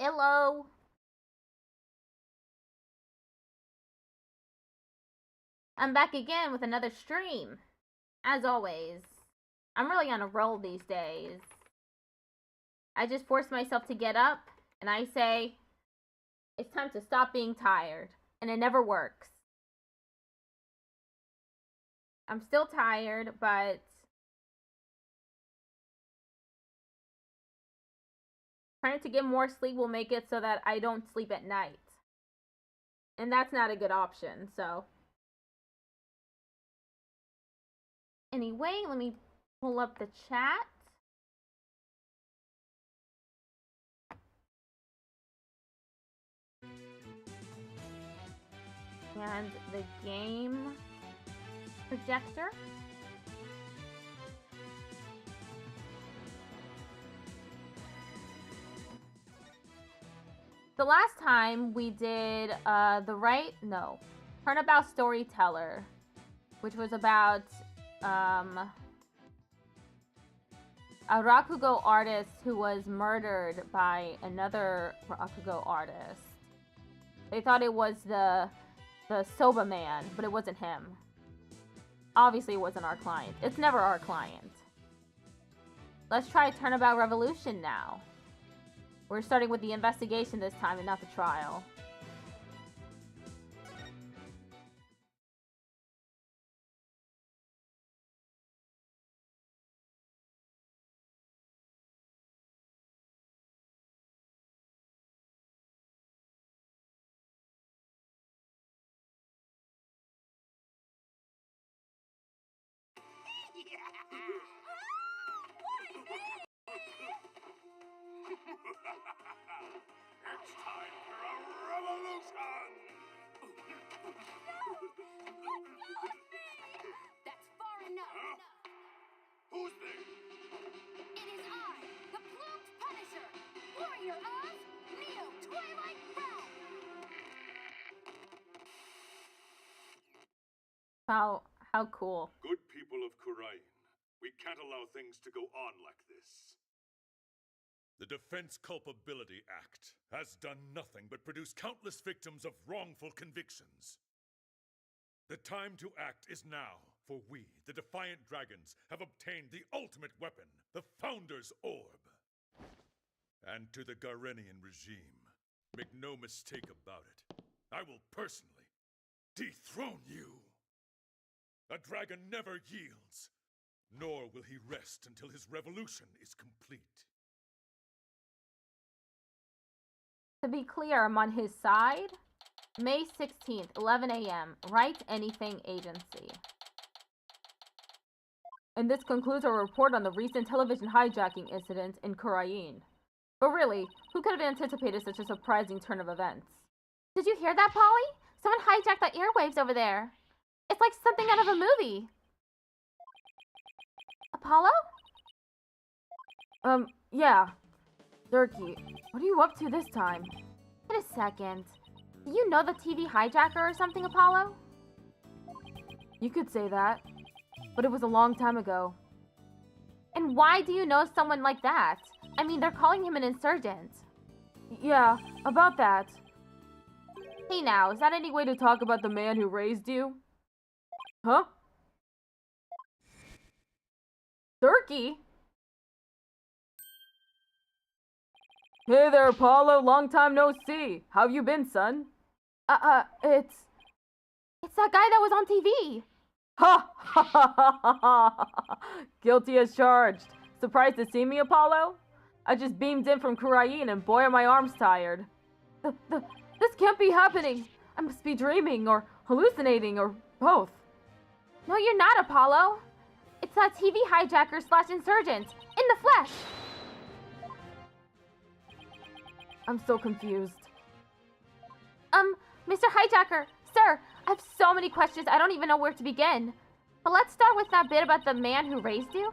Hello. I'm back again with another stream. As always, I'm really on a roll these days. I just force myself to get up and I say, It's time to stop being tired. And it never works. I'm still tired, but trying to get more sleep will make it so that I don't sleep at night. And that's not a good option, so. Anyway, let me pull up the chat. And the game projector. The last time we did Turnabout Storyteller, which was about a Rakugo artist who was murdered by another Rakugo artist. They thought it was the Soba Man, but it wasn't him. Obviously, it wasn't our client. It's never our client. Let's try Turnabout Revolution now. We're starting with the investigation this time and not the trial. It's time for a revolution! That's far enough. Huh? Who's they? It is I, the Plumed Punisher, warrior of Neo Twilight Realm. How cool. Good people of Kurain, we can't allow things to go on like this. The Defense Culpability Act has done nothing but produce countless victims of wrongful convictions. The time to act is now, for we, the Defiant Dragons, have obtained the ultimate weapon, the Founder's Orb. And to the Garenian regime, make no mistake about it, I will personally dethrone you. A dragon never yields, nor will he rest until his revolution is complete. To be clear, I'm on his side. May 16th, 11 a.m. Write Anything Agency. And this concludes our report on the recent television hijacking incident in Kurain. But really, who could have anticipated such a surprising turn of events? Did you hear that, Polly? Someone hijacked the airwaves over there. It's like something out of a movie. Apollo? Yeah. Durkee, what are you up to this time? Wait a second. Do you know the TV hijacker or something, Apollo? You could say that, but it was a long time ago. And why do you know someone like that? I mean, they're calling him an insurgent. Yeah, about that. Hey now, is that any way to talk about the man who raised you? Huh? Durkee? Hey there, Apollo. Long time no see. How have you been, son? It's that guy that was on TV. Ha! Ha ha ha ha! Guilty as charged. Surprised to see me, Apollo? I just beamed in from Kurain and boy are my arms tired. This can't be happening. I must be dreaming or hallucinating or both. No, you're not, Apollo. It's that TV hijacker / insurgent in the flesh. I'm so confused. Mr. Hijacker, sir, I have so many questions, I don't even know where to begin. But let's start with that bit about the man who raised you.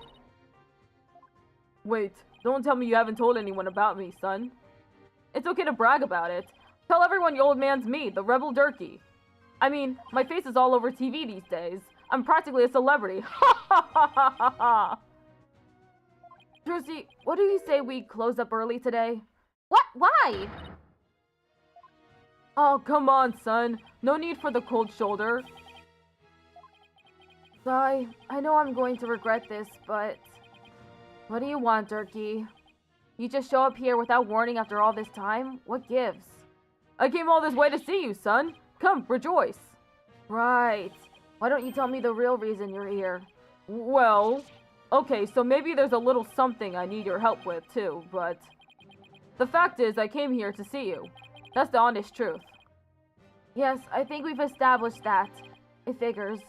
Wait, don't tell me you haven't told anyone about me, son. It's okay to brag about it. Tell everyone your old man's me, the Rebel Durkee. I mean, my face is all over TV these days. I'm practically a celebrity. Ha ha ha ha ha ha! Jersey, what do you say we close up early today? What? Why? Oh, come on, son. No need for the cold shoulder. I know I'm going to regret this, but... What do you want, Durkee? You just show up here without warning after all this time? What gives? I came all this way to see you, son. Come, rejoice. Right. Why don't you tell me the real reason you're here? Well, okay, so maybe there's a little something I need your help with, too, but... The fact is, I came here to see you. That's the honest truth. Yes, I think we've established that. It figures.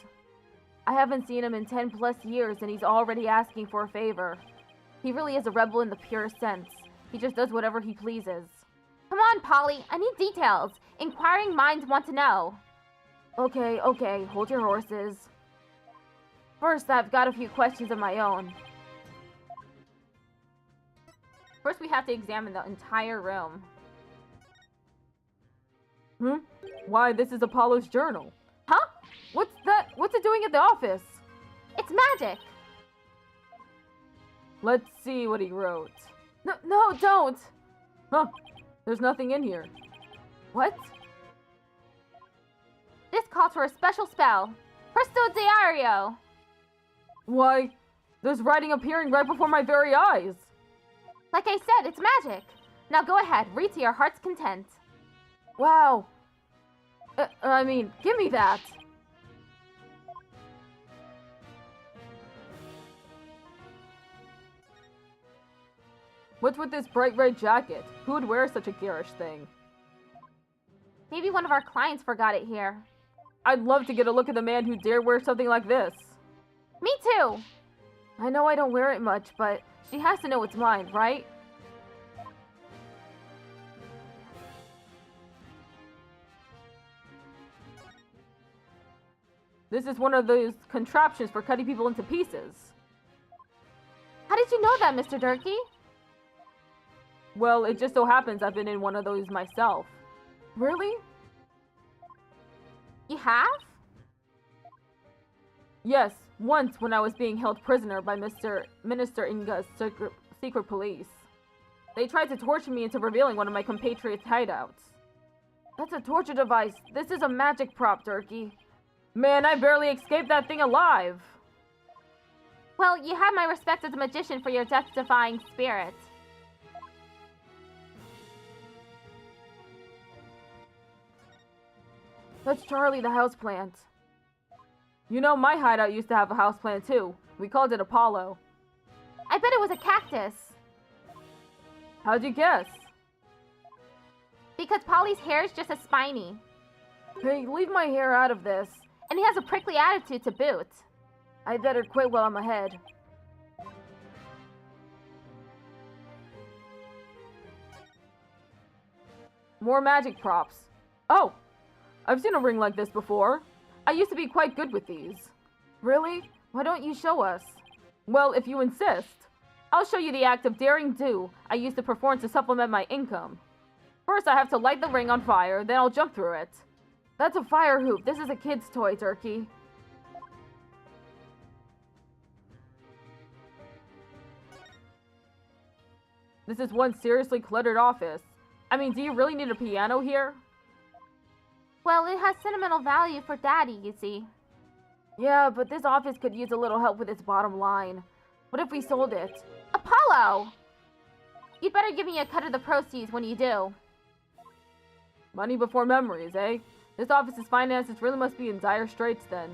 I haven't seen him in 10 plus years, and he's already asking for a favor. He really is a rebel in the purest sense. He just does whatever he pleases. Come on, Polly. I need details. Inquiring minds want to know. Okay, hold your horses. First, I've got a few questions of my own. First, we have to examine the entire room. Why, this is Apollo's journal. Huh? What's that? What's it doing at the office? It's magic. Let's see what he wrote. No, don't! Huh, there's nothing in here. What? This calls for a special spell. Presto Diario! Why, there's writing appearing right before my very eyes. Like I said, it's magic. Now go ahead, read to your heart's content. Wow. Give me that. What's with this bright red jacket? Who would wear such a garish thing? Maybe one of our clients forgot it here. I'd love to get a look at the man who dared wear something like this. Me too! I know I don't wear it much, but she has to know it's mine, right? This is one of those contraptions for cutting people into pieces. How did you know that, Mr. Durkee? Well, it just so happens I've been in one of those myself. Really? You have? Yes, once when I was being held prisoner by Minister Inga's secret police. They tried to torture me into revealing one of my compatriots' hideouts. That's a torture device. This is a magic prop, Durkee. Man, I barely escaped that thing alive. Well, you have my respect as a magician for your death-defying spirit. That's Charlie the houseplant. You know, my hideout used to have a houseplant too. We called it Apollo. I bet it was a cactus. How'd you guess? Because Polly's hair is just as spiny. Hey, leave my hair out of this. And he has a prickly attitude to boot. I'd better quit while I'm ahead. More magic props. Oh! I've seen a ring like this before. I used to be quite good with these. Really? Why don't you show us? Well, if you insist. I'll show you the act of daring do I used to perform to supplement my income. First, I have to light the ring on fire, then I'll jump through it. That's a fire hoop. This is a kid's toy, Durkee. This is one seriously cluttered office. I mean, do you really need a piano here? Well, it has sentimental value for Daddy, you see. Yeah, but this office could use a little help with its bottom line. What if we sold it? Apollo! You'd better give me a cut of the proceeds when you do. Money before memories, eh? This office's finances really must be in dire straits then.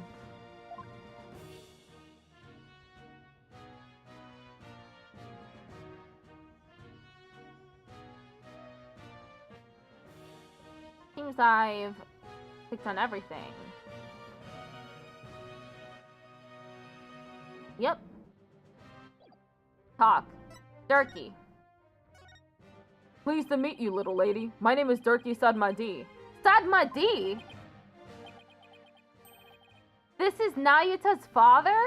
Seems I've clicked on everything. Yep. Talk. Durkee. Pleased to meet you, little lady. My name is Durkee Sadmadi. Sadmadi? This is Nayuta's father?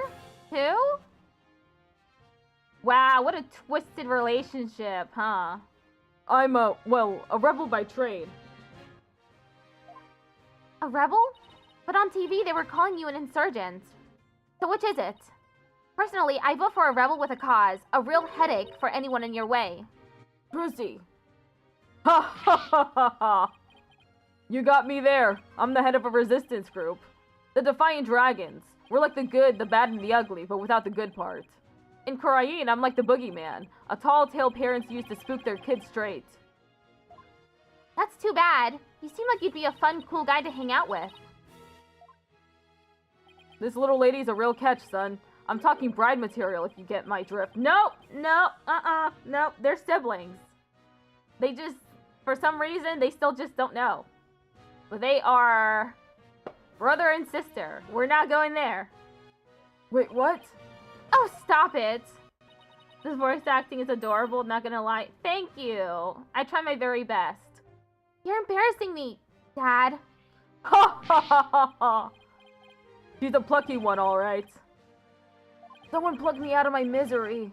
Too? Wow, what a twisted relationship, huh? I'm a rebel by trade. A rebel? But on TV they were calling you an insurgent. So which is it? Personally, I vote for a rebel with a cause. A real headache for anyone in your way. Brucey. Ha ha ha ha ha! You got me there. I'm the head of a resistance group. The Defiant Dragons. We're like the good, the bad, and the ugly, but without the good part. In Korean, I'm like the boogeyman. A tall tale parents use to spook their kids straight. That's too bad. You seem like you'd be a fun, cool guy to hang out with. This little lady's a real catch, son. I'm talking bride material if you get my drift. Nope, nope, nope, they're siblings. They just, for some reason, they still just don't know. But they are brother and sister. We're not going there. Wait, what? Oh, stop it. This voice acting is adorable, not gonna lie. Thank you. I try my very best. You're embarrassing me, Dad. Ha ha ha ha ha! She's a plucky one, alright. Someone plucked me out of my misery.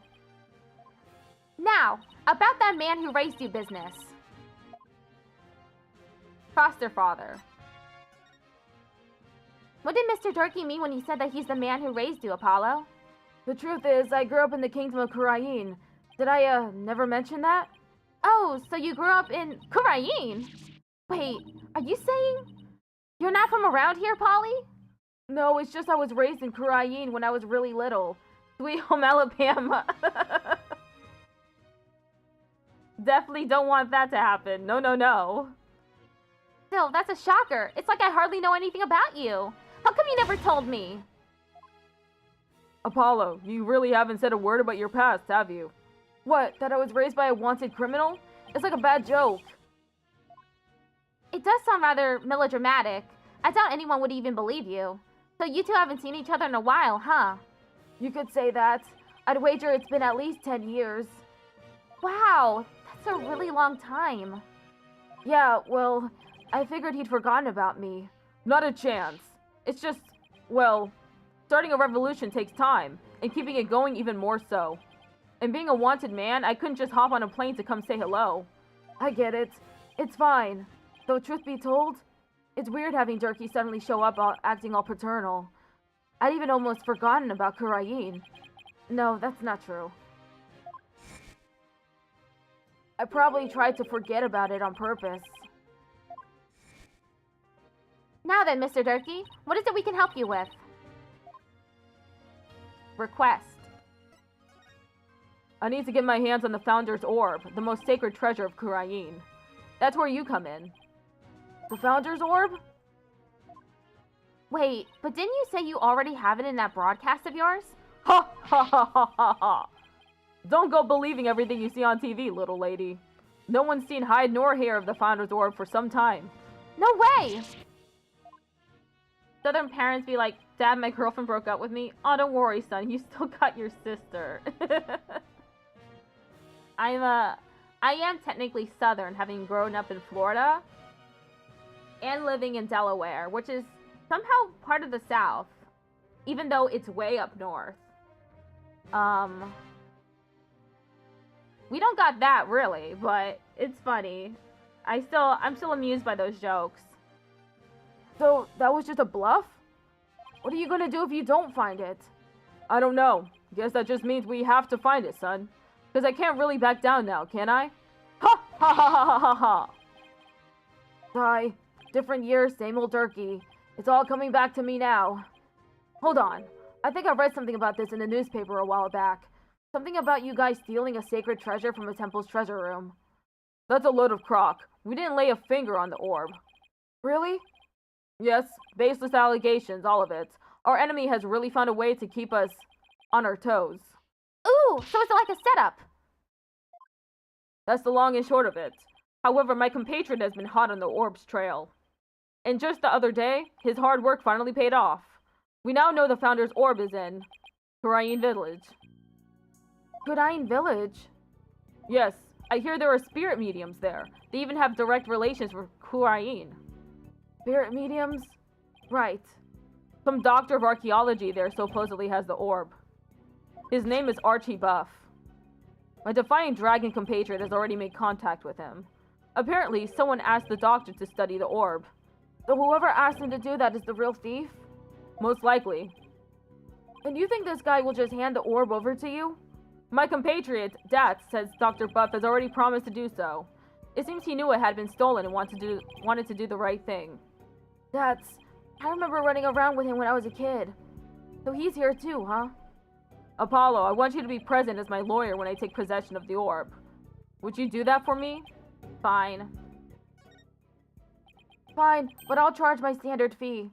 Now, about that man who raised you business. Foster father. What did Mr. Durkee mean when he said that he's the man who raised you, Apollo? The truth is, I grew up in the kingdom of Kurain. Did I, never mention that? Oh, so you grew up in Kurain? Wait, are you saying you're not from around here, Polly? No, it's just I was raised in Kurain when I was really little. Sweet home Alabama. Definitely don't want that to happen. No, no, no. Still, that's a shocker. It's like I hardly know anything about you. How come you never told me? Apollo, you really haven't said a word about your past, have you? What, that I was raised by a wanted criminal? It's like a bad joke. It does sound rather melodramatic. I doubt anyone would even believe you. So you two haven't seen each other in a while, huh? You could say that. I'd wager it's been at least 10 years. Wow, that's a really long time. Yeah, well, I figured he'd forgotten about me. Not a chance. It's just, well, starting a revolution takes time, and keeping it going even more so. And being a wanted man, I couldn't just hop on a plane to come say hello. I get it. It's fine. Though truth be told, it's weird having Durkee suddenly show up acting all paternal. I'd even almost forgotten about Kurain. No, that's not true. I probably tried to forget about it on purpose. Now then, Mr. Durkee, what is it we can help you with? Request. I need to get my hands on the Founder's Orb, the most sacred treasure of Kurain. That's where you come in. The Founder's Orb? Wait, but didn't you say you already have it in that broadcast of yours? Ha ha ha ha ha ha! Don't go believing everything you see on TV, little lady. No one's seen hide nor hair of the Founder's Orb for some time. No way! Southern parents be like, Dad, my girlfriend broke up with me. Oh, don't worry, son. You still got your sister. I am technically Southern, having grown up in Florida and living in Delaware, which is somehow part of the South, even though it's way up north. We don't got that really, but it's funny. I'm still amused by those jokes. So, that was just a bluff? What are you gonna do if you don't find it? I don't know. Guess that just means we have to find it, son. Because I can't really back down now, can I? Ha ha ha ha ha ha ha! Sigh. Different year, same old Durkee. It's all coming back to me now. Hold on. I think I read something about this in the newspaper a while back. Something about you guys stealing a sacred treasure from a temple's treasure room. That's a load of crock. We didn't lay a finger on the orb. Really? Yes, baseless allegations, all of it. Our enemy has really found a way to keep us on our toes. Ooh, so it's like a setup. That's the long and short of it. However, my compatriot has been hot on the orb's trail. And just the other day, his hard work finally paid off. We now know the Founder's Orb is in Kurain Village. Kurain Village? Yes, I hear there are spirit mediums there. They even have direct relations with Kurain. Spirit mediums? Right. Some doctor of archaeology there supposedly has the orb. His name is Archie Buff. My defying dragon compatriot has already made contact with him. Apparently, someone asked the doctor to study the orb. So whoever asked him to do that is the real thief? Most likely. And you think this guy will just hand the orb over to you? My compatriot, Dat, says Dr. Buff has already promised to do so. It seems he knew it had been stolen and wanted to do the right thing. I remember running around with him when I was a kid. So he's here too, huh? Apollo, I want you to be present as my lawyer when I take possession of the orb. Would you do that for me? Fine. Fine, but I'll charge my standard fee.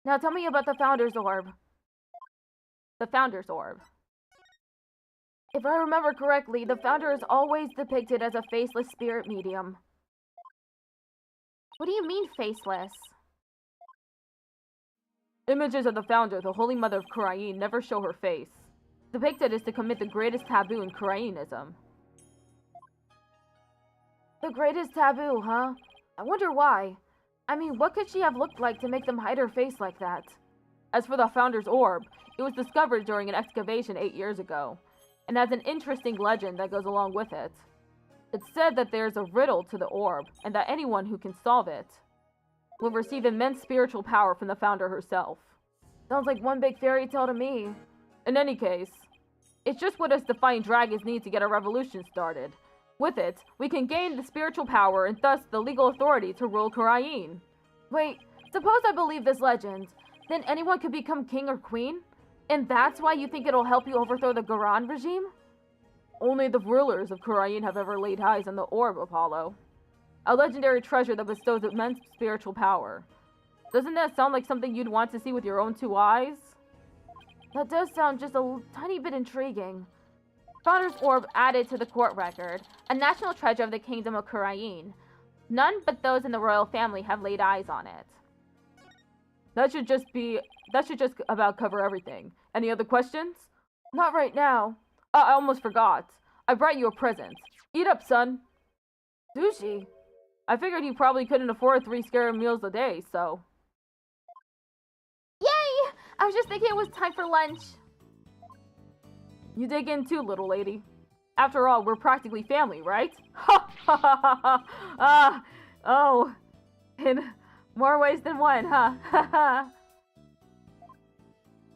Now tell me about the Founder's Orb. The Founder's Orb. If I remember correctly, the Founder is always depicted as a faceless spirit medium. What do you mean, faceless? Images of the Founder, the Holy Mother of Khurain, never show her face. Depicted is to commit the greatest taboo in Khurainism. The greatest taboo, huh? I wonder why. I mean, what could she have looked like to make them hide her face like that? As for the Founder's Orb, it was discovered during an excavation 8 years ago, and has an interesting legend that goes along with it. It's said that there's a riddle to the orb, and that anyone who can solve it will receive immense spiritual power from the Founder herself. Sounds like one big fairy tale to me. In any case, it's just what us Defiant Dragons need to get a revolution started. With it, we can gain the spiritual power and thus the legal authority to rule Khurain. Wait, suppose I believe this legend, then anyone could become king or queen? And that's why you think it'll help you overthrow the Garan regime? Only the rulers of Khurain have ever laid eyes on the orb, Apollo. A legendary treasure that bestows immense spiritual power. Doesn't that sound like something you'd want to see with your own 2 eyes? That does sound just a tiny bit intriguing. Founder's Orb added to the court record, a national treasure of the Kingdom of Khurain. None but those in the royal family have laid eyes on it. That should just about cover everything. Any other questions? Not right now. I almost forgot. I brought you a present. Eat up, son. Sushi? I figured you probably couldn't afford 3 scarab meals a day, so... Yay! I was just thinking it was time for lunch. You dig in too, little lady. After all, we're practically family, right? Ha ha ha ha ha! Oh. In more ways than one, huh? Ha ha!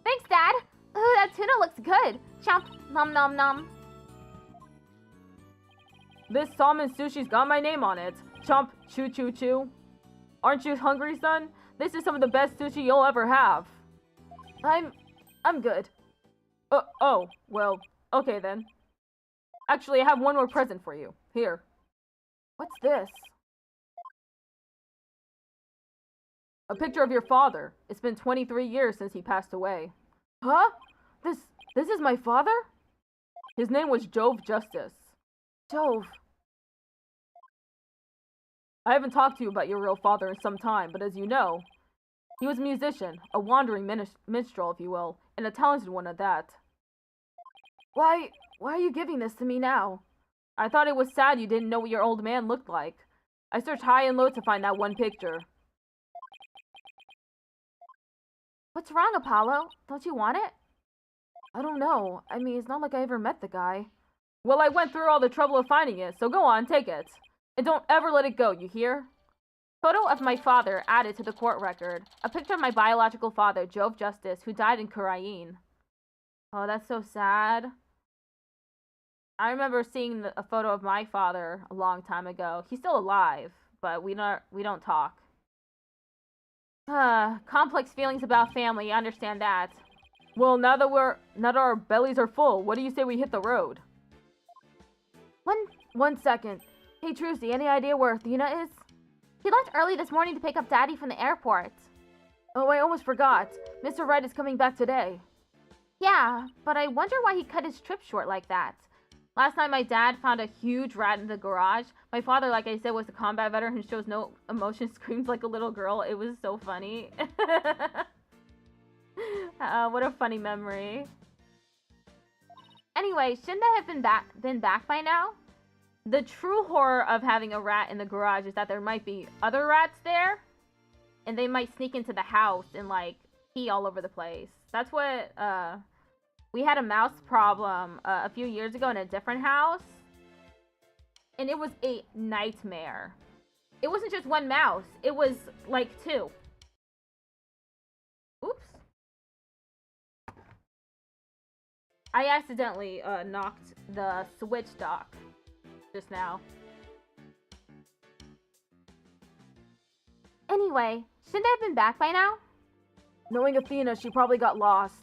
Thanks, Dad! Ooh, that tuna looks good! Chomp! Nom nom nom! This salmon sushi's got my name on it. Chomp! Choo choo choo! Aren't you hungry, son? This is some of the best sushi you'll ever have. I'm good. Oh, well, okay then. Actually, I have one more present for you. Here. What's this? A picture of your father. It's been 23 years since he passed away. Huh? This is my father? His name was Jove Justice. Jove. I haven't talked to you about your real father in some time, but as you know, he was a musician, a wandering minstrel, if you will, and a talented one at that. Why are you giving this to me now? I thought it was sad you didn't know what your old man looked like. I searched high and low to find that one picture. What's wrong, Apollo? Don't you want it? I don't know. I mean, it's not like I ever met the guy. Well, I went through all the trouble of finding it, so go on, take it. And don't ever let it go, you hear? Photo of my father added to the court record. A picture of my biological father, Jove Justice, who died in Khurain. Oh, that's so sad. I remember seeing a photo of my father a long time ago. He's still alive, but we don't talk. Complex feelings about family, I understand that. Well, now that our bellies are full, what do you say we hit the road? One second. Hey, Trucy, any idea where Athena is? She left early this morning to pick up Daddy from the airport. Oh, I almost forgot. Mr. Red is coming back today. Yeah, but I wonder why he cut his trip short like that. Last night, my dad found a huge rat in the garage. My father, like I said, was a combat veteran who shows no emotion, screams like a little girl. It was so funny. What a funny memory. Anyway, shouldn't I have been back by now? The true horror of having a rat in the garage is that there might be other rats there, and they might sneak into the house and, like, pee all over the place. That's what, we had a mouse problem a few years ago in a different house, and it was a nightmare. It wasn't just one mouse, it was, like, 2. Oops. I accidentally knocked the Switch dock just now. Anyway, shouldn't I have been back by now? Knowing Athena, she probably got lost.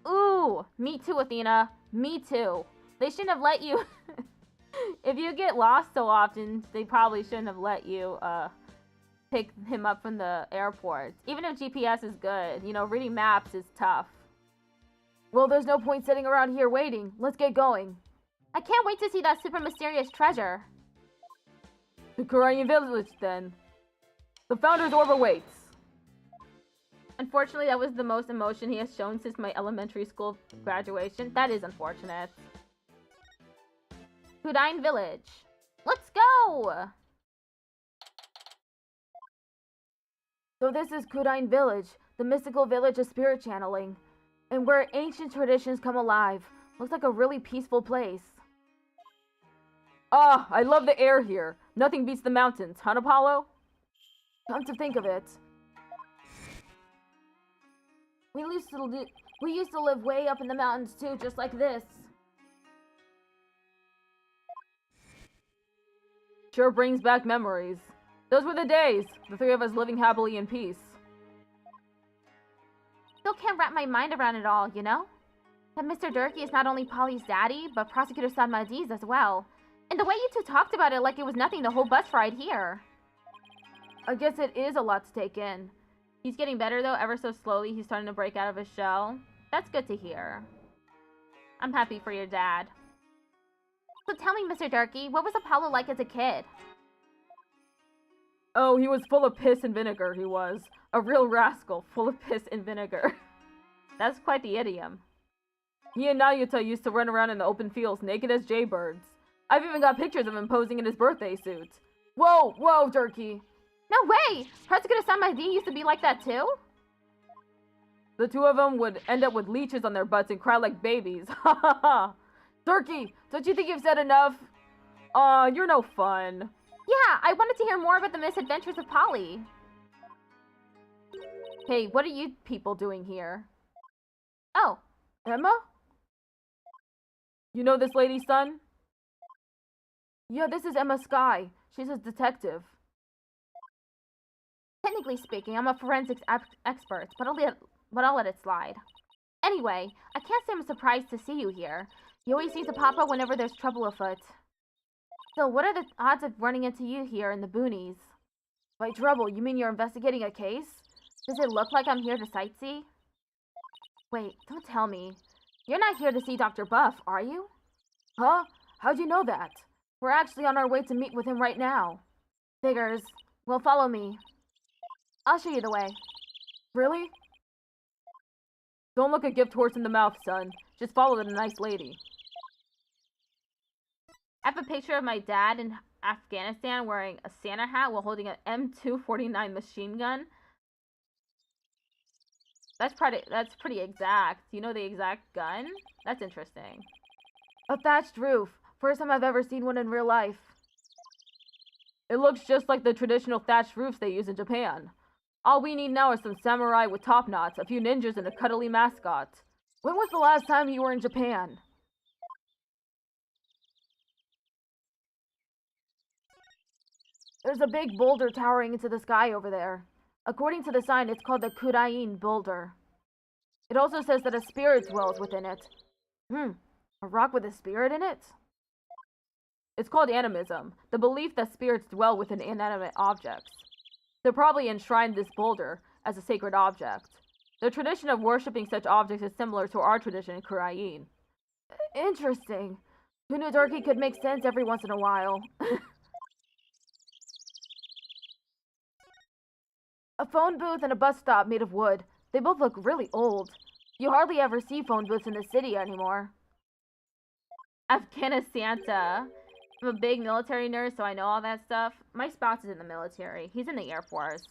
Ooh, me too, Athena. Me too. They shouldn't have let you... If you get lost so often, they probably shouldn't have let you pick him up from the airport. Even if GPS is good, you know, reading maps is tough. Well, there's no point sitting around here waiting. Let's get going. I can't wait to see that super mysterious treasure. The Korean village, then. The founder's orb awaits. Unfortunately, that was the most emotion he has shown since my elementary school graduation. That is unfortunate. Kudine Village. Let's go! So this is Kudine Village, the mystical village of spirit channeling, and where ancient traditions come alive. Looks like a really peaceful place. Ah, I love the air here. Nothing beats the mountains, huh, Apollo? Come to think of it, we used to live way up in the mountains too, just like this. Sure brings back memories. Those were the days, the three of us living happily in peace. Still can't wrap my mind around it all, you know? That Mr. Durkee is not only Polly's daddy, but Prosecutor Sanmadi's as well. And the way you two talked about it like it was nothing the whole bus ride here. I guess it is a lot to take in. He's getting better though, ever so slowly. He's starting to break out of his shell. That's good to hear. I'm happy for your dad. So tell me, Mr. Durkee, what was Apollo like as a kid? Oh, he was full of piss and vinegar, he was. A real rascal, full of piss and vinegar. That's quite the idiom. He and Nayuta used to run around in the open fields naked as jaybirds. I've even got pictures of him posing in his birthday suit. Whoa, whoa, Durkee. No way! Prosecutor Sanmadi used to be like that too? The two of them would end up with leeches on their butts and cry like babies. Ha ha ha! Durkee, don't you think you've said enough? Aw, you're no fun. Yeah, I wanted to hear more about the misadventures of Polly. Hey, what are you people doing here? Oh. Emma? You know this lady, son? Yeah, this is Emma Sky. She's a detective. Technically speaking, I'm a forensics expert, but I'll let it slide. Anyway, I can't say I'm surprised to see you here. You always seem to pop up whenever there's trouble afoot. So, what are the odds of running into you here in the boonies? By trouble, you mean you're investigating a case? Does it look like I'm here to sightsee? Wait, don't tell me. You're not here to see Dr. Buff, are you? Huh? How'd you know that? We're actually on our way to meet with him right now. Figures. Well, follow me. I'll show you the way. Really? Don't look a gift horse in the mouth, son. Just follow the nice lady. I have a picture of my dad in Afghanistan wearing a Santa hat while holding an M249 machine gun. That's pretty exact. You know the exact gun? That's interesting. A thatched roof. First time I've ever seen one in real life. It looks just like the traditional thatched roofs they use in Japan. All we need now are some samurai with top knots, a few ninjas, and a cuddly mascot. When was the last time you were in Japan? There's a big boulder towering into the sky over there. According to the sign, it's called the Kurain boulder. It also says that a spirit dwells within it. A rock with a spirit in it? It's called animism, the belief that spirits dwell within inanimate objects. They probably enshrined this boulder as a sacred object. The tradition of worshipping such objects is similar to our tradition in Kurain. Interesting. Who knew Durkee could make sense every once in a while? A phone booth and a bus stop made of wood. They both look really old. You hardly ever see phone booths in the city anymore. Afghanistan. I'm a big military nerd, so I know all that stuff. My spouse is in the military. He's in the Air Force.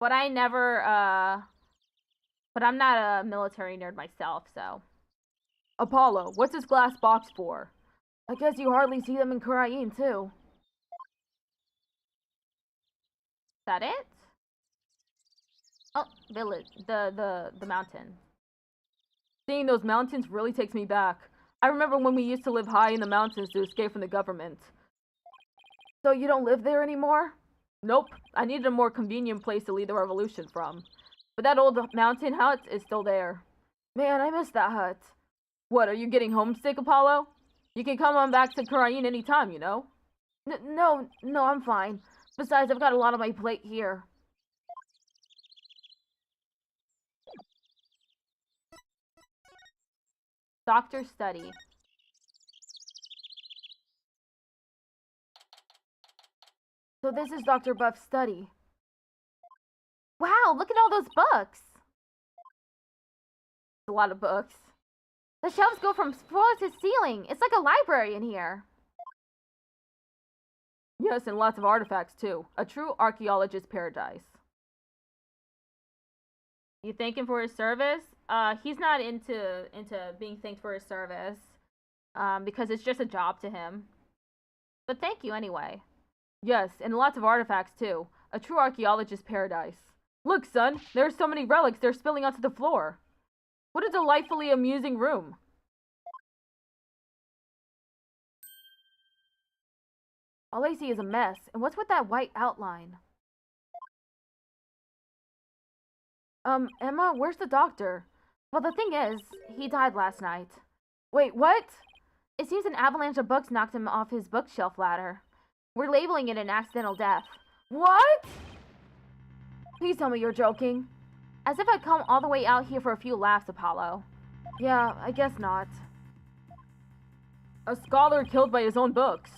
But I'm not a military nerd myself, so. Apollo, what's this glass box for? I guess you hardly see them in Kurain, too. Is that it? Oh, village. The mountain. Seeing those mountains really takes me back. I remember when we used to live high in the mountains to escape from the government. So you don't live there anymore? Nope. I needed a more convenient place to lead the revolution from. But that old mountain hut is still there. Man, I miss that hut. What, are you getting homesick, Apollo? You can come on back to Kurain anytime, you know? No, I'm fine. Besides, I've got a lot on my plate here. Doctor's study. So this is Dr. Buff's study. Wow, look at all those books! A lot of books. The shelves go from floor to ceiling. It's like a library in here. Yes, and lots of artifacts too. A true archaeologist's paradise. You thank him for his service? He's not into being thanked for his service. Because it's just a job to him. But thank you anyway. Yes, and lots of artifacts too. A true archaeologist's paradise. Look, son, there are so many relics they're spilling onto the floor. What a delightfully amusing room. All I see is a mess. And what's with that white outline? Emma, where's the doctor? Well, the thing is, he died last night. Wait, what? It seems an avalanche of books knocked him off his bookshelf ladder. We're labeling it an accidental death. What? Please tell me you're joking. As if I'd come all the way out here for a few laughs, Apollo. Yeah, I guess not. A scholar killed by his own books.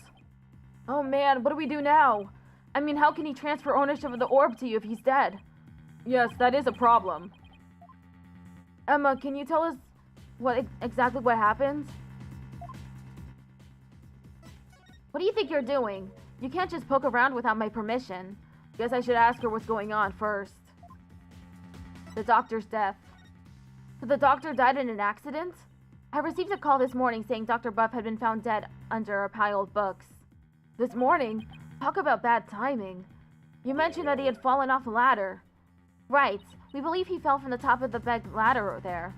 Oh man, what do we do now? I mean, how can he transfer ownership of the orb to you if he's dead? Yes, that is a problem. Emma, can you tell us exactly what happened? What do you think you're doing? You can't just poke around without my permission. Guess I should ask her what's going on first. The doctor's death. So the doctor died in an accident? I received a call this morning saying Dr. Buff had been found dead under a pile of books. This morning? Talk about bad timing. You mentioned that he had fallen off a ladder. Right. We believe he fell from the top of the bed ladder there.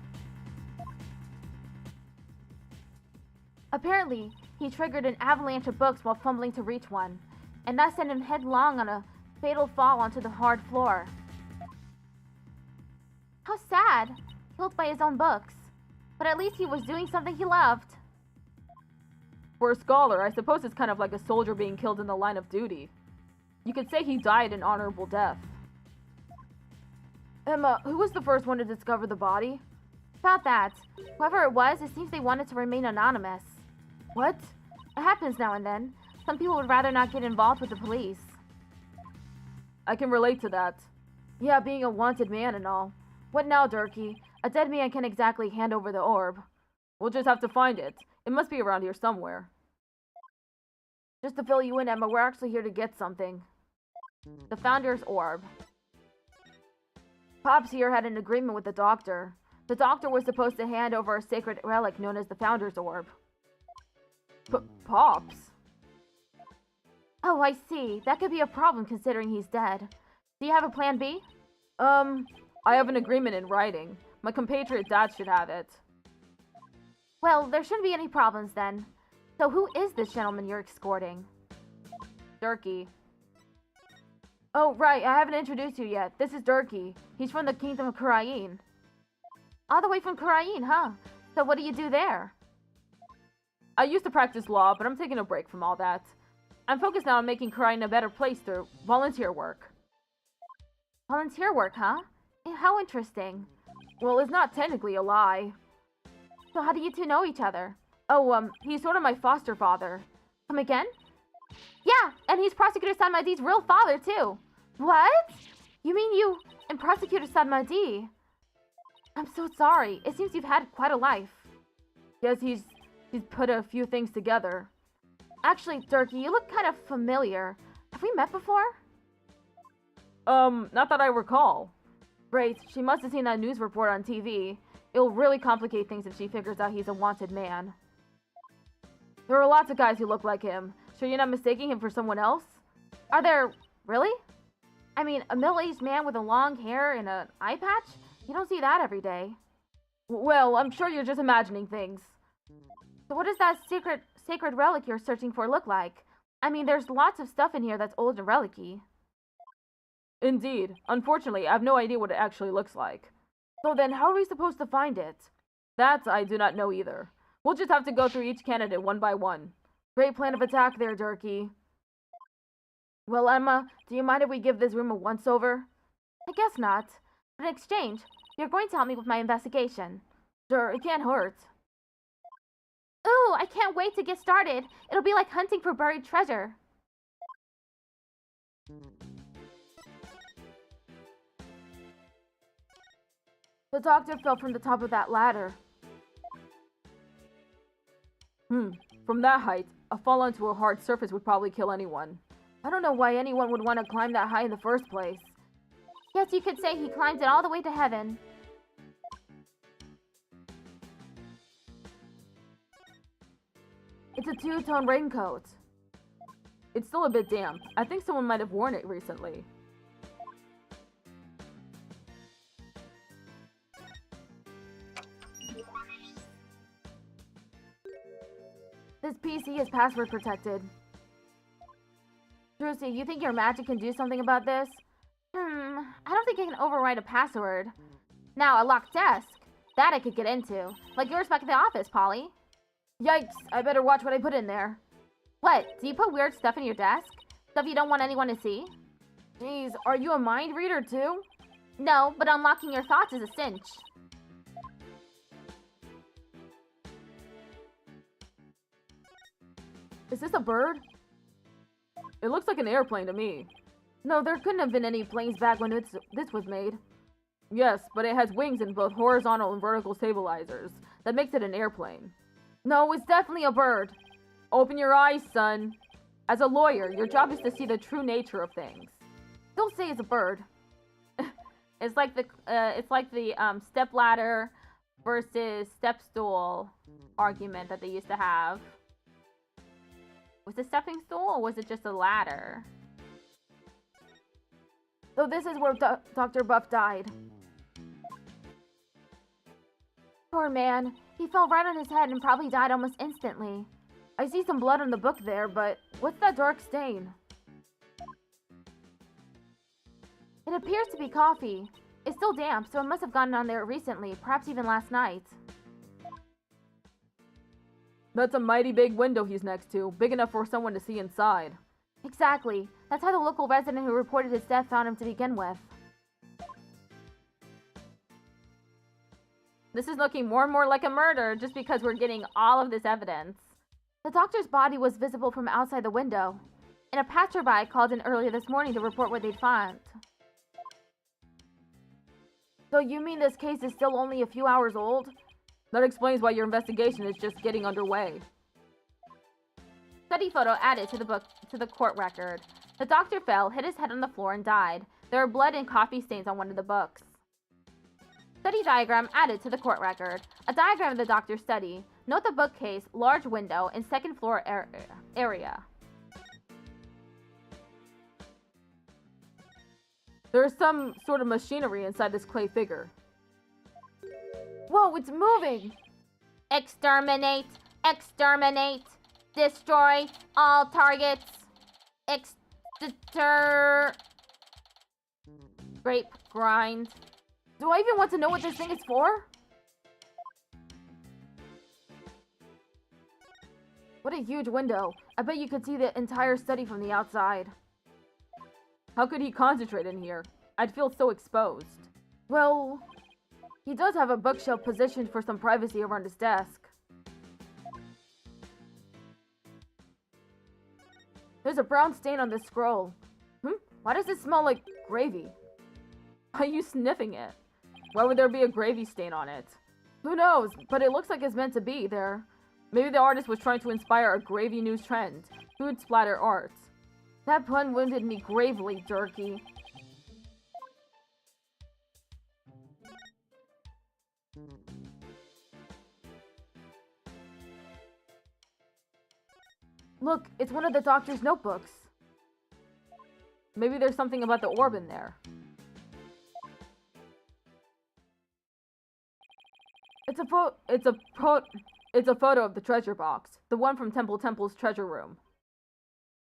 Apparently, he triggered an avalanche of books while fumbling to reach one, and that sent him headlong on a fatal fall onto the hard floor. How sad! Killed by his own books. But at least he was doing something he loved. For a scholar, I suppose it's kind of like a soldier being killed in the line of duty. You could say he died an honorable death. Emma, who was the first one to discover the body? About that. Whoever it was, it seems they wanted to remain anonymous. What? It happens now and then. Some people would rather not get involved with the police. I can relate to that. Yeah, being a wanted man and all. What now, Durkee? A dead man can't exactly hand over the orb. We'll just have to find it. It must be around here somewhere. Just to fill you in, Emma, we're actually here to get something. The Founder's Orb. Pops here had an agreement with the doctor. The doctor was supposed to hand over a sacred relic known as the Founder's Orb. Pops? Oh, I see. That could be a problem considering he's dead. Do you have a plan B? I have an agreement in writing. My compatriot dad should have it. Well, there shouldn't be any problems then. So who is this gentleman you're escorting? Durkee. Oh, right, I haven't introduced you yet. This is Durkee. He's from the Kingdom of Kurain. All the way from Kurain, huh? So what do you do there? I used to practice law, but I'm taking a break from all that. I'm focused now on making Kurain a better place through volunteer work. Volunteer work, huh? How interesting. Well, it's not technically a lie. So how do you two know each other? Oh, he's sort of my foster father. Come again? Yeah, and he's Prosecutor Sanmadi's real father, too. What? You mean you and Prosecutor Sanmadi? I'm so sorry. It seems you've had quite a life. Yes, he's put a few things together. Actually, Durkee, you look kind of familiar. Have we met before? Not that I recall. Great, she must have seen that news report on TV. It'll really complicate things if she figures out he's a wanted man. There are lots of guys who look like him. Sure you're not mistaking him for someone else? Are there... really? I mean, a middle-aged man with a long hair and an eye patch? You don't see that every day. Well, I'm sure you're just imagining things. So what does that sacred relic you're searching for look like? I mean, there's lots of stuff in here that's old and relic-y. Indeed. Unfortunately, I have no idea what it actually looks like. So then, how are we supposed to find it? That I do not know either. We'll just have to go through each candidate one by one. Great plan of attack there, Durkee. Well, Emma, do you mind if we give this room a once-over? I guess not. But in exchange, you're going to help me with my investigation. Sure, it can't hurt. Ooh, I can't wait to get started. It'll be like hunting for buried treasure. The doctor fell from the top of that ladder. From that height, a fall onto a hard surface would probably kill anyone. I don't know why anyone would want to climb that high in the first place. Yes, you could say he climbed it all the way to heaven. It's a two-tone raincoat. It's still a bit damp. I think someone might have worn it recently. This PC is password protected. Drusy, you think your magic can do something about this? I don't think it can override a password. Now, a locked desk. That I could get into. Like yours back at the office, Polly. Yikes, I better watch what I put in there. What? Do you put weird stuff in your desk? Stuff you don't want anyone to see? Jeez, are you a mind reader too? No, but unlocking your thoughts is a cinch. Is this a bird? It looks like an airplane to me. No, there couldn't have been any planes back when this was made. Yes, but it has wings and both horizontal and vertical stabilizers. That makes it an airplane. No, it's definitely a bird. Open your eyes, son. As a lawyer, your job is to see the true nature of things. Don't say it's a bird. It's like the stepladder versus step stool argument that they used to have. Was it a stepping stool or was it just a ladder? So this is where Dr. Buff died. Poor man. He fell right on his head and probably died almost instantly. I see some blood on the book there, but what's that dark stain? It appears to be coffee. It's still damp, so it must have gotten on there recently, perhaps even last night. That's a mighty big window he's next to, big enough for someone to see inside. Exactly. That's how the local resident who reported his death found him to begin with. This is looking more and more like a murder just because we're getting all of this evidence. The doctor's body was visible from outside the window, and a passerby called in earlier this morning to report what they'd found. So you mean this case is still only a few hours old? That explains why your investigation is just getting underway. Study photo added to the court record. The doctor fell, hit his head on the floor, and died. There are blood and coffee stains on one of the books. Study diagram added to the court record. A diagram of the doctor's study. Note the bookcase, large window, and second floor area. There is some sort of machinery inside this clay figure. Whoa, it's moving! Exterminate! Exterminate! Destroy all targets! Scrape, grind. Do I even want to know what this thing is for? What a huge window. I bet you could see the entire study from the outside. How could he concentrate in here? I'd feel so exposed. Well, he does have a bookshelf positioned for some privacy around his desk. There's a brown stain on this scroll. Why does it smell like gravy? Why are you sniffing it? Why would there be a gravy stain on it? Who knows, but it looks like it's meant to be there. Maybe the artist was trying to inspire a gravy news trend. Food splatter art. That pun wounded me gravely, Jerky. Look, it's one of the doctor's notebooks. Maybe there's something about the orb in there. It's a photo of the treasure box, the one from Temple's treasure room.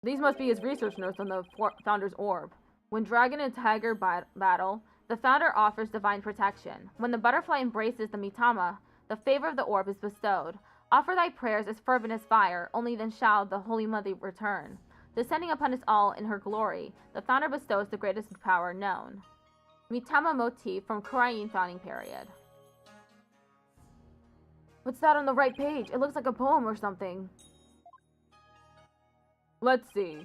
These must be his research notes on the founder's orb. When dragon and tiger battle, the founder offers divine protection. When the butterfly embraces the Mitama, the favor of the orb is bestowed. Offer thy prayers as fervent as fire, only then shall the Holy Mother return. Descending upon us all in her glory, the founder bestows the greatest power known. Mitama motif from Korean founding period. What's that on the right page? It looks like a poem or something. Let's see.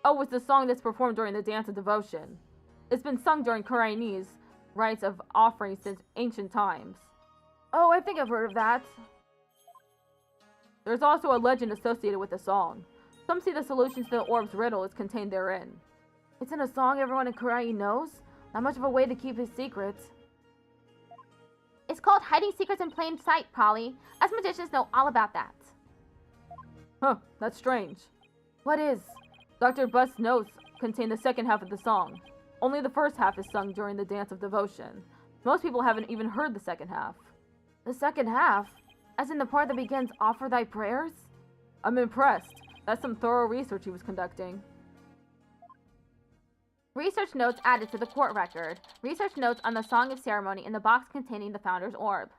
Oh, it's the song that's performed during the Dance of Devotion. It's been sung during Koreanese rites of offering since ancient times. Oh, I think I've heard of that. There's also a legend associated with the song. Some see the solution to the orb's riddle is contained therein. It's in a song everyone in Korea knows? Not much of a way to keep his secrets. It's called hiding secrets in plain sight, Polly. Us magicians know all about that. Huh, that's strange. What is? Dr. Bust's notes contain the second half of the song. Only the first half is sung during the Dance of Devotion. Most people haven't even heard the second half. The second half? As in the part that begins, offer thy prayers? I'm impressed. That's some thorough research he was conducting. Research notes added to the court record. Research notes on the Song of Ceremony in the box containing the founder's orb.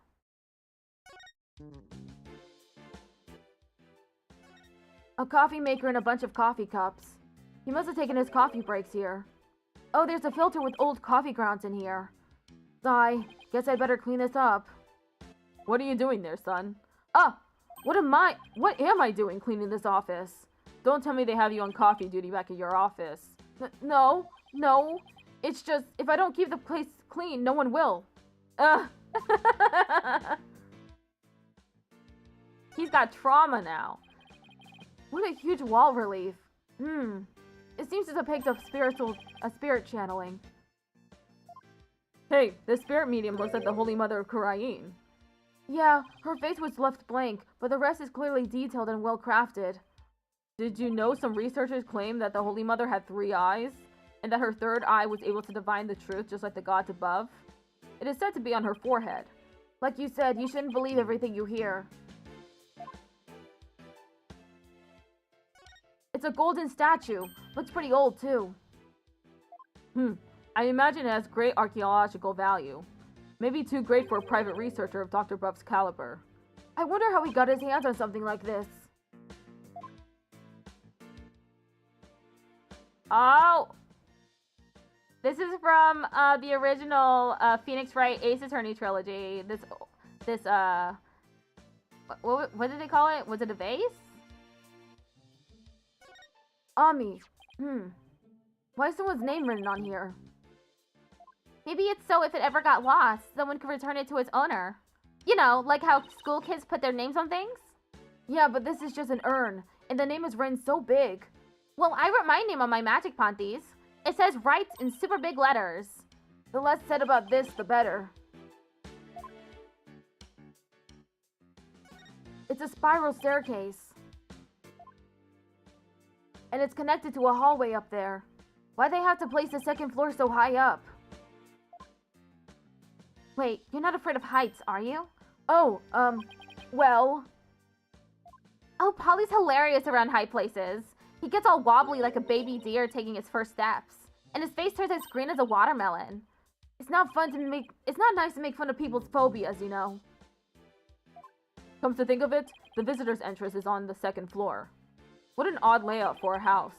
A coffee maker and a bunch of coffee cups. He must have taken his coffee breaks here. Oh, there's a filter with old coffee grounds in here. Sigh. Guess I better clean this up. What are you doing there, son? Ah! What am I doing cleaning this office? Don't tell me they have you on coffee duty back at your office. No. It's just, if I don't keep the place clean, no one will. He's got trauma now. What a huge wall relief. It seems to depict a spirit channeling. Hey, the spirit medium looks like the Holy Mother of Korean. Yeah, her face was left blank, but the rest is clearly detailed and well crafted. Did you know some researchers claim that the Holy Mother had 3 eyes, and that her third eye was able to divine the truth just like the gods above? It is said to be on her forehead. Like you said, you shouldn't believe everything you hear. It's a golden statue. Looks pretty old, too. I imagine it has great archaeological value. Maybe too great for a private researcher of Dr. Buff's caliber. I wonder how he got his hands on something like this. Oh! This is from the original Phoenix Wright Ace Attorney trilogy. What did they call it? Was it a vase? Ami. Why is someone's name written on here? Maybe it's so if it ever got lost, someone could return it to its owner. You know, like how school kids put their names on things? Yeah, but this is just an urn, and the name is written so big. Well, I wrote my name on my magic panties. It says Wright in super big letters. The less said about this, the better. It's a spiral staircase. And it's connected to a hallway up there. Why'd they have to place the second floor so high up? Wait, you're not afraid of heights, are you? Oh, well... Oh, Polly's hilarious around high places. He gets all wobbly like a baby deer taking his first steps. And his face turns as green as a watermelon. It's not nice to make fun of people's phobias, you know. Come to think of it, the visitor's entrance is on the second floor. What an odd layout for a house.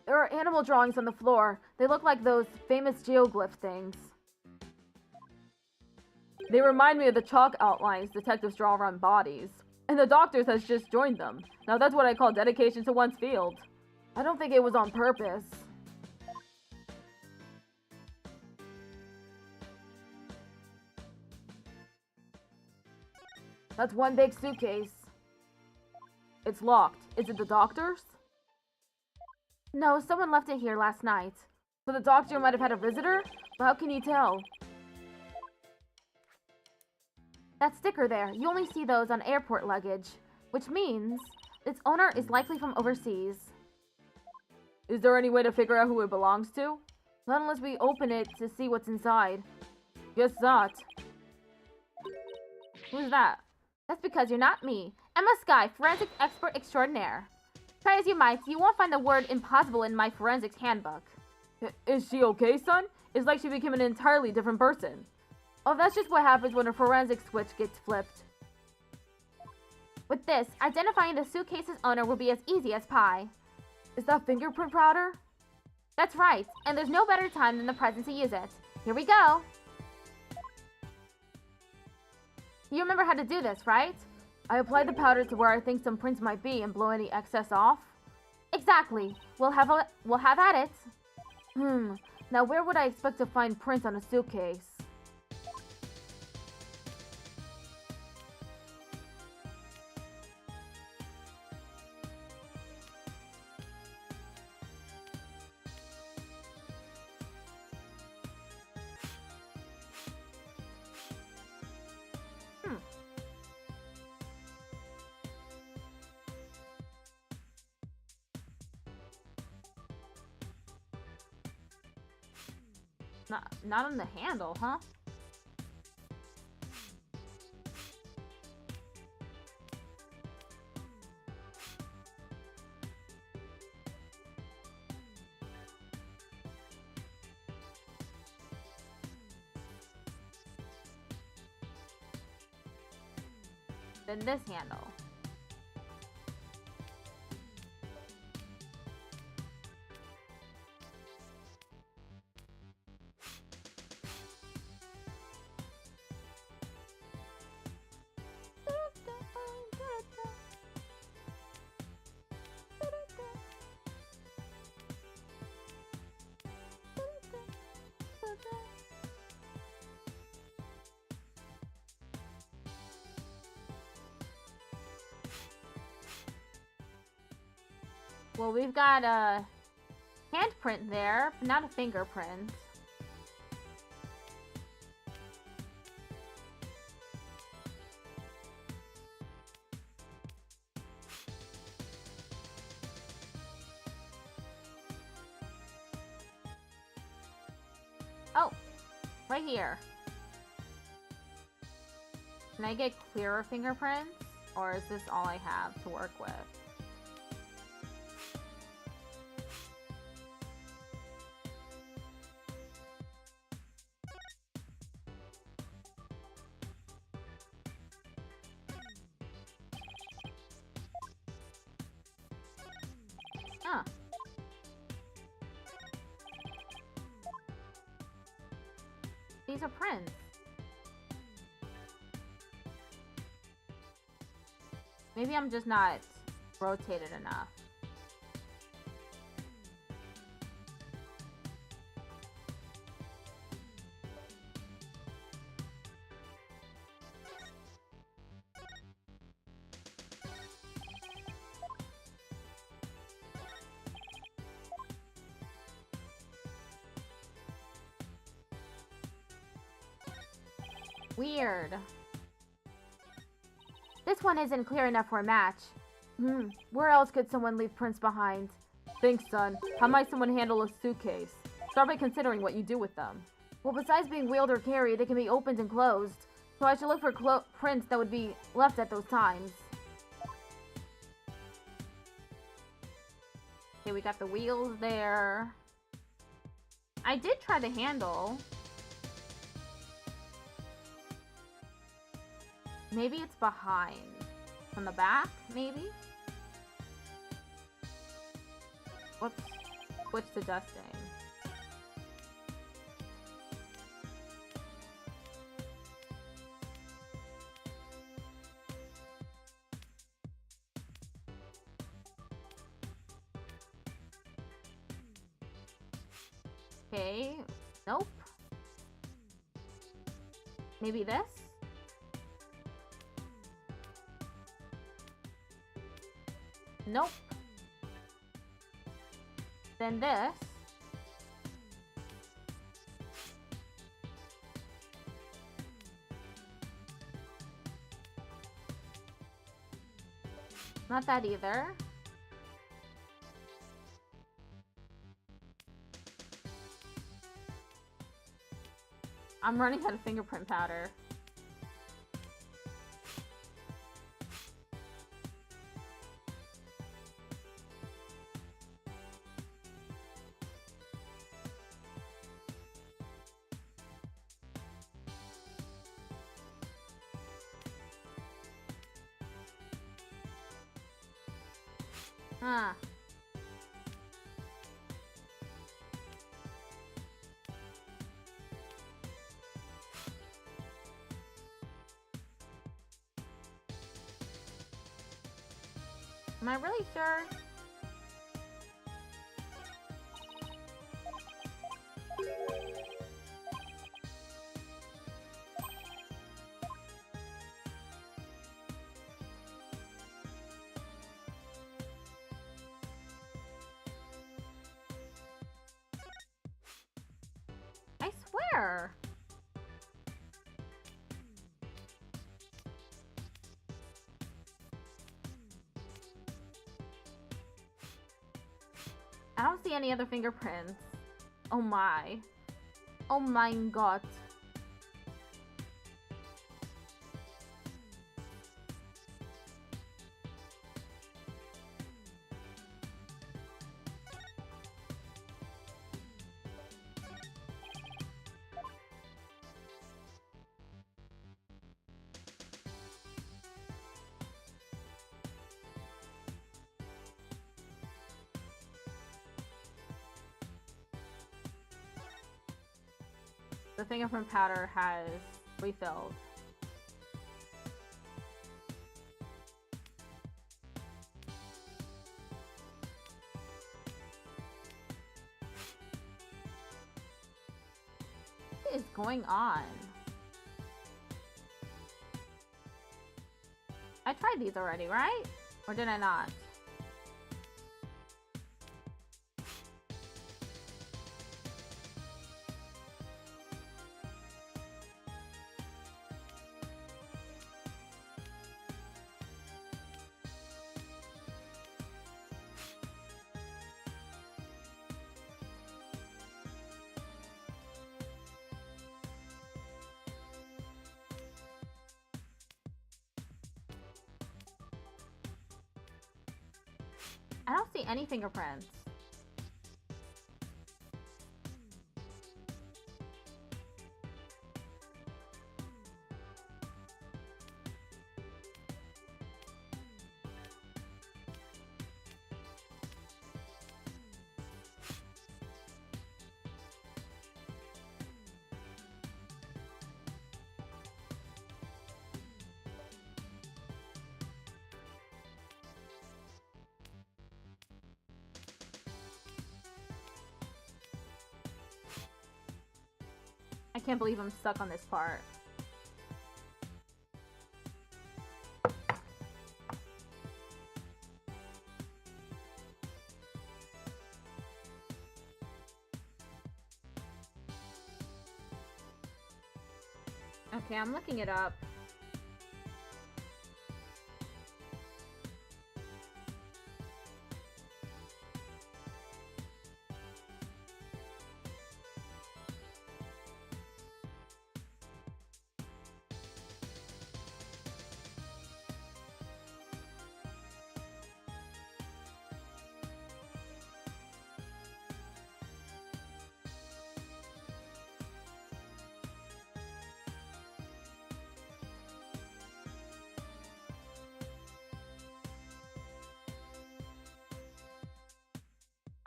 There are animal drawings on the floor. They look like those famous geoglyph things. They remind me of the chalk outlines detectives draw around bodies. And the doctor's has just joined them. Now that's what I call dedication to one's field. I don't think it was on purpose. That's one big suitcase. It's locked. Is it the doctor's? No, someone left it here last night. So the doctor might have had a visitor? But how can you tell? That sticker there, you only see those on airport luggage. Which means its owner is likely from overseas. Is there any way to figure out who it belongs to? Not unless we open it to see what's inside. Guess not. Who's that? That's because you're not me. Emma Sky, forensic expert extraordinaire. Try as you might, you won't find the word impossible in my forensics handbook. Is she okay, son? It's like she became an entirely different person. Oh, that's just what happens when a forensic switch gets flipped. With this, identifying the suitcase's owner will be as easy as pie. Is that fingerprint powder? That's right, and there's no better time than the present to use it. Here we go! You remember how to do this, right? I apply the powder to where I think some prints might be and blow any excess off. Exactly. We'll have at it. Now where would I expect to find prints on a suitcase? Not on the handle, huh? Then this handle. Well, we've got a handprint there, but not a fingerprint. Oh, right here. Can I get clearer fingerprints? Or is this all I have to work with? Huh. These are prints. Maybe I'm just not rotated enough. Weird. This one isn't clear enough for a match. Where else could someone leave prints behind? Thanks, son. How might someone handle a suitcase? Start by considering what you do with them. Well, besides being wheeled or carried, they can be opened and closed. So I should look for prints that would be left at those times. Okay, we got the wheels there. I did try the handle. Maybe it's behind. From the back, maybe? Whoops. Switch to dusting. Okay. Nope. Maybe this? Nope. Then this. Not that either. I'm running out of fingerprint powder. Huh. Am I really sure? I swear. I don't see any other fingerprints. Oh my. Oh my god. The fingerprint powder has refilled. What is going on? I tried these already, right? Or did I not? I don't see any fingerprints. I can't believe I'm stuck on this part. Okay, I'm looking it up.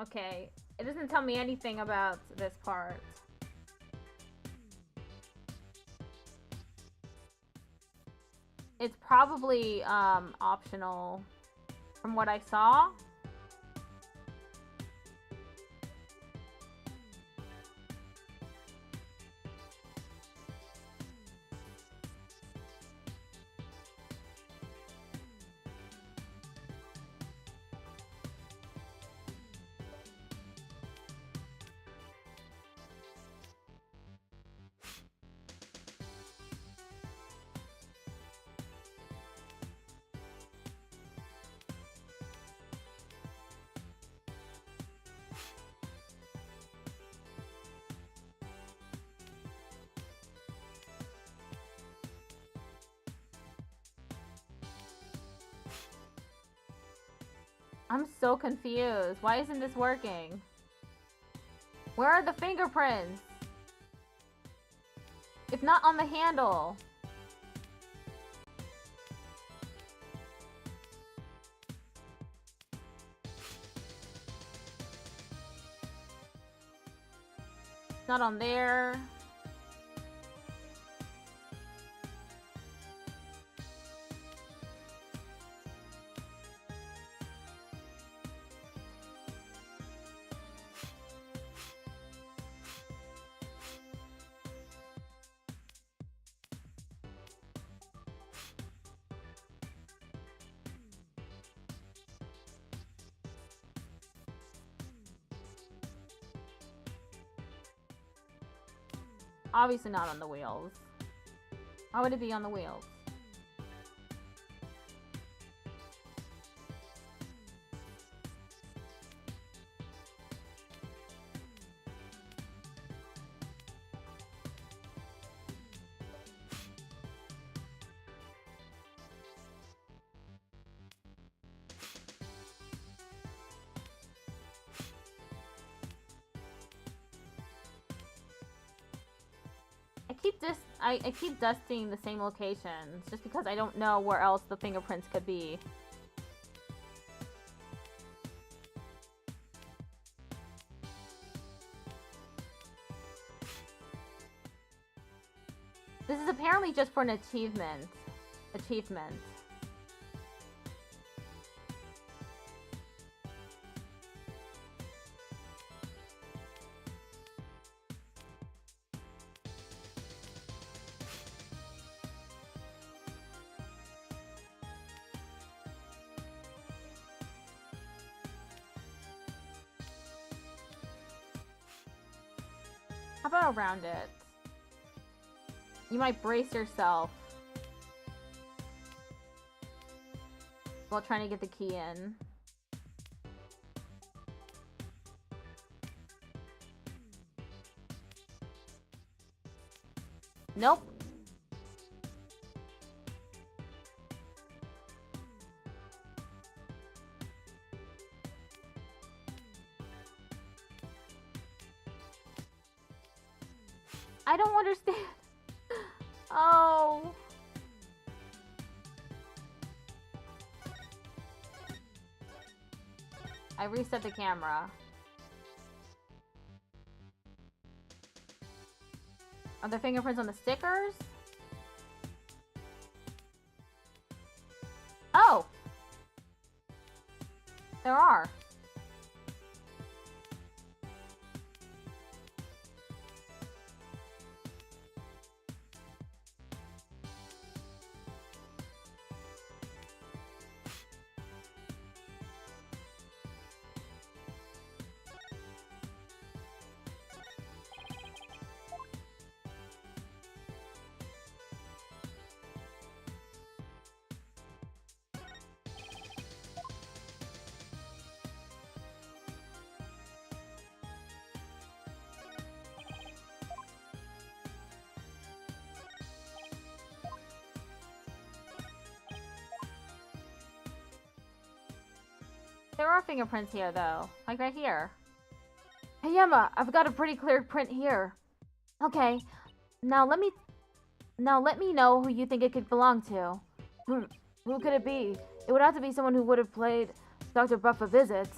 Okay, it doesn't tell me anything about this part. It's probably optional from what I saw. I'm so confused. Why isn't this working? Where are the fingerprints? If not on the handle. Not on there. Obviously not on the wheels. Why would it be on the wheels? I keep dusting the same locations just because I don't know where else the fingerprints could be. This is apparently just for an achievement. How about around it? You might brace yourself while trying to get the key in. Nope. I don't understand. Oh. I reset the camera. Are there fingerprints on the stickers? Oh! There are. There are fingerprints here, though. Like right here. Hey, Emma, I've got a pretty clear print here. Okay, now let me know who you think it could belong to. Who could it be? It would have to be someone who would have played Dr. Buff a visit.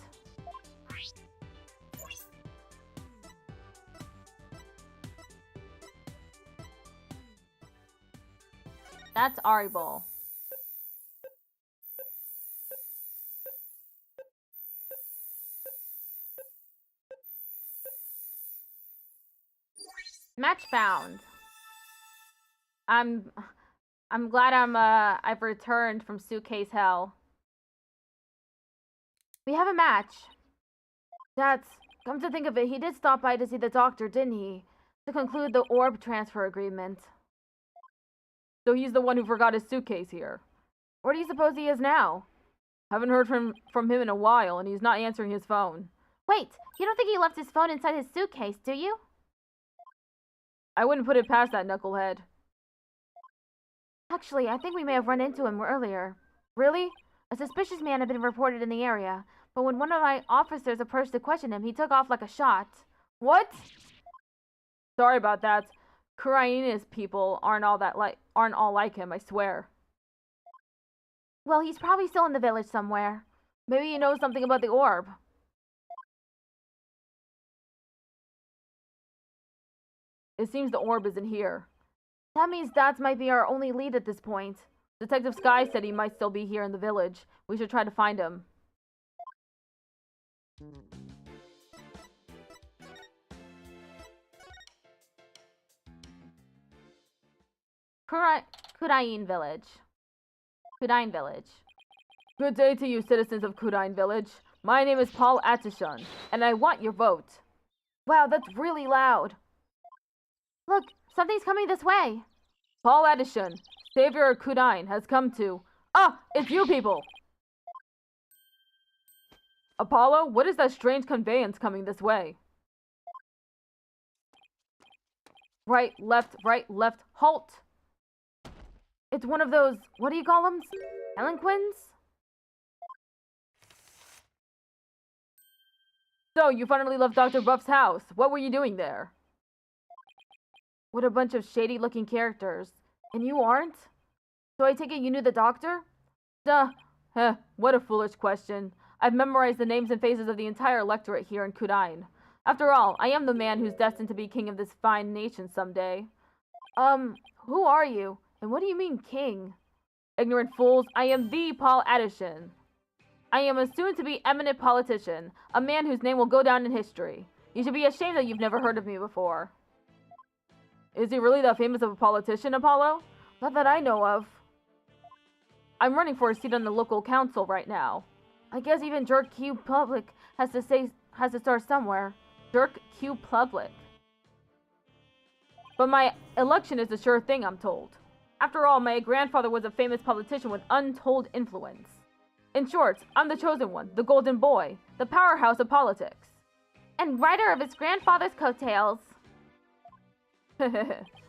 That's Aribo. Match found. I'm glad I've returned from suitcase hell. We have a match. That's, come to think of it, he did stop by to see the doctor, didn't he? To conclude the orb transfer agreement. So he's the one who forgot his suitcase here. Where do you suppose he is now? Haven't heard from him in a while, and he's not answering his phone. Wait, you don't think he left his phone inside his suitcase, do you? I wouldn't put it past that knucklehead. Actually, I think we may have run into him earlier. Really? A suspicious man had been reported in the area, but when one of my officers approached to question him, he took off like a shot. What? Sorry about that. Kuraina's people aren't all like him, I swear. Well, he's probably still in the village somewhere. Maybe he knows something about the orb. It seems the orb isn't here. That means Dads might be our only lead at this point. Detective Sky said he might still be here in the village. We should try to find him. Kudine Village. Kudine Village. Good day to you, citizens of Kudine Village. My name is Paul Attishon, and I want your vote. Wow, that's really loud. Look, something's coming this way. Paul Attishon, savior of Kudine, has come to... Ah, it's you people! Apollo, what is that strange conveyance coming this way? Right, left, halt! It's one of those, what do you call them? Palanquins? So, you finally left Dr. Buff's house. What were you doing there? What a bunch of shady-looking characters. And you aren't? So I take it you knew the doctor? Duh. Heh, what a foolish question. I've memorized the names and faces of the entire electorate here in Kudine. After all, I am the man who's destined to be king of this fine nation someday. Who are you? And what do you mean, king? Ignorant fools, I am the Paul Attishon. I am a soon-to-be eminent politician, a man whose name will go down in history. You should be ashamed that you've never heard of me before. Is he really that famous of a politician, Apollo? Not that I know of. I'm running for a seat on the local council right now. I guess even Jerk Q Public has to start somewhere. Jerk Q Public. But my election is a sure thing, I'm told. After all, my grandfather was a famous politician with untold influence. In short, I'm the chosen one, the golden boy, the powerhouse of politics. And rider of his grandfather's coattails.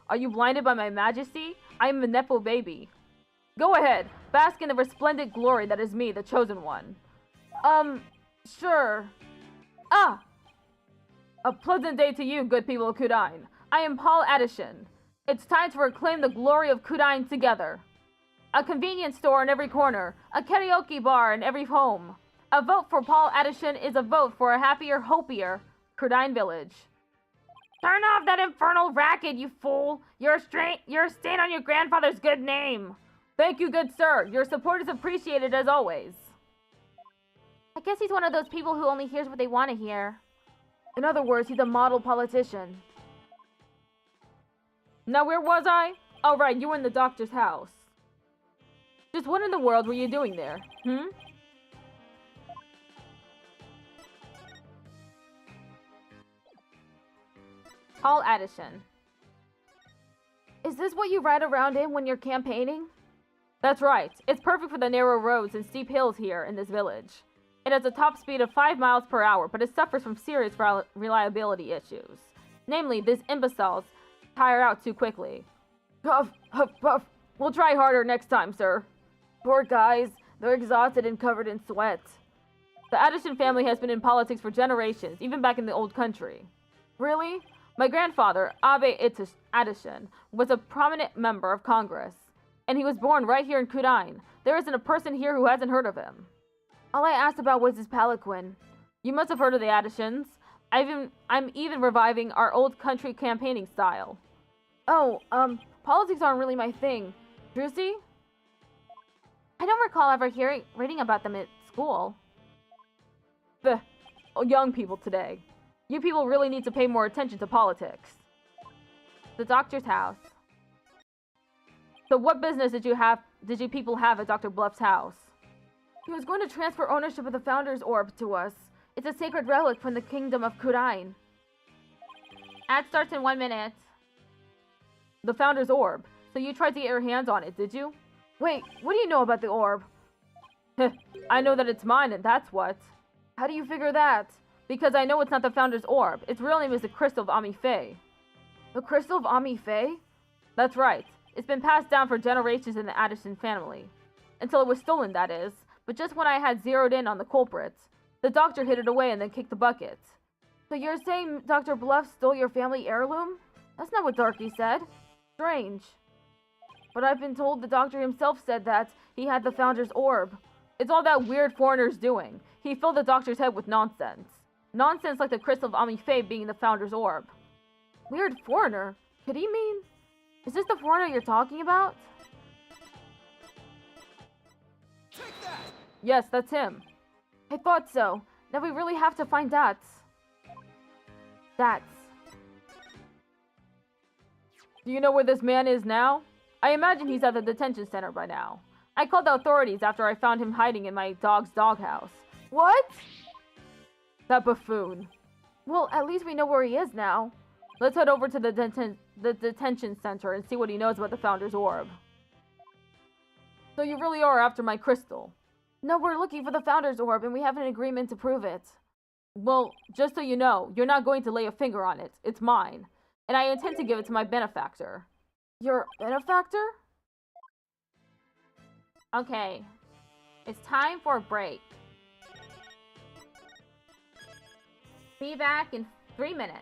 Are you blinded by my majesty? I am a Nepo baby. Go ahead, bask in the resplendent glory that is me, the chosen one. Sure. Ah! A pleasant day to you, good people of Kudine. I am Paul Attishon. It's time to reclaim the glory of Kudine together. A convenience store in every corner, a karaoke bar in every home. A vote for Paul Attishon is a vote for a happier, hopier Kudine Village. Turn off that infernal racket, you fool! You're a stain on your grandfather's good name. Thank you, good sir. Your support is appreciated as always. I guess he's one of those people who only hears what they want to hear. In other words, he's a model politician. Now, where was I? Oh, right, you were in the doctor's house. Just what in the world were you doing there? Paul Attishon. Is this what you ride around in when you're campaigning? That's right. It's perfect for the narrow roads and steep hills here in this village. It has a top speed of 5 miles per hour, but it suffers from serious reliability issues. Namely, these imbeciles tire out too quickly. Huff, huff, puff. We'll try harder next time, sir. Poor guys. They're exhausted and covered in sweat. The Attishon family has been in politics for generations, even back in the old country. Really? My grandfather, Abe Attishon, was a prominent member of Congress. And he was born right here in Kudine. There isn't a person here who hasn't heard of him. All I asked about was his palanquin. You must have heard of the Attishons. I'm even reviving our old country campaigning style. Oh, politics aren't really my thing. Druzy? I don't recall ever reading about them at school. The young people today. You people really need to pay more attention to politics. The doctor's house. So what business did you people have at Dr. Bluff's house? He was going to transfer ownership of the Founder's Orb to us. It's a sacred relic from the kingdom of Kudine. Ad starts in 1 minute. The Founder's Orb. So you tried to get your hands on it, did you? Wait, what do you know about the orb? I know that it's mine, and that's what. How do you figure that? Because I know it's not the Founder's Orb. Its real name is the Crystal of Ami-Fae. The Crystal of Ami-Fae? That's right. It's been passed down for generations in the Attishon family. Until it was stolen, that is. But just when I had zeroed in on the culprits, the doctor hid it away and then kicked the bucket. So you're saying Dr. Bluff stole your family heirloom? That's not what Darky said. Strange. But I've been told the doctor himself said that he had the Founder's Orb. It's all that weird foreigner's doing. He filled the doctor's head with nonsense. Nonsense like the Crystal of Ami-Fae being the Founder's Orb. Weird foreigner? Could he mean... Is this the foreigner you're talking about? Take that! Yes, that's him. I thought so. Now we really have to find that. Do you know where this man is now? I imagine he's at the detention center by now. I called the authorities after I found him hiding in my dog's doghouse. What? That buffoon. Well, at least we know where he is now. Let's head over to the detention center and see what he knows about the Founder's Orb. So you really are after my crystal? No, we're looking for the Founder's Orb and we have an agreement to prove it. Well, just so you know, you're not going to lay a finger on it. It's mine. And I intend to give it to my benefactor. Your benefactor? Okay. It's time for a break. Be back in 3 minutes.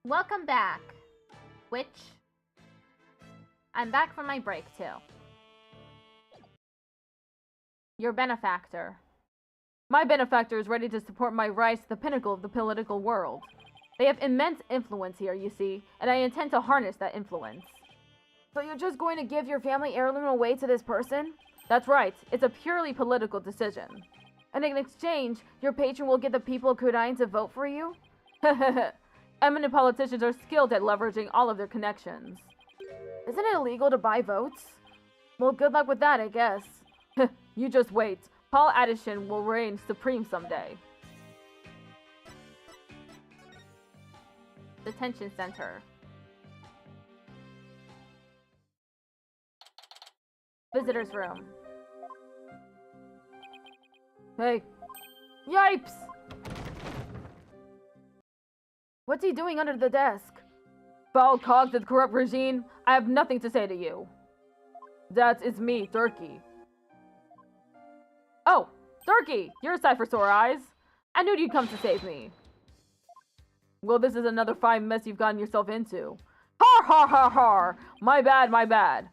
Welcome back. I'm back from my break too. Your benefactor. My benefactor is ready to support my rise to the pinnacle of the political world. They have immense influence here, you see, and I intend to harness that influence. So you're just going to give your family heirloom away to this person? That's right. It's a purely political decision. And in exchange, your patron will get the people of Kudain to vote for you? Eminent politicians are skilled at leveraging all of their connections. Isn't it illegal to buy votes? Well, good luck with that, I guess. You just wait. Paul Addison will reign supreme someday. Detention Center. Visitor's room. Hey. Yipes! What's he doing under the desk? Foul cogs of the corrupt regime, I have nothing to say to you. It's me, Turkey. Oh, Turkey, you're a sight for sore eyes. I knew you'd come to save me. Well, this is another fine mess you've gotten yourself into. Har har har har! My bad, my bad.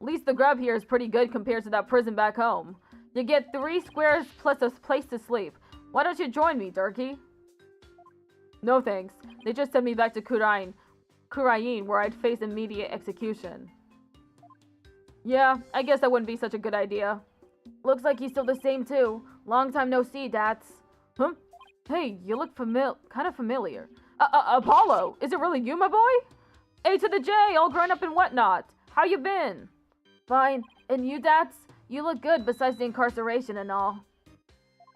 At least the grub here is pretty good compared to that prison back home. You get 3 squares plus a place to sleep. Why don't you join me, Turkey? No thanks. They just sent me back to Kurain, where I'd face immediate execution. Yeah, I guess that wouldn't be such a good idea. Looks like he's still the same too. Long time no see, Dats. Huh? Hey, you look kind of familiar. Apollo, is it really you, my boy? A to the J, all grown up and whatnot. How you been? Fine. And you, Dats? You look good besides the incarceration and all.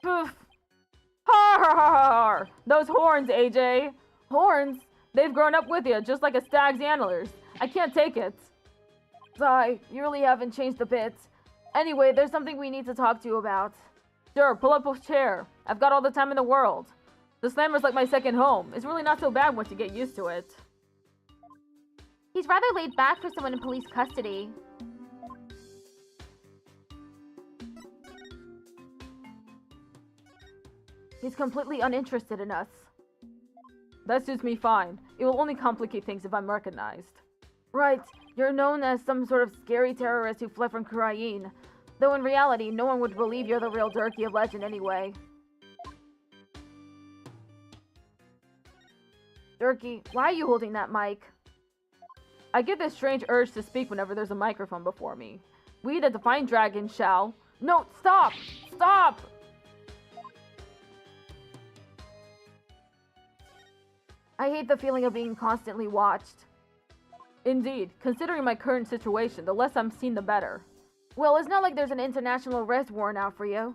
Poof. Har har har har! Those horns, AJ. Horns? They've grown up with you, just like a stag's antlers. I can't take it. Sigh, you really haven't changed a bit. Anyway, there's something we need to talk to you about. Sure, pull up a chair. I've got all the time in the world. The Slammer's like my second home. It's really not so bad once you get used to it. He's rather laid back for someone in police custody. He's completely uninterested in us. That suits me fine. It will only complicate things if I'm recognized. Right, you're known as some sort of scary terrorist who fled from Kurain. Though in reality, no one would believe you're the real Turkey of legend anyway. Turkey, why are you holding that mic? I get this strange urge to speak whenever there's a microphone before me. We, the Defiant Dragon, shall... No, stop! Stop! I hate the feeling of being constantly watched. Indeed, considering my current situation, the less I'm seen the better. Well, it's not like there's an international arrest warrant out for you.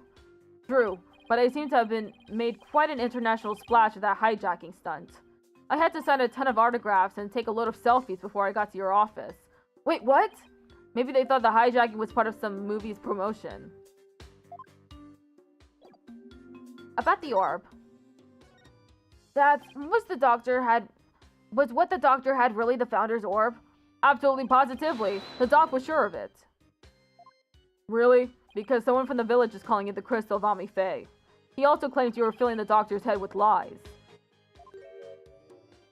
True, but I seem to have made quite an international splash with that hijacking stunt. I had to sign a ton of autographs and take a load of selfies before I got to your office. Wait, what? Maybe they thought the hijacking was part of some movie's promotion. About the orb. Was what the doctor had really the Founder's orb? Absolutely positively. The doc was sure of it. Really? Because someone from the village is calling it the Crystal of Ami Faye. He also claims you were filling the doctor's head with lies.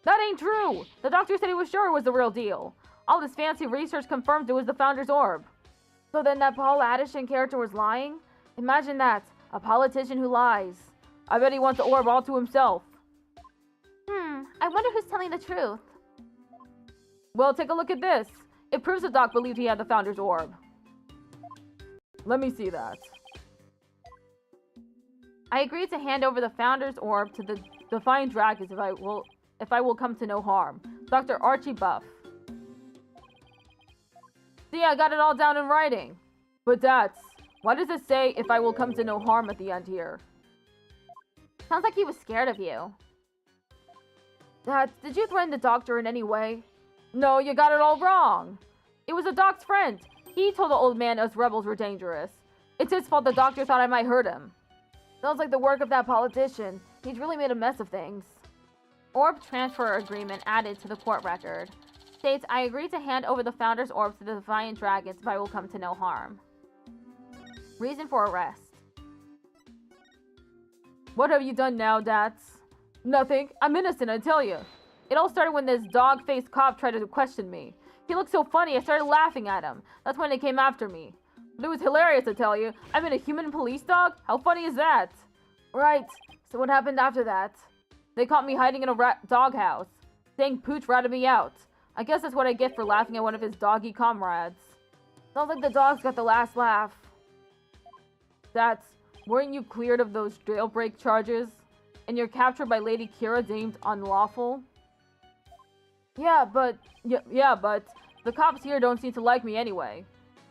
That ain't true! The doctor said he was sure it was the real deal. All this fancy research confirmed it was the Founder's orb. So then that Paul Addison character was lying? Imagine that. A politician who lies. I bet he wants the orb all to himself. I wonder who's telling the truth. Well, take a look at this. It proves the doc believed he had the Founder's orb. Let me see that. I agreed to hand over the Founder's orb to the Defiant Dragons if I will come to no harm. Dr. Archie Buff. See, I got it all down in writing. But why does it say if I will come to no harm at the end here? Sounds like he was scared of you. Did you threaten the doctor in any way? No, you got it all wrong. It was the doc's friend. He told the old man us rebels were dangerous. It's his fault the doctor thought I might hurt him. Sounds like the work of that politician. He's really made a mess of things. Orb transfer agreement added to the court record. States, I agree to hand over the Founder's orb to the Defiant Dragons if I will come to no harm. Reason for arrest. What have you done now, Dats? Nothing. I'm innocent, I tell you. It all started when this dog-faced cop tried to question me. He looked so funny, I started laughing at him. That's when they came after me. But it was hilarious, I tell you. I'm in a human police dog? How funny is that? Right. So what happened after that? They caught me hiding in a doghouse. Saying Pooch ratted me out. I guess that's what I get for laughing at one of his doggy comrades. Sounds like the dog's got the last laugh. Weren't you cleared of those jailbreak charges? And you're captured by Lady Kira deemed unlawful? Yeah, but the cops here don't seem to like me anyway.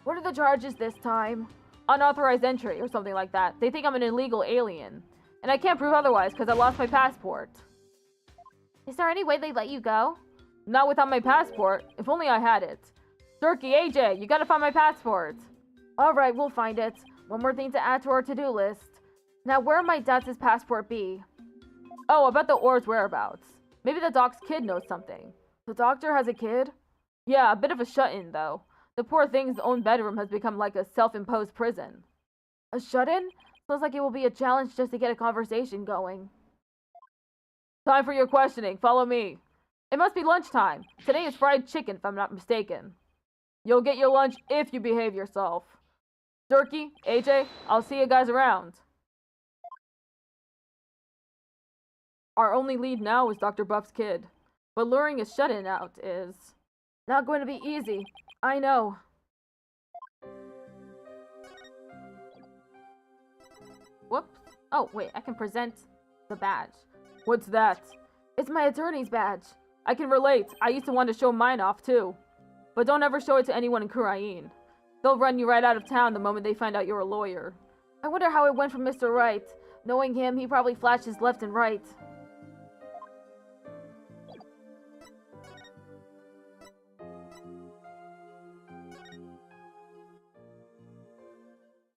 What are the charges this time? Unauthorized entry or something like that. They think I'm an illegal alien. And I can't prove otherwise because I lost my passport. Is there any way they let you go? Not without my passport. If only I had it. Turkey, AJ, you gotta find my passport. Alright, we'll find it. One more thing to add to our to-do list. Now, where might Dats's passport be? Oh, about the orb's whereabouts. Maybe the doc's kid knows something. The doctor has a kid? Yeah, a bit of a shut-in, though. The poor thing's own bedroom has become like a self-imposed prison. A shut-in? Sounds like it will be a challenge just to get a conversation going. Time for your questioning. Follow me. It must be lunchtime. Today is fried chicken, if I'm not mistaken. You'll get your lunch if you behave yourself. Durkee, AJ, I'll see you guys around. Our only lead now is Dr. Buff's kid. But luring a shut-in out is not going to be easy. I know. Whoops. Oh, wait, I can present the badge. What's that? It's my attorney's badge. I can relate. I used to want to show mine off, too. But don't ever show it to anyone in Kurain. They'll run you right out of town the moment they find out you're a lawyer. I wonder how it went for Mr. Wright. Knowing him, he probably flashes left and right.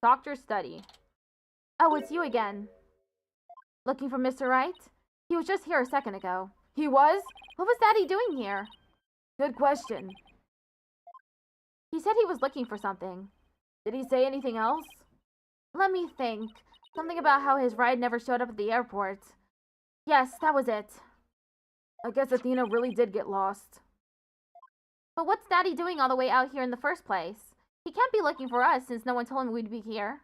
Doctor's study. Oh, it's you again. Looking for Mr. Wright? He was just here a second ago. He was? What was Daddy doing here? Good question. He said he was looking for something. Did he say anything else? Let me think. Something about how his ride never showed up at the airport. Yes, that was it. I guess Athena really did get lost. But what's Daddy doing all the way out here in the first place? He can't be looking for us since no one told him we'd be here.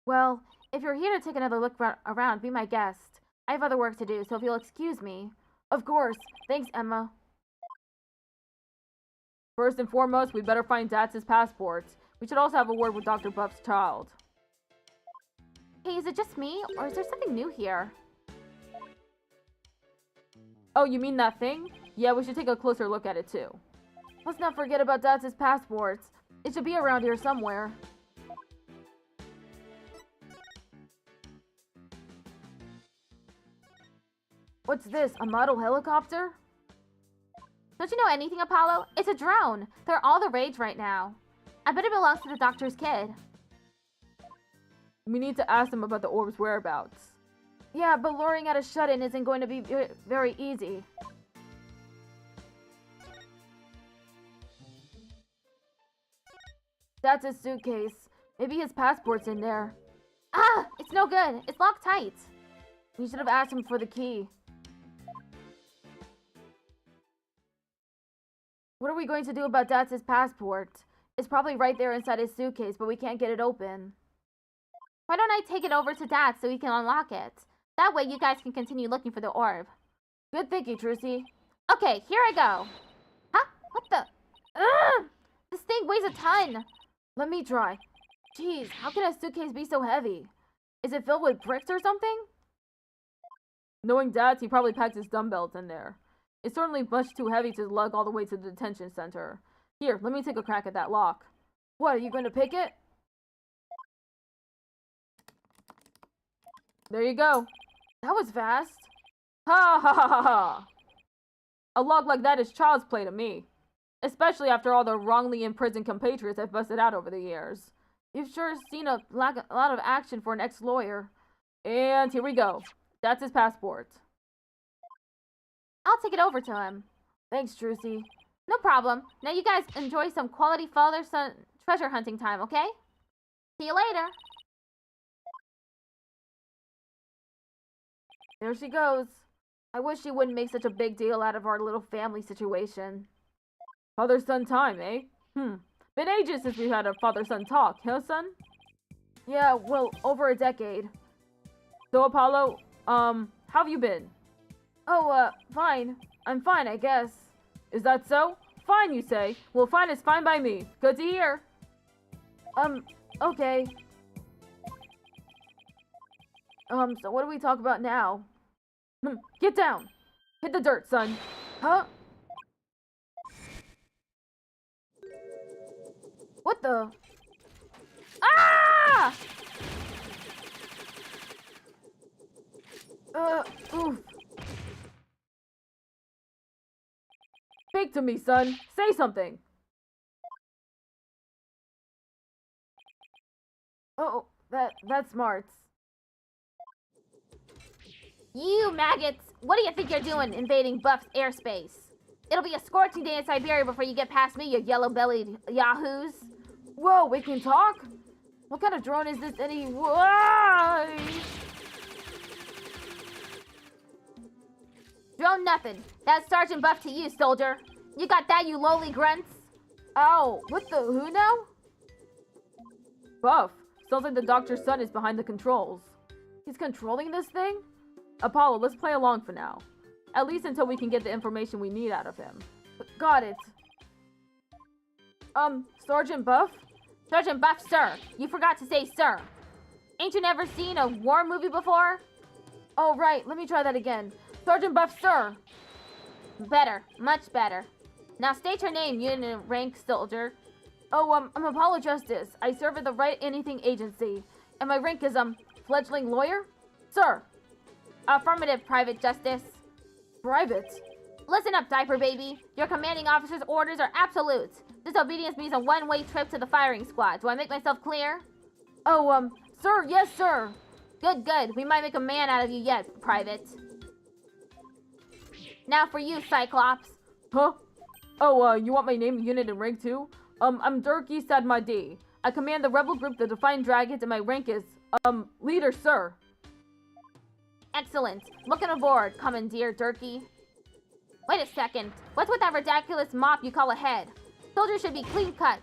Well, if you're here to take another look around, be my guest. I have other work to do, so if you'll excuse me. Of course. Thanks, Emma. First and foremost, we'd better find Datz's passport. We should also have a word with Dr. Buff's child. Hey, is it just me, or is there something new here? Oh, you mean that thing? Yeah, we should take a closer look at it, too. Let's not forget about Datz's passport. It should be around here somewhere. What's this, a model helicopter? Don't you know anything, Apollo? It's a drone. They're all the rage right now. I bet it belongs to the doctor's kid. We need to ask them about the orb's whereabouts. Yeah, but luring out a shut-in isn't going to be very easy. That's his suitcase. Maybe his passport's in there. Ah! It's no good. It's locked tight. We should have asked him for the key. What are we going to do about Datz's passport? It's probably right there inside his suitcase, but we can't get it open. Why don't I take it over to Dad so he can unlock it? That way you guys can continue looking for the orb. Good thinking, Trucy. Okay, here I go. Huh? What the? Ugh! This thing weighs a ton. Let me try. Jeez, how can a suitcase be so heavy? Is it filled with bricks or something? Knowing Dad, he probably packed his dumbbells in there. It's certainly much too heavy to lug all the way to the detention center. Here, let me take a crack at that lock. What, are you going to pick it? There you go. That was fast. Ha ha ha ha ha! A lock like that is child's play to me. Especially after all the wrongly imprisoned compatriots I've busted out over the years. You've sure seen a lot of action for an ex-lawyer. And here we go. That's his passport. I'll take it over to him. Thanks, Trucy. No problem. Now you guys enjoy some quality father-son treasure hunting time, okay? See you later. There she goes. I wish she wouldn't make such a big deal out of our little family situation. Father-son time, eh? Been ages since we've had a father-son talk, huh, son? Yeah, well, over a decade. So, Apollo, how have you been? Oh, fine. I'm fine, I guess. Is that so? Fine, you say? Well, fine is fine by me. Good to hear. Okay. So what do we talk about now? Get down! Hit the dirt, son. Huh? What the? Ah! Oof. Speak to me, son. Say something. Oh, that's smart. You maggots! What do you think you're doing invading Buff's airspace? It'll be a scorching day in Siberia before you get past me, you yellow-bellied yahoos. Whoa, we can talk? What kind of drone is this anyway? Drone nothing. That's Sergeant Buff to you, soldier. You got that, you lowly grunts? Ow, what the who now? Buff, sounds like the doctor's son is behind the controls. He's controlling this thing? Apollo, let's play along for now. At least until we can get the information we need out of him. Got it. Sergeant Buff? Sergeant Buff, sir. You forgot to say sir. Ain't you never seen a war movie before? Oh, right. Let me try that again. Sergeant Buff, sir. Better. Much better. Now state your name, unit and rank, soldier. Oh, I'm Apollo Justice. I serve at the Right Anything Agency. And my rank is, fledgling lawyer? Sir. Affirmative, Private Justice. Private? Listen up, diaper baby. Your commanding officer's orders are absolute. Disobedience means a one-way trip to the firing squad. Do I make myself clear? Oh, sir, yes, sir. Good, good. We might make a man out of you yet, Private. Now for you, Cyclops. Huh? Oh, you want my name, unit, and rank too? I'm Durkee Sadmadi. I command the rebel group, the Defiant Dragons, and my rank is, leader, sir. Excellent. Looking aboard, Commandeer Durkee. Wait a second. What's with that ridiculous mop you call a head? Soldiers should be clean cut.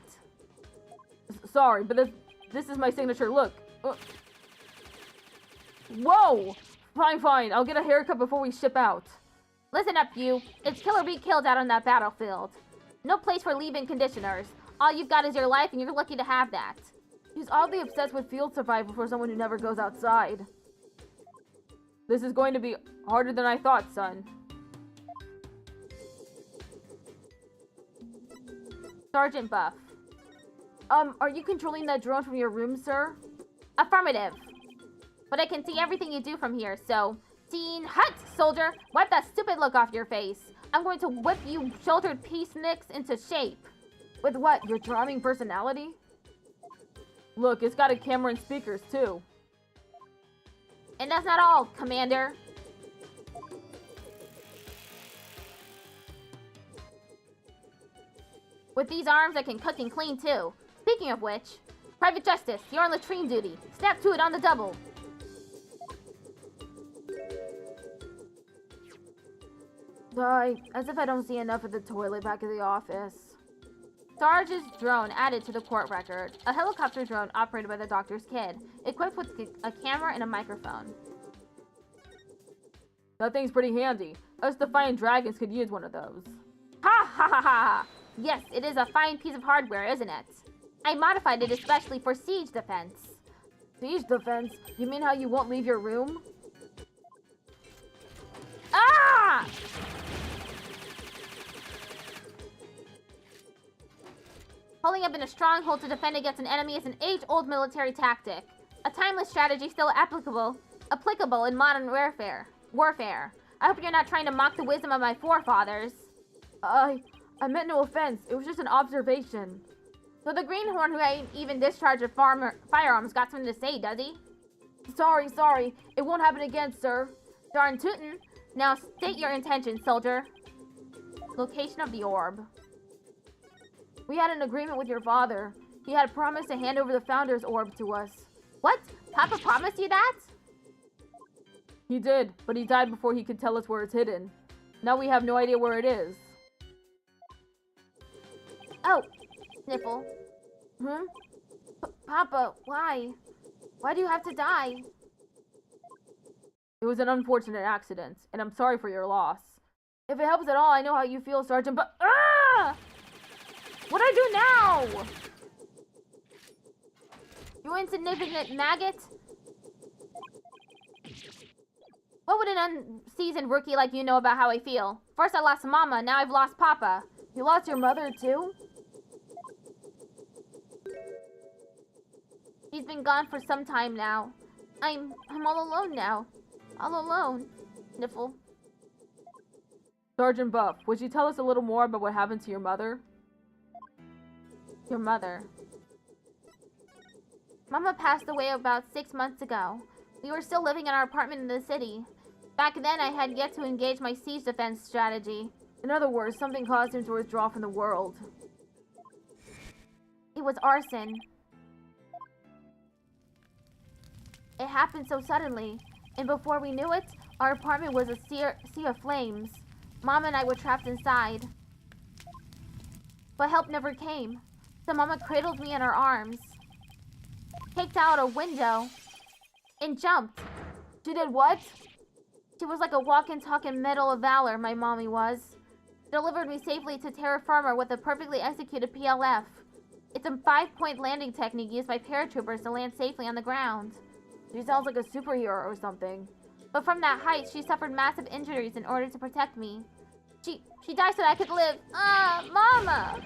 Sorry, but this is my signature look. Whoa! Fine. I'll get a haircut before we ship out. Listen up, you. It's kill or be killed out on that battlefield. No place for leave-in conditioners. All you've got is your life, and you're lucky to have that. He's oddly obsessed with field survival for someone who never goes outside. This is going to be harder than I thought, son. Sergeant Buff. Are you controlling that drone from your room, sir? Affirmative. But I can see everything you do from here, so... Scene hut, soldier! Wipe that stupid look off your face. I'm going to whip you sheltered peaceniks into shape. With what, your charming personality? Look, it's got a camera and speakers, too. And that's not all, Commander. With these arms, I can cook and clean, too. Speaking of which, Private Justice, you're on latrine duty. Snap to it on the double. Sigh, as if I don't see enough of the toilet back at the office. Sarge's drone added to the court record. A helicopter drone operated by the doctor's kid, equipped with a camera and a microphone. That thing's pretty handy. Us Defiant Dragons could use one of those. Ha ha ha ha! Yes, it is a fine piece of hardware, isn't it? I modified it especially for siege defense. Siege defense? You mean how you won't leave your room? Ah! Holding up in a stronghold to defend against an enemy is an age-old military tactic. A timeless strategy still applicable in modern warfare. I hope you're not trying to mock the wisdom of my forefathers. I meant no offense. It was just an observation. So the greenhorn who ain't even discharged with firearms got something to say, does he? Sorry. It won't happen again, sir. Darn tootin'. Now state your intention, soldier. Location of the orb. We had an agreement with your father. He had promised to hand over the Founder's orb to us. What? Papa promised you that? He did, but he died before he could tell us where it's hidden. Now we have no idea where it is. Oh, sniffle. Papa, why? Why do you have to die? It was an unfortunate accident, and I'm sorry for your loss. If it helps at all, I know how you feel, Sergeant, but... Ah! What do I do now? You insignificant maggot. What would an unseasoned rookie like you know about how I feel? First I lost Mama, now I've lost Papa. You lost your mother, too? She's been gone for some time now. I'm all alone now. All alone. Sniffle. Sergeant Buff, would you tell us a little more about what happened to your mother? Your mother. Mama passed away about 6 months ago. We were still living in our apartment in the city. Back then, I had yet to engage my siege defense strategy. In other words, something caused him to withdraw from the world. It was arson. It happened so suddenly, and before we knew it, our apartment was a sea of flames. Mom and I were trapped inside. But help never came, so Mama cradled me in her arms, kicked out a window, and jumped. She did what? She was like a walking, talking medal of valor, my mommy was. Delivered me safely to terra firma with a perfectly executed PLF. It's a 5-point landing technique used by paratroopers to land safely on the ground. She sounds like a superhero or something. But from that height, she suffered massive injuries in order to protect me. She died so that I could live. Mama!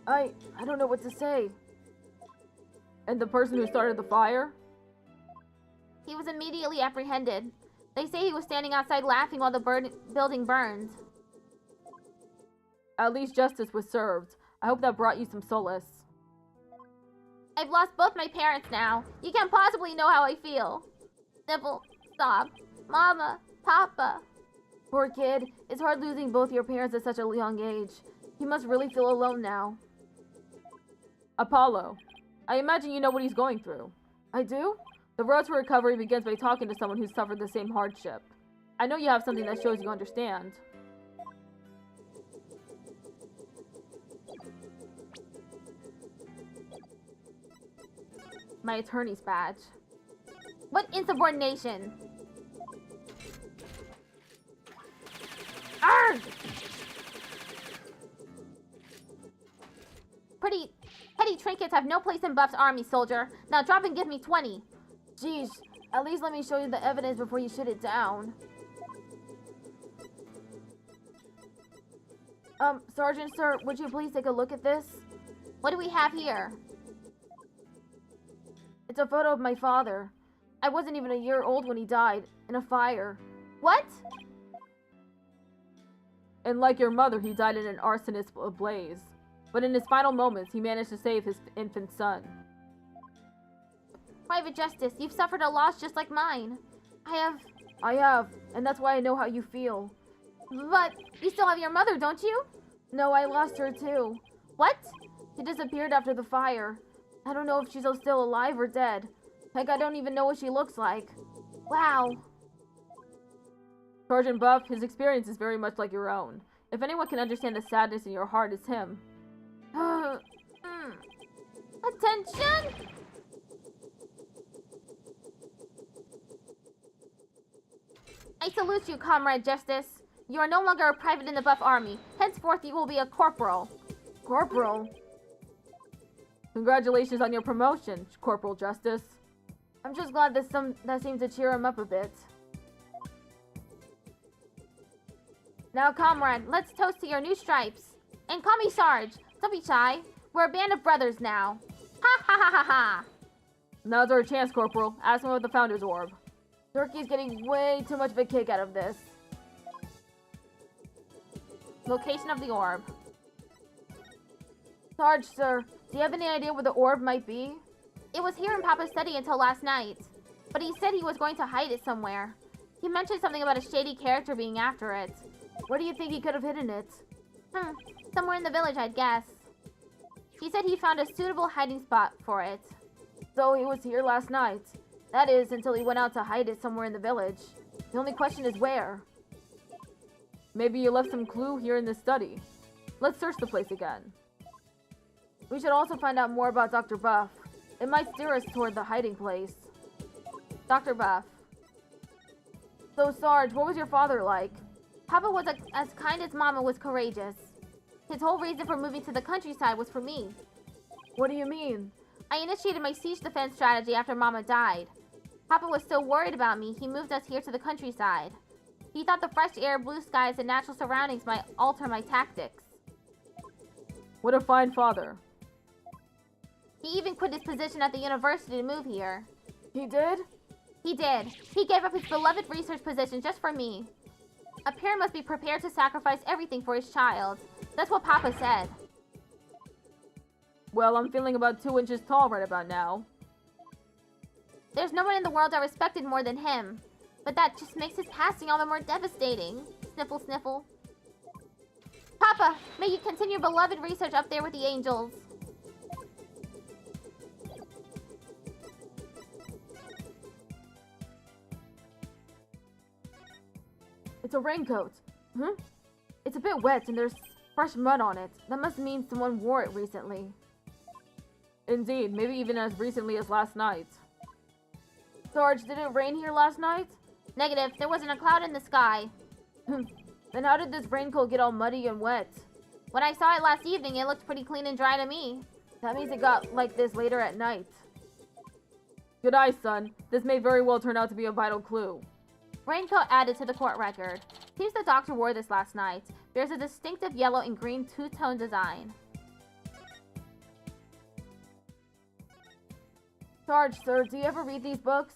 I don't know what to say. And the person who started the fire? He was immediately apprehended. They say he was standing outside laughing while the building burned. At least justice was served. I hope that brought you some solace. I've lost both my parents now. You can't possibly know how I feel. Nibble, stop. Mama, Papa. Poor kid. It's hard losing both your parents at such a young age. You must really feel alone now. Apollo, I imagine you know what he's going through. I do? The road to recovery begins by talking to someone who's suffered the same hardship. I know you have something that shows you understand. My attorney's badge. What insubordination! Arrgh! Petty trinkets have no place in Buff's army, soldier. Now drop and give me 20. Jeez, at least let me show you the evidence before you shoot it down. Sergeant, sir, would you please take a look at this? What do we have here? It's a photo of my father. I wasn't even a year old when he died, in a fire. What? And like your mother, he died in an arsonist blaze. But in his final moments, he managed to save his infant son. Private Justice, you've suffered a loss just like mine. I have, and that's why I know how you feel. But you still have your mother, don't you? No, I lost her too. What? She disappeared after the fire. I don't know if she's still alive or dead. Heck, I don't even know what she looks like. Wow. Sergeant Buff, his experience is very much like your own. If anyone can understand the sadness in your heart, it's him. Attention! I salute you, Comrade Justice. You are no longer a private in the Buff Army. Henceforth, you will be a corporal. Corporal? Congratulations on your promotion, Corporal Justice. I'm just glad that seemed to cheer him up a bit. Now, comrade, let's toast to your new stripes. And call me Sarge. Don't be shy. We're a band of brothers now. Ha ha ha ha ha! Now's our chance, Corporal. Ask him about the Founder's Orb. Turkey's getting way too much of a kick out of this. Location of the orb. Sarge, sir, do you have any idea where the orb might be? It was here in Papa's study until last night. But he said he was going to hide it somewhere. He mentioned something about a shady character being after it. Where do you think he could have hidden it? Somewhere in the village, I'd guess. He said he found a suitable hiding spot for it. So he was here last night. That is, until he went out to hide it somewhere in the village. The only question is where. Maybe you left some clue here in this study. Let's search the place again. We should also find out more about Dr. Buff. It might steer us toward the hiding place. Dr. Buff. So, Sarge, what was your father like? Papa was as kind as Mama was courageous. His whole reason for moving to the countryside was for me. What do you mean? I initiated my siege defense strategy after Mama died. Papa was so worried about me, he moved us here to the countryside. He thought the fresh air, blue skies, and natural surroundings might alter my tactics. What a fine father. He even quit his position at the university to move here. He did? He did. He gave up his beloved research position just for me. A parent must be prepared to sacrifice everything for his child. That's what Papa said. Well, I'm feeling about 2 inches tall right about now. There's no one in the world I respected more than him. But that just makes his passing all the more devastating. Sniffle, sniffle. Papa, may you continue beloved research up there with the angels. It's a raincoat. It's a bit wet and there's fresh mud on it. That must mean someone wore it recently. Indeed, maybe even as recently as last night. Sarge, did it rain here last night? Negative, there wasn't a cloud in the sky. Then how did this raincoat get all muddy and wet? When I saw it last evening, it looked pretty clean and dry to me. That means it got like this later at night. Good eye, son. This may very well turn out to be a vital clue. Raincoat added to the court record. Seems the doctor wore this last night. There's a distinctive yellow and green two-tone design. Sarge, sir, do you ever read these books?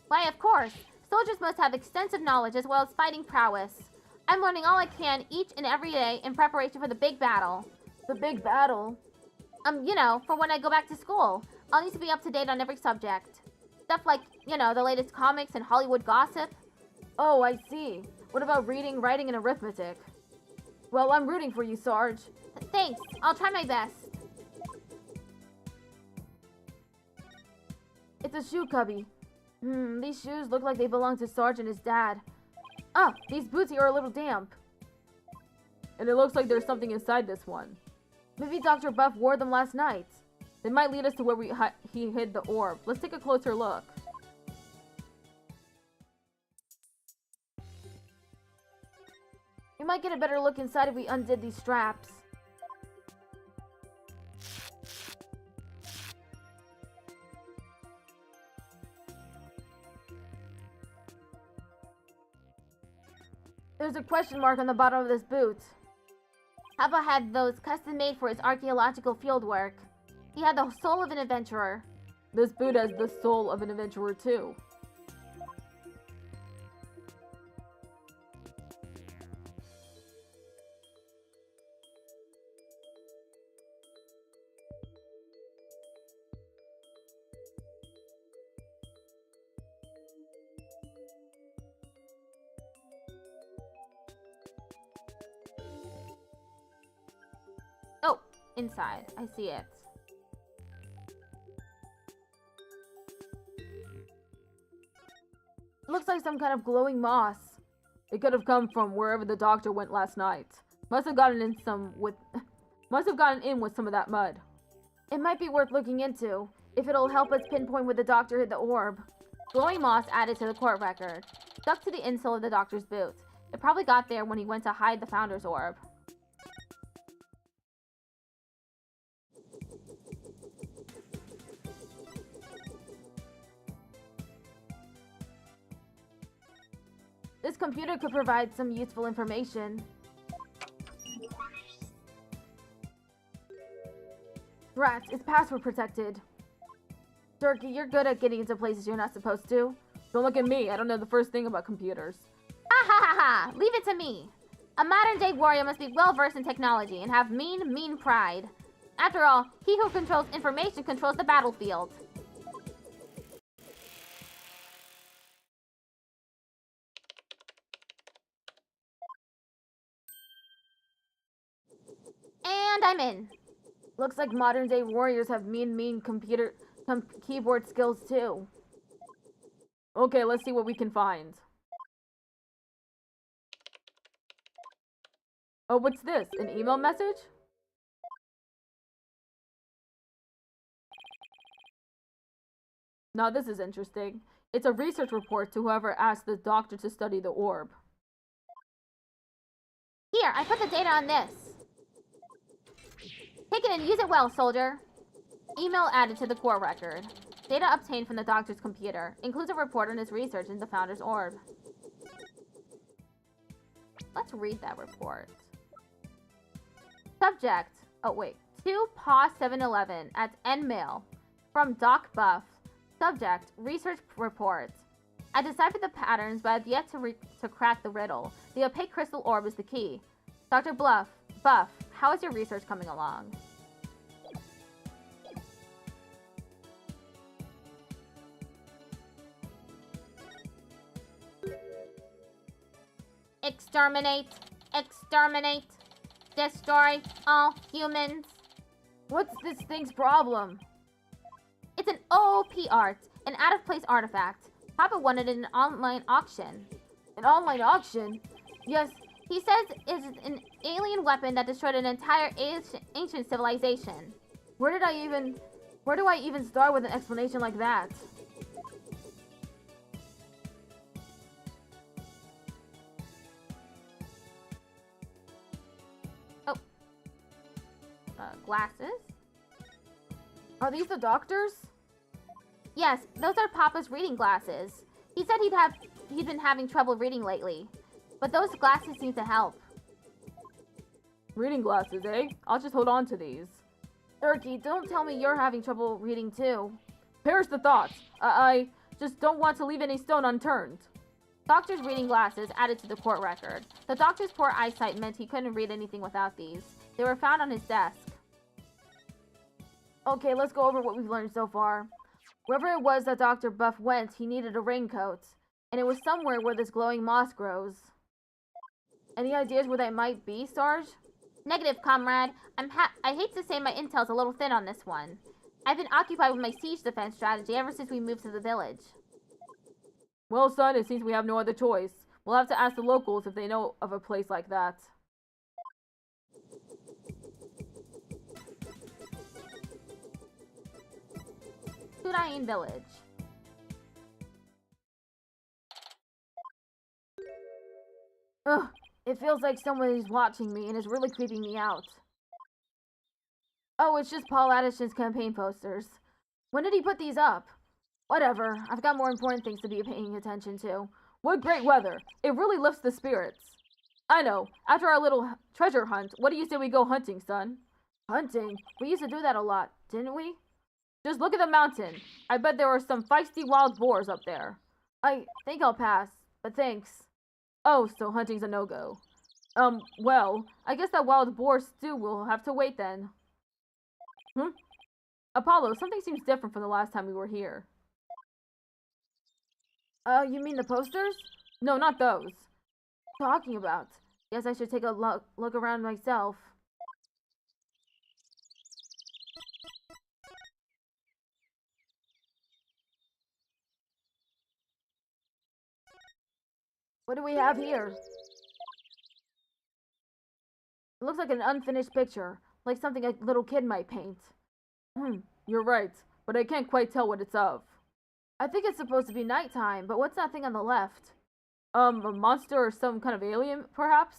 Why, of course. Soldiers must have extensive knowledge as well as fighting prowess. I'm learning all I can each and every day in preparation for the big battle. The big battle? You know, for when I go back to school. I'll need to be up to date on every subject. Stuff like, you know, the latest comics and Hollywood gossip. Oh, I see. What about reading, writing, and arithmetic? Well, I'm rooting for you, Sarge. Thanks. I'll try my best. It's a shoe cubby. These shoes look like they belong to Sarge and his dad. Ah, these boots here are a little damp. And it looks like there's something inside this one. Maybe Dr. Buff wore them last night. They might lead us to where he hid the orb. Let's take a closer look. We might get a better look inside if we undid these straps. There's a question mark on the bottom of this boot. Papa had those custom made for his archaeological fieldwork. He had the soul of an adventurer. This boot has the soul of an adventurer too. Oh, inside. I see it. Looks like some kind of glowing moss. It could have come from wherever the doctor went last night. Must have gotten in with some of that mud. It might be worth looking into, if it'll help us pinpoint where the doctor hid the orb. Glowing moss added to the court record. Stuck to the insole of the doctor's boot. It probably got there when he went to hide the founder's orb. This computer could provide some useful information. Rats, it's password protected. Turkey, you're good at getting into places you're not supposed to. Don't look at me, I don't know the first thing about computers. Ha ha ha ha! Leave it to me! A modern-day warrior must be well-versed in technology and have mean pride. After all, he who controls information controls the battlefield. And I'm in. Looks like modern day warriors have mean keyboard skills too. Okay, let's see what we can find. Oh, what's this? An email message? Now this is interesting. It's a research report to whoever asked the doctor to study the orb. Here, I put the data on this. Take it and use it well, soldier. Email added to the core record. Data obtained from the doctor's computer. Includes a report on his research into the founder's orb. Let's read that report. Subject. Oh, wait. 2 PAW 711 at Endmail. From Doc Buff. Subject. Research report. I deciphered the patterns, but I've yet to crack the riddle. The opaque crystal orb is the key. Dr. Buff, how is your research coming along? Exterminate. Exterminate. Destroy all humans. What's this thing's problem? It's an OP art, an out-of-place artifact. Papa wanted it in an online auction. An online auction? Yes, he says it's an alien weapon that destroyed an entire ancient civilization. Where do I even start with an explanation like that? Oh. Glasses? Are these the doctor's? Yes, those are Papa's reading glasses. He said he'd been having trouble reading lately. But those glasses seem to help. Reading glasses, eh? I'll just hold on to these. Turkey, don't tell me you're having trouble reading too. Perish the thoughts. I just don't want to leave any stone unturned. Doctor's reading glasses added to the court record. The doctor's poor eyesight meant he couldn't read anything without these. They were found on his desk. Okay, let's go over what we've learned so far. Wherever it was that Dr. Buff went, he needed a raincoat. And it was somewhere where this glowing moss grows. Any ideas where that might be, Sarge? Negative, comrade. I hate to say my intel's a little thin on this one. I've been occupied with my siege defense strategy ever since we moved to the village. Well, son, it seems we have no other choice. We'll have to ask the locals if they know of a place like that. Kudain Village. Ugh, it feels like someone is watching me and is really creeping me out. Oh, it's just Paul Addison's campaign posters. When did he put these up? Whatever, I've got more important things to be paying attention to. What great weather! It really lifts the spirits. I know, after our little treasure hunt, what do you say we go hunting, son? Hunting? We used to do that a lot, didn't we? Just look at the mountain. I bet there are some feisty wild boars up there. I think I'll pass, but thanks. Oh, so hunting's a no-go. Well, I guess that wild boar stew will have to wait then. Apollo, something seems different from the last time we were here. You mean the posters? No, not those. What are you talking about? Guess I should take a look around myself. What do we have here? It looks like an unfinished picture, like something a little kid might paint. You're right, but I can't quite tell what it's of. I think it's supposed to be nighttime, but what's that thing on the left? A monster or some kind of alien, perhaps?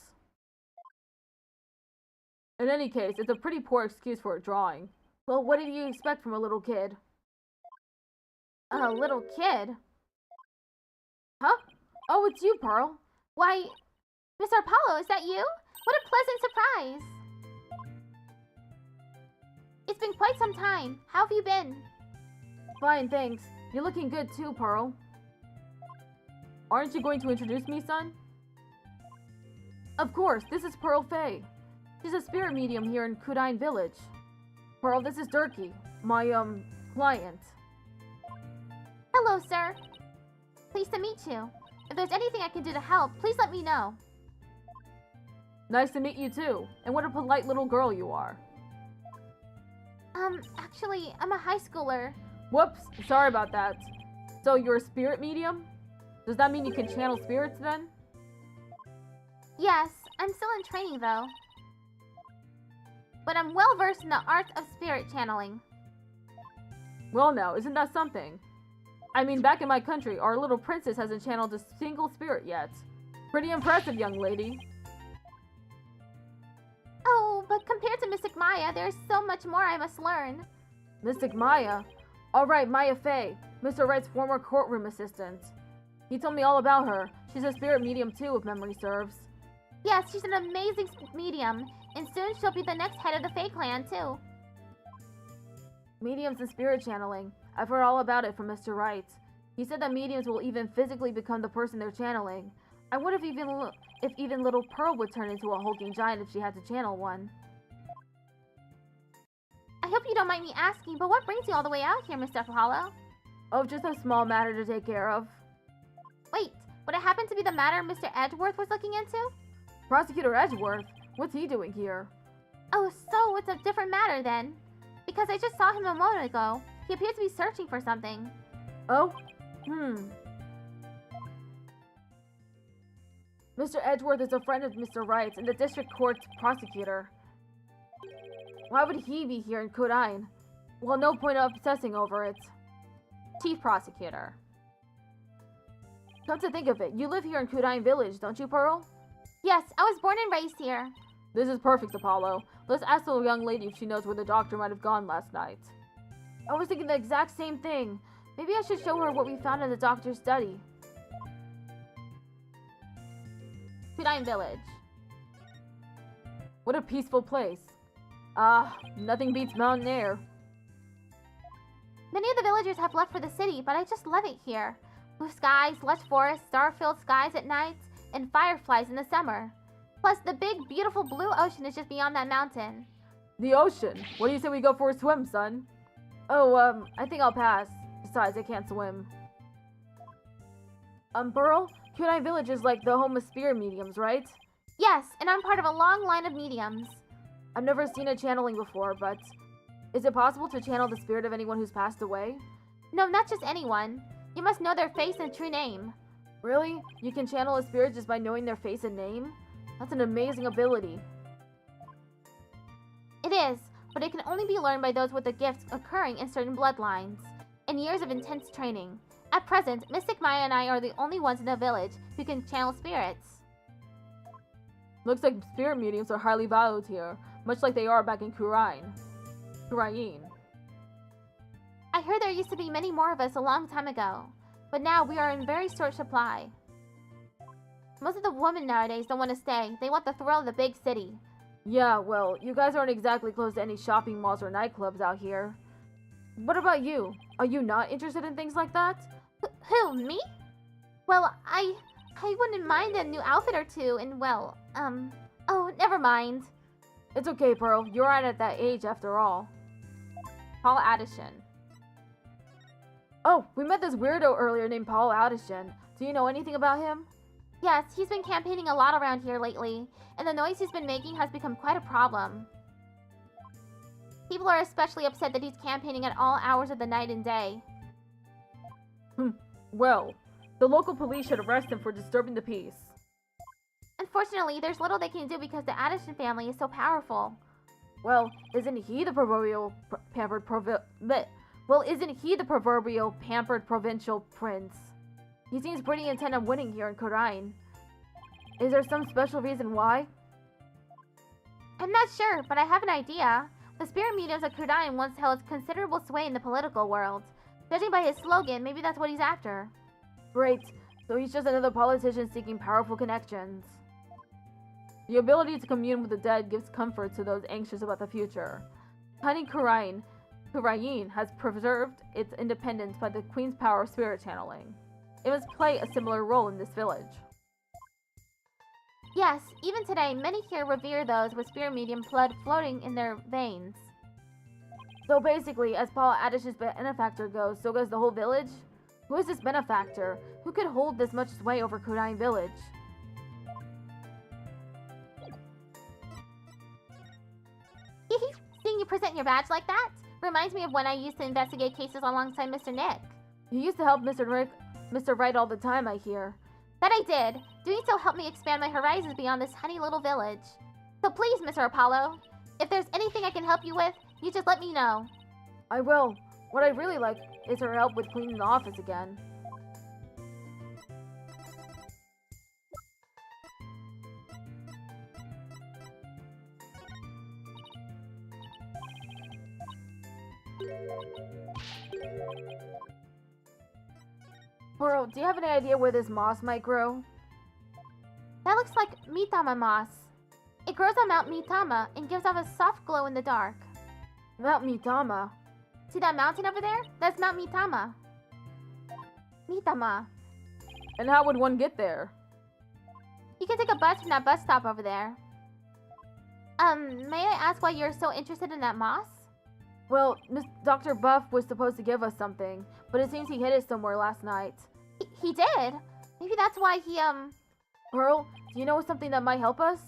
In any case, it's a pretty poor excuse for a drawing. Well, what did you expect from a little kid? A little kid? Huh? Oh, it's you, Pearl. Why, Mr. Apollo, is that you? What a pleasant surprise! It's been quite some time. How have you been? Fine, thanks. You're looking good too, Pearl. Aren't you going to introduce me, son? Of course, this is Pearl Fay. She's a spirit medium here in Kudain Village. Pearl, this is Durkee, my, client. Hello, sir. Pleased to meet you. If there's anything I can do to help, please let me know. Nice to meet you too. And what a polite little girl you are. Actually, I'm a high schooler. Whoops, sorry about that. So you're a spirit medium? Does that mean you can channel spirits then? Yes, I'm still in training though. But I'm well versed in the art of spirit channeling. Well now, isn't that something? I mean, back in my country, our little princess hasn't channeled a single spirit yet. Pretty impressive, young lady. Oh, but compared to Mystic Maya, there's so much more I must learn. Mystic Maya? Alright, Maya Fay, Mr. Wright's former courtroom assistant. He told me all about her. She's a spirit medium too, if memory serves. Yes, she's an amazing medium, and soon she'll be the next head of the Fae clan too. Mediums and spirit channeling. I've heard all about it from Mr. Wright. He said that mediums will even physically become the person they're channeling. I wonder if even little Pearl would turn into a hulking giant if she had to channel one. I hope you don't mind me asking, but what brings you all the way out here, Mr. Apollo? Oh, just a small matter to take care of. Wait, Would it happen to be the matter Mr. Edgeworth was looking into? Prosecutor Edgeworth? What's he doing here? Oh, so it's a different matter then. Because I just saw him a moment ago. He appears to be searching for something. Oh? Mr. Edgeworth is a friend of Mr. Wright's and the district court's prosecutor. Why would he be here in Kurain? Well, no point of obsessing over it. Chief Prosecutor. Come to think of it, you live here in Kurain Village, don't you, Pearl? Yes, I was born and raised here. This is perfect, Apollo. Let's ask the young lady if she knows where the doctor might have gone last night. I was thinking the exact same thing. Maybe I should show her what we found in the doctor's study. Kurain Village. What a peaceful place. Nothing beats mountain air. Many of the villagers have left for the city, but I just love it here. Blue skies, lush forests, star-filled skies at night, and fireflies in the summer. Plus, the big, beautiful blue ocean is just beyond that mountain. The ocean? What do you say we go for a swim, son? Oh, I think I'll pass. Besides, I can't swim. Pearl? Kurain Village is like the home of spirit mediums, right? Yes, and I'm part of a long line of mediums. I've never seen a channeling before, but... is it possible to channel the spirit of anyone who's passed away? No, not just anyone. You must know their face and true name. Really? You can channel a spirit just by knowing their face and name? That's an amazing ability. It is, but it can only be learned by those with the gifts occurring in certain bloodlines, and years of intense training. At present, Mystic Maya and I are the only ones in the village who can channel spirits. Looks like spirit mediums are highly valued here, much like they are back in Kurain. I heard there used to be many more of us a long time ago, but now we are in very short supply. Most of the women nowadays don't want to stay. They want the thrill of the big city. Yeah, well, you guys aren't exactly close to any shopping malls or nightclubs out here. What about you? Are you not interested in things like that? Who, me? Well, I wouldn't mind a new outfit or two, and well, oh, never mind. It's okay, Pearl. You're right at that age after all. Paul Addison. Oh, we met this weirdo earlier named Paul Addison. Do you know anything about him? Yes, he's been campaigning a lot around here lately, and the noise he's been making has become quite a problem. People are especially upset that he's campaigning at all hours of the night and day. Well, the local police should arrest him for disturbing the peace. Unfortunately, there's little they can do because the Addison family is so powerful. Well, isn't he the proverbial pampered provincial prince? He seems pretty intent on winning here in Kurain. Is there some special reason why? I'm not sure, but I have an idea. The spirit mediums of Kurain once held considerable sway in the political world. Judging by his slogan, maybe that's what he's after. Great. So he's just another politician seeking powerful connections. The ability to commune with the dead gives comfort to those anxious about the future. Tiny Kurain has preserved its independence by the Queen's power of spirit channeling. It must play a similar role in this village. Yes, even today, many here revere those with spirit medium blood floating in their veins. So basically, as Paul Addison's benefactor goes, so goes the whole village? Who is this benefactor? Who could hold this much sway over Kurain Village? Seeing you present your badge like that reminds me of when I used to investigate cases alongside Mr. Nick. You used to help Mr. Wright all the time, I hear. That I did. Doing so helped me expand my horizons beyond this tiny little village. So please, Mr. Apollo, if there's anything I can help you with, you just let me know. I will. What I'd really like is her help with cleaning the office again. Pearl, do you have any idea where this moss might grow? That looks like Mitama moss. It grows on Mount Mitama and gives off a soft glow in the dark. Mount Mitama? See that mountain over there? That's Mount Mitama. Mitama. And how would one get there? You can take a bus from that bus stop over there. May I ask why you're so interested in that moss? Well, Dr. Buff was supposed to give us something, but it seems he hid it somewhere last night. He did? Maybe that's why he, Pearl, do you know something that might help us?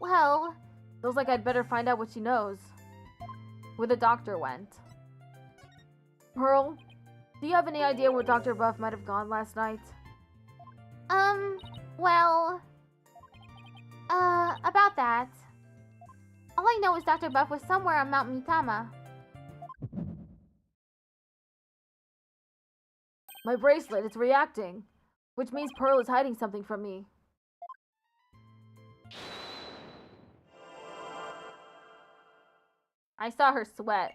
well... Feels like I'd better find out what she knows. Where the doctor went. Pearl, do you have any idea where Dr. Buff might have gone last night? Well... about that. All I know is Dr. Buff was somewhere on Mount Mitama. My bracelet, it's reacting. Which means Pearl is hiding something from me. I saw her sweat.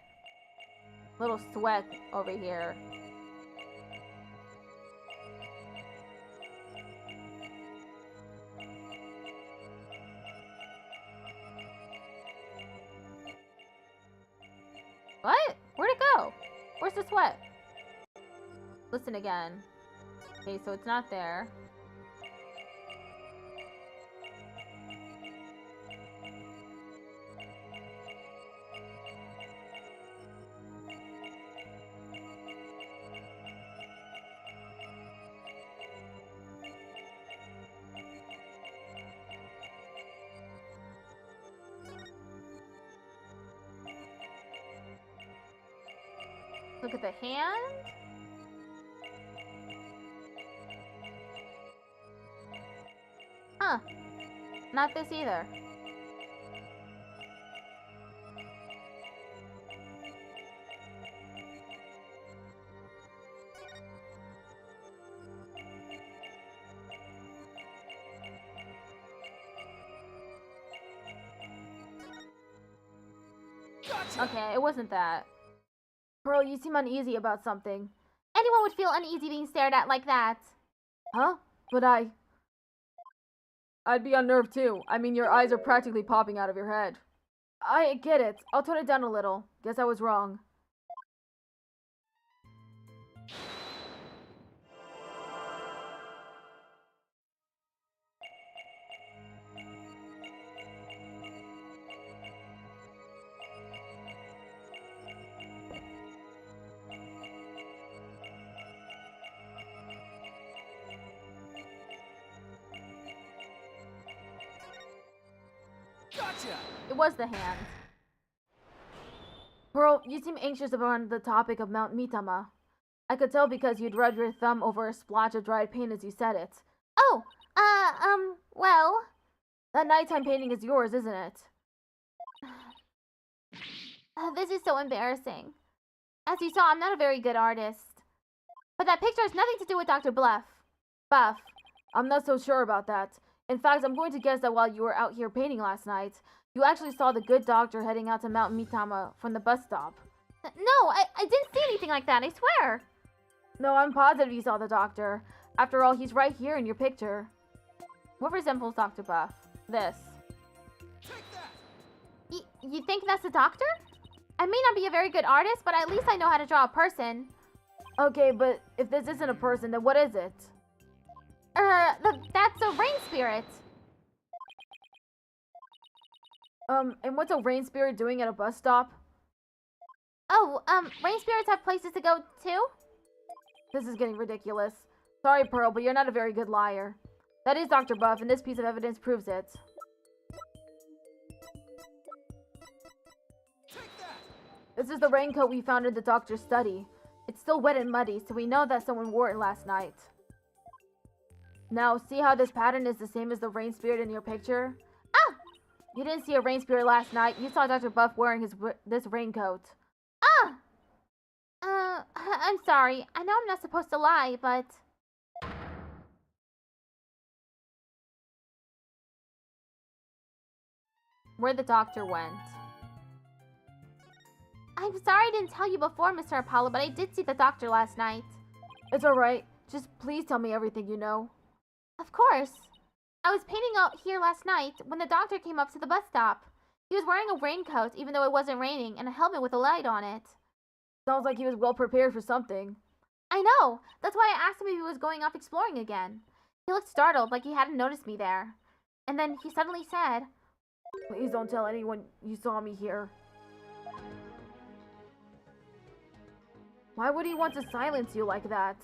Little sweat over here. What? Where'd it go? Where's the sweat? Listen again. Okay, so it's not there. Look at the hand. Huh. Not this either. Gotcha! Okay, it wasn't that. Pearl, you seem uneasy about something. Anyone would feel uneasy being stared at like that. Huh? But I'd be unnerved too. I mean, your eyes are practically popping out of your head. I get it. I'll tone it down a little. Guess I was wrong. Gotcha! It was the hand. Pearl, you seem anxious about the topic of Mount Mitama. I could tell because you'd rubbed your thumb over a splotch of dried paint as you said it. Oh, well... That nighttime painting is yours, isn't it? This is so embarrassing. As you saw, I'm not a very good artist. But that picture has nothing to do with Dr. Buff. I'm not so sure about that. In fact, I'm going to guess that while you were out here painting last night, you actually saw the good doctor heading out to Mount Mitama from the bus stop. No, I didn't see anything like that, I swear. No, I'm positive you saw the doctor. After all, he's right here in your picture. What resembles Dr. Buff? This. Take that! You think that's the doctor? I may not be a very good artist, but at least I know how to draw a person. Okay, but if this isn't a person, then what is it? That's a rain spirit. And what's a rain spirit doing at a bus stop? Oh, rain spirits have places to go too? This is getting ridiculous. Sorry, Pearl, but you're not a very good liar. That is Dr. Buff, and this piece of evidence proves it. Take that! This is the raincoat we found in the doctor's study. It's still wet and muddy, so we know that someone wore it last night. Now, see how this pattern is the same as the rain spirit in your picture? Ah! You didn't see a rain spirit last night. You saw Dr. Buff wearing this raincoat. Ah! I'm sorry. I know I'm not supposed to lie, but... Where the doctor went. I'm sorry I didn't tell you before, Mr. Apollo, but I did see the doctor last night. It's alright. Just please tell me everything you know. Of course. I was painting out here last night when the doctor came up to the bus stop. He was wearing a raincoat, even though it wasn't raining, and a helmet with a light on it. Sounds like he was well prepared for something. I know. That's why I asked him if he was going off exploring again. He looked startled, like he hadn't noticed me there. And then he suddenly said, Please don't tell anyone you saw me here. Why would he want to silence you like that?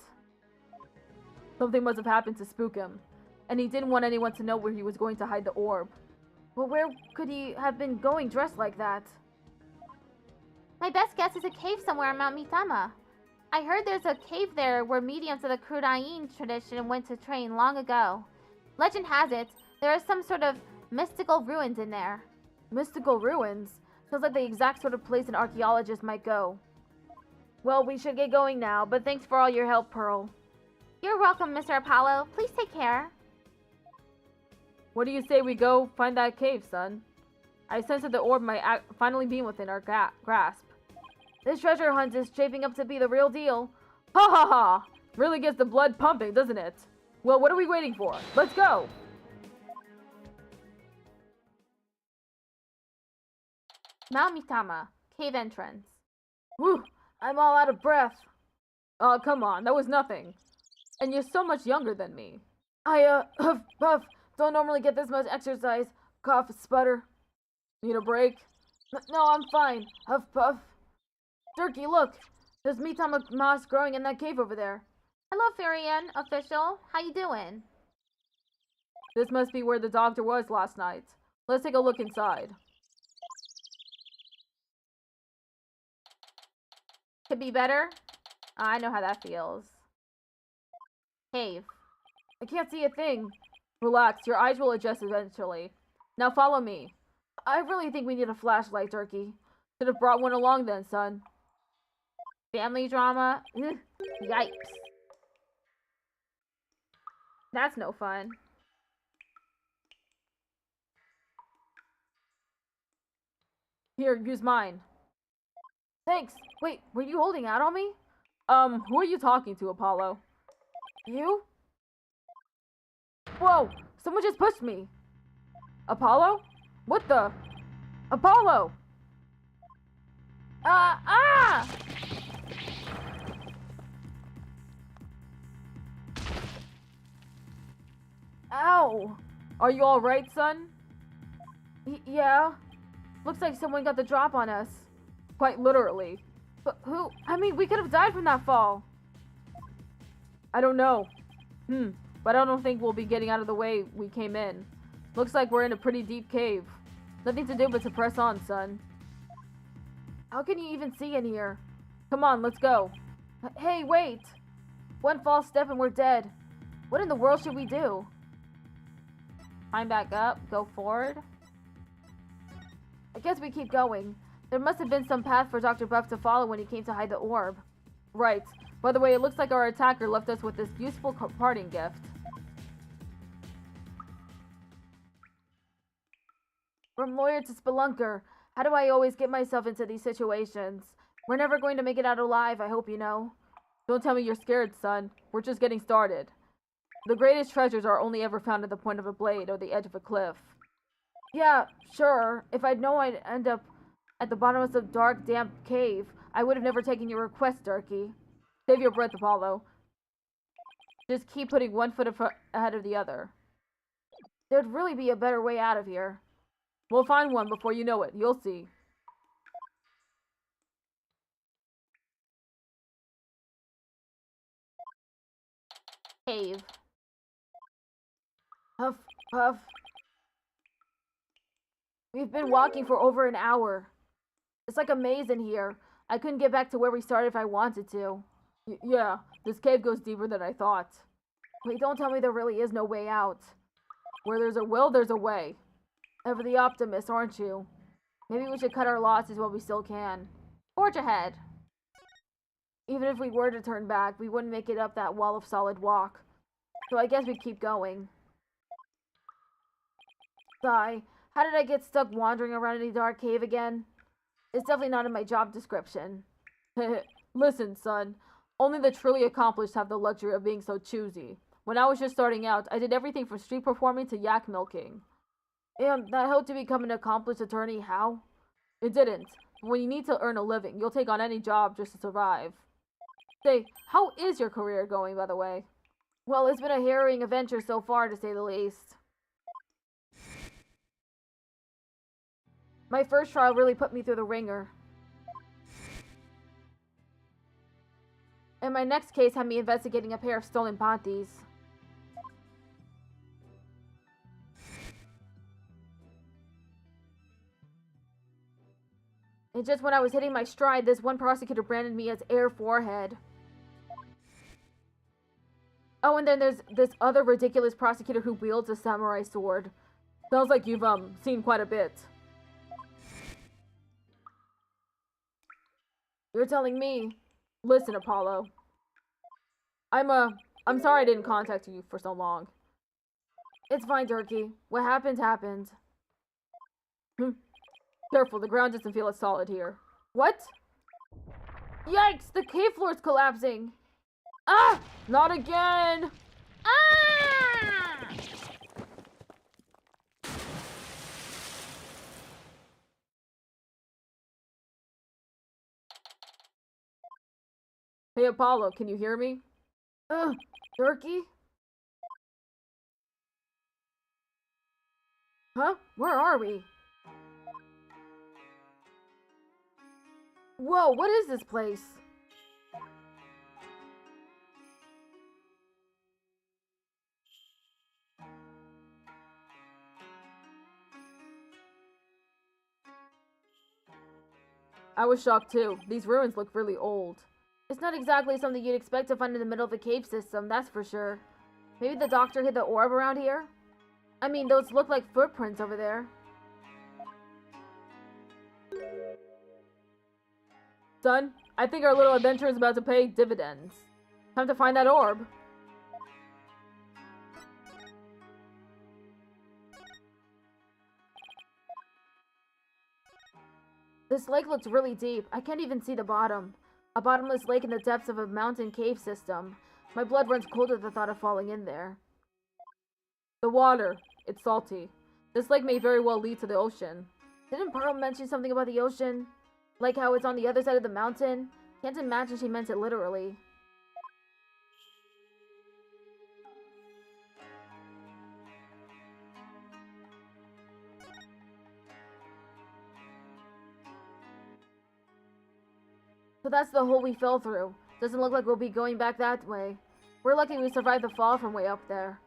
Something must have happened to spook him, and he didn't want anyone to know where he was going to hide the orb. Well, where could he have been going dressed like that? My best guess is a cave somewhere on Mount Mitama. I heard there's a cave there where mediums of the Kudain tradition went to train long ago. Legend has it, there is some sort of mystical ruins in there. Mystical ruins? Sounds like the exact sort of place an archaeologist might go. Well, we should get going now, but thanks for all your help, Pearl. You're welcome, Mr. Apollo. Please take care. What do you say we go find that cave, son? I sense that the orb might finally be within our grasp. This treasure hunt is shaping up to be the real deal. Ha ha ha! Really gets the blood pumping, doesn't it? Well, what are we waiting for? Let's go! Mount Mitama, cave entrance. Whew, I'm all out of breath. Oh, come on, that was nothing. And you're so much younger than me. I, huff, puff, don't normally get this much exercise. Cough, sputter. Need a break? No, I'm fine. Huff, puff. Turkey, look! There's Mitama moss growing in that cave over there. Hello, Furian, official. How you doing? This must be where the doctor was last night. Let's take a look inside. Could be better? I know how that feels. Cave. I can't see a thing. Relax, your eyes will adjust eventually. Now follow me. I really think we need a flashlight, Turkey. Should have brought one along then, son. Family drama? Ugh, yikes. That's no fun. Here, use mine. Thanks. Wait, were you holding out on me? Who are you talking to, Apollo? You? Whoa! Someone just pushed me! Apollo? What the? Apollo! Ah! Ow! Are you alright, son? Yeah. Looks like someone got the drop on us. Quite literally. But who? I mean, we could have died from that fall. I don't know. But I don't think we'll be getting out of the way we came in. Looks like we're in a pretty deep cave. Nothing to do but to press on, son. How can you even see in here? Come on, let's go. Hey, wait! One false step and we're dead. What in the world should we do? Climb back up, go forward. I guess we keep going. There must have been some path for Dr. Buff to follow when he came to hide the orb. Right. By the way, it looks like our attacker left us with this useful parting gift. From lawyer to spelunker, how do I always get myself into these situations? We're never going to make it out alive, I hope you know. Don't tell me you're scared, son. We're just getting started. The greatest treasures are only ever found at the point of a blade or the edge of a cliff. Yeah, sure. If I'd known I'd end up at the bottom of some dark, damp cave, I would have never taken your request, Turkey. Save your breath, Apollo. Just keep putting one foot ahead of the other. There'd really be a better way out of here. We'll find one before you know it. You'll see. Cave. Huff, puff. We've been walking for over an hour. It's like a maze in here. I couldn't get back to where we started if I wanted to. Yeah, this cave goes deeper than I thought. Wait, don't tell me there really is no way out. Where there's a will, there's a way. Ever the optimist, aren't you? Maybe we should cut our losses while we still can. Forge ahead. Even if we were to turn back, we wouldn't make it up that wall of solid walk. So I guess we'd keep going. Sigh. How did I get stuck wandering around in a dark cave again? It's definitely not in my job description. Listen, son. Only the truly accomplished have the luxury of being so choosy. When I was just starting out, I did everything from street performing to yak milking. And that helped to become an accomplished attorney, how? It didn't. But when you need to earn a living, you'll take on any job just to survive. Say, how is your career going, by the way? Well, it's been a harrowing adventure so far, to say the least. My first trial really put me through the ringer. And my next case had me investigating a pair of stolen panties. And just when I was hitting my stride, this one prosecutor branded me as Air Forehead. Oh, and then there's this other ridiculous prosecutor who wields a samurai sword. Sounds like you've, seen quite a bit. You're telling me. Listen, Apollo. I'm sorry I didn't contact you for so long. It's fine, Turkey. What happened, happened. Careful, the ground doesn't feel as solid here. What? Yikes, the cave floor's collapsing. Ah! Not again! Ah! Hey, Apollo, can you hear me? Turkey? Huh? Where are we? Whoa, what is this place? I was shocked too. These ruins look really old. It's not exactly something you'd expect to find in the middle of the cave system, that's for sure. Maybe the doctor hid the orb around here? I mean, those look like footprints over there. Son, I think our little adventure is about to pay dividends. Time to find that orb. This lake looks really deep. I can't even see the bottom. A bottomless lake in the depths of a mountain cave system. My blood runs cold at the thought of falling in there. The water. It's salty. This lake may very well lead to the ocean. Didn't Pearl mention something about the ocean? Like how it's on the other side of the mountain? Can't imagine she meant it literally. So that's the hole we fell through. Doesn't look like we'll be going back that way. We're lucky we survived the fall from way up there.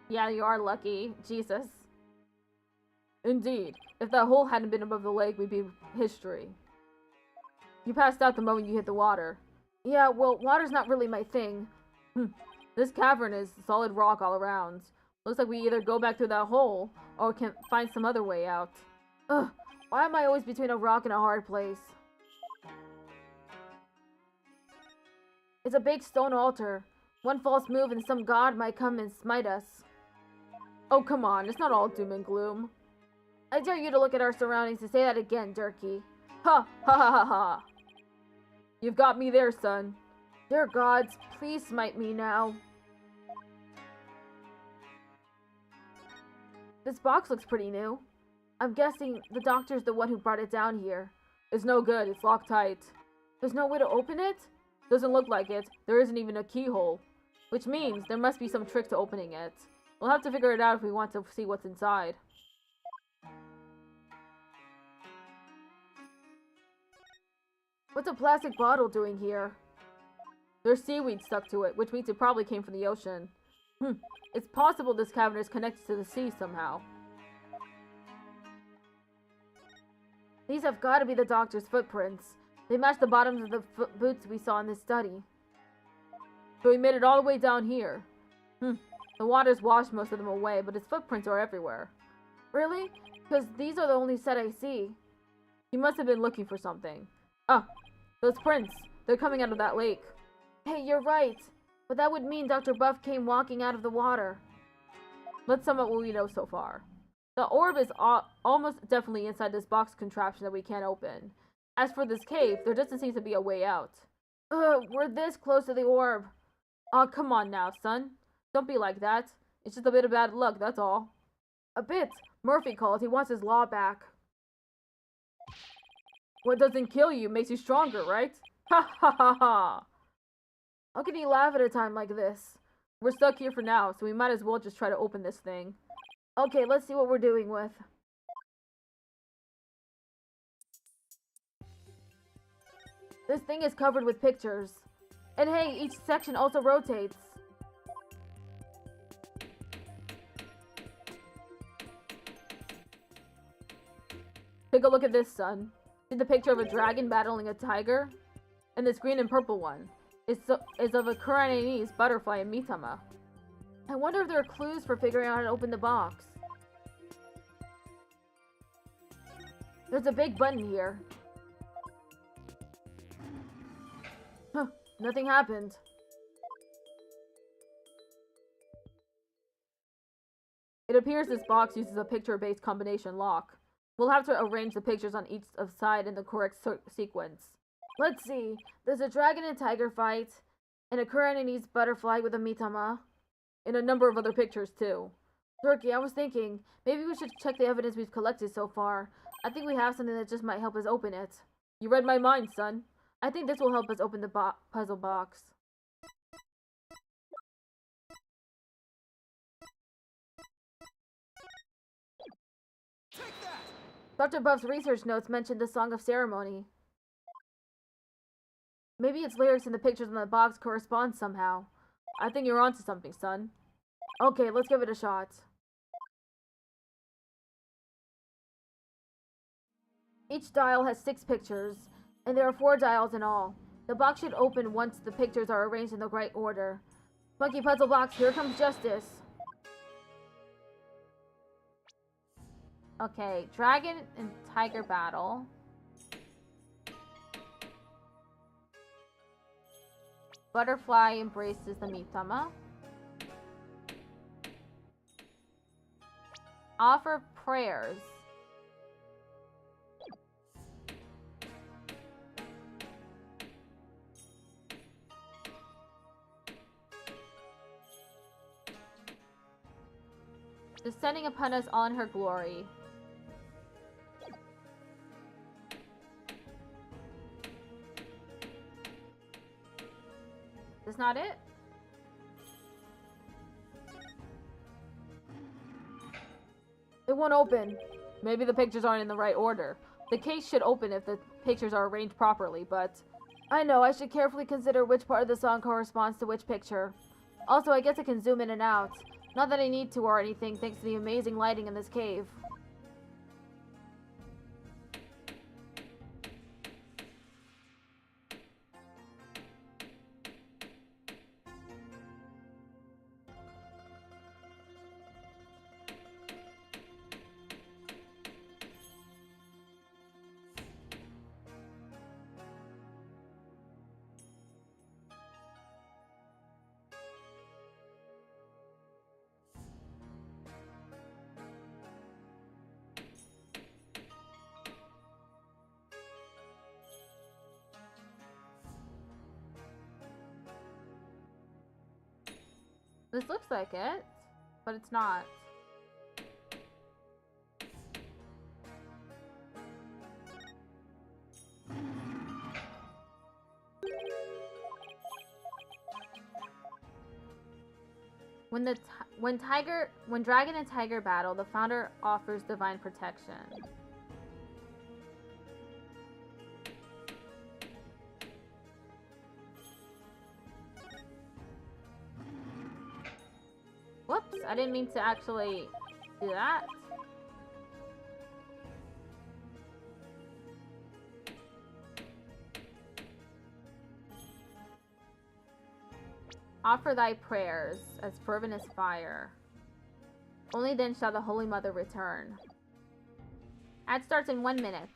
Yeah, you are lucky. Jesus. Indeed. If that hole hadn't been above the lake, we'd be history. You passed out the moment you hit the water. Yeah, well, water's not really my thing. This cavern is solid rock all around. Looks like we either go back through that hole, or can find some other way out. Ugh, why am I always between a rock and a hard place? It's a big stone altar. One false move and some god might come and smite us. Oh, come on, it's not all doom and gloom. I dare you to look at our surroundings and say that again, Durkee. Ha! Ha ha ha ha! You've got me there, son. Dear gods, please smite me now. This box looks pretty new. I'm guessing the doctor's the one who brought it down here. It's no good, it's locked tight. There's no way to open it? Doesn't look like it. There isn't even a keyhole. Which means there must be some trick to opening it. We'll have to figure it out if we want to see what's inside. What's a plastic bottle doing here? There's seaweed stuck to it, which means it probably came from the ocean. It's possible this cavern is connected to the sea somehow. These have got to be the doctor's footprints. They match the bottoms of the boots we saw in this study. So we made it all the way down here. The water's washed most of them away, but his footprints are everywhere. Really? Because these are the only set I see. He must have been looking for something. Ah, those prints. They're coming out of that lake. Hey, you're right. But that would mean Dr. Buff came walking out of the water. Let's sum up what we know so far. The orb is almost definitely inside this box contraption that we can't open. As for this cave, there doesn't seem to be a way out. We're this close to the orb. Aw, come on now, son. Don't be like that. It's just a bit of bad luck, that's all. A bit. Murphy called. He wants his law back. What doesn't kill you makes you stronger, right? Ha ha ha ha! How can you laugh at a time like this? We're stuck here for now, so we might as well just try to open this thing. Okay, let's see what we're doing with. This thing is covered with pictures. And hey, each section also rotates. Take a look at this, son. See the picture of a dragon battling a tiger? And this green and purple one is of a Kuranese butterfly and Mitama. I wonder if there are clues for figuring out how to open the box. There's a big button here. Huh, nothing happened. It appears this box uses a picture-based combination lock. We'll have to arrange the pictures on each side in the correct sequence. Let's see. There's a dragon and tiger fight, and a Kuranese butterfly with a Mitama, and a number of other pictures too. Turkey, I was thinking, maybe we should check the evidence we've collected so far. I think we have something that just might help us open it. You read my mind, son. I think this will help us open the puzzle box. Take that! Dr. Buff's research notes mentioned the Song of Ceremony. Maybe its lyrics and the pictures on the box correspond somehow. I think you're onto something, son. Okay, let's give it a shot. Each dial has 6 pictures, and there are 4 dials in all. The box should open once the pictures are arranged in the right order. Monkey Puzzle Box, here comes justice. Okay, dragon and tiger battle. Butterfly embraces the Mitama. Offer prayers. Descending upon us all in her glory. That's not it? It won't open. Maybe the pictures aren't in the right order. The case should open if the pictures are arranged properly, but... I know, I should carefully consider which part of the song corresponds to which picture. Also, I guess I can zoom in and out. Not that I need to or anything, thanks to the amazing lighting in this cave. This looks like it, but it's not. When dragon and tiger battle, the founder offers divine protection. Whoops, I didn't mean to actually do that. Offer thy prayers as fervent as fire. Only then shall the Holy Mother return. Ad starts in 1 minute.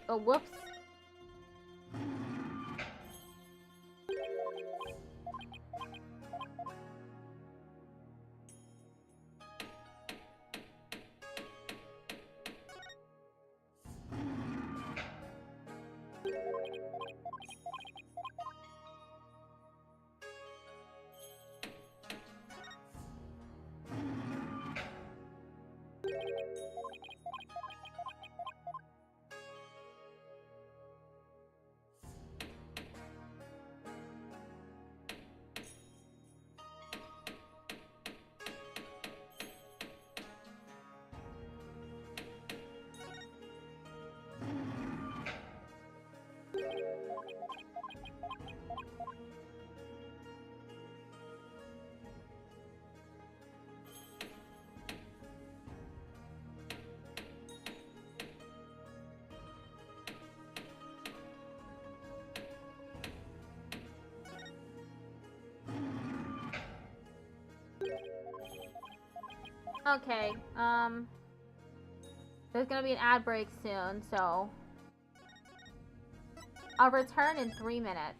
Oh, whoops. Okay, there's gonna be an ad break soon, so I'll return in 3 minutes.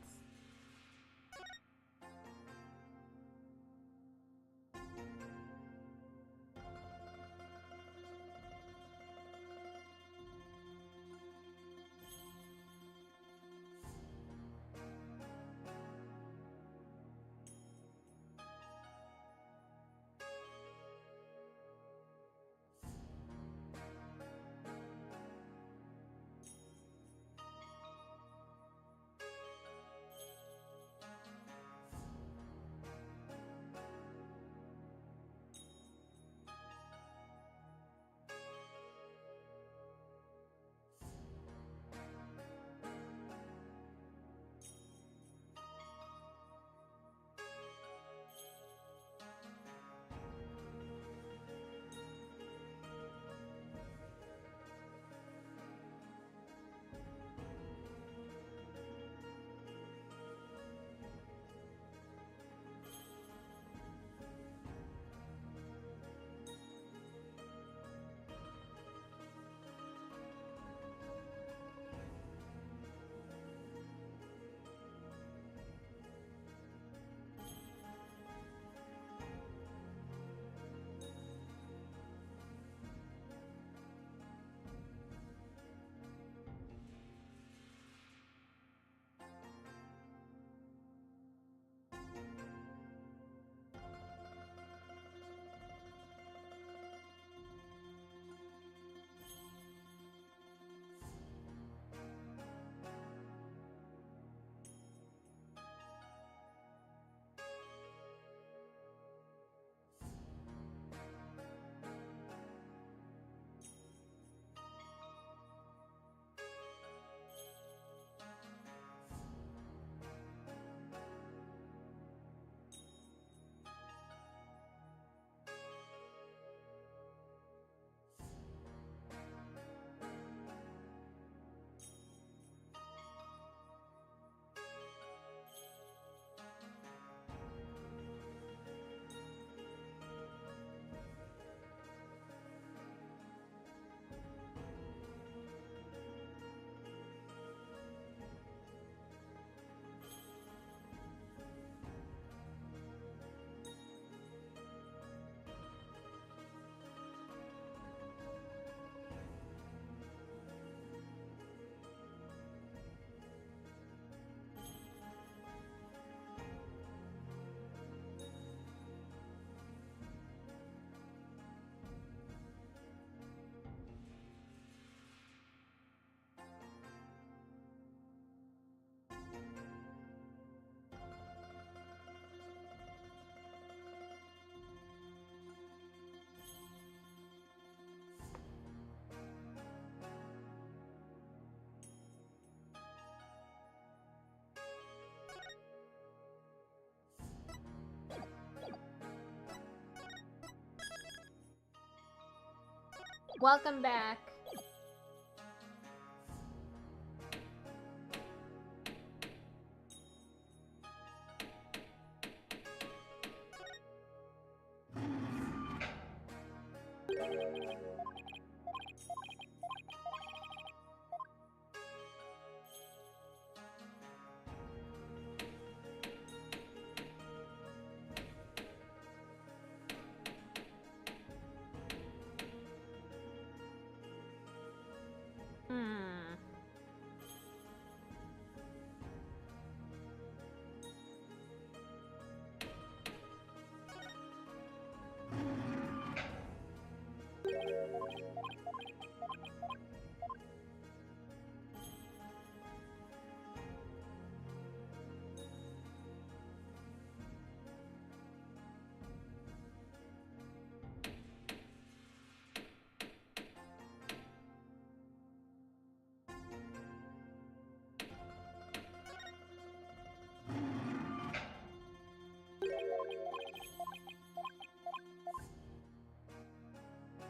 Welcome back.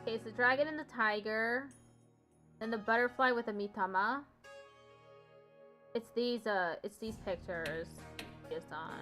Okay, it's the dragon and the tiger. Then the butterfly with the mitama. It's these pictures. Just on.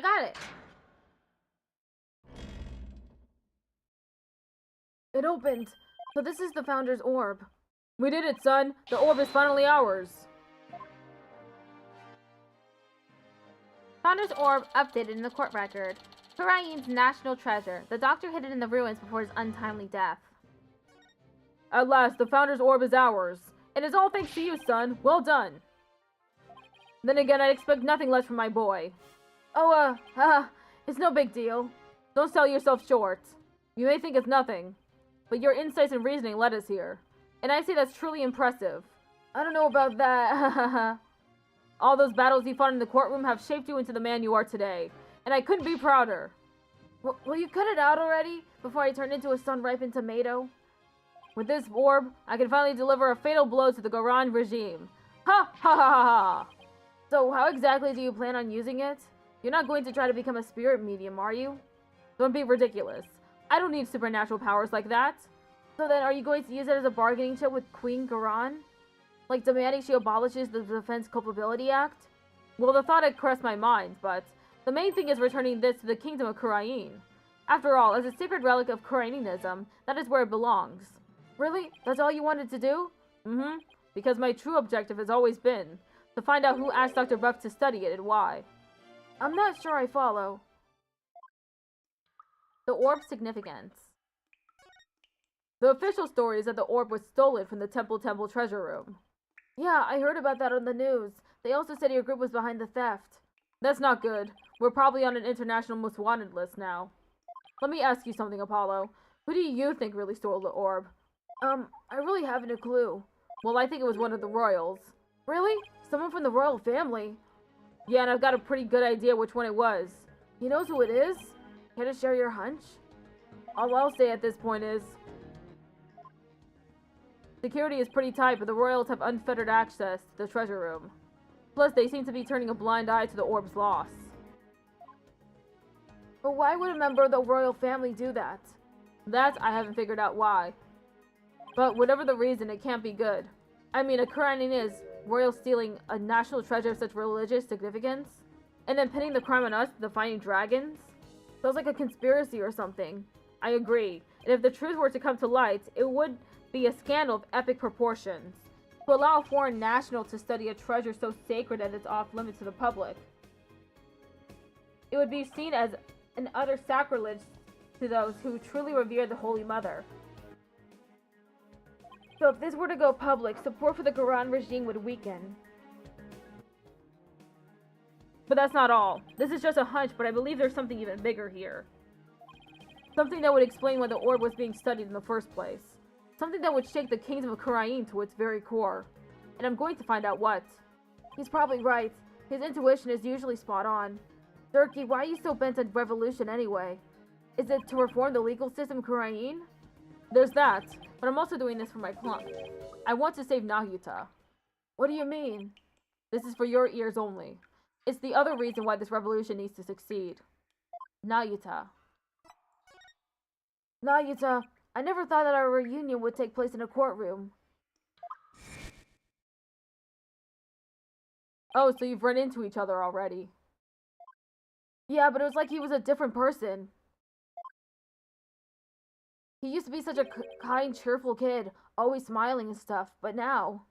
I got it. It opened. So this is the Founder's Orb. We did it, son. The orb is finally ours. Founder's Orb updated in the court record. Kurain's national treasure. The doctor hid it in the ruins before his untimely death. At last, the Founder's Orb is ours. It is all thanks to you, son. Well done. Then again, I'd expect nothing less from my boy. Oh, it's no big deal. Don't sell yourself short. You may think it's nothing, but your insights and reasoning led us here. And I say that's truly impressive. I don't know about that. All those battles you fought in the courtroom have shaped you into the man you are today. And I couldn't be prouder. Will you cut it out already, before I turn into a sun-ripened tomato? With this orb, I can finally deliver a fatal blow to the Goran regime. Ha ha ha ha ha! So how exactly do you plan on using it? You're not going to try to become a spirit medium, are you? Don't be ridiculous. I don't need supernatural powers like that. So then, are you going to use it as a bargaining chip with Queen Goran? Like demanding she abolishes the Defense Culpability Act? Well, the thought had crossed my mind, but the main thing is returning this to the Kingdom of Kurain. After all, as a sacred relic of Kurainism, that is where it belongs. Really? That's all you wanted to do? Mm-hmm. Because my true objective has always been to find out who asked Dr. Buff to study it and why. I'm not sure I follow. The orb's significance. The official story is that the orb was stolen from the Temple treasure room. Yeah, I heard about that on the news. They also said your group was behind the theft. That's not good. We're probably on an international most wanted list now. Let me ask you something, Apollo. Who do you think really stole the orb? I really haven't a clue. Well, I think it was one of the royals. Really? Someone from the royal family? Yeah, and I've got a pretty good idea which one it was. He knows who it is? Care to share your hunch? All I'll say at this point is, security is pretty tight, but the royals have unfettered access to the treasure room. Plus, they seem to be turning a blind eye to the orb's loss. But why would a member of the royal family do that? That I haven't figured out why. But whatever the reason, it can't be good. I mean, occurring is royal stealing a national treasure of such religious significance, and then pinning the crime on us, the Fighting Dragons? Sounds like a conspiracy or something. I agree. And if the truth were to come to light, it would be a scandal of epic proportions. To allow a foreign national to study a treasure so sacred that it's off limits to the public, it would be seen as an utter sacrilege to those who truly revere the Holy Mother. So if this were to go public, support for the Goran regime would weaken. But that's not all. This is just a hunch, but I believe there's something even bigger here. Something that would explain why the orb was being studied in the first place. Something that would shake the kingdom of Kurain to its very core. And I'm going to find out what. He's probably right. His intuition is usually spot on. Durkee, why are you so bent on revolution anyway? Is it to reform the legal system of Kurain? There's that, but I'm also doing this for my club. I want to save Nahyuta. What do you mean? This is for your ears only. It's the other reason why this revolution needs to succeed. Nahyuta. Nahyuta, I never thought that our reunion would take place in a courtroom. Oh, so you've run into each other already. Yeah, but it was like he was a different person. He used to be such a kind, cheerful kid, always smiling and stuff, but now...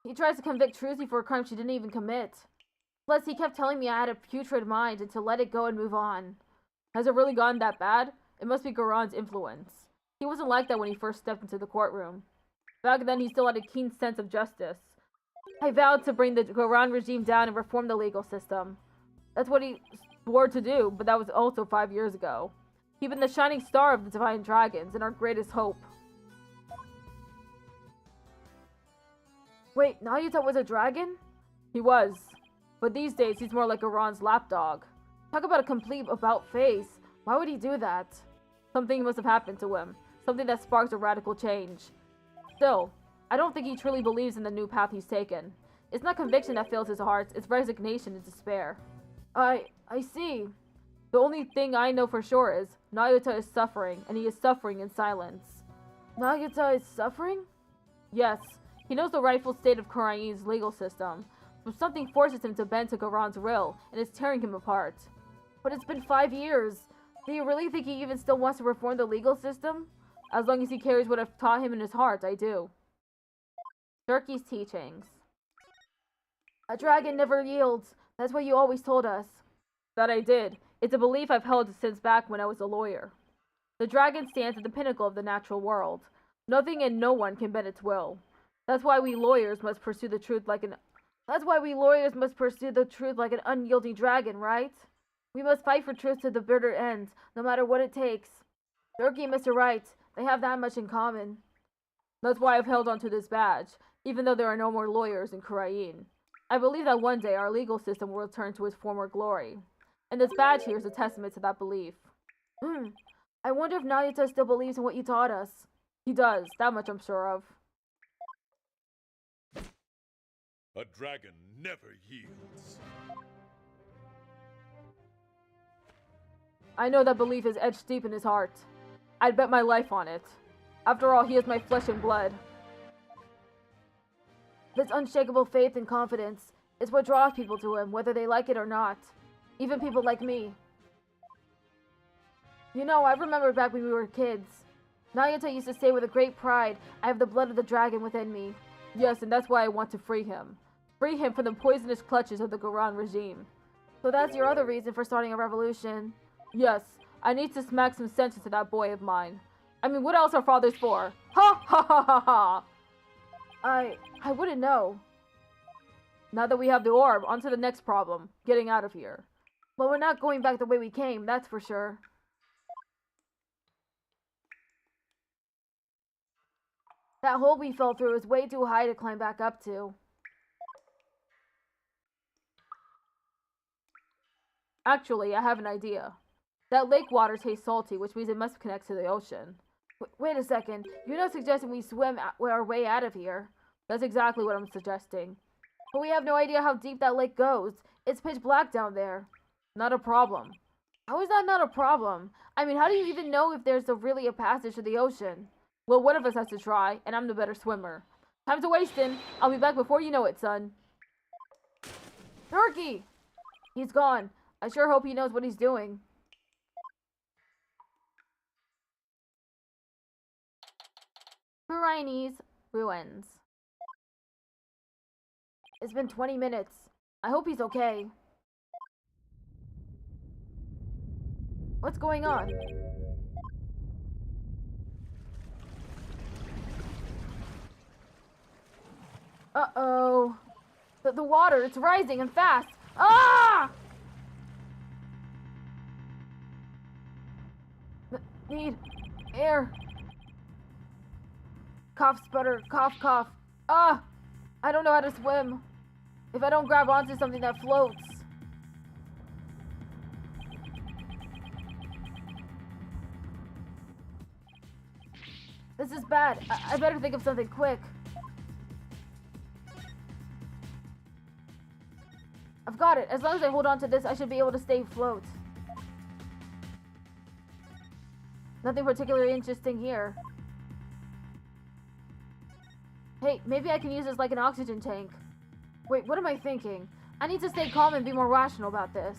He tries to convict Trucy for a crime she didn't even commit. Plus, he kept telling me I had a putrid mind and to let it go and move on. Has it really gotten that bad? It must be Goran's influence. He wasn't like that when he first stepped into the courtroom. Back then, he still had a keen sense of justice. I vowed to bring the Goran regime down and reform the legal system. That's what he swore to do, but that was also 5 years ago. He'd been the shining star of the Divine Dragons and our greatest hope. Wait, Nahyuta was a dragon? He was. But these days, he's more like Goran's lapdog. Talk about a complete about-face. Why would he do that? Something must have happened to him. Something that sparks a radical change. Still, I don't think he truly believes in the new path he's taken. It's not conviction that fills his heart, it's resignation and despair. I see. The only thing I know for sure is, Nahyuta is suffering, and he is suffering in silence. Nahyuta is suffering? Yes. He knows the rightful state of Kurain's legal system, but something forces him to bend to Garon's will, and is tearing him apart. But it's been 5 years. Do you really think he even still wants to reform the legal system? As long as he carries what I've taught him in his heart, I do. Durkee's teachings. A dragon never yields. That's what you always told us. That I did. It's a belief I've held since back when I was a lawyer. The dragon stands at the pinnacle of the natural world. Nothing and no one can bend its will. That's why we lawyers must pursue the truth like an unyielding dragon, right? We must fight for truth to the bitter end, no matter what it takes. Durkee and Mr. Wright, they have that much in common. That's why I've held on to this badge, even though there are no more lawyers in Kurain. I believe that one day our legal system will return to its former glory. And this badge here is a testament to that belief. I wonder if Nayuta still believes in what you taught us. He does, that much I'm sure of. A dragon never yields. I know that belief is etched deep in his heart. I'd bet my life on it. After all, he is my flesh and blood. This unshakable faith and confidence is what draws people to him, whether they like it or not. Even people like me. You know, I remember back when we were kids. Nayuta used to say with a great pride, I have the blood of the dragon within me. Yes, and that's why I want to free him. Free him from the poisonous clutches of the Garan regime. So that's your other reason for starting a revolution? Yes, I need to smack some sense into that boy of mine. I mean, what else are fathers for? Ha ha ha ha ha! I wouldn't know. Now that we have the orb, on to the next problem. Getting out of here. Well, we're not going back the way we came, that's for sure. That hole we fell through is way too high to climb back up to. Actually, I have an idea. That lake water tastes salty, which means it must connect to the ocean. Wait a second. You're not suggesting we swim our way out of here. That's exactly what I'm suggesting. But we have no idea how deep that lake goes. It's pitch black down there. Not a problem. How is that not a problem? I mean, how do you even know if there's really a passage to the ocean? Well, one of us has to try, and I'm the better swimmer. Time to wasting. I'll be back before you know it, son. Durkee! He's gone. I sure hope he knows what he's doing. Kuraini's ruins. It's been 20 minutes. I hope he's okay. What's going on? Uh-oh. The water, it's rising and fast. Ah! Need air. Cough, sputter, cough, cough. Ah! I don't know how to swim. If I don't grab onto something that floats. This is bad. I better think of something quick. I've got it. As long as I hold on to this, I should be able to stay afloat. Nothing particularly interesting here. Hey, maybe I can use this like an oxygen tank. Wait, what am I thinking? I need to stay calm and be more rational about this.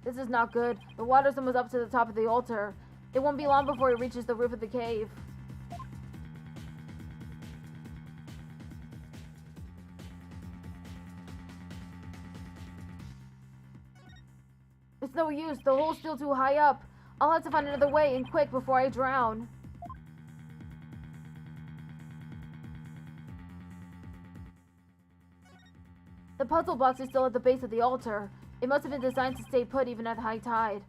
This is not good. The water's almost up to the top of the altar. It won't be long before it reaches the roof of the cave. It's no use. The hole's still too high up. I'll have to find another way, and quick, before I drown. The puzzle box is still at the base of the altar. It must have been designed to stay put even at high tide.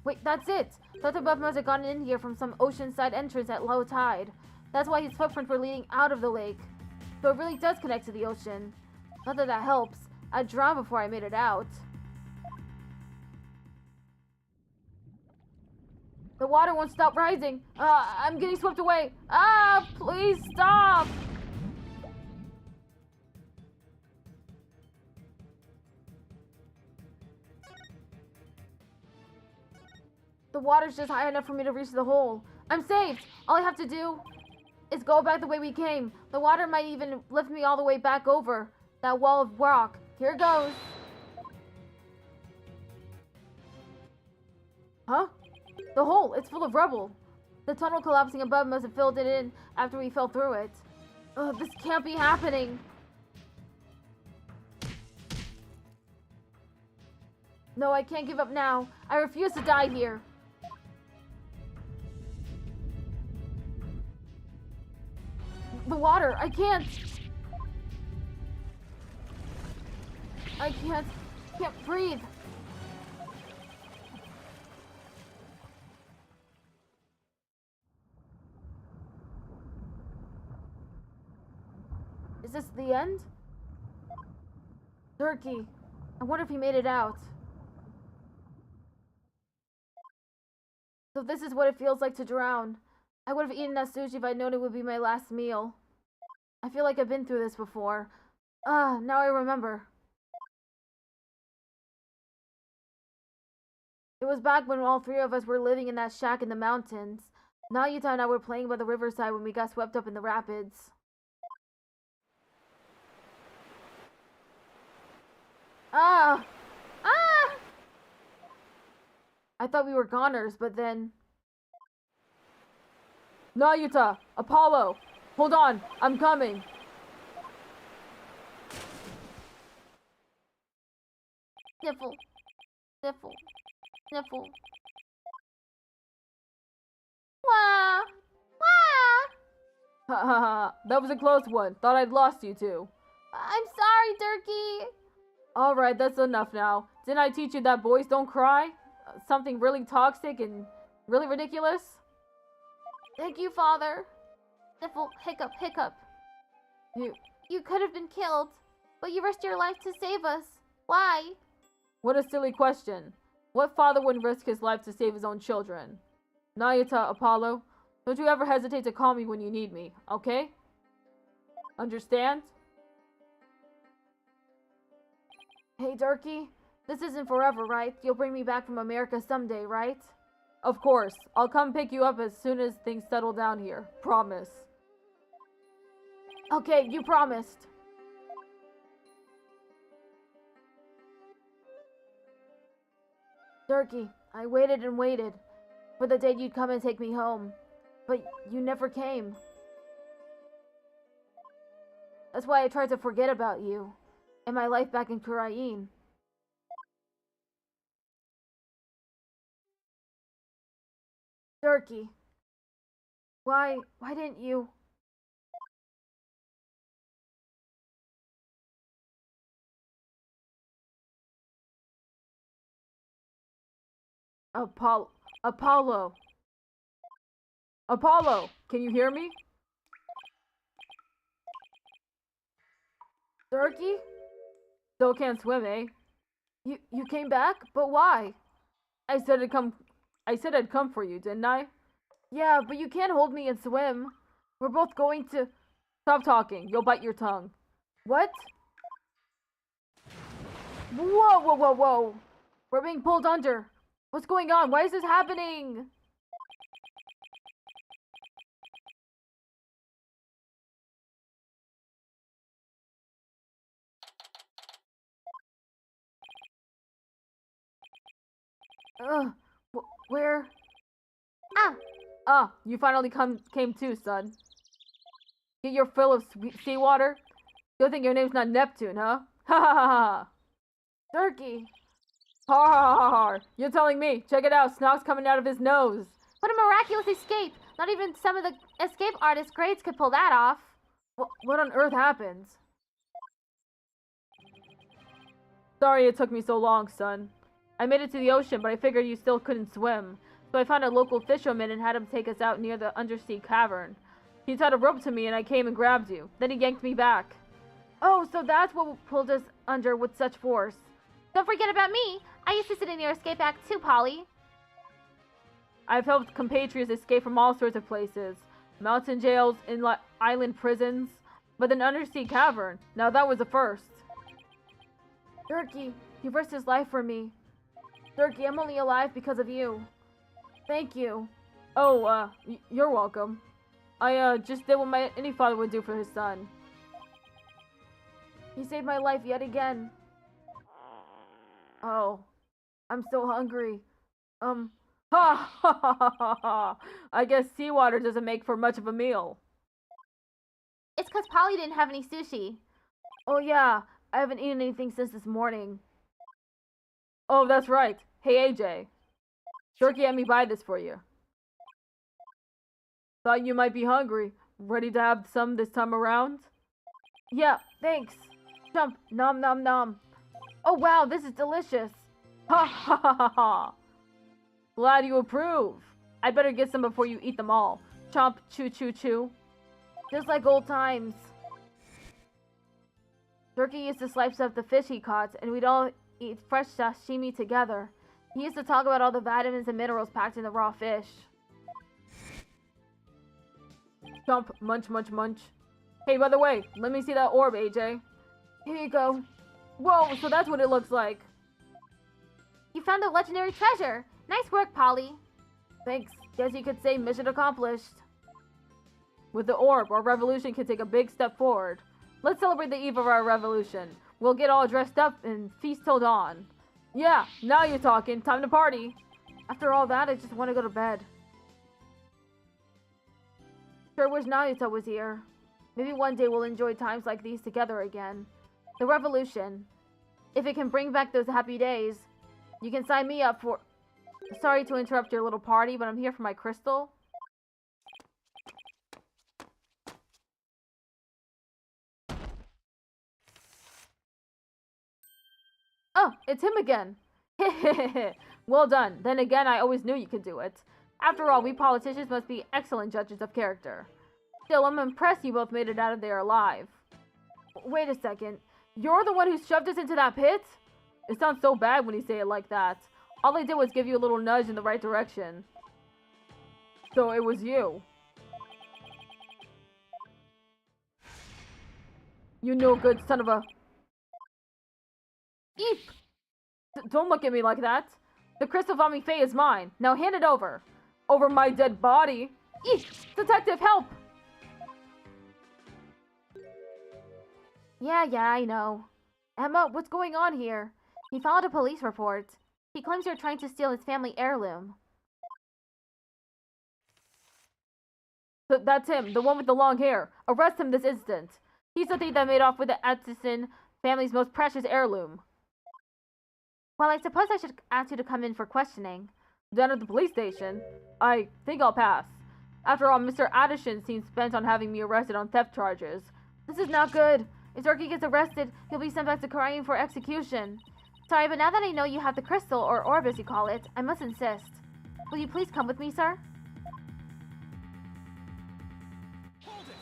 Wait, that's it! Thunderbuff must have gotten in here from some ocean-side entrance at low tide. That's why his footprints were leading out of the lake. So it really does connect to the ocean. Not that that helps. I'd drown before I made it out. The water won't stop rising. I'm getting swept away. Please stop! The water's just high enough for me to reach the hole. I'm saved! All I have to do... is go back the way we came. The water might even lift me all the way back over that wall of rock. Here goes. Huh? The hole, it's full of rubble. The tunnel collapsing above must have filled it in after we fell through it. Ugh, this can't be happening. No, I can't give up now. I refuse to die here. The water, I can't breathe. Is this the end? Turkey, I wonder if he made it out. So this is what it feels like to drown. I would have eaten that sushi if I'd known it would be my last meal. I feel like I've been through this before. Now I remember. It was back when all three of us were living in that shack in the mountains. Nayuta and I were playing by the riverside when we got swept up in the rapids. I thought we were goners, but then... Nayuta! Apollo! Hold on! I'm coming! Sniffle. Sniffle. Sniffle. Wah! Wah! Ha ha ha! That was a close one. Thought I'd lost you two. I'm sorry, Turkey. Alright, that's enough now. Didn't I teach you that boys don't cry? Something really toxic and really ridiculous? Thank you, Father. Sniffle, hiccup, hiccup. You could have been killed, but you risked your life to save us. Why? What a silly question. What father wouldn't risk his life to save his own children? Nayuta, Apollo, don't you ever hesitate to call me when you need me, okay? Understand? Hey, Turkey. This isn't forever, right? You'll bring me back from America someday, right? Of course. I'll come pick you up as soon as things settle down here. Promise. Okay, you promised. Turkey, I waited and waited for the day you'd come and take me home. But you never came. That's why I tried to forget about you and my life back in Kurain. Turkey, why didn't you? Apollo, can you hear me? Turkey? Still can't swim, eh? You came back? But why? I said I'd come for you, didn't I? Yeah, but you can't hold me and swim. We're both going to... Stop talking. You'll bite your tongue. What? Whoa, whoa, whoa, whoa. We're being pulled under. What's going on? Why is this happening? Where? You finally came too, son. Get your fill of seawater? You'll think your name's not Neptune, huh? Ha ha ha ha! Turkey! Ha ha ha ha! You're telling me. Check it out. Snot's coming out of his nose. What a miraculous escape! Not even some of the escape artist grades could pull that off. What on earth happened? Sorry it took me so long, son. I made it to the ocean, but I figured you still couldn't swim. So I found a local fisherman and had him take us out near the undersea cavern. He tied a rope to me and I came and grabbed you. Then he yanked me back. Oh, so that's what pulled us under with such force. Don't forget about me. I used to sit in your escape act too, Polly. I've helped compatriots escape from all sorts of places. Mountain jails, island prisons, but an undersea cavern. Now that was a first. Turkey, you risked his life for me. Turkey, I'm only alive because of you. Thank you. Oh, you're welcome. I just did what any father would do for his son. He saved my life yet again. Oh, I'm so hungry. Ha ha ha ha ha! I guess seawater doesn't make for much of a meal. It's 'cause Polly didn't have any sushi. Oh yeah, I haven't eaten anything since this morning. Oh, that's right. Hey AJ. Turkey had me buy this for you. Thought you might be hungry. Ready to have some this time around? Yeah, thanks. Jump, nom nom nom. Oh wow, this is delicious. Ha ha ha ha ha. Glad you approve. I'd better get some before you eat them all. Chomp, chew chew chew. Just like old times. Turkey used to slice up the fish he caught, and we'd all eat fresh sashimi together. He used to talk about all the vitamins and minerals packed in the raw fish. Chomp, munch, munch, munch. Hey, by the way, let me see that orb, AJ. Here you go. Whoa, so that's what it looks like. You found a legendary treasure. Nice work, Polly. Thanks. Guess you could say mission accomplished. With the orb, our revolution can take a big step forward. Let's celebrate the eve of our revolution. We'll get all dressed up and feast till dawn. Yeah, now you're talking. Time to party. After all that, I just want to go to bed. Sure wish Nayuta was here. Maybe one day we'll enjoy times like these together again. The revolution. If it can bring back those happy days, you can sign me up for... Sorry to interrupt your little party, but I'm here for my crystal. Oh, it's him again. Well done. Then again, I always knew you could do it. After all, we politicians must be excellent judges of character. Still, I'm impressed you both made it out of there alive. Wait a second. You're the one who shoved us into that pit? It sounds so bad when you say it like that. All I did was give you a little nudge in the right direction. So it was you. You no good son of a... Eep! Don't look at me like that. The crystal Vami Fae is mine. Now hand it over. Over my dead body. Eep! Detective, help! Yeah, I know. Emma, what's going on here? He filed a police report. He claims you're trying to steal his family heirloom. That's him, the one with the long hair. Arrest him this instant. He's the thief that made off with the Atchison family's most precious heirloom. Well, I suppose I should ask you to come in for questioning. Down at the police station? I think I'll pass. After all, Mr. Addison seems bent on having me arrested on theft charges. This is not good. If Turkey gets arrested, he'll be sent back to Karain for execution. Sorry, but now that I know you have the crystal, or orb as you call it, I must insist. Will you please come with me, sir? Hold it!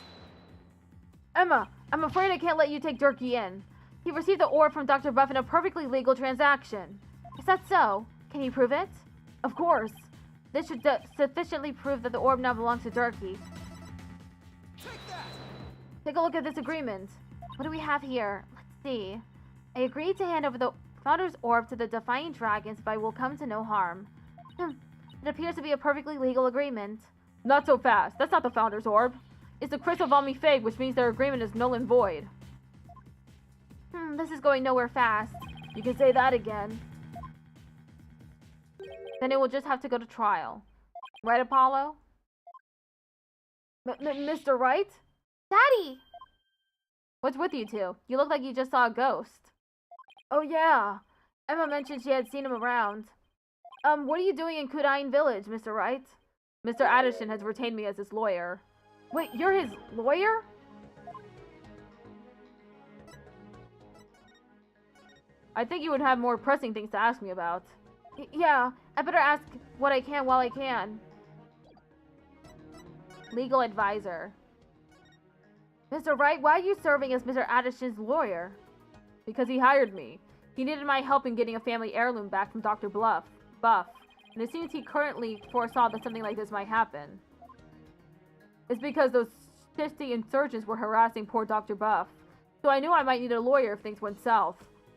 Emma, I'm afraid I can't let you take Turkey in. He received the orb from Dr. Buff in a perfectly legal transaction. Is that so? Can you prove it? Of course. This should sufficiently prove that the orb now belongs to Turkey. Take that! Take a look at this agreement. What do we have here? Let's see. I agreed to hand over the Founder's Orb to the Defying Dragons, but I will come to no harm. It appears to be a perfectly legal agreement. Not so fast. That's not the Founder's Orb. It's the Crystal Vami Fae, which means their agreement is null and void. This is going nowhere fast. You can say that again. Then it will just have to go to trial. Right, Apollo? Mr. Wright? Daddy! What's with you two? You look like you just saw a ghost. Oh yeah. Emma mentioned she had seen him around. What are you doing in Kudain Village, Mr. Wright? Mr. Addison has retained me as his lawyer. Wait, you're his lawyer? I think you would have more pressing things to ask me about. Yeah, I better ask what I can while I can. Legal advisor. Mr. Wright, why are you serving as Mr. Addison's lawyer? Because he hired me. He needed my help in getting a family heirloom back from Dr. Buff. And it seems he currently foresaw that something like this might happen. It's because those shifty insurgents were harassing poor Dr. Buff. So I knew I might need a lawyer if things went south.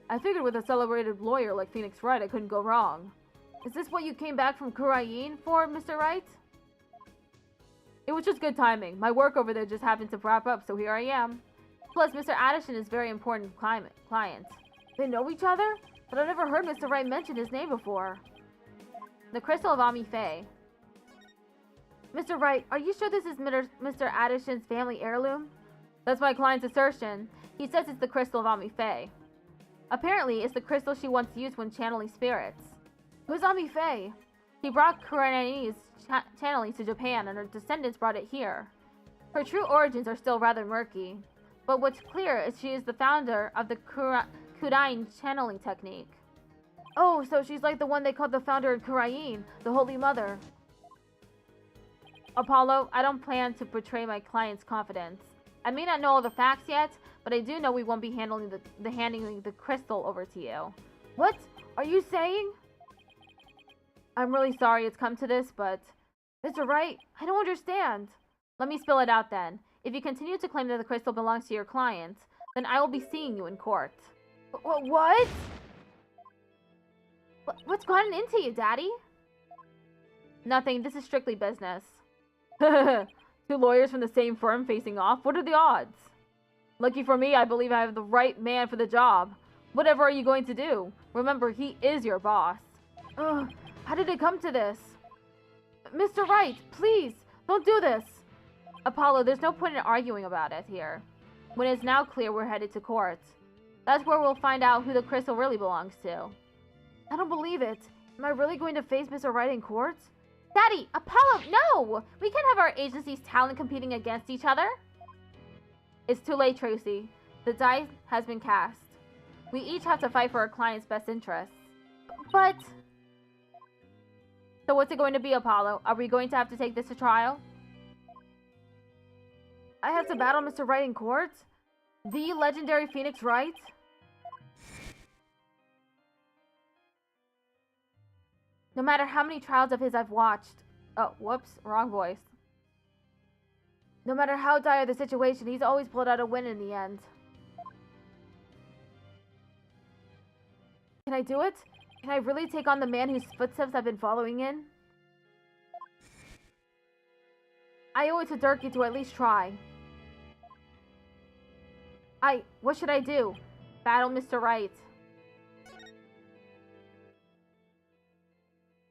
I figured with a celebrated lawyer like Phoenix Wright, I couldn't go wrong. Is this what you came back from Kurayin for, Mr. Wright? It was just good timing. My work over there just happened to wrap up, so here I am. Plus, Mr. Addison is a very important client. They know each other? But I've never heard Mr. Wright mention his name before. The Crystal of Ami Faye. Mr. Wright, are you sure this is Mr. Addison's family heirloom? That's my client's assertion. He says it's the Crystal of Ami Faye. Apparently, it's the crystal she once used when channeling spirits. Who's Ami Faye? She brought Kuranese channeling to Japan, and her descendants brought it here. Her true origins are still rather murky, but what's clear is she is the founder of the Kurain channeling technique. Oh, so she's like the one they called the founder of Kurain, the Holy Mother. Apollo, I don't plan to betray my client's confidence. I may not know all the facts yet, but I do know we won't be handing the crystal over to you. What are you saying? I'm really sorry it's come to this, but... Mr. Wright, I don't understand. Let me spill it out then. If you continue to claim that the crystal belongs to your client, then I will be seeing you in court. What? What's gotten into you, Daddy? Nothing, this is strictly business. Two lawyers from the same firm facing off? What are the odds? Lucky for me, I believe I have the right man for the job. Whatever are you going to do? Remember, he is your boss. Ugh, how did it come to this? Mr. Wright, please, don't do this. Apollo, there's no point in arguing about it here. When it's now clear we're headed to court. That's where we'll find out who the crystal really belongs to. I don't believe it. Am I really going to face Mr. Wright in court? Daddy, Apollo, no! We can't have our agency's talent competing against each other. It's too late, Tracy. The die has been cast. We each have to fight for our client's best interests. But... So what's it going to be, Apollo? Are we going to have to take this to trial? I have to battle Mr. Wright in court? The legendary Phoenix Wright? No matter how many trials of his I've watched... Oh, whoops, wrong voice. No matter how dire the situation, he's always pulled out a win in the end. Can I do it? Can I really take on the man whose footsteps I've been following in? I owe it to Durkee to at least try. What should I do? Battle Mr. Wright.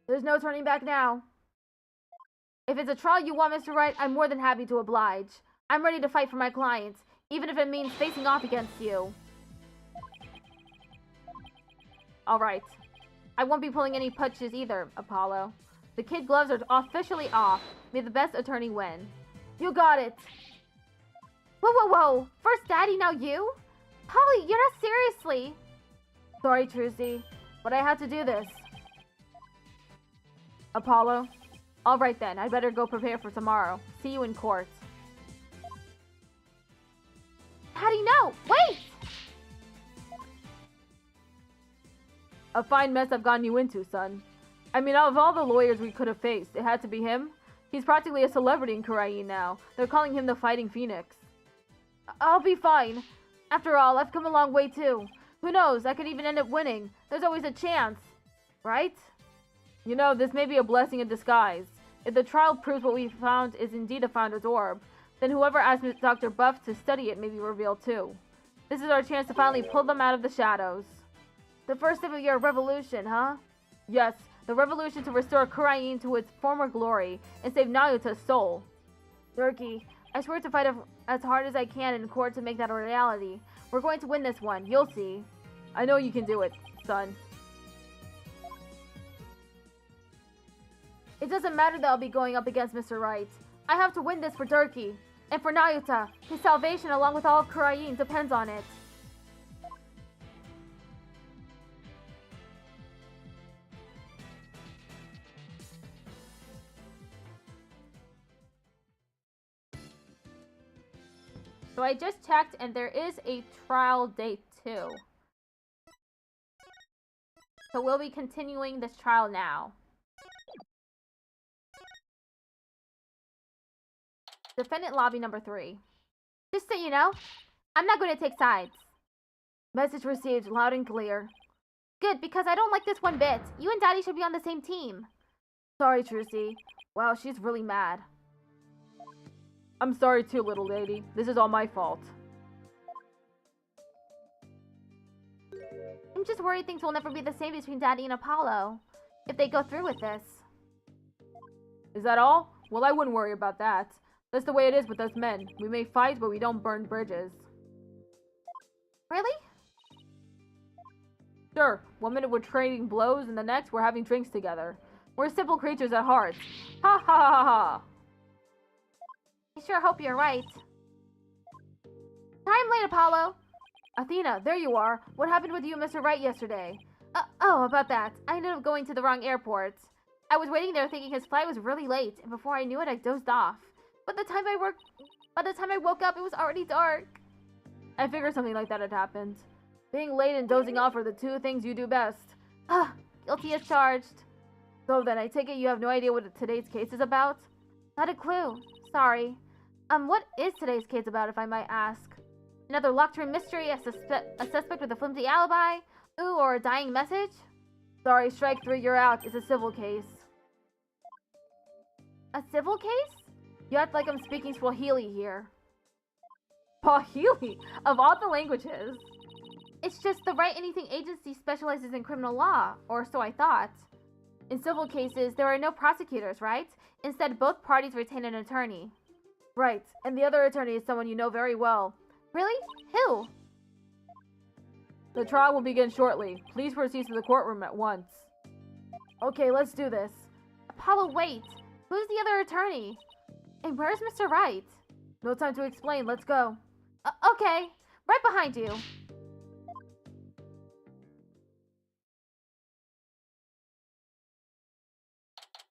There's no turning back now. If it's a trial you want, Mr. Wright, I'm more than happy to oblige. I'm ready to fight for my clients, even if it means facing off against you. Alright. I won't be pulling any punches either, Apollo. The kid gloves are officially off. May the best attorney win. You got it. Whoa, whoa, whoa. First Daddy, now you? Polly, you're not seriously. Sorry, Trucy, but I had to do this. Apollo? Alright then, I better go prepare for tomorrow. See you in court. Daddy, no! Wait! A fine mess I've gotten you into, son. I mean, out of all the lawyers we could have faced, it had to be him? He's practically a celebrity in Kurain now. They're calling him the Fighting Phoenix. I'll be fine. After all, I've come a long way too. Who knows, I could even end up winning. There's always a chance. Right? You know, this may be a blessing in disguise. If the trial proves what we found is indeed a Founder's Orb, then whoever asked Dr. Buff to study it may be revealed too. This is our chance to finally pull them out of the shadows. The first step of your revolution, huh? Yes, the revolution to restore Kurain to its former glory and save Nayuta's soul. Durkee, I swear to fight as hard as I can in court to make that a reality. We're going to win this one, you'll see. I know you can do it, son. It doesn't matter that I'll be going up against Mr. Wright. I have to win this for Durkee. And for Nayuta. His salvation along with all of Kurain depends on it. So I just checked and there is a trial date too. So we'll be continuing this trial now. Defendant lobby number 3. Just so you know, I'm not going to take sides. Message received loud and clear. Good, because I don't like this one bit. You and Daddy should be on the same team. Sorry, Trucy. Wow, she's really mad. I'm sorry too, little lady. This is all my fault. I'm just worried things will never be the same between Daddy and Apollo, if they go through with this. Is that all? Well, I wouldn't worry about that. That's the way it is with us men. We may fight, but we don't burn bridges. Really? Sure, one minute we're trading blows, and the next we're having drinks together. We're simple creatures at heart. Ha ha ha ha! I sure hope you're right. Time late, Apollo! Athena, there you are. What happened with you and Mr. Wright yesterday? Oh, about that. I ended up going to the wrong airport. I was waiting there thinking his flight was really late, and before I knew it, I dozed off. By the time I woke up, it was already dark. I figured something like that had happened. Being late and dozing off are the two things you do best. Guilty as charged. So then, I take it you have no idea what today's case is about? Not a clue. Sorry. What is today's case about, if I might ask? Another locked room mystery, a suspect with a flimsy alibi? Ooh, or a dying message? Sorry, strike 3, you're out. It's a civil case. A civil case? You act like I'm speaking Swahili here. Swahili? Of all the languages. It's just the Write Anything agency specializes in criminal law, or so I thought. In civil cases, there are no prosecutors, right? Instead, both parties retain an attorney. Right, and the other attorney is someone you know very well. Really? Who? The trial will begin shortly. Please proceed to the courtroom at once. Okay, let's do this. Apollo, wait. Who's the other attorney? And where's Mr. Wright? No time to explain. Let's go. Okay. Right behind you.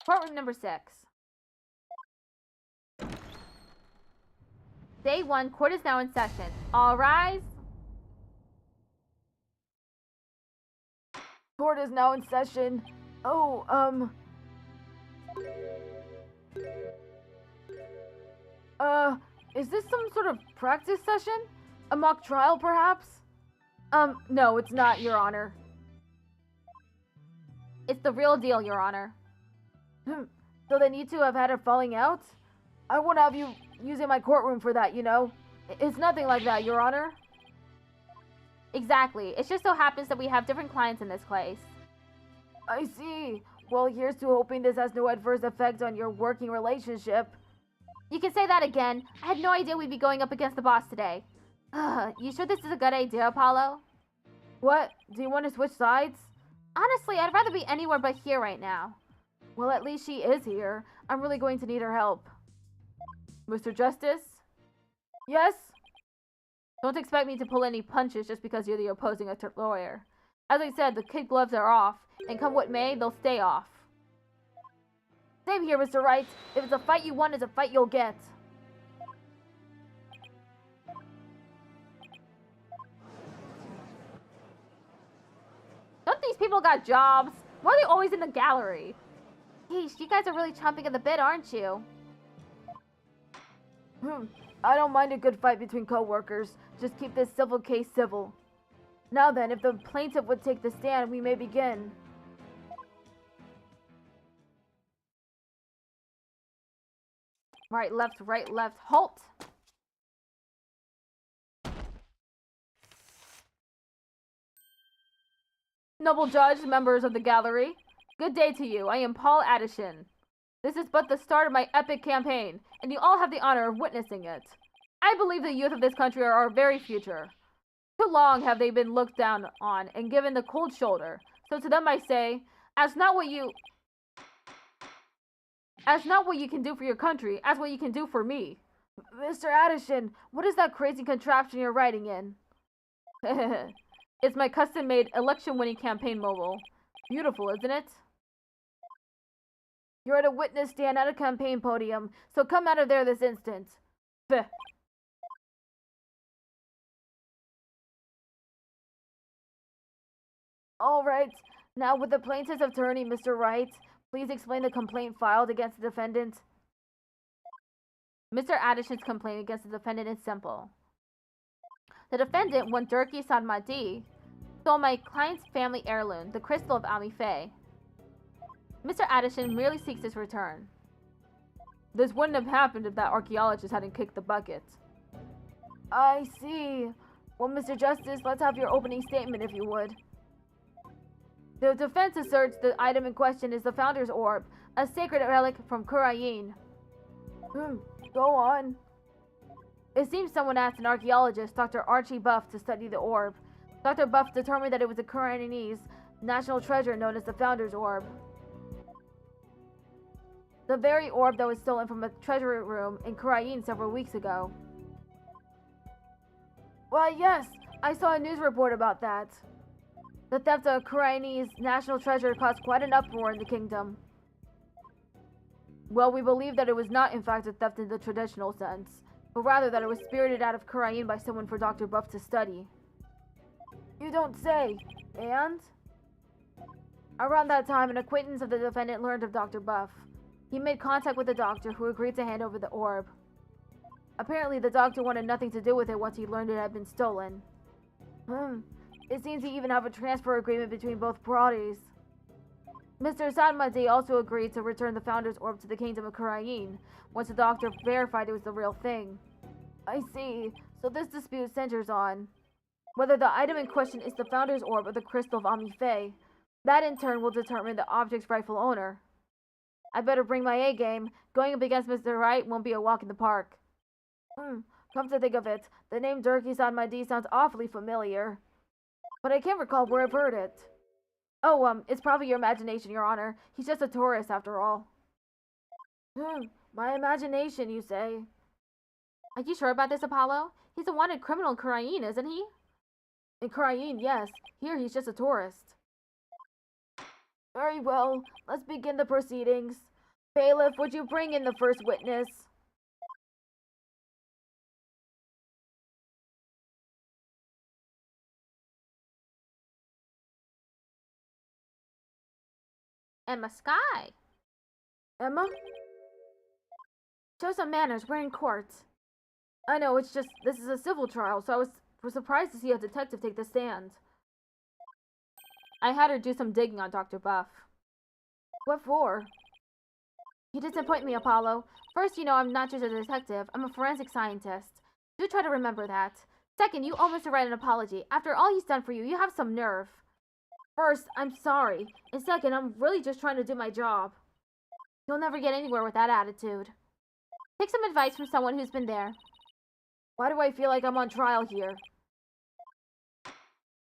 Courtroom number 6. Day 1, court is now in session. All rise. Court is now in session. Is this some sort of practice session? A mock trial, perhaps? No, it's not, Your Honor. It's the real deal, Your Honor. So they need to have had a falling out? I won't have you using my courtroom for that, you know? It's nothing like that, Your Honor. Exactly. It just so happens that we have different clients in this case. I see. Well, here's to hoping this has no adverse effect on your working relationship. You can say that again. I had no idea we'd be going up against the boss today. You sure this is a good idea, Apollo? What? Do you want to switch sides? Honestly, I'd rather be anywhere but here right now. Well, at least she is here. I'm really going to need her help. Mr. Justice? Yes? Don't expect me to pull any punches just because you're the opposing lawyer. As I said, the kid gloves are off, and come what may, they'll stay off. Same here, Mr. Wright. If it's a fight you want, it's a fight you'll get. Don't these people got jobs? Why are they always in the gallery? Geez, you guys are really chomping at the bit, aren't you? I don't mind a good fight between co-workers. Just keep this civil case civil. Now then, if the plaintiff would take the stand, we may begin. Right, left, halt! Noble judge, members of the gallery, good day to you. I am Paul Addison. This is but the start of my epic campaign, and you all have the honor of witnessing it. I believe the youth of this country are our very future. Too long have they been looked down on and given the cold shoulder. So to them I say, ask not what you can do for your country, ask what you can do for me. Mr. Addison, what is that crazy contraption you're writing in? It's my custom-made election-winning campaign mobile. Beautiful, isn't it? You're at a witness stand at a campaign podium, so come out of there this instant. Pfft. All right. Now, with the plaintiff's attorney, Mr. Wright, please explain the complaint filed against the defendant. Mr. Addison's complaint against the defendant is simple. The defendant, one Durkee Sadmadi, stole my client's family heirloom, the crystal of Ami Faye. Mr. Addison merely seeks its return. This wouldn't have happened if that archaeologist hadn't kicked the bucket. I see. Well, Mr. Justice, let's have your opening statement if you would. The defense asserts the item in question is the Founder's Orb, a sacred relic from Kurayin. Go on. It seems someone asked an archaeologist, Dr. Archie Buff, to study the orb. Dr. Buff determined that it was a Kurayinese national treasure known as the Founder's Orb. The very orb that was stolen from a treasury room in Kurayin several weeks ago. Why, yes, I saw a news report about that. The theft of Kurayinese national treasure caused quite an uproar in the kingdom. Well, we believe that it was not in fact a theft in the traditional sense, but rather that it was spirited out of Kurayin by someone for Dr. Buff to study. You don't say. And? Around that time, an acquaintance of the defendant learned of Dr. Buff. He made contact with the doctor, who agreed to hand over the orb. Apparently, the doctor wanted nothing to do with it once he learned it had been stolen. It seems he even have a transfer agreement between both parties. Mr. Sadmadi also agreed to return the Founder's Orb to the Kingdom of Kurayin once the doctor verified it was the real thing. I see. So this dispute centers on whether the item in question is the Founder's Orb or the Crystal of Amife. That in turn will determine the object's rightful owner. I better bring my A game. Going up against Mr. Wright won't be a walk in the park. Come to think of it, the name Durkee Sadmadi sounds awfully familiar. But I can't recall where I've heard it. Oh, it's probably your imagination, Your Honor. He's just a tourist, after all. My imagination, you say? Are you sure about this, Apollo? He's a wanted criminal in Kurayin, isn't he? In Kurayin, yes. Here, he's just a tourist. Very well. Let's begin the proceedings. Bailiff, would you bring in the first witness? Emma Sky. Emma? Show some manners, we're in court. I know, it's just, this is a civil trial, so I was surprised to see a detective take the stand. I had her do some digging on Dr. Buff. What for? You disappoint me, Apollo. First, you know I'm not just a detective, I'm a forensic scientist. Do try to remember that. Second, you almost write an apology. After all he's done for you, you have some nerve. First, I'm sorry. And second, I'm really just trying to do my job. You'll never get anywhere with that attitude. Take some advice from someone who's been there. Why do I feel like I'm on trial here?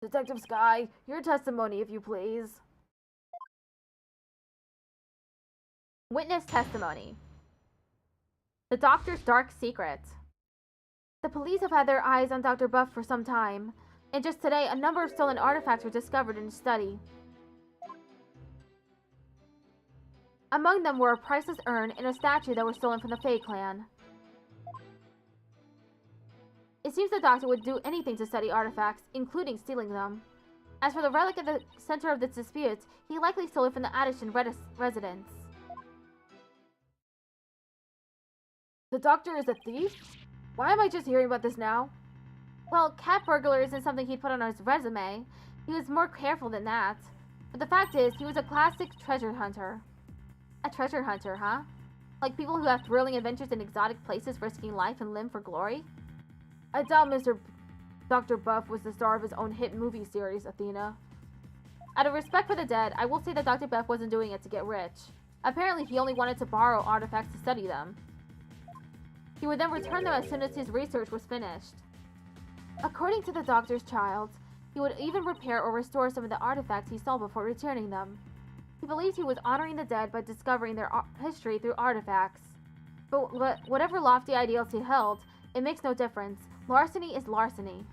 Detective Sky, your testimony, if you please. Witness testimony. The doctor's dark secret. The police have had their eyes on Dr. Buff for some time, and just today a number of stolen artifacts were discovered in his study. Among them were a priceless urn and a statue that were stolen from the Fae clan. It seems the doctor would do anything to study artifacts, including stealing them. As for the relic at the center of this dispute, he likely stole it from the Addison residence. The doctor is a thief? Why am I just hearing about this now? Well, cat burglar isn't something he'd put on his resume. He was more careful than that. But the fact is, he was a classic treasure hunter. A treasure hunter, huh? Like people who have thrilling adventures in exotic places risking life and limb for glory? I doubt Dr. Buff was the star of his own hit movie series, Athena. Out of respect for the dead, I will say that Dr. Buff wasn't doing it to get rich. Apparently, he only wanted to borrow artifacts to study them. He would then return them as soon as his research was finished. According to the doctor's child, he would even repair or restore some of the artifacts he stole before returning them. He believed he was honoring the dead by discovering their history through artifacts. But whatever lofty ideals he held, it makes no difference. Larceny is larceny.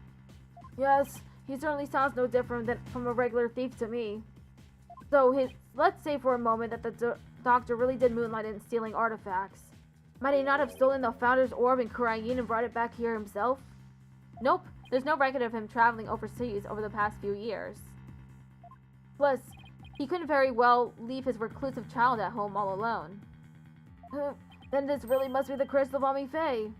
Yes, he certainly sounds no different from a regular thief to me. So let's say for a moment that the doctor really did moonlight in stealing artifacts. Might he not have stolen the Founder's Orb in Kurayin and brought it back here himself? Nope, there's no record of him traveling overseas over the past few years. Plus, he couldn't very well leave his reclusive child at home all alone. Then this really must be the Crystal of Amife.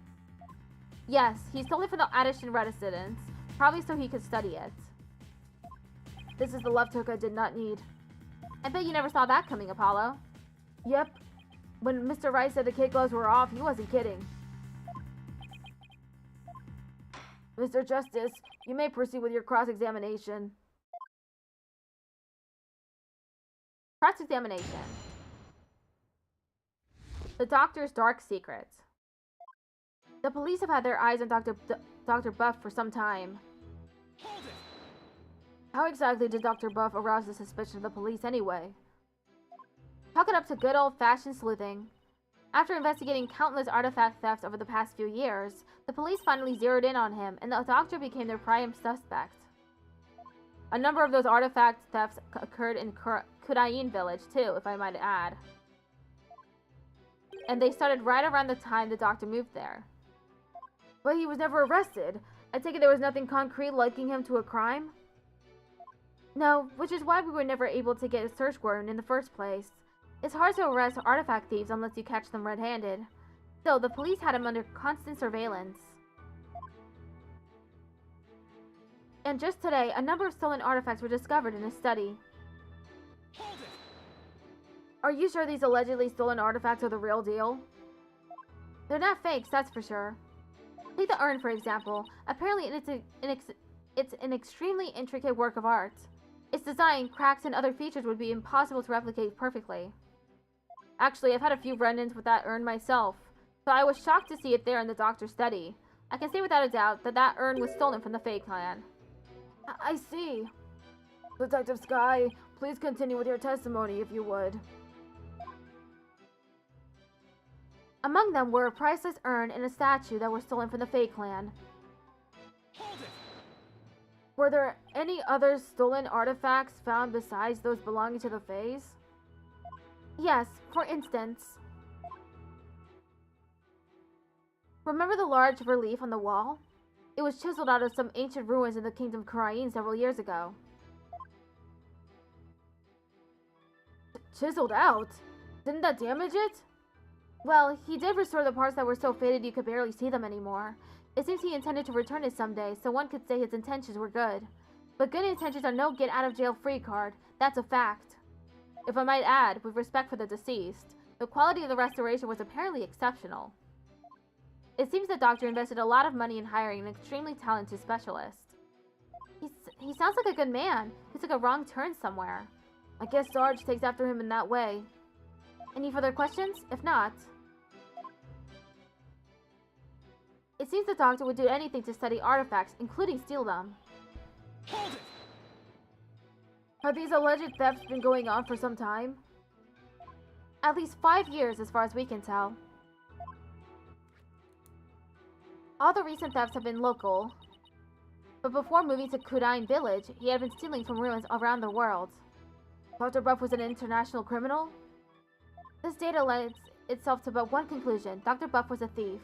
Yes, he stole it from the Addison residence, probably so he could study it. This is the left hook I did not need. I bet you never saw that coming, Apollo. Yep. When Mr. Rice said the kid gloves were off, he wasn't kidding. Mr. Justice, you may proceed with your cross-examination. Cross-examination. The doctor's dark secrets. The police have had their eyes on Dr. Buff for some time. Hold it! How exactly did Dr. Buff arouse the suspicion of the police anyway? Chalk it up to good old-fashioned sleuthing. After investigating countless artifact thefts over the past few years, the police finally zeroed in on him, and the doctor became their prime suspect. A number of those artifact thefts occurred in Kudain village, too, if I might add. And they started right around the time the doctor moved there. But he was never arrested. I take it there was nothing concrete linking him to a crime? No, which is why we were never able to get a search warrant in the first place. It's hard to arrest artifact thieves unless you catch them red-handed. Still, the police had him under constant surveillance. And just today, a number of stolen artifacts were discovered in his study. Hold it! Are you sure these allegedly stolen artifacts are the real deal? They're not fakes, that's for sure. Take the urn, for example. Apparently, it's an extremely intricate work of art. Its design, cracks, and other features would be impossible to replicate perfectly. Actually, I've had a few run-ins with that urn myself, so I was shocked to see it there in the doctor's study. I can say without a doubt that that urn was stolen from the Fae clan. I see. Detective Sky, please continue with your testimony if you would. Among them were a priceless urn and a statue that were stolen from the Fae clan. Hold it! Were there any other stolen artifacts found besides those belonging to the Faes? Yes, for instance. Remember the large relief on the wall? It was chiseled out of some ancient ruins in the Kingdom of Karain several years ago. Chiseled out? Didn't that damage it? Well, he did restore the parts that were so faded you could barely see them anymore. It seems he intended to return it someday, so one could say his intentions were good. But good intentions are no get-out-of-jail-free card. That's a fact. If I might add, with respect for the deceased, the quality of the restoration was apparently exceptional. It seems the doctor invested a lot of money in hiring an extremely talented specialist. He sounds like a good man who took a wrong turn somewhere. I guess Sarge takes after him in that way. Any further questions? If not... It seems the doctor would do anything to study artifacts, including steal them. Hold it! Have these alleged thefts been going on for some time? At least 5 years, as far as we can tell. All the recent thefts have been local, but before moving to Kudain village, he had been stealing from ruins around the world. Dr. Buff was an international criminal? This data lends itself to but one conclusion. Dr. Buff was a thief.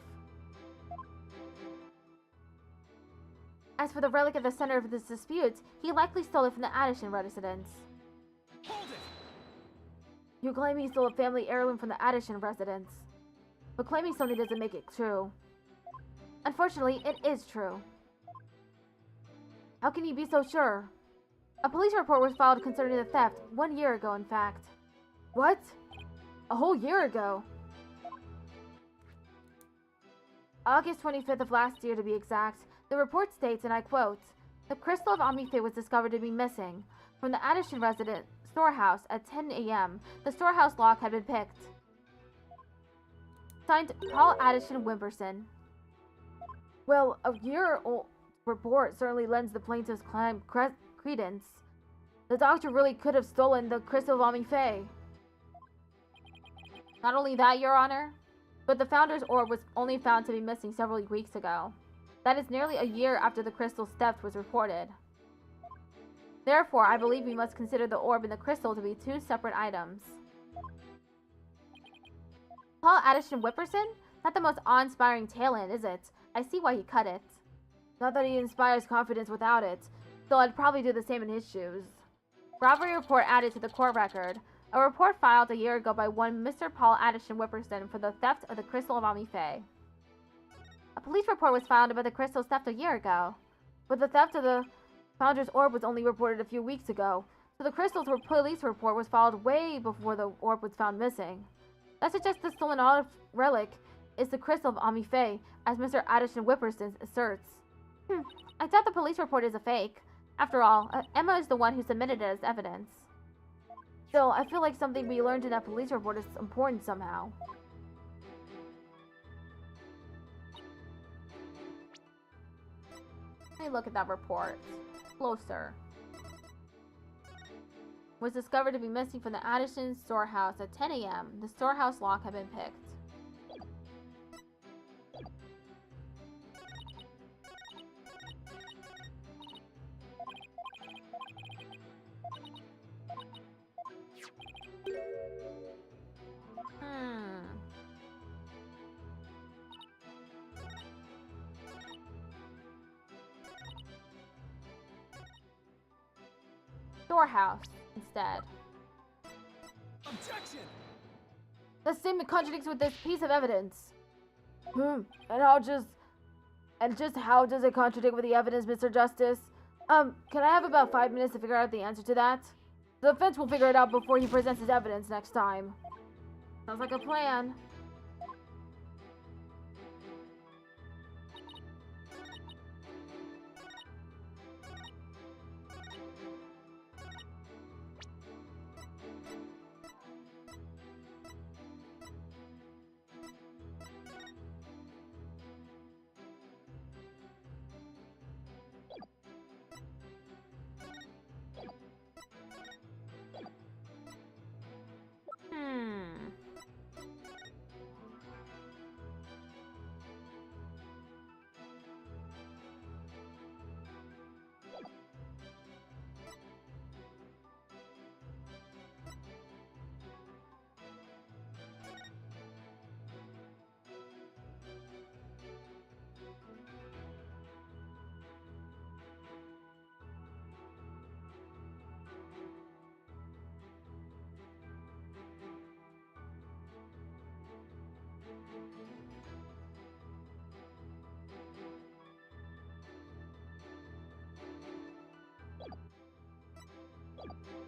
As for the relic at the center of this dispute, he likely stole it from the Addison residence. Hold it! You claim he stole a family heirloom from the Addison residence, but claiming something doesn't make it true. Unfortunately, it is true. How can you be so sure? A police report was filed concerning the theft 1 year ago, in fact. What? A whole year ago? August 25th of last year, to be exact. The report states, and I quote, "The crystal of Amife was discovered to be missing. From the Addison resident storehouse at 10 a.m., the storehouse lock had been picked." Signed, Paul Addison Wimperson. Well, a year-old report certainly lends the plaintiff's claim credence. The doctor really could have stolen the crystal of Amife. Not only that, Your Honor, but the Founder's Orb was only found to be missing several weeks ago. That is nearly a year after the crystal's theft was reported. Therefore, I believe we must consider the orb and the crystal to be two separate items. Paul Addison Wimperson? Not the most awe-inspiring talent, is it? I see why he cut it. Not that he inspires confidence without it, though I'd probably do the same in his shoes. Robbery report added to the court record. A report filed a year ago by one Mr. Paul Addison Wimperson for the theft of the crystal of Amife. A police report was filed about the crystal's theft a year ago. But the theft of the Founder's Orb was only reported a few weeks ago, so the crystal's police report was filed way before the orb was found missing. That suggests the stolen olive relic is the crystal of Ami Faye, as Mr. Addison Whipperson asserts. I doubt the police report is a fake. After all, Emma is the one who submitted it as evidence. Still, I feel like something we learned in that police report is important somehow. Let me look at that report. Closer. Was discovered to be missing from the Addison storehouse at 10 a.m. The storehouse lock had been picked. Storehouse instead. Objection! The statement contradicts with this piece of evidence. And how does it contradict with the evidence, Mr. Justice? Can I have about 5 minutes to figure out the answer to that? The defense will figure it out before he presents his evidence next time. Sounds like a plan.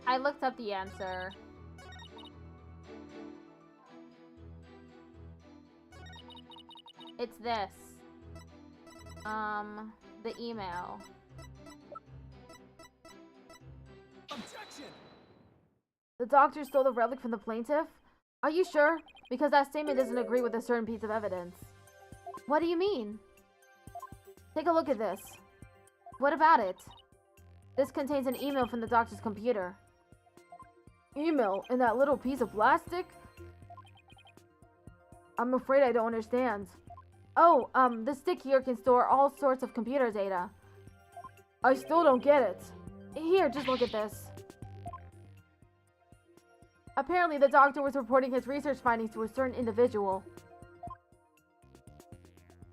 I looked up the answer. It's this. The email. Objection! The doctor stole the relic from the plaintiff? Are you sure? Because that statement doesn't agree with a certain piece of evidence. What do you mean? Take a look at this. What about it? This contains an email from the doctor's computer. Email in that little piece of plastic? I'm afraid I don't understand. Oh, the stick here can store all sorts of computer data. I still don't get it. Here, just look at this. Apparently, the doctor was reporting his research findings to a certain individual.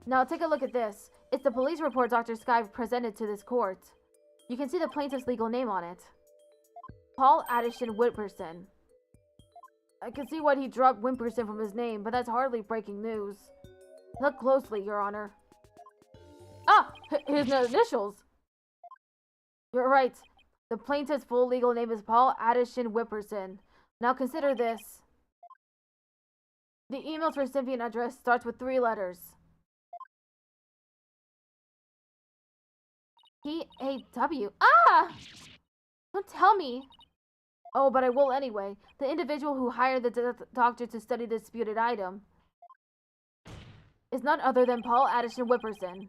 Now, take a look at this. It's the police report Dr. Sky presented to this court. You can see the plaintiff's legal name on it. Paul Addison Whipperson. I can see why he dropped Whipperson from his name, but that's hardly breaking news. Look closely, Your Honor. Ah! His initials! You're right. The plaintiff's full legal name is Paul Addison Whipperson. Now consider this. The email's recipient address starts with 3 letters. P-A-W. Ah! Don't tell me. Oh, but I will anyway. The individual who hired the doctor to study the disputed item is none other than Paul Addison Whipperson.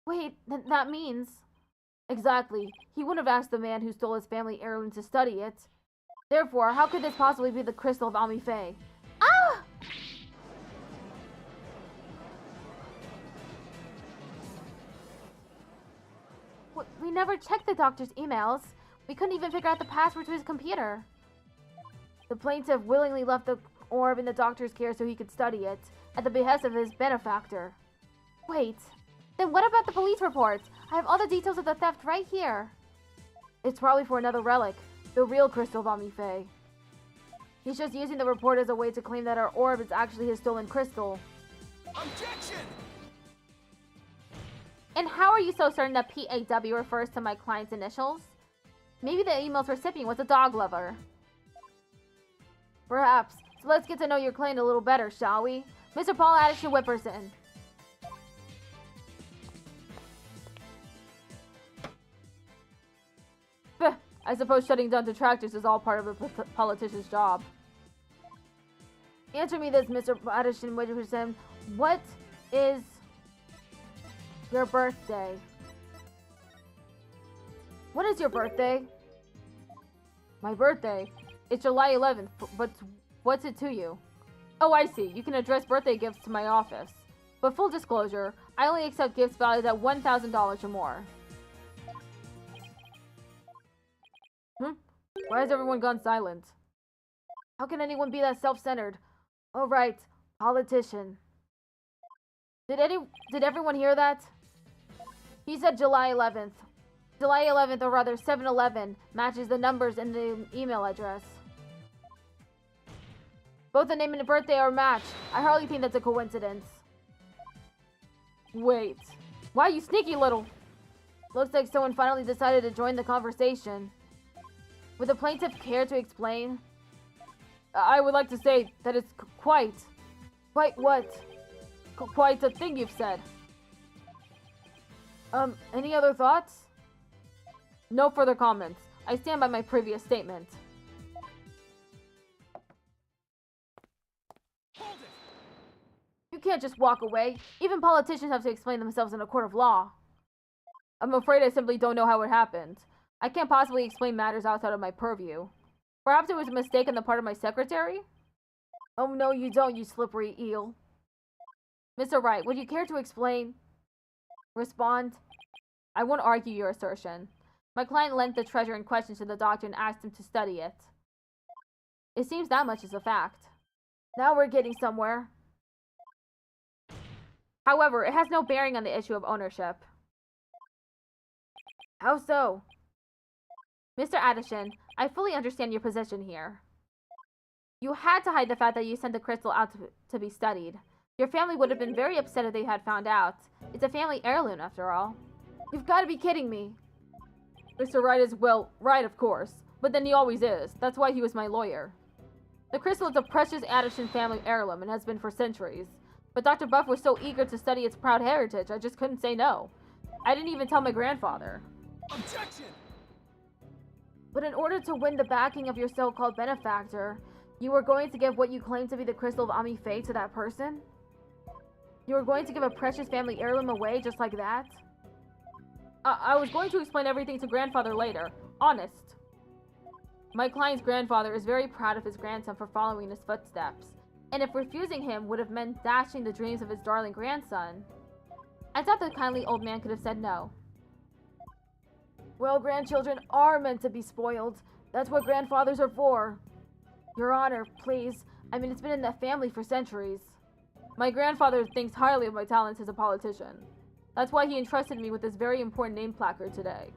Wait, that means... Exactly. He wouldn't have asked the man who stole his family heirloom to study it. Therefore, how could this possibly be the crystal of Ami Faye? Ah! We never checked the doctor's emails. We couldn't even figure out the password to his computer. The plaintiff willingly left the orb in the doctor's care so he could study it, at the behest of his benefactor. Wait, then what about the police report? I have all the details of the theft right here. It's probably for another relic, the real crystal of Ami Faye. He's just using the report as a way to claim that our orb is actually his stolen crystal. Objection! And how are you so certain that PAW refers to my client's initials? Maybe the email's recipient was a dog lover. Perhaps. So let's get to know your client a little better, shall we? Mr. Paul Addison Whipperson. I suppose shutting down detractors is all part of a politician's job. Answer me this, Mr. Addison Whipperson. What is your birthday? What is your birthday? My birthday? It's July 11th, but what's it to you? Oh, I see. You can address birthday gifts to my office. But full disclosure, I only accept gifts valued at $1,000 or more. Why has everyone gone silent? How can anyone be that self-centered? Oh, right. Politician. Did everyone hear that? He said July 11th. July 11th, or rather 7-11, matches the numbers in the email address. Both the name and the birthday are matched. I hardly think that's a coincidence. Wait. Why, you sneaky little... Looks like someone finally decided to join the conversation. Would the plaintiff care to explain? I would like to say that it's quite what? Quite a thing you've said. Any other thoughts? No further comments. I stand by my previous statement. Hold it! You can't just walk away. Even politicians have to explain themselves in a court of law. I'm afraid I simply don't know how it happened. I can't possibly explain matters outside of my purview. Perhaps it was a mistake on the part of my secretary? Oh no, you don't, you slippery eel. Mr. Wright, would you care to explain? Respond. I won't argue your assertion. My client lent the treasure in question to the doctor and asked him to study it. It seems that much is a fact. Now we're getting somewhere. However, it has no bearing on the issue of ownership. How so? Mr. Addison, I fully understand your position here. You had to hide the fact that you sent the crystal out to be studied. Your family would have been very upset if they had found out. It's a family heirloom, after all. You've got to be kidding me. Mr. Wright is, well, right, of course. But then he always is. That's why he was my lawyer. The crystal is a precious Addison family heirloom and has been for centuries. But Dr. Buff was so eager to study its proud heritage, I just couldn't say no. I didn't even tell my grandfather. Objection! But in order to win the backing of your so-called benefactor, you were going to give what you claim to be the crystal of Ami Faye to that person? You were going to give a precious family heirloom away just like that? I was going to explain everything to grandfather later. Honest. My client's grandfather is very proud of his grandson for following his footsteps, and if refusing him would have meant dashing the dreams of his darling grandson, I thought the kindly old man could have said no. Well, grandchildren are meant to be spoiled. That's what grandfathers are for. Your Honor, please. I mean, it's been in that family for centuries. My grandfather thinks highly of my talents as a politician. That's why he entrusted me with this very important name placard today.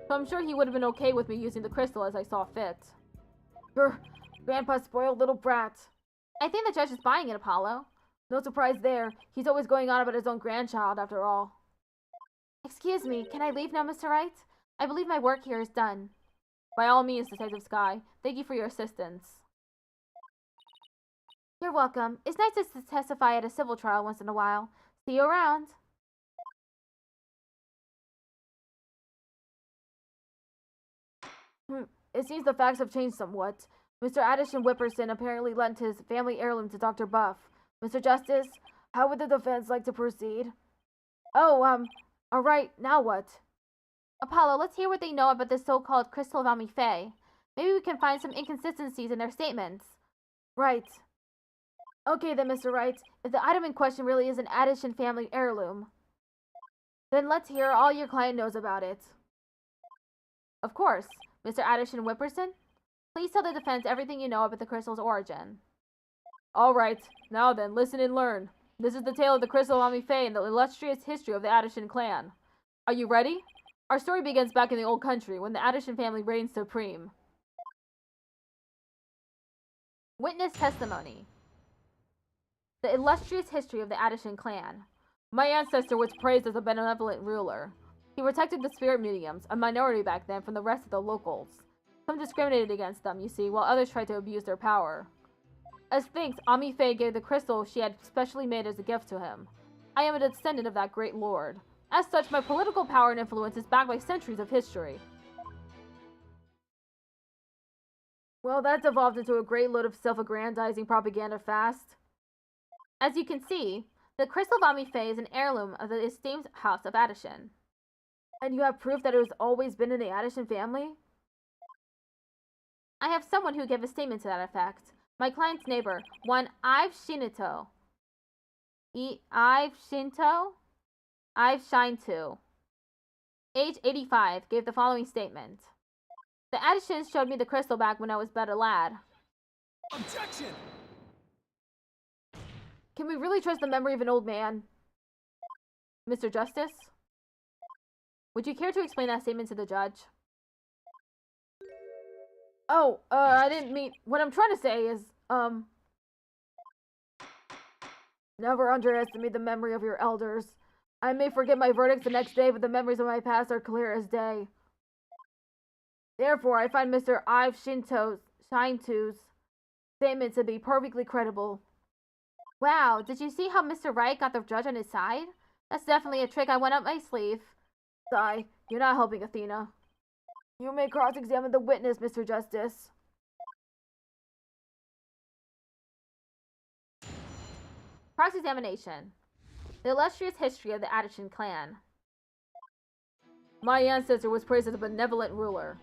So I'm sure he would have been okay with me using the crystal as I saw fit. Grandpa's spoiled little brat. I think the judge is buying it, Apollo. No surprise there. He's always going on about his own grandchild, after all. Excuse me, can I leave now, Mr. Wright? I believe my work here is done. By all means, Detective Sky. Thank you for your assistance. You're welcome. It's nice to testify at a civil trial once in a while. See you around. It seems the facts have changed somewhat. Mr. Addison Whipperson apparently lent his family heirloom to Dr. Buff. Mr. Justice, how would the defense like to proceed? Oh, alright, now what? Apollo, let's hear what they know about this so-called crystal of Ami Faye. Maybe we can find some inconsistencies in their statements. Right. Okay then, Mr. Wright, if the item in question really is an Addison family heirloom, then let's hear all your client knows about it. Of course. Mr. Addison Whipperson, please tell the defense everything you know about the crystal's origin. Alright, now then, listen and learn. This is the tale of the crystal of Ami Faye and the illustrious history of the Addison clan. Are you ready? Our story begins back in the old country, when the Addison family reigned supreme. Witness testimony. The illustrious history of the Addison clan. My ancestor was praised as a benevolent ruler. He protected the spirit mediums, a minority back then, from the rest of the locals. Some discriminated against them, you see, while others tried to abuse their power. As thanks, Ami Faye gave the crystal she had specially made as a gift to him. I am a descendant of that great lord. As such, my political power and influence is backed by centuries of history. Well, that's evolved into a great load of self-aggrandizing propaganda fast. As you can see, the crystal of Ami Faye is an heirloom of the esteemed house of Addison. And you have proof that it has always been in the Addison family? I have someone who gave a statement to that effect. My client's neighbor, one Ive Shinto. Ive Shinto, age 85, gave the following statement. The Addisons showed me the crystal back when I was but a lad. Objection! Can we really trust the memory of an old man? Mr. Justice? Would you care to explain that statement to the judge? Oh, I didn't mean... What I'm trying to say is, never underestimate the memory of your elders. I may forget my verdicts the next day, but the memories of my past are clear as day. Therefore, I find Mr. Ive Shinto's statement to be perfectly credible. Wow, did you see how Mr. Wright got the judge on his side? That's definitely a trick I went up my sleeve. Sigh, you're not helping, Athena. You may cross-examine the witness, Mr. Justice. Cross-examination. The illustrious history of the Addison clan. My ancestor was praised as a benevolent ruler.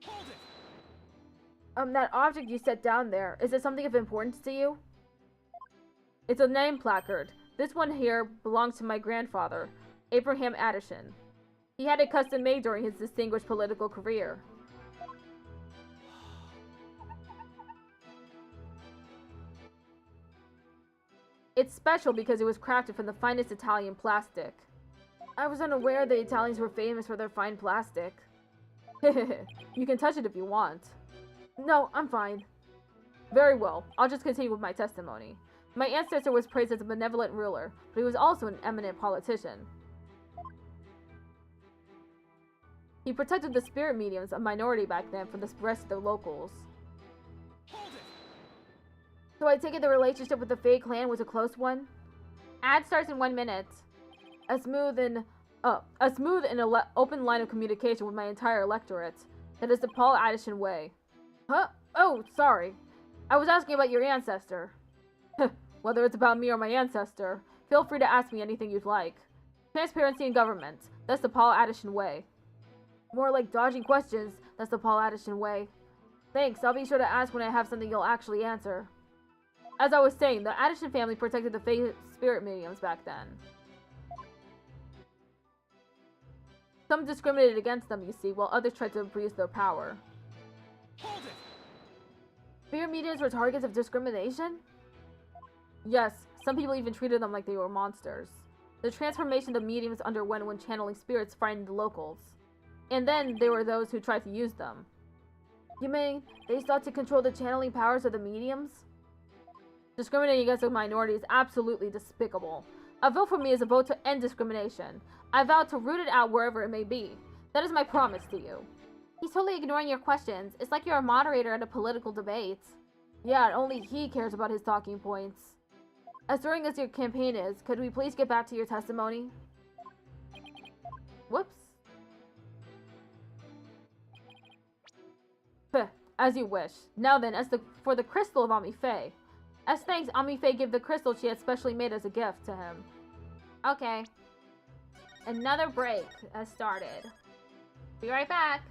Hold it! That object you set down there, is it something of importance to you? It's a name placard. This one here belongs to my grandfather, Abraham Addison. He had it custom made during his distinguished political career. It's special because it was crafted from the finest Italian plastic. I was unaware the Italians were famous for their fine plastic. You can touch it if you want. No, I'm fine. Very well, I'll just continue with my testimony. My ancestor was praised as a benevolent ruler, but he was also an eminent politician. He protected the spirit mediums, a minority back then, from the rest of the locals. Hold it! So I take it the relationship with the Fae clan was a close one? Ad starts in 1 minute. A smooth and open line of communication with my entire electorate. That is the Paul Addison way. Huh? Oh, sorry. I was asking about your ancestor. Whether it's about me or my ancestor, feel free to ask me anything you'd like. Transparency in government. That's the Paul Addison way. More like dodging questions. That's the Paul Addison way. Thanks, I'll be sure to ask when I have something you'll actually answer. As I was saying, the Addison family protected the Fae spirit mediums back then. Some discriminated against them, you see, while others tried to abuse their power. Hold it! Spirit mediums were targets of discrimination? Yes, some people even treated them like they were monsters. The transformation the mediums underwent when channeling spirits frightened the locals. And then there were those who tried to use them. You mean they sought to control the channeling powers of the mediums? Discriminating against a minority is absolutely despicable. A vote for me is a vote to end discrimination. I vow to root it out wherever it may be. That is my promise to you. He's totally ignoring your questions. It's like you're a moderator at a political debate. Yeah, only he cares about his talking points. As stirring as your campaign is, could we please get back to your testimony? Whoops. As you wish. Now then, for the crystal of Ami Faye. As thanks, Ami Faye gave the crystal she had specially made as a gift to him. Okay. Another break has started. Be right back.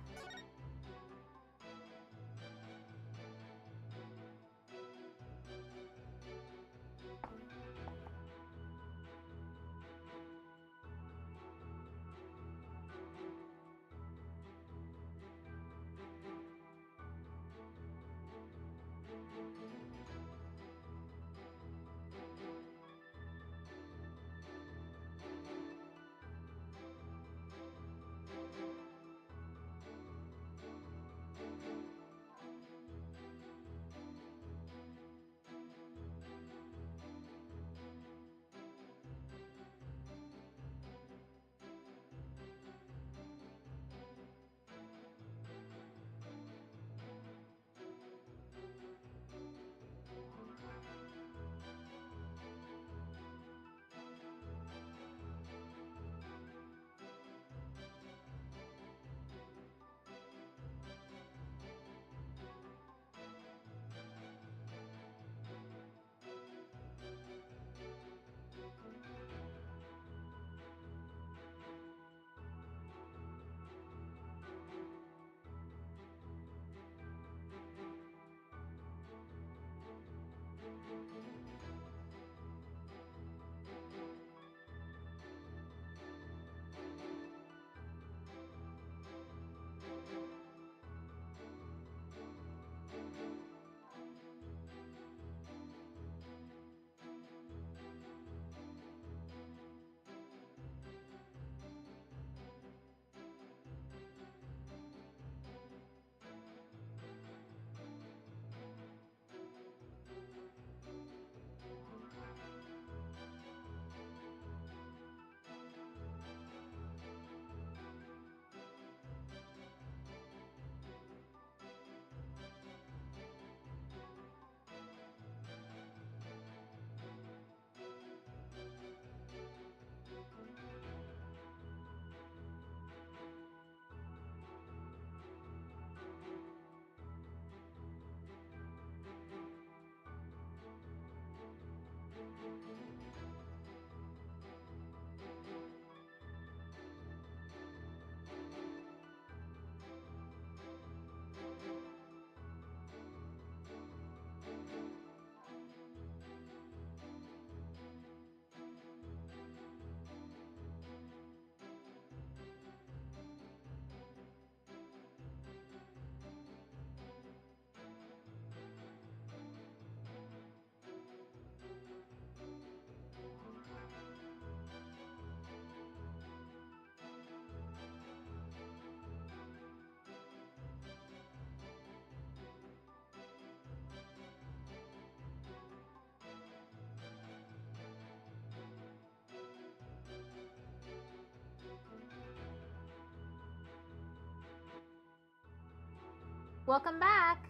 Welcome back.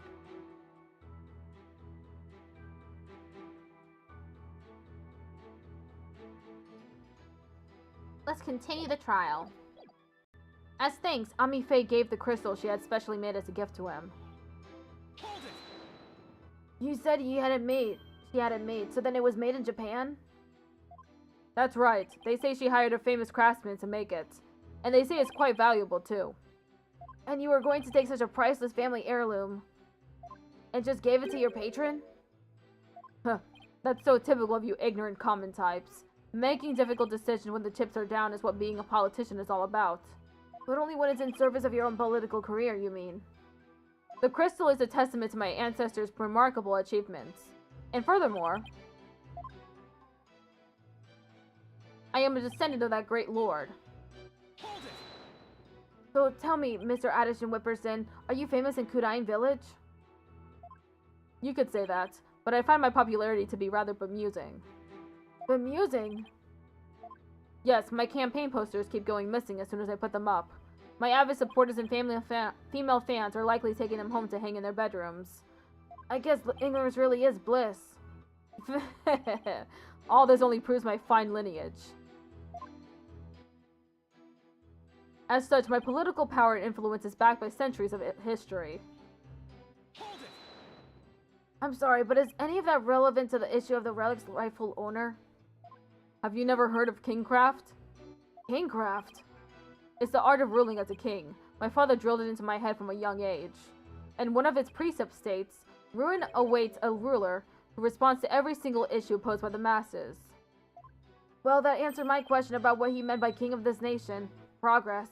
Let's continue the trial. As thanks, Ami Faye gave the crystal she had specially made as a gift to him. Hold it! You said she had it made, so then it was made in Japan? That's right. They say she hired a famous craftsman to make it. And they say it's quite valuable, too. And you were going to take such a priceless family heirloom and just gave it to your patron? Huh. That's so typical of you ignorant common types. Making difficult decisions when the chips are down is what being a politician is all about. But only when it's in service of your own political career, you mean. The crystal is a testament to my ancestors' remarkable achievements. And furthermore, I am a descendant of that great lord. Hold it! So tell me, Mr. Addison Whipperson, are you famous in Kudain Village? You could say that, but I find my popularity to be rather bemusing. Bemusing? Yes, my campaign posters keep going missing as soon as I put them up. My avid supporters and female fans are likely taking them home to hang in their bedrooms. I guess ignorance really is bliss. All this only proves my fine lineage. As such, my political power and influence is backed by centuries of history. Hold it! I'm sorry, but is any of that relevant to the issue of the relic's rightful owner? Have you never heard of kingcraft? Kingcraft? It's the art of ruling as a king. My father drilled it into my head from a young age. And one of its precepts states, ruin awaits a ruler who responds to every single issue posed by the masses. Well, that answered my question about what he meant by king of this nation. Progress.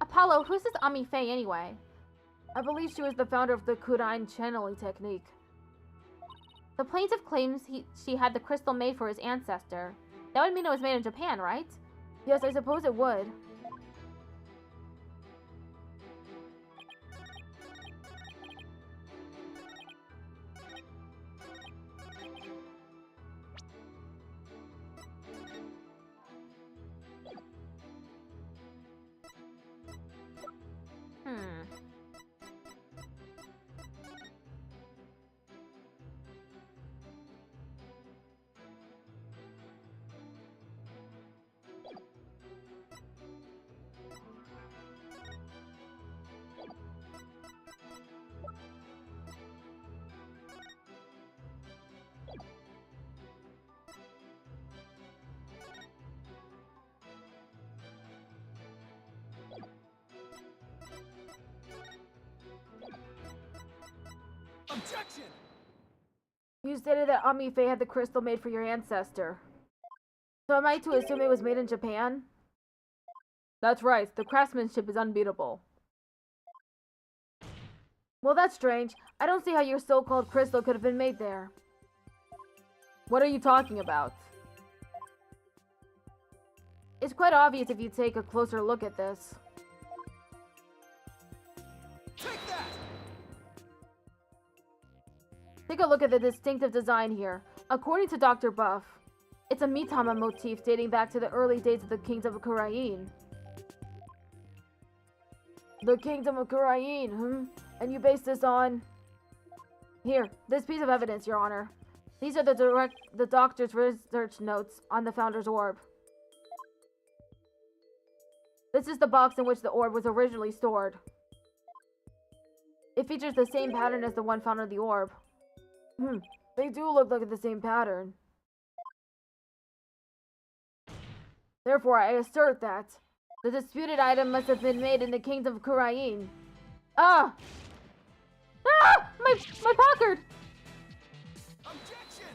Apollo, who's this Ami Faye anyway? I believe she was the founder of the Kudain channeling technique. The plaintiff claims she had the crystal made for his ancestor. That would mean it was made in Japan, right? Yes, I suppose it would. Objection! You stated that Ami Faye had the crystal made for your ancestor. So am I to assume it was made in Japan? That's right, the craftsmanship is unbeatable. Well, that's strange. I don't see how your so-called crystal could have been made there. What are you talking about? It's quite obvious if you take a closer look at this. Take that! Take a look at the distinctive design here. According to Dr. Buff, it's a Mitama motif dating back to the early days of the Kingdom of Kurain. The Kingdom of Kurain, And you base this on... Here, this piece of evidence, Your Honor. These are the doctor's research notes on the Founder's Orb. This is the box in which the orb was originally stored. It features the same pattern as the one found on the orb. They do look like the same pattern. Therefore, I assert that the disputed item must have been made in the kingdom of Kurain. Ah! Ah! My placard! Objection!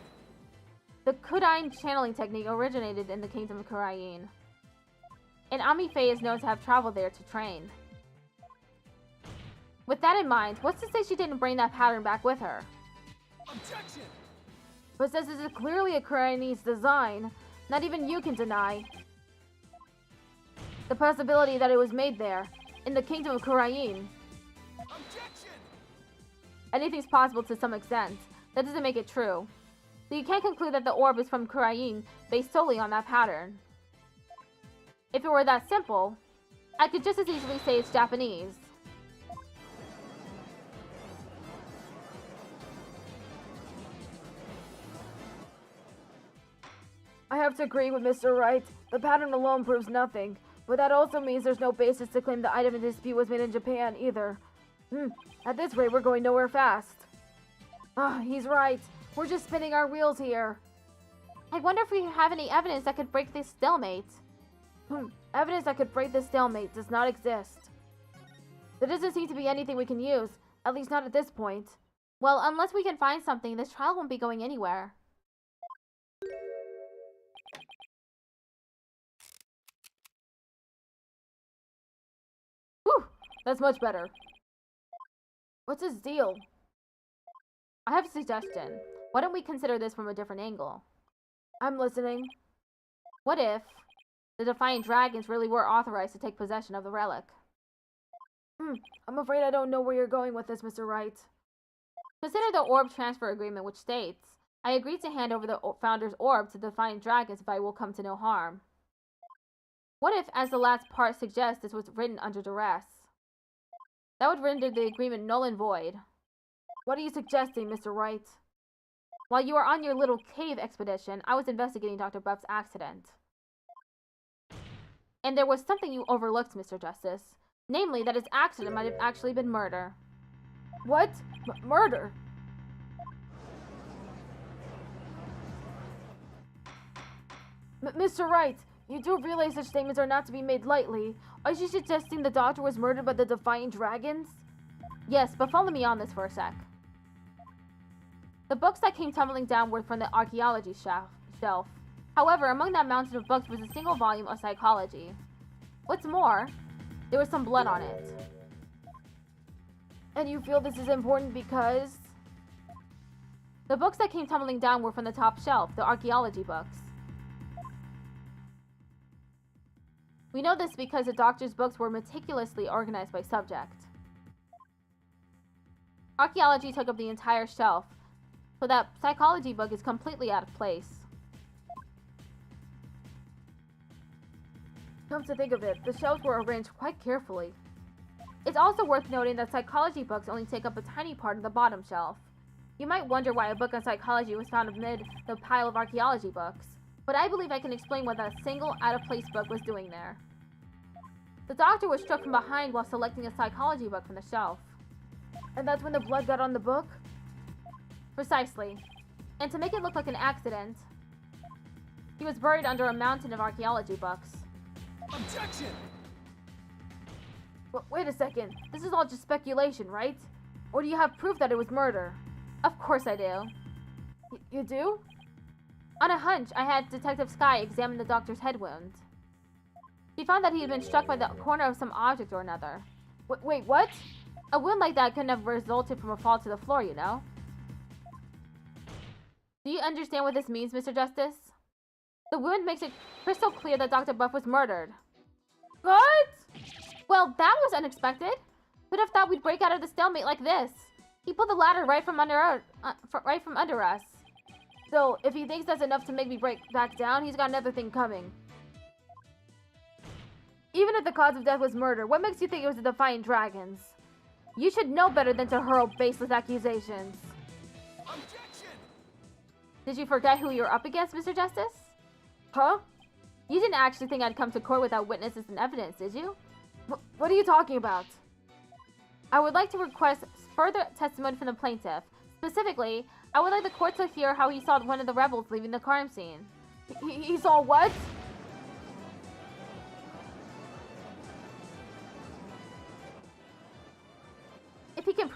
The Kurain channeling technique originated in the kingdom of Kurain, and Amifei is known to have traveled there to train. With that in mind, what's to say she didn't bring that pattern back with her? Objection! But since this is clearly a Kurainese design, not even you can deny the possibility that it was made there, in the kingdom of Kurain. Objection! Anything's possible to some extent. That doesn't make it true. So you can't conclude that the orb is from Kurain based solely on that pattern. If it were that simple, I could just as easily say it's Japanese. I have to agree with Mr. Wright. The pattern alone proves nothing. But that also means there's no basis to claim the item in dispute was made in Japan, either. At this rate, we're going nowhere fast. He's right. We're just spinning our wheels here. I wonder if we have any evidence that could break this stalemate. Evidence that could break this stalemate does not exist. There doesn't seem to be anything we can use, at least not at this point. Well, unless we can find something, this trial won't be going anywhere. Whew, that's much better. What's his deal? I have a suggestion. Why don't we consider this from a different angle? I'm listening. What if the Defiant Dragons really were authorized to take possession of the relic? I'm afraid I don't know where you're going with this, Mr. Wright. Consider the orb transfer agreement, which states, I agree to hand over the Founder's orb to the Defiant Dragons if I will come to no harm. What if, as the last part suggests, this was written under duress? That would render the agreement null and void. What are you suggesting, Mr. Wright? While you were on your little cave expedition, I was investigating Dr. Buff's accident. And there was something you overlooked, Mr. Justice. Namely, that his accident might have actually been murder. What? Murder? Mr. Wright, you do realize such statements are not to be made lightly. Are you suggesting the doctor was murdered by the Defiant Dragons? Yes, but follow me on this for a sec. The books that came tumbling down were from the archaeology shelf. However, among that mountain of books was a single volume of psychology. What's more, there was some blood on it. And you feel this is important because? The books that came tumbling down were from the top shelf, the archaeology books. We know this because the doctor's books were meticulously organized by subject. Archaeology took up the entire shelf, so that psychology book is completely out of place. Come to think of it, the shelves were arranged quite carefully. It's also worth noting that psychology books only take up a tiny part of the bottom shelf. You might wonder why a book on psychology was found amid the pile of archaeology books, but I believe I can explain what that single out-of-place book was doing there. The doctor was struck from behind while selecting a psychology book from the shelf. And that's when the blood got on the book? Precisely. And to make it look like an accident, he was buried under a mountain of archaeology books. Objection! Wait a second, this is all just speculation, right? Or do you have proof that it was murder? Of course I do. You do? On a hunch, I had Detective Sky examine the doctor's head wound. He found that he had been struck by the corner of some object or another. Wait, what? A wound like that couldn't have resulted from a fall to the floor, you know? Do you understand what this means, Mr. Justice? The wound makes it crystal clear that Dr. Buff was murdered. What? Well, that was unexpected. Who'd have thought we'd break out of the stalemate like this? He pulled the ladder right from under us. So, if he thinks that's enough to make me break back down, he's got another thing coming. Even if the cause of death was murder, what makes you think it was the Defiant Dragons? You should know better than to hurl baseless accusations. Objection! Did you forget who you're up against, Mr. Justice? Huh? You didn't actually think I'd come to court without witnesses and evidence, did you? What are you talking about? I would like to request further testimony from the plaintiff. Specifically, I would like the court to hear how he saw one of the rebels leaving the crime scene. He saw what?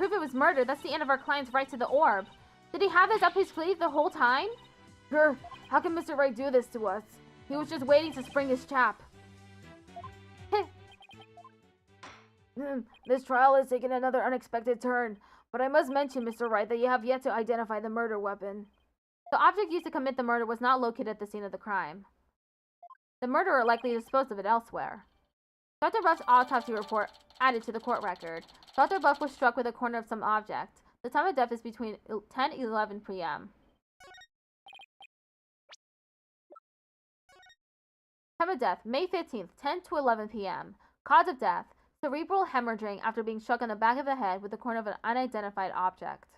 prove it was murder, that's the end of our client's right to the orb. Did he have this up his sleeve the whole time? Grr, how can Mr. Wright do this to us? He was just waiting to spring his trap. This trial has taken another unexpected turn, but I must mention, Mr. Wright, that you have yet to identify the murder weapon. The object used to commit the murder was not located at the scene of the crime. The murderer likely disposed of it elsewhere. Dr. Buff's autopsy report added to the court record. Dr. Buff was struck with a corner of some object. The time of death is between 10 and 11 p.m. Time of death, May 15th, 10 to 11 p.m. Cause of death, cerebral hemorrhaging after being struck on the back of the head with the corner of an unidentified object.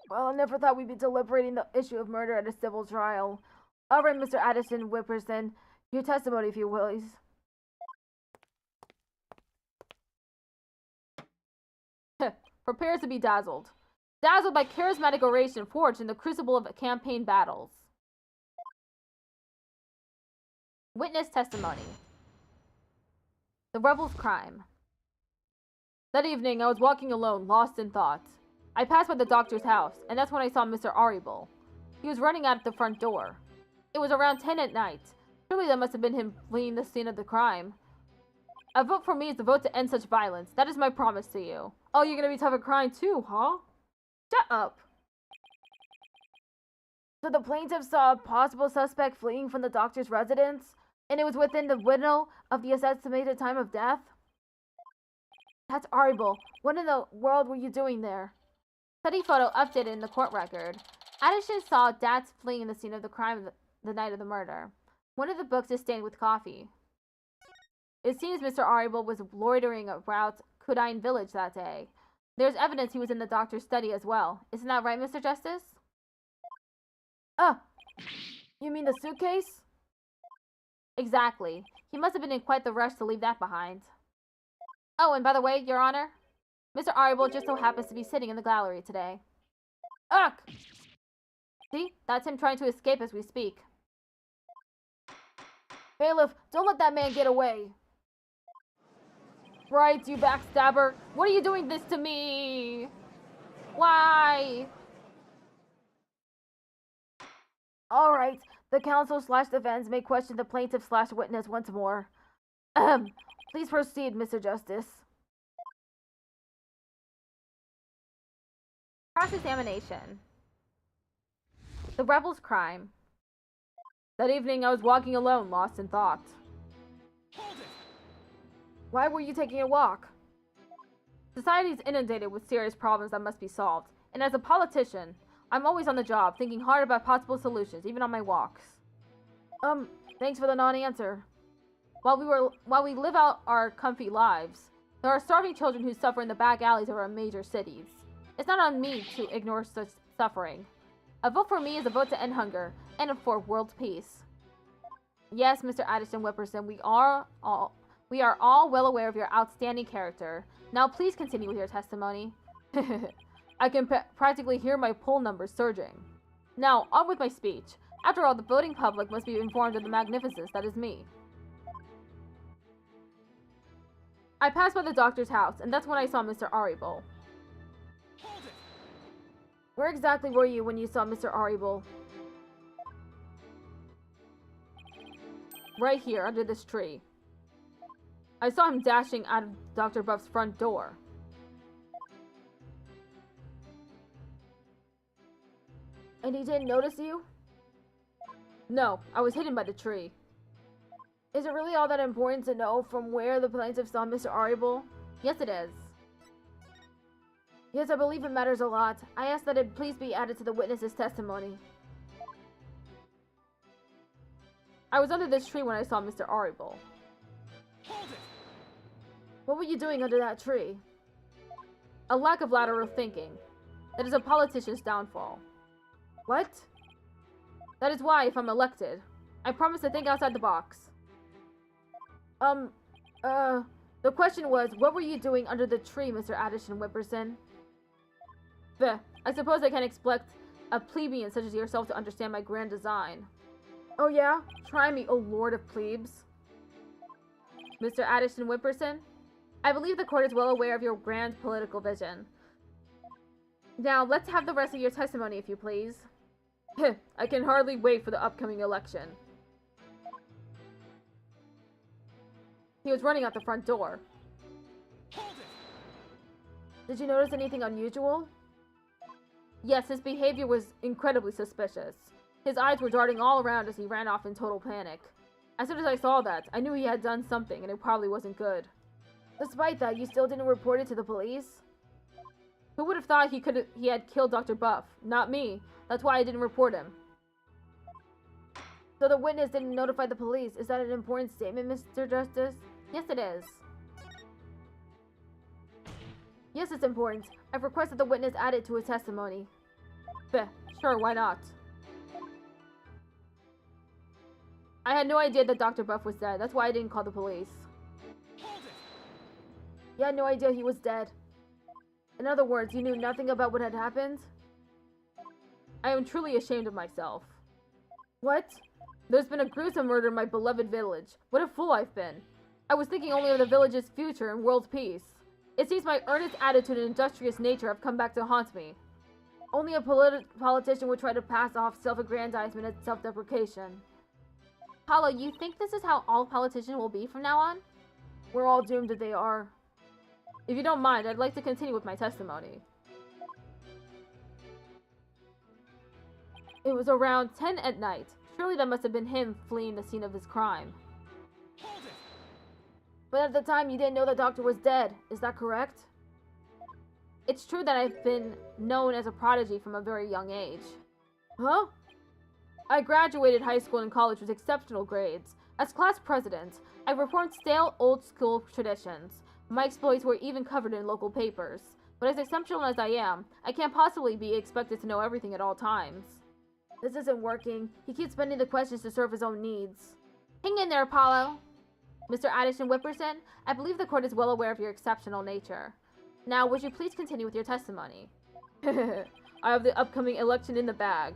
Well, I never thought we'd be deliberating the issue of murder at a civil trial. All right, Mr. Addison Whipperson, your testimony, if you will. Prepares to be dazzled. Dazzled by charismatic oration forged in the crucible of campaign battles. Witness testimony. The rebel's crime. That evening, I was walking alone, lost in thought. I passed by the doctor's house, and that's when I saw Mr. Arible. He was running out the front door. It was around 10 at night. Surely that must have been him fleeing the scene of the crime. A vote for me is a vote to end such violence. That is my promise to you. Oh, you're gonna be tough at crime too, huh? Shut up. So the plaintiff saw a possible suspect fleeing from the doctor's residence, and it was within the window of the estimated time of death? That's horrible. What in the world were you doing there? Study photo updated in the court record. Addison saw Dats fleeing the scene of the crime the night of the murder. One of the books is stained with coffee. It seems Mr. Arible was loitering around Kudine Village that day. There's evidence he was in the doctor's study as well. Isn't that right, Mr. Justice? You mean the suitcase? Exactly. He must have been in quite the rush to leave that behind. Oh, and by the way, Your Honor, Mr. Arible just so happens to be sitting in the gallery today. Ugh! See? That's him trying to escape as we speak. Bailiff, don't let that man get away. Right, you backstabber. What are you doing this to me? Why? All right, the counsel/defense may question the plaintiff/witness once more. Please proceed, Mr. Justice. Cross-examination. The rebel's crime. That evening I was walking alone, lost in thought. Hold it! Why were you taking a walk? Society is inundated with serious problems that must be solved, and as a politician, I'm always on the job, thinking hard about possible solutions, even on my walks. Thanks for the non-answer. While we live out our comfy lives, there are starving children who suffer in the back alleys of our major cities. It's not on me to ignore such suffering. A vote for me is a vote to end hunger, and for world peace. Yes, Mr. Addison Whipperson, we are all well aware of your outstanding character. Now please continue with your testimony. I can practically hear my poll numbers surging. Now, on with my speech. After all, the voting public must be informed of the magnificence that is me. I passed by the doctor's house, and that's when I saw Mr. Arible. Hold it! Where exactly were you when you saw Mr. Arible? Right here, under this tree. I saw him dashing out of Dr. Buff's front door. And he didn't notice you? No, I was hidden by the tree. Is it really all that important to know from where the plaintiff saw Mr. Arible? Yes, it is. Yes, I believe it matters a lot. I ask that it please be added to the witness's testimony. I was under this tree when I saw Mr. Arible. Hold it! What were you doing under that tree? A lack of lateral thinking. That is a politician's downfall. What? That is why, if I'm elected, I promise to think outside the box. The question was, what were you doing under the tree, Mr. Addison Whipperson? I suppose I can expect a plebeian such as yourself to understand my grand design. Oh yeah? Try me, O Lord of Plebes. Mr. Addison Whipperson? I believe the court is well aware of your grand political vision. Now, let's have the rest of your testimony, if you please. I can hardly wait for the upcoming election. He was running out the front door. Hold it! Did you notice anything unusual? Yes, his behavior was Incredibly suspicious. His eyes were darting all around as he ran off in total panic. As soon as I saw that, I knew he had done something and it probably wasn't good. Despite that, you still didn't report it to the police? Who would have thought he had killed Dr. Buff? Not me. That's why I didn't report him. So the witness didn't notify the police. Is that an important statement, Mr. Justice? Yes, it is. Yes, it's important. I've requested the witness add it to his testimony. Sure, why not? I had no idea that Dr. Buff was dead. That's why I didn't call the police. Hold it! You had no idea he was dead. In other words, you knew nothing about what had happened? I am truly ashamed of myself. What? There's been a gruesome murder in my beloved village. What a fool I've been. I was thinking only of the village's future and world peace. It seems my earnest attitude and industrious nature have come back to haunt me. Only a politician would try to pass off self-aggrandizement as self-deprecation. Paulo, you think this is how all politicians will be from now on? We're all doomed if they are. If you don't mind, I'd like to continue with my testimony. It was around 10 at night. Surely that must have been him fleeing the scene of his crime. Hold it! But at the time, you didn't know the doctor was dead. Is that correct? It's true that I've been known as a prodigy from a very young age. Huh? I graduated high school and college with exceptional grades. As class president, I reformed stale, old-school traditions. My exploits were even covered in local papers. But as exceptional as I am, I can't possibly be expected to know everything at all times. This isn't working. He keeps bending the questions to serve his own needs. Hang in there, Paulo. Mr. Addison Whipperson, I believe the court is well aware of your exceptional nature. Now, would you please continue with your testimony? I have the upcoming election in the bag.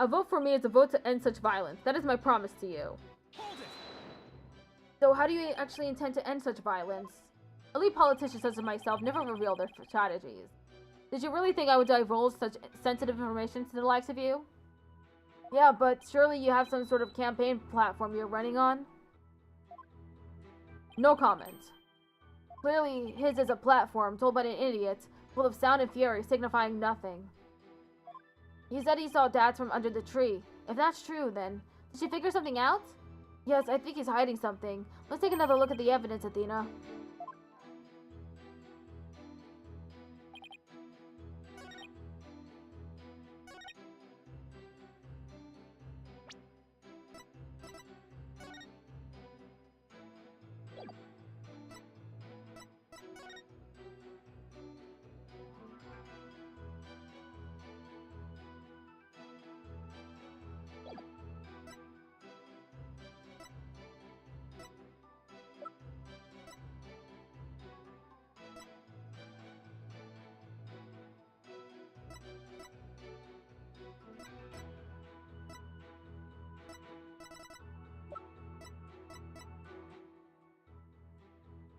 A vote for me is a vote to end such violence. That is my promise to you. Hold it! So how do you actually intend to end such violence? Elite politicians such as myself never reveal their strategies. Did you really think I would divulge such sensitive information to the likes of you? Yeah, but surely you have some sort of campaign platform you're running on? No comment. Clearly, his is a platform told by an idiot, full of sound and fury, signifying nothing. He said he saw dads from under the tree. If that's true, then... Did she figure something out? Yes, I think he's hiding something. Let's take another look at the evidence, Athena.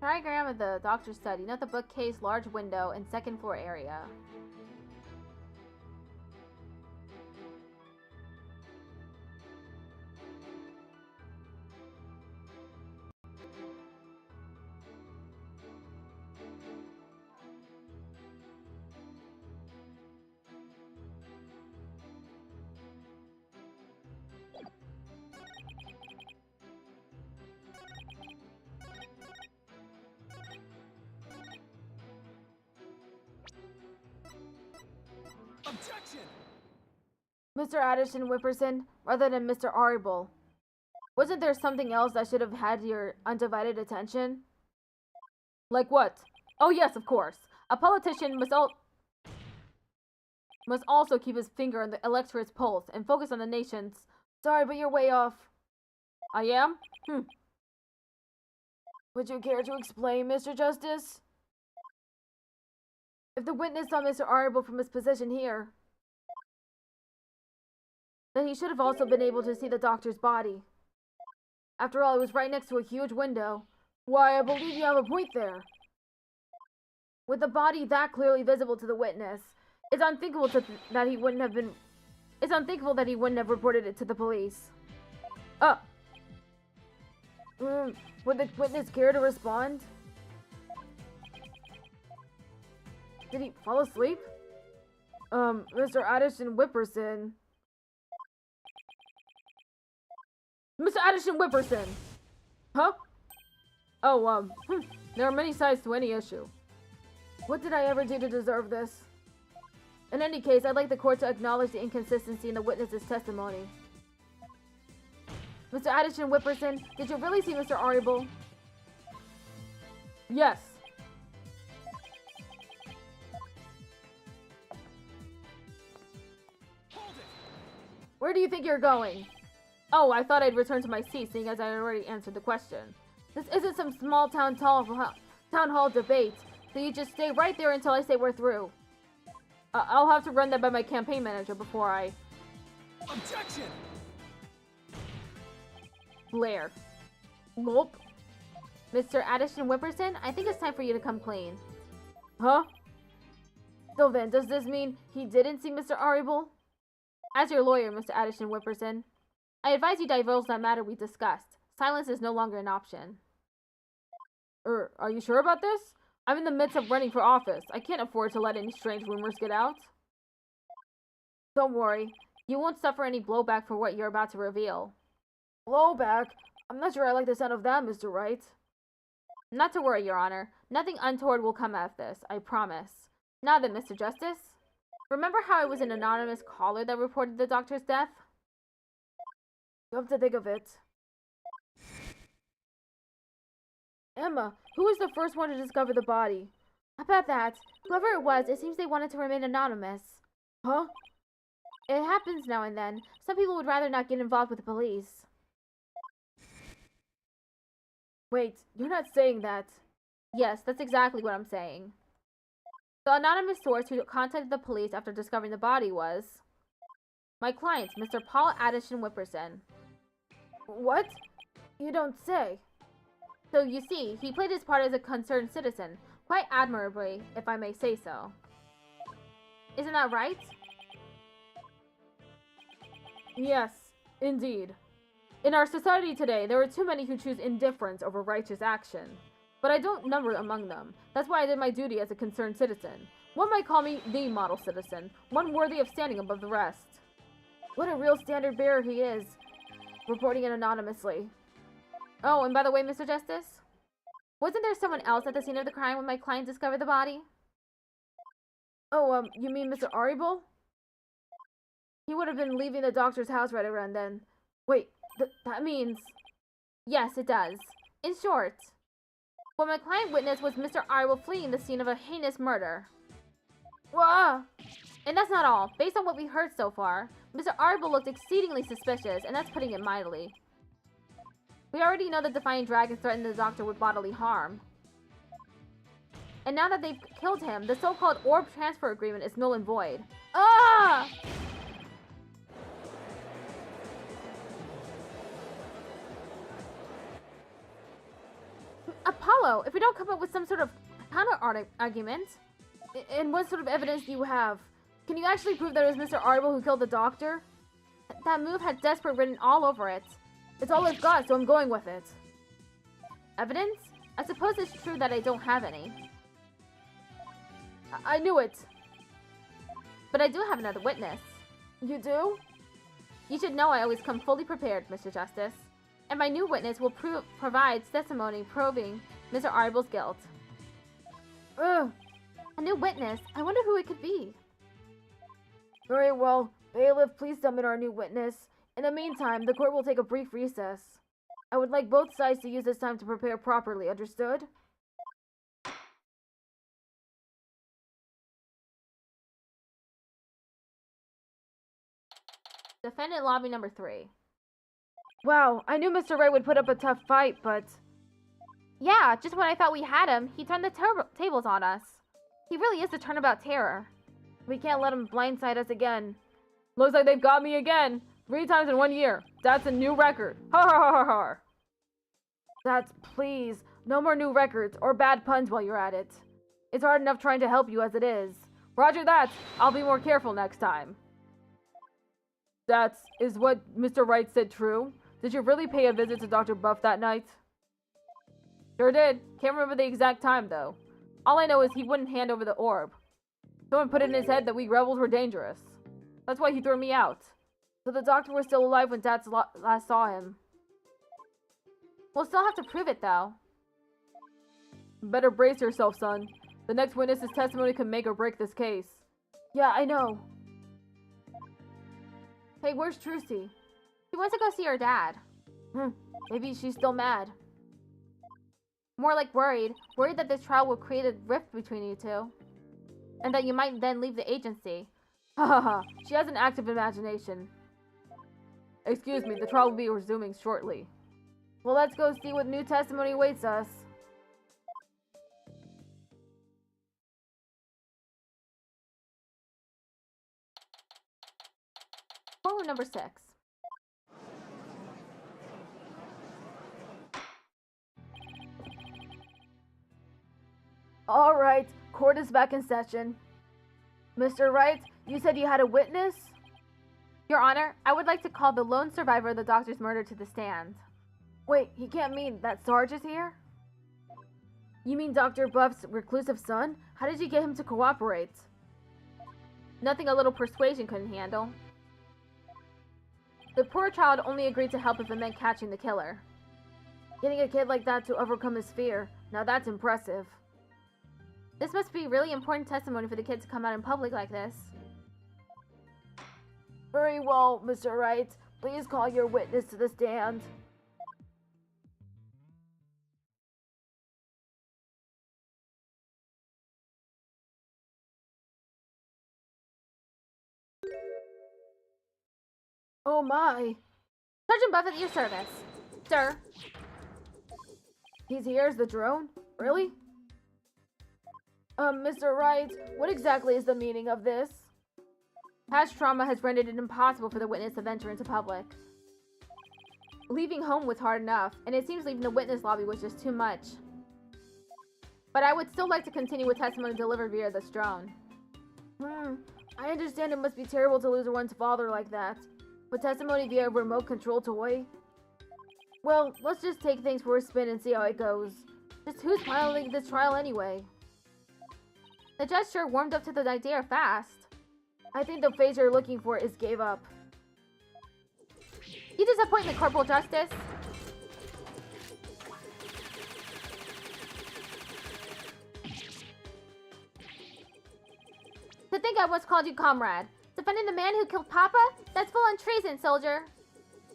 Diagram of the doctor's study. Note the bookcase, large window, and second floor area. Objection! Mr. Addison Whipperson, rather than Mr. Arible. Wasn't there something else that should have had your undivided attention? Like what? Oh yes, of course. A politician must also keep his finger on the electorate's pulse and focus on the nation's... Sorry, but you're way off. I am? Would you care to explain, Mr. Justice? If the witness saw Mr. Arible from his position here, then he should have also been able to see the doctor's body. After all, it was right next to a huge window. Why, I believe you have a point there. With the body that clearly visible to the witness, it's unthinkable that he wouldn't have reported it to the police. Would the witness care to respond? Did he fall asleep? Mr. Addison Whipperson. Mr. Addison Whipperson! Huh? Oh, there are many sides to any issue. What did I ever do to deserve this? In any case, I'd like the court to acknowledge the inconsistency in the witness's testimony. Mr. Addison Whipperson, did you really see Mr. Arible? Yes. Hold it! Where do you think you're going? Oh, I thought I'd return to my seat, seeing as I already answered the question. This isn't some small town hall debate, so you just stay right there until I say we're through. I'll have to run that by my campaign manager before I... Objection! Blair. Gulp. Mr. Addison Whipperson, I think it's time for you to come clean. Huh? So then, does this mean he didn't see Mr. Arible? As your lawyer, Mr. Addison Whipperson, I advise you divulge that matter we discussed. Silence is no longer an option. Are you sure about this? I'm in the midst of running for office. I can't afford to let any strange rumors get out. Don't worry. You won't suffer any blowback for what you're about to reveal. Blowback? I'm not sure I like the sound of that, Mr. Wright. Not to worry, Your Honor. Nothing untoward will come out of this, I promise. Now then, Mr. Justice. Remember how it was an anonymous caller that reported the doctor's death? Come to think of it. Emma, who was the first one to discover the body? About that, whoever it was, it seems they wanted to remain anonymous. Huh? It happens now and then. Some people would rather not get involved with the police. Wait, you're not saying that. Yes, that's exactly what I'm saying. The anonymous source who contacted the police after discovering the body was... my client, Mr. Paul Addison Whipperson. What? You don't say. So, you see, he played his part as a concerned citizen, quite admirably, if I may say so. Isn't that right? Yes, indeed. In our society today, there are too many who choose indifference over righteous action. But I don't number among them. That's why I did my duty as a concerned citizen. One might call me the model citizen, one worthy of standing above the rest. What a real standard bearer he is, reporting it anonymously. Oh, and by the way, Mr. Justice, wasn't there someone else at the scene of the crime when my client discovered the body? Oh, you mean Mr. Arible? He would have been leaving the doctor's house right around then. Wait, that means... Yes, it does. In short, what my client witnessed was Mr. Arible fleeing the scene of a heinous murder. Whoa! And that's not all. Based on what we heard so far, Mr. Arible looked exceedingly suspicious, and that's putting it mildly. We already know that Defiant Dragons threatened the doctor with bodily harm. And now that they've killed him, the so-called orb transfer agreement is null and void. Ah! Apollo, if we don't come up with some sort of counter-argument, and what sort of evidence do you have? Can you actually prove that it was Mr. Arible who killed the doctor? That move had desperate written all over it. It's all I've got, so I'm going with it. Evidence? I suppose it's true that I don't have any. I knew it. But I do have another witness. You do? You should know I always come fully prepared, Mr. Justice. And my new witness will provide testimony proving Mr. Arible's guilt. Ugh. A new witness? I wonder who it could be. Very well. Bailiff, please summon our new witness. In the meantime, the court will take a brief recess. I would like both sides to use this time to prepare properly, understood? Defendant lobby number 3. Wow, I knew Mr. Ray would put up a tough fight, but... Yeah, just when I thought we had him, he turned the tables on us. He really is a turnabout terror. We can't let him blindside us again. Looks like they've got me again. 3 times in 1 year. That's a new record. Ha ha ha ha ha. That's please. No more new records or bad puns while you're at it. It's hard enough trying to help you as it is. Roger that. I'll be more careful next time. Is what Mr. Wright said true? Did you really pay a visit to Dr. Buff that night? Sure did. Can't remember the exact time, though. All I know is he wouldn't hand over the orb. Someone put it in his head that we rebels were dangerous. That's why he threw me out. So the doctor was still alive when Dad last saw him. We'll still have to prove it, though. Better brace yourself, son. The next witness's testimony can make or break this case. Yeah, I know. Hey, where's Trucy? She wants to go see her dad. Maybe she's still mad. More like worried. Worried that this trial will create a rift between you two. And that you might then leave the agency. Ha ha ha. She has an active imagination. Excuse me, the trial will be resuming shortly. Well, let's go see what new testimony awaits us. Courtroom number 6. All right, court is back in session. Mr. Wright, you said you had a witness? Your Honor, I would like to call the lone survivor of the doctor's murder to the stand. Wait, he can't mean that Sarge is here? You mean Dr. Buff's reclusive son? How did you get him to cooperate? Nothing a little persuasion couldn't handle. The poor child only agreed to help if it meant catching the killer. Getting a kid like that to overcome his fear, now that's impressive. This must be really important testimony for the kid to come out in public like this. Very well, Mr. Wright. Please call your witness to the stand. Oh my. Sergeant Buff at your service. Sir. He's here as the drone? Really? Mr. Wright, what exactly is the meaning of this? Past trauma has rendered it impossible for the witness to venture into public. Leaving home was hard enough, and it seems leaving the witness lobby was just too much. But I would still like to continue with testimony delivered via this drone. I understand it must be terrible to lose one's father like that. But testimony via a remote control toy? Well, let's just take things for a spin and see how it goes. Just who's piloting this trial anyway? The judge sure warmed up to the idea fast. I think the phase you're looking for is gave up. You disappoint me, Corporal Justice. To think I once called you comrade. Defending the man who killed Papa? That's full on treason, soldier.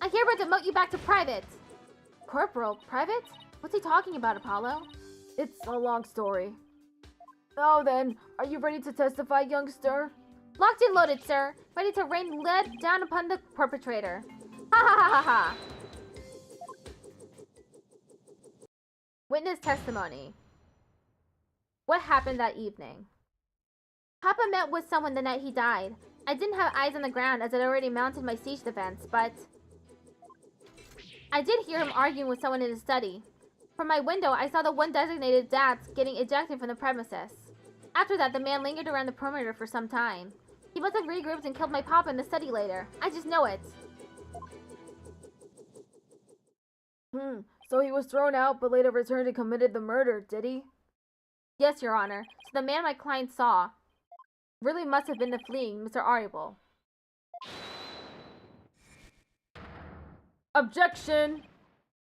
I hereby demote you back to private. Corporal? Private? What's he talking about, Apollo? It's a long story. Now then, are you ready to testify, youngster? Locked and loaded, sir. Ready to rain lead down upon the perpetrator. Ha ha ha ha ha. Witness testimony. What happened that evening? Papa met with someone the night he died. I didn't have eyes on the ground as I'd already mounted my siege defense, but I did hear him arguing with someone in his study. From my window, I saw the one designated Dats getting ejected from the premises. After that, the man lingered around the perimeter for some time. He must have regrouped and killed my papa in the study later. I just know it. So he was thrown out but later returned and committed the murder, did he? Yes, Your Honor. So the man my client saw really must have been the fleeing Mr. Ariable. Objection!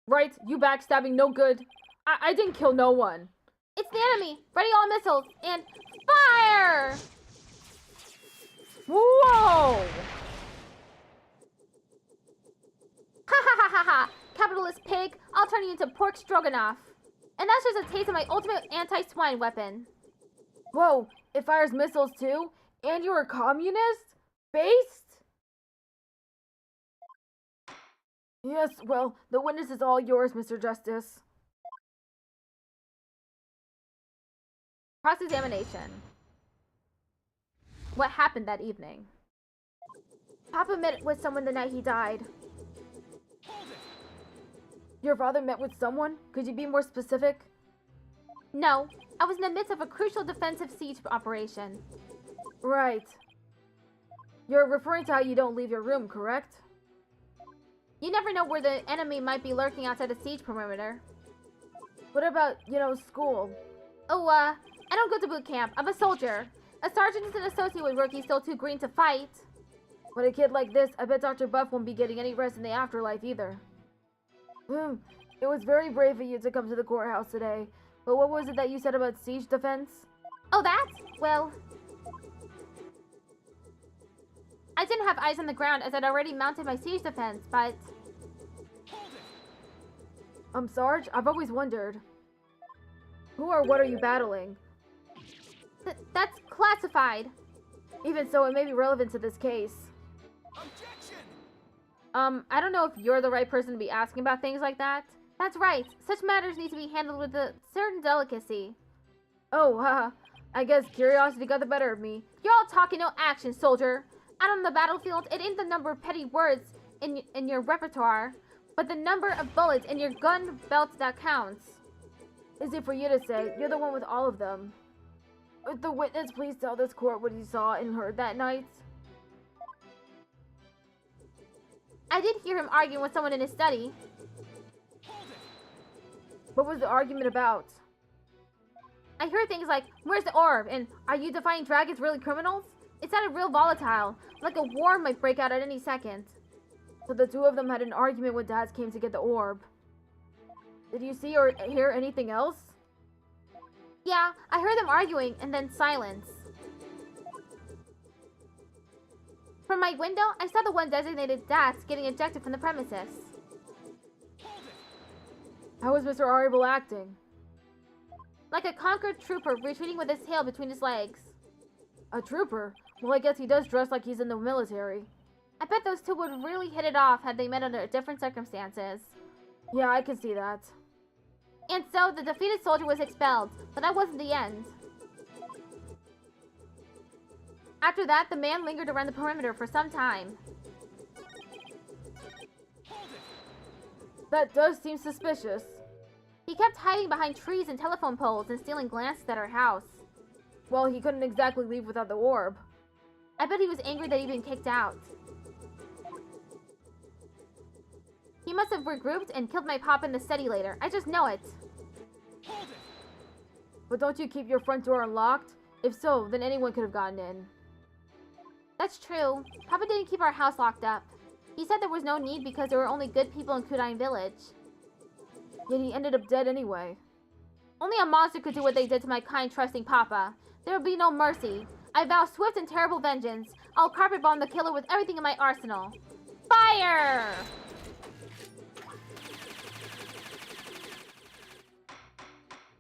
Right, you backstabbing no good. I didn't kill no one. It's the enemy! Ready all missiles, and fire! Whoa! Ha ha ha ha ha! Capitalist pig, I'll turn you into pork stroganoff. And that's just a taste of my ultimate anti-swine weapon. Whoa, it fires missiles too? And you're a communist? Based? Yes, well, the witness is all yours, Mr. Justice. Cross-examination. What happened that evening? Papa met with someone the night he died. Your father met with someone? Could you be more specific? No, I was in the midst of a crucial defensive siege operation. Right. You're referring to how you don't leave your room, correct? You never know where the enemy might be lurking outside the siege perimeter. What about, school? Oh, I don't go to boot camp. I'm a soldier. A sergeant isn't associated with rookies still too green to fight. But a kid like this, I bet Dr. Buff won't be getting any rest in the afterlife either. It was very brave of you to come to the courthouse today. But what was it that you said about siege defense? Oh, that? Well, I didn't have eyes on the ground as I'd already mounted my siege defense, but... Sarge, I've always wondered. Who or what are you battling? That's classified. Even so, it may be relevant to this case. Objection! I don't know if you're the right person to be asking about things like that. That's right. Such matters need to be handled with a certain delicacy. Oh, haha. I guess curiosity got the better of me. You're all talking, no action, soldier. Out on the battlefield, it ain't the number of petty words in your repertoire, but the number of bullets in your gun belt that counts. Is it for you to say? You're the one with all of them. Would the witness please tell this court what he saw and heard that night? I did hear him arguing with someone in his study. What was the argument about? I heard things like, "Where's the orb?" and "Are you defying dragons really criminals?" It sounded real volatile, like a war might break out at any second. So the two of them had an argument when Dads came to get the orb. Did you see or hear anything else? Yeah, I heard them arguing and then silence. From my window, I saw the one designated Dats getting ejected from the premises. How was Mr. Ariable acting? Like a conquered trooper retreating with his tail between his legs. A trooper? Well, I guess he does dress like he's in the military. I bet those two would really hit it off had they met under different circumstances. Yeah, I can see that. And so, the defeated soldier was expelled, but that wasn't the end. After that, the man lingered around the perimeter for some time. That does seem suspicious. He kept hiding behind trees and telephone poles and stealing glances at our house. Well, he couldn't exactly leave without the orb. I bet he was angry that he'd been kicked out. He must have regrouped and killed my pop in the study later. I just know it. But don't you keep your front door unlocked? If so, then anyone could have gotten in. That's true. Papa didn't keep our house locked up. He said there was no need because there were only good people in Kudine Village. Yet he ended up dead anyway. Only a monster could do what they did to my kind, trusting Papa. There will be no mercy. I vow swift and terrible vengeance. I'll carpet bomb the killer with everything in my arsenal. Fire!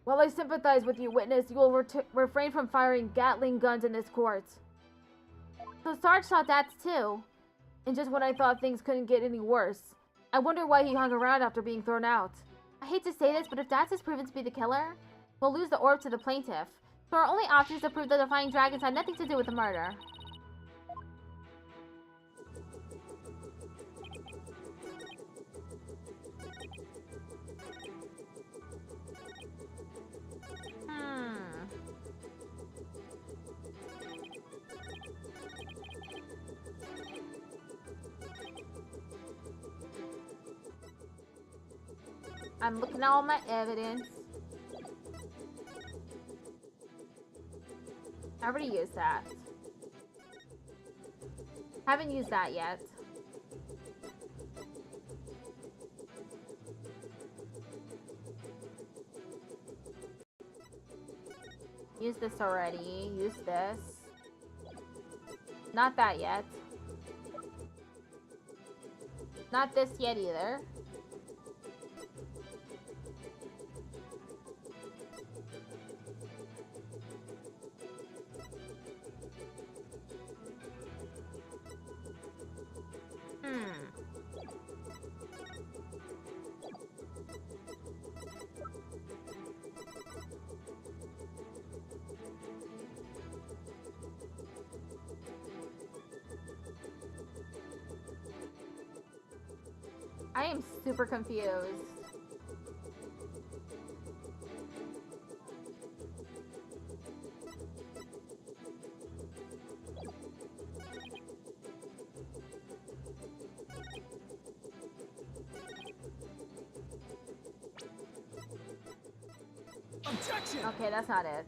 While I sympathize with you, witness, you will refrain from firing Gatling guns in this court. So Sarge saw that too. And just when I thought things couldn't get any worse. I wonder why he hung around after being thrown out. I hate to say this, but if Dats is proven to be the killer, we'll lose the orb to the plaintiff. So our only option is to prove that the Flying Dragons had nothing to do with the murder. I'm looking at all my evidence. I already used that. Haven't used that yet. Use this already. Use this. Not that yet. Not this yet either. I am super confused. Objection! Okay, that's not it.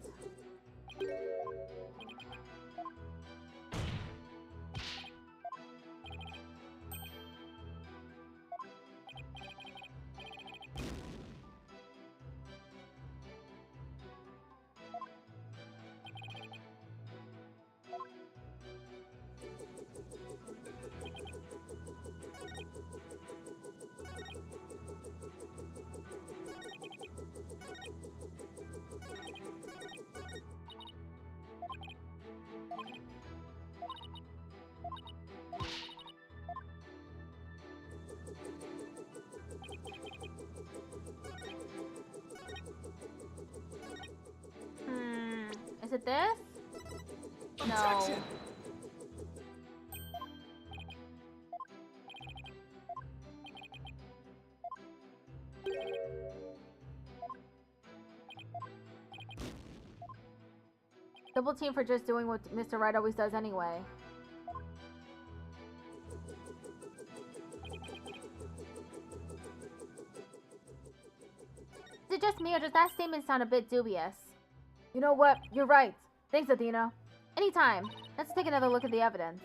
Is it this? No. Objection! Double team for just doing what Mr. Right always does anyway. Is it just me, or does that statement sound a bit dubious? You know what? You're right. Thanks, Athena. Anytime. Let's take another look at the evidence.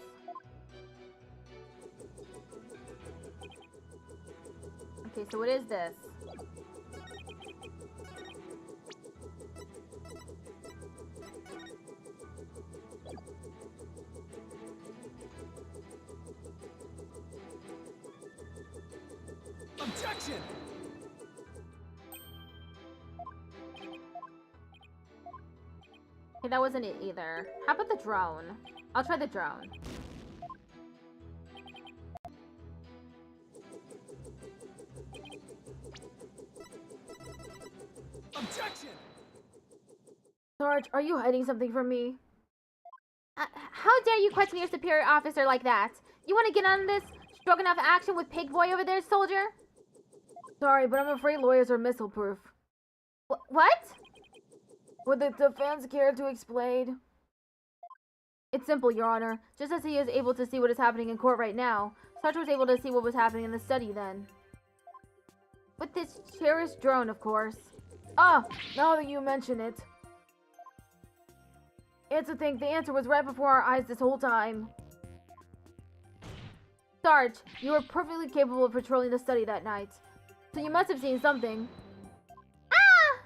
Okay, so what is this? Objection! Okay, that wasn't it either. How about the drone? I'll try the drone. Objection! Sarge, are you hiding something from me? How dare you question your superior officer like that? You want to get on this stroganoff action with Pig Boy over there, soldier? Sorry, but I'm afraid lawyers are missile-proof. What? Would the defense care to explain? It's simple, Your Honor. Just as he is able to see what is happening in court right now, Sarge was able to see what was happening in the study then. With this cherished drone, of course. Ah, now that you mention it. And to think the answer was right before our eyes this whole time. Sarge, you were perfectly capable of patrolling the study that night. So you must have seen something. Ah!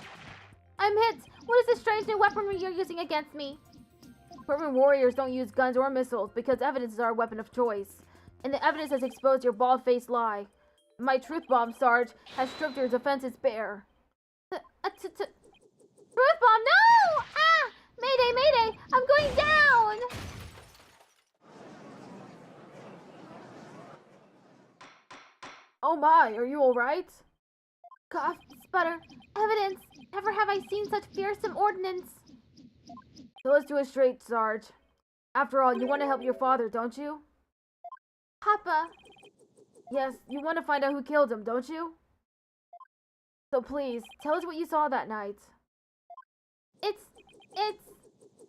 I'm hit! What is this strange new weaponry you're using against me? Urban warriors don't use guns or missiles because evidence is our weapon of choice. And the evidence has exposed your bald-faced lie. My truth bomb, Sarge, has stripped your defenses bare. Truth bomb, no! Ah! Mayday, mayday! I'm going down! Oh my, are you alright? Cough, sputter, evidence! Never have I seen such fearsome ordnance! So let's do it straight, Sarge. After all, you want to help your father, don't you? Papa! Yes, you want to find out who killed him, don't you? So please, tell us what you saw that night. It's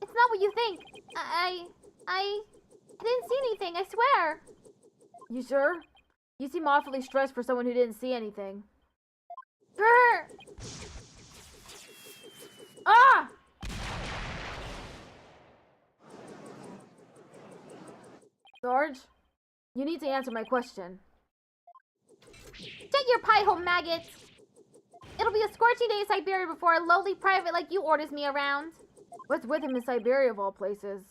not what you think. I didn't see anything, I swear. You sure? You seem awfully stressed for someone who didn't see anything. Grr! Ah! Sarge, you need to answer my question. Shut your pie hole, maggots! It'll be a scorching day in Siberia before a lowly private like you orders me around. What's with him in Siberia of all places?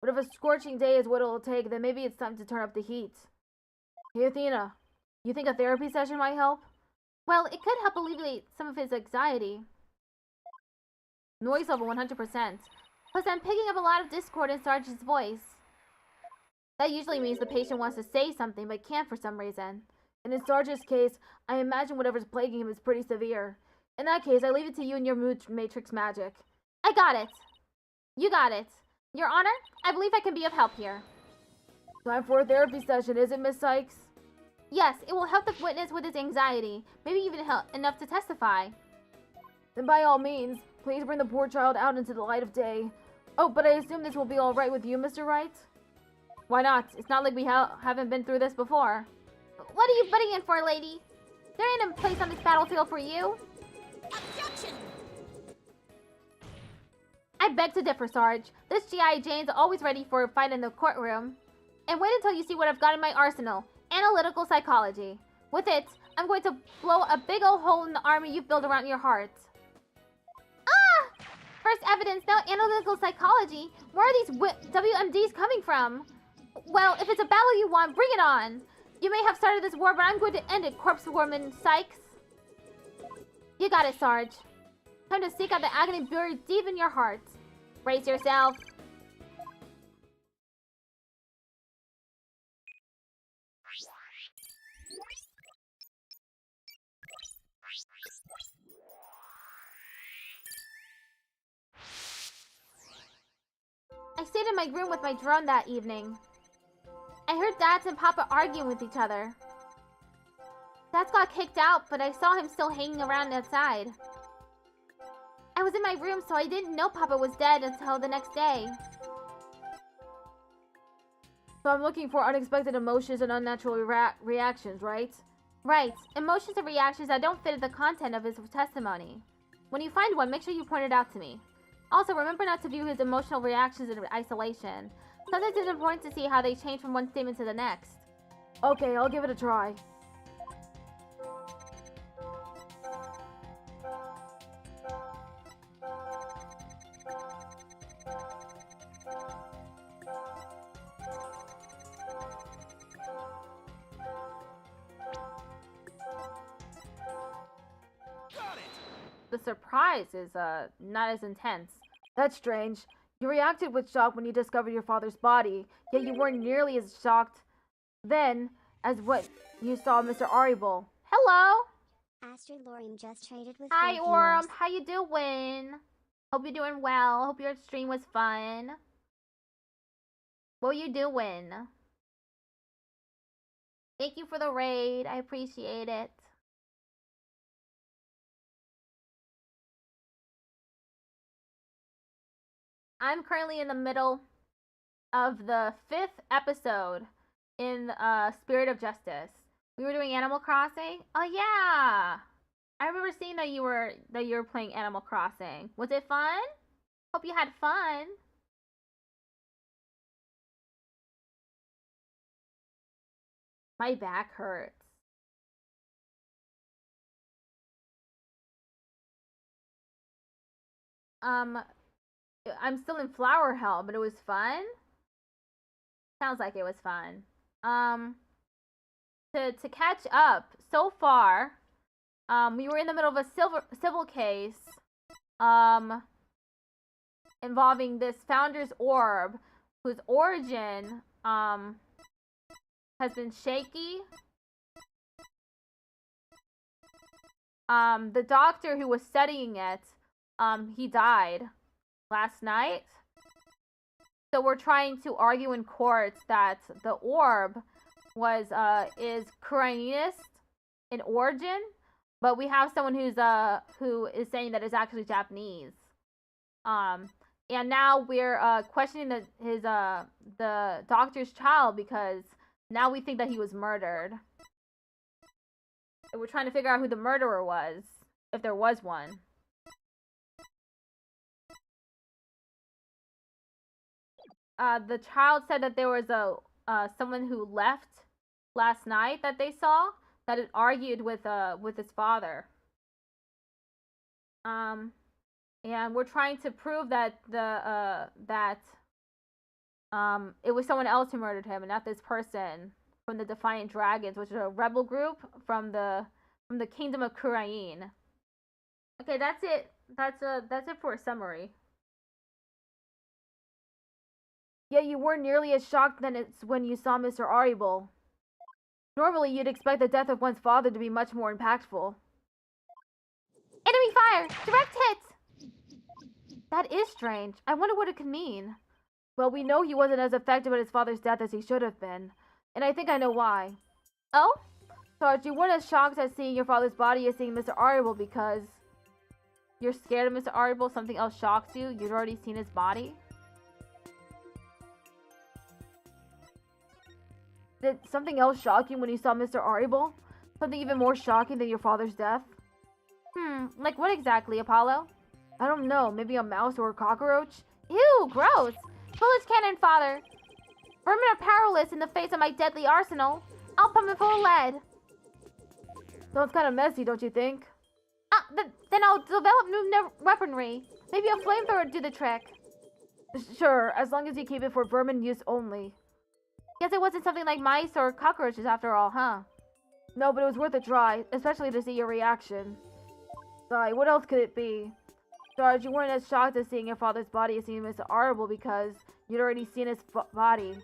But if a scorching day is what it'll take, then maybe it's time to turn up the heat. Hey Athena, you think a therapy session might help? Well, it could help alleviate some of his anxiety. Noise level 100%. Plus, I'm picking up a lot of discord in Sarge's voice. That usually means the patient wants to say something but can't for some reason. And in Sarge's case, I imagine whatever's plaguing him is pretty severe. In that case, I leave it to you and your mood matrix magic. I got it. You got it. Your Honor, I believe I can be of help here. Time for a therapy session, is it, Miss Sykes? Yes, it will help the witness with his anxiety. Maybe even help enough to testify. Then by all means, please bring the poor child out into the light of day. Oh, but I assume this will be all right with you, Mr. Wright? Why not? It's not like we haven't been through this before. What are you butting in for, lady? There ain't a place on this battlefield for you. Objection! I beg to differ, Sarge. This G.I. Jane's always ready for a fight in the courtroom. And wait until you see what I've got in my arsenal. Analytical psychology. With it, I'm going to blow a big old hole in the army you've built around your heart. Ah! First evidence, now analytical psychology. Where are these WMDs coming from? Well, if it's a battle you want, bring it on. You may have started this war, but I'm going to end it, corpse woman Sykes. You got it, Sarge. Time to seek out the agony buried deep in your heart. Brace yourself. I stayed in my room with my drone that evening. I heard Dad and Papa arguing with each other. Dad got kicked out, but I saw him still hanging around outside. I was in my room, so I didn't know Papa was dead until the next day. So I'm looking for unexpected emotions and unnatural reactions, right? Right. Emotions and reactions that don't fit the content of his testimony. When you find one, make sure you point it out to me. Also, remember not to view his emotional reactions in isolation. Sometimes it's important to see how they change from one statement to the next. Okay, I'll give it a try. The surprise is not as intense. That's strange. You reacted with shock when you discovered your father's body, yet you weren't nearly as shocked then as what you saw Mr. Aribol. Hello! Astrid Lorium just traded with Hi, Thornton. Orem. How you doing? Hope you're doing well. Hope your stream was fun. What you doing? Thank you for the raid. I appreciate it. I'm currently in the middle of the 5th episode in Spirit of Justice. We were doing Animal Crossing. Oh yeah, I remember seeing that you were playing Animal Crossing. Was it fun? Hope you had fun. My back hurts. I'm still in flower hell, but it was fun. Sounds like it was fun. To catch up, so far, we were in the middle of a civil case, involving this founder's orb, whose origin, has been shaky. The doctor who was studying it, he died last night. So we're trying to argue in court that the orb is Koreanist in origin, but we have someone who is saying that it's actually Japanese. And now we're questioning the doctor's child because now we think that he was murdered. And we're trying to figure out who the murderer was, if there was one. The child said that there was someone who left last night that they saw that had argued with his father. And we're trying to prove that it was someone else who murdered him and not this person from the Defiant Dragons, which is a rebel group from the Kingdom of Kurain. Okay, that's it. That's it for a summary. Yet you weren't nearly as shocked than it's when you saw Mr. Aribol. Normally, you'd expect the death of one's father to be much more impactful. Enemy fire! Direct hit! That is strange. I wonder what it could mean. Well, we know he wasn't as affected by his father's death as he should have been. And I think I know why. Oh? Sarge, you weren't as shocked at seeing your father's body as seeing Mr. Aribol because you're scared of Mr. Aribol, something else shocks you, you'd already seen his body? Did something else shock you when you saw Mr. Aribol? Something even more shocking than your father's death? Like what exactly, Apollo? I don't know, maybe a mouse or a cockroach? Ew, gross! Foolish cannon fodder! Vermin are powerless in the face of my deadly arsenal. I'll pump it full of lead. Sounds kind of messy, don't you think? Then I'll develop new weaponry. Maybe a flamethrower would do the trick. Sure, as long as you keep it for vermin use only. Guess it wasn't something like mice or cockroaches after all, huh? No, but it was worth a try, especially to see your reaction. Sigh, what else could it be? Sarge, you weren't as shocked as seeing your father's body as seemed as horrible because you'd already seen his body.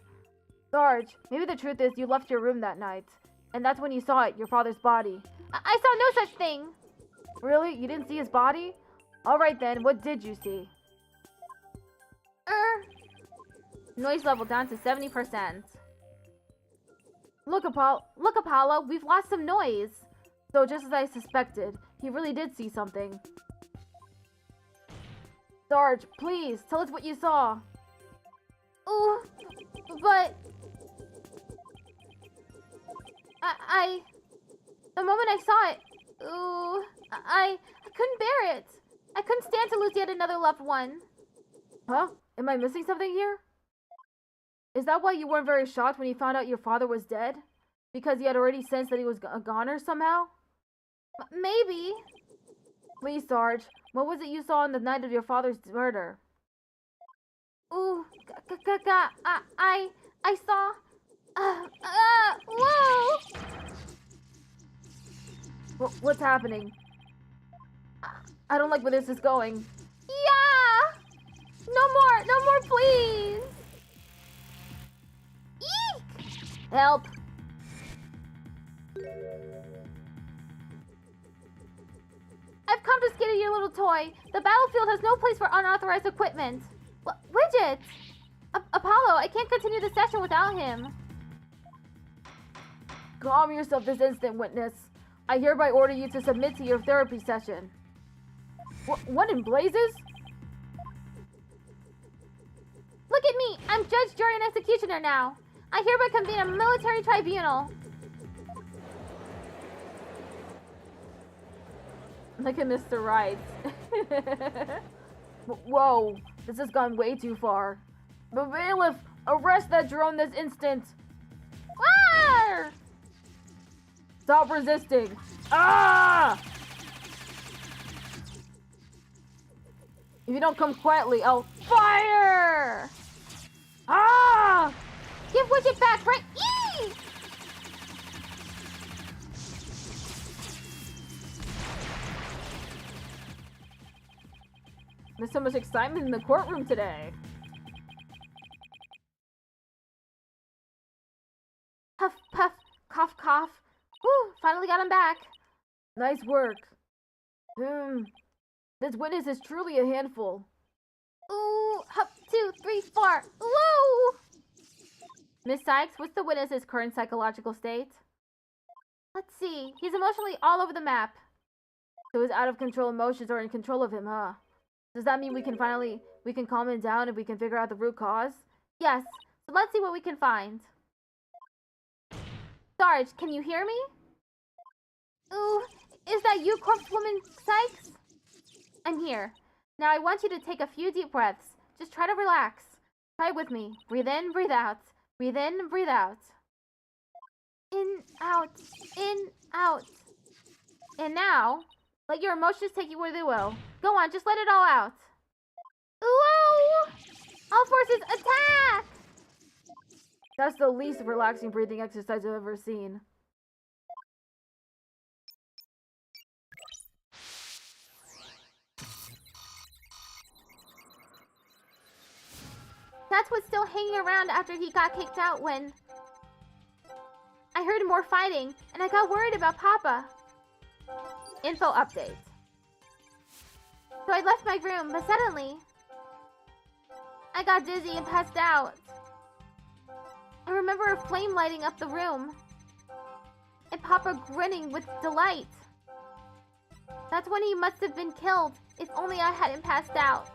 Sarge, maybe the truth is you left your room that night, and that's when you saw it, your father's body. I saw no such thing! Really? You didn't see his body? Alright then, what did you see? Noise level down to 70%. Look, Apollo, we've lost some noise. So just as I suspected, he really did see something. Sarge, please, tell us what you saw. Ooh, but... The moment I saw it, I couldn't bear it. I couldn't stand to lose yet another loved one. Huh? Am I missing something here? Is that why you weren't very shocked when you found out your father was dead? Because you had already sensed that he was a goner somehow? Maybe. Please, Sarge, what was it you saw on the night of your father's murder? Ooh, I saw... whoa! What's happening? I don't like where this is going. Yeah! No more, please! Eek! Help! I've confiscated your little toy. The battlefield has no place for unauthorized equipment. Widget! Apollo, I can't continue the session without him. Calm yourself this instant, witness. I hereby order you to submit to your therapy session. What in blazes? Look at me! I'm judge, jury, and executioner now. I hereby convene a military tribunal. Look at Mr. Right. Whoa, this has gone way too far. The bailiff, arrest that drone this instant. Arr! Stop resisting. Ah! If you don't come quietly, I'll fire! Ah! Give Widget back, right? Eee! There's so much excitement in the courtroom today. Puff, puff, cough, cough. Whew, finally got him back. Nice work. This witness is truly a handful. Ooh, hop, 2, 3, 4. Woo! Miss Sykes, what's the witness's current psychological state? Let's see. He's emotionally all over the map. So his out of control emotions are in control of him, huh? Does that mean we can calm him down if we can figure out the root cause? Yes. So let's see what we can find. Sarge, can you hear me? Ooh, is that you, corpse woman Sykes? I'm here. Now I want you to take a few deep breaths. Just try to relax. Try it with me. Breathe in, breathe out. Breathe in, breathe out. In, out. In, out. And now, let your emotions take you where they will. Go on, just let it all out. Ooh! All forces, attack! That's the least relaxing breathing exercise I've ever seen. That's what's still hanging around after he got kicked out when... I heard more fighting, and I got worried about Papa. Info update. So I left my room, but suddenly... I got dizzy and passed out. I remember a flame lighting up the room. And Papa grinning with delight. That's when he must have been killed, if only I hadn't passed out.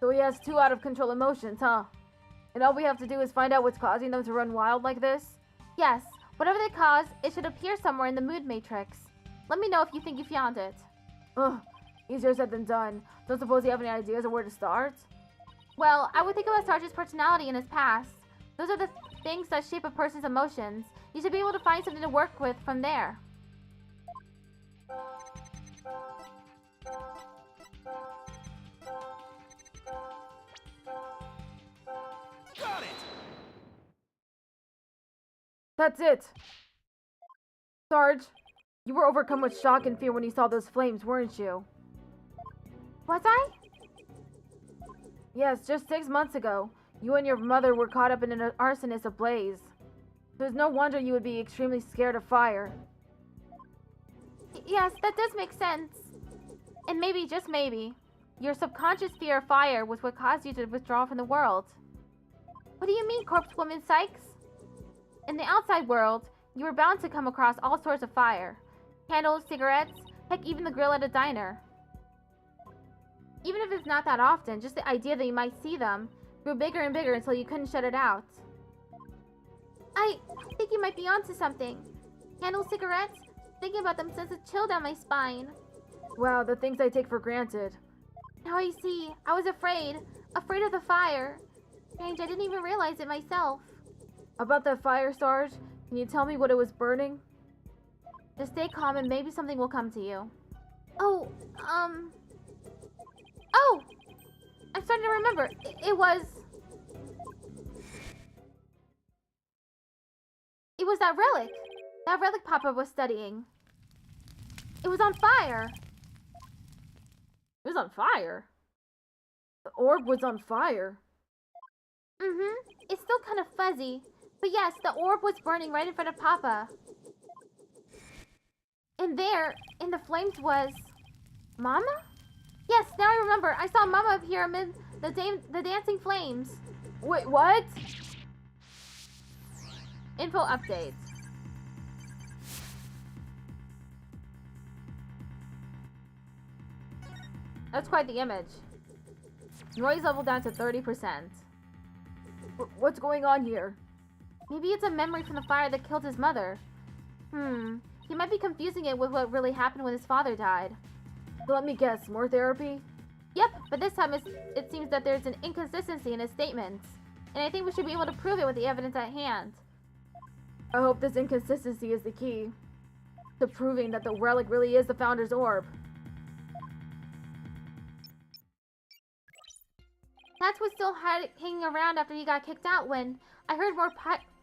So he has 2 out of control emotions, huh? And all we have to do is find out what's causing them to run wild like this? Yes, whatever the cause, it should appear somewhere in the mood matrix. Let me know if you think you found it. Ugh, easier said than done. Don't suppose you have any ideas of where to start? Well, I would think about Sarge's personality and his past. Those are the things that shape a person's emotions. You should be able to find something to work with from there. Got it! That's it! Sarge, you were overcome with shock and fear when you saw those flames, weren't you? Was I? Yes, just 6 months ago. You and your mother were caught up in an arsonist ablaze. So it's no wonder you would be extremely scared of fire. Yes, that does make sense. And maybe, just maybe, your subconscious fear of fire was what caused you to withdraw from the world. What do you mean, Corpse Woman Sykes? In the outside world, you were bound to come across all sorts of fire. Candles, cigarettes, heck, even the grill at a diner. Even if it's not that often, just the idea that you might see them grew bigger and bigger until you couldn't shut it out. I think you might be onto something. Candles, cigarettes? Thinking about them sends a chill down my spine. Wow, the things I take for granted. Now I see. I was afraid. Afraid of the fire. Strange, I didn't even realize it myself. About that fire, Sarge, can you tell me what it was burning? Just stay calm and maybe something will come to you. Oh, I'm starting to remember. It was that relic. That relic Papa was studying. It was on fire. It was on fire? The orb was on fire. Mm-hmm. It's still kind of fuzzy. But yes, the orb was burning right in front of Papa. And there, in the flames was... Mama? Yes, now I remember. I saw Mama appear amid the dancing flames. Wait, what? Info updates. That's quite the image. Noise level down to 30%. What's going on here? Maybe it's a memory from the fire that killed his mother. He might be confusing it with what really happened when his father died. So let me guess, more therapy? Yep, but this time it seems that there's an inconsistency in his statements. And I think we should be able to prove it with the evidence at hand. I hope this inconsistency is the key to proving that the relic really is the Founder's orb. Tats was still hanging around after he got kicked out when I heard more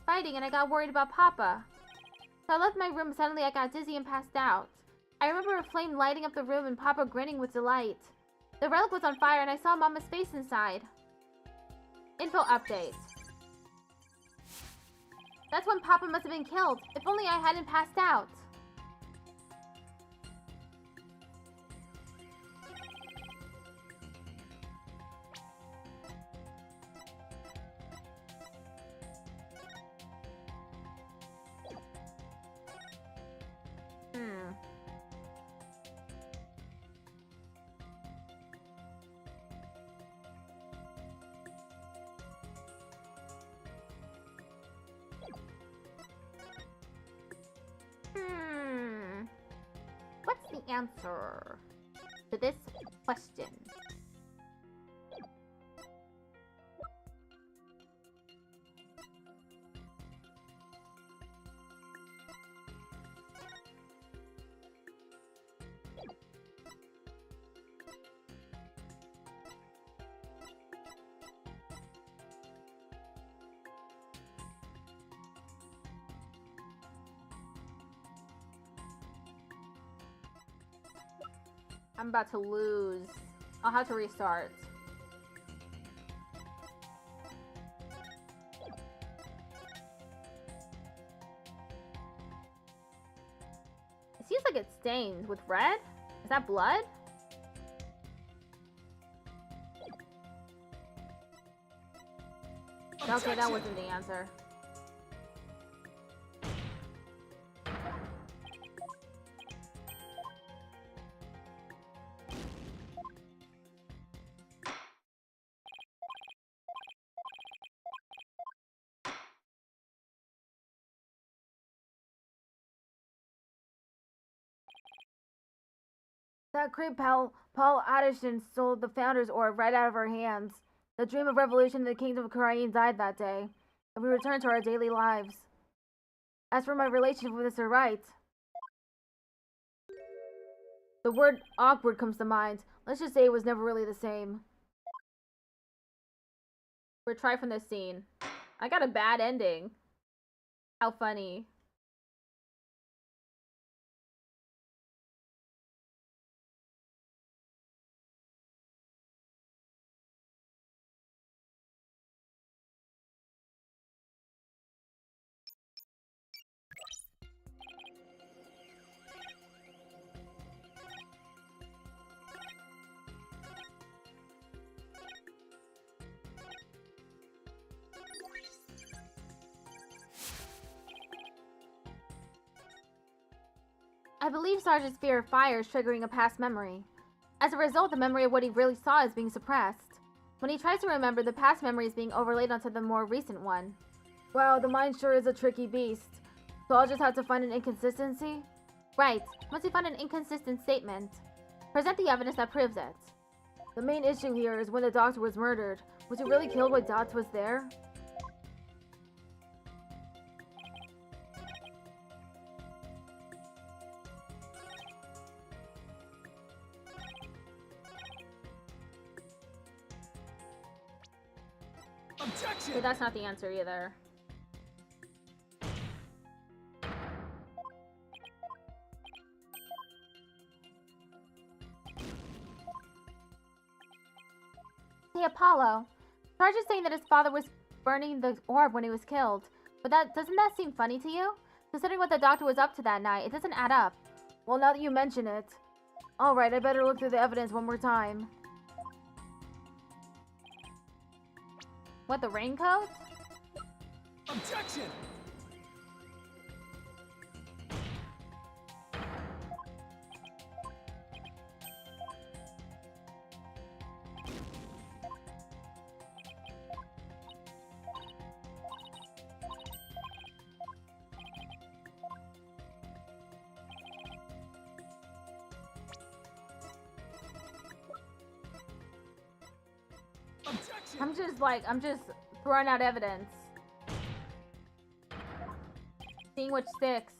fighting and I got worried about Papa. So I left my room. Suddenly I got dizzy and passed out. I remember a flame lighting up the room and Papa grinning with delight. The relic was on fire and I saw Mama's face inside. Info update. That's when Papa must have been killed. If only I hadn't passed out. What's the answer to this question? I'm about to lose. I'll have to restart. It seems like it's stained with red. Is that blood? Okay, that wasn't the answer. That creep Paul Addison stole the Founder's Orb right out of our hands. The dream of revolution in the kingdom of Karain died that day, and we returned to our daily lives. As for my relationship with Mr. Wright, the word awkward comes to mind. Let's just say it was never really the same. Retry from this scene. I got a bad ending. How funny. I believe Sergeant's fear of fire is triggering a past memory. As a result, the memory of what he really saw is being suppressed. When he tries to remember, the past memory is being overlaid onto the more recent one. Wow, the mind sure is a tricky beast. So I'll just have to find an inconsistency? Right. Once you find an inconsistent statement, present the evidence that proves it. The main issue here is when the doctor was murdered. Was he really killed while Dots was there? Objection! Okay, that's not the answer either. Hey, Apollo. Sarge is saying that his father was burning the orb when he was killed. But doesn't that seem funny to you? Considering what the doctor was up to that night, it doesn't add up. Well, now that you mention it. Alright, I better look through the evidence one more time. What, the raincoat? Objection! I'm just throwing out evidence. Seeing which sticks.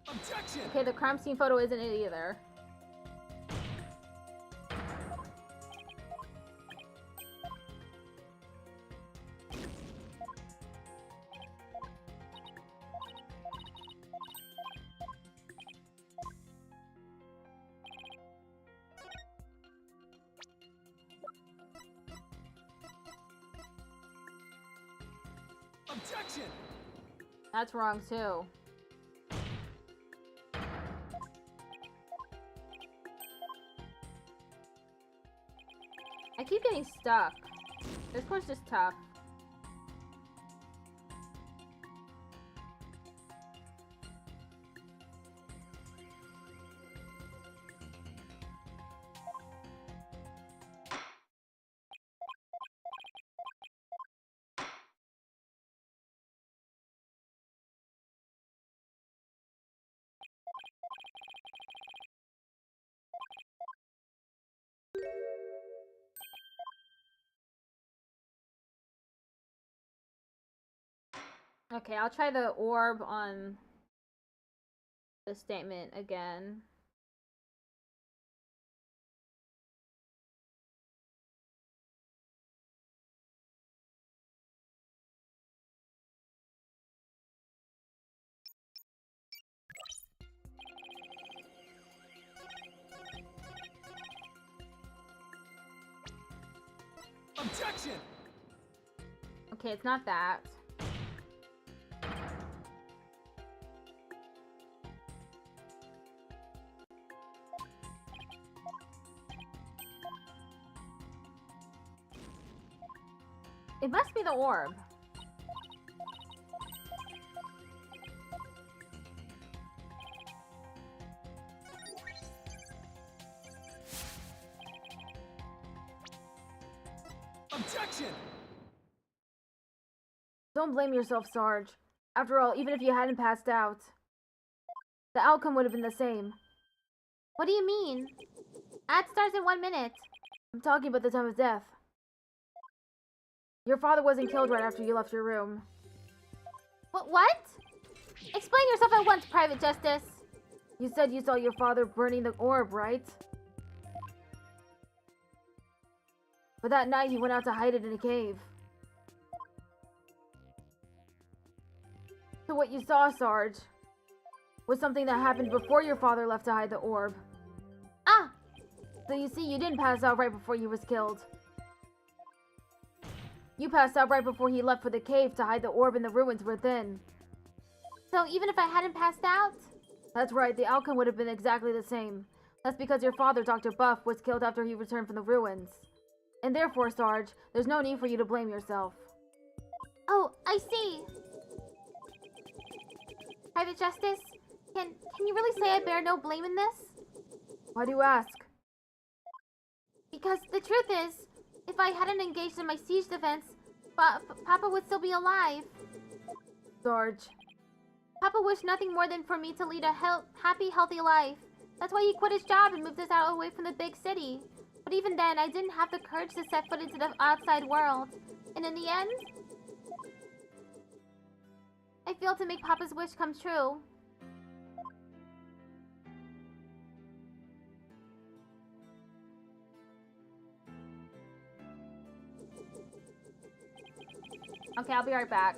Objection! Okay, the crime scene photo isn't it either. Objection! That's wrong too. I keep getting stuck. This one's just tough. Okay, I'll try the orb on the statement again. Objection! Okay, it's not that. It must be the orb. Objection! Don't blame yourself, Sarge. After all, even if you hadn't passed out, the outcome would have been the same. What do you mean? Ad starts in 1 minute. I'm talking about the time of death. Your father wasn't killed right after you left your room. What? Explain yourself at once, Private Justice. You said you saw your father burning the orb, right? But that night he went out to hide it in a cave. So what you saw, Sarge, was something that happened before your father left to hide the orb. Ah! So you see, you didn't pass out right before he was killed. You passed out right before he left for the cave to hide the orb in the ruins within. So even if I hadn't passed out? That's right, the outcome would have been exactly the same. That's because your father, Dr. Buff, was killed after he returned from the ruins. And therefore, Sarge, there's no need for you to blame yourself. Oh, I see. Private Justice, can you really say I bear no blame in this? Why do you ask? Because the truth is, if I hadn't engaged in my siege defense, Papa would still be alive. Sarge. Papa wished nothing more than for me to lead a happy, healthy life. That's why he quit his job and moved us out away from the big city. But even then, I didn't have the courage to set foot into the outside world. And in the end, I failed to make Papa's wish come true. Okay, I'll be right back.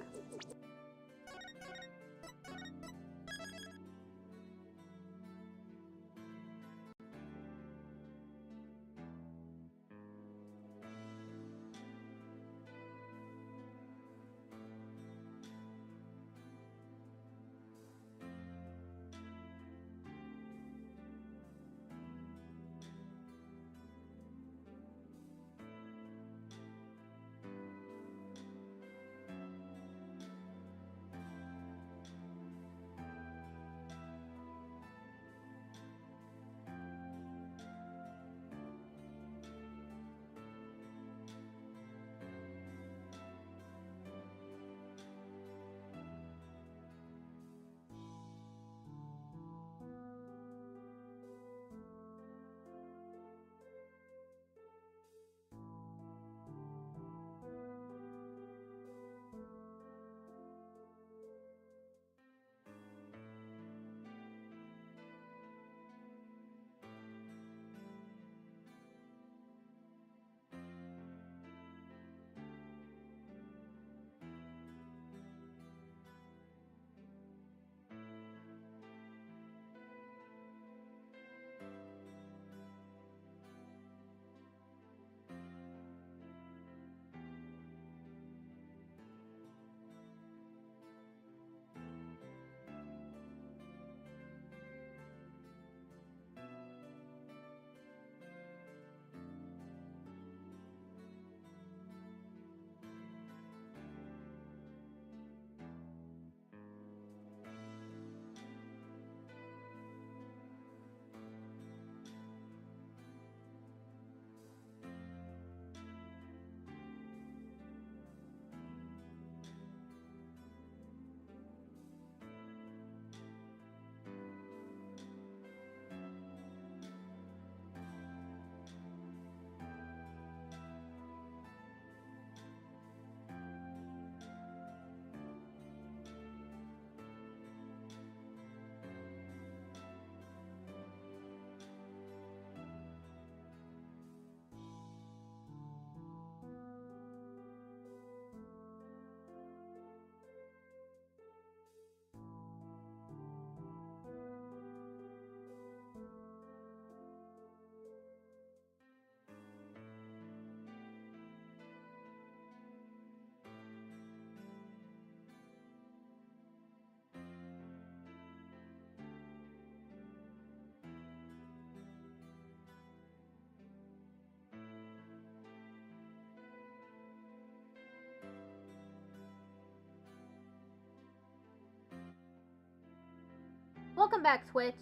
welcome back, Twitch.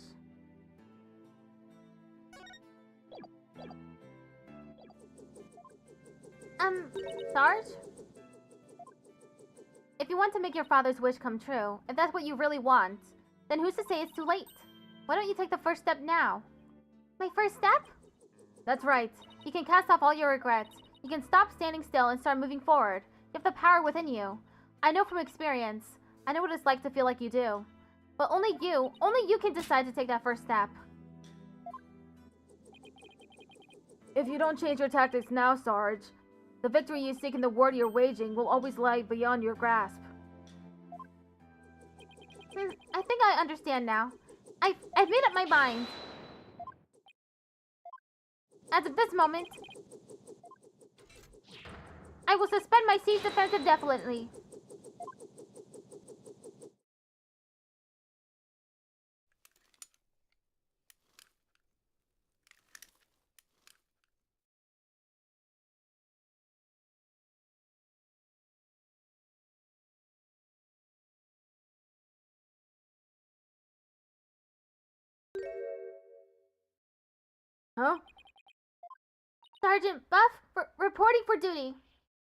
Sarge? If you want to make your father's wish come true, if that's what you really want, then who's to say it's too late? Why don't you take the first step now? My first step? That's right. You can cast off all your regrets. You can stop standing still and start moving forward. You have the power within you. I know from experience. I know what it's like to feel like you do. But only you can decide to take that first step. If you don't change your tactics now, Sarge, the victory you seek in the war you're waging will always lie beyond your grasp. I think I understand now. I've made up my mind. As of this moment, I will suspend my siege defense indefinitely. Huh? Sergeant Buff, reporting for duty.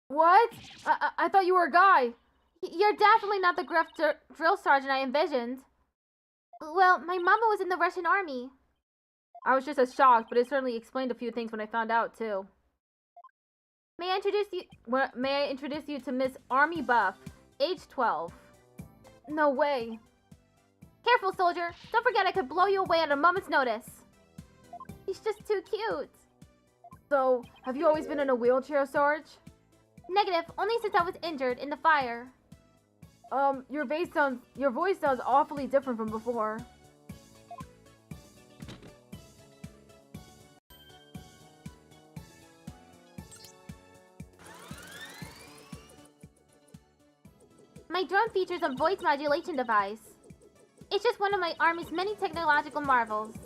What? I thought you were a guy. You're definitely not the gruff drill sergeant I envisioned. Well, my mama was in the Russian army. I was just as shocked, but it certainly explained a few things when I found out, too. May I introduce you to Miss Army Buff, age 12. No way. Careful, soldier. Don't forget I could blow you away at a moment's notice. He's just too cute. So, have you always been in a wheelchair, Sarge? Negative, only since I was injured in the fire. Your voice sounds awfully different from before. My drone features a voice modulation device. It's just one of my army's many technological marvels.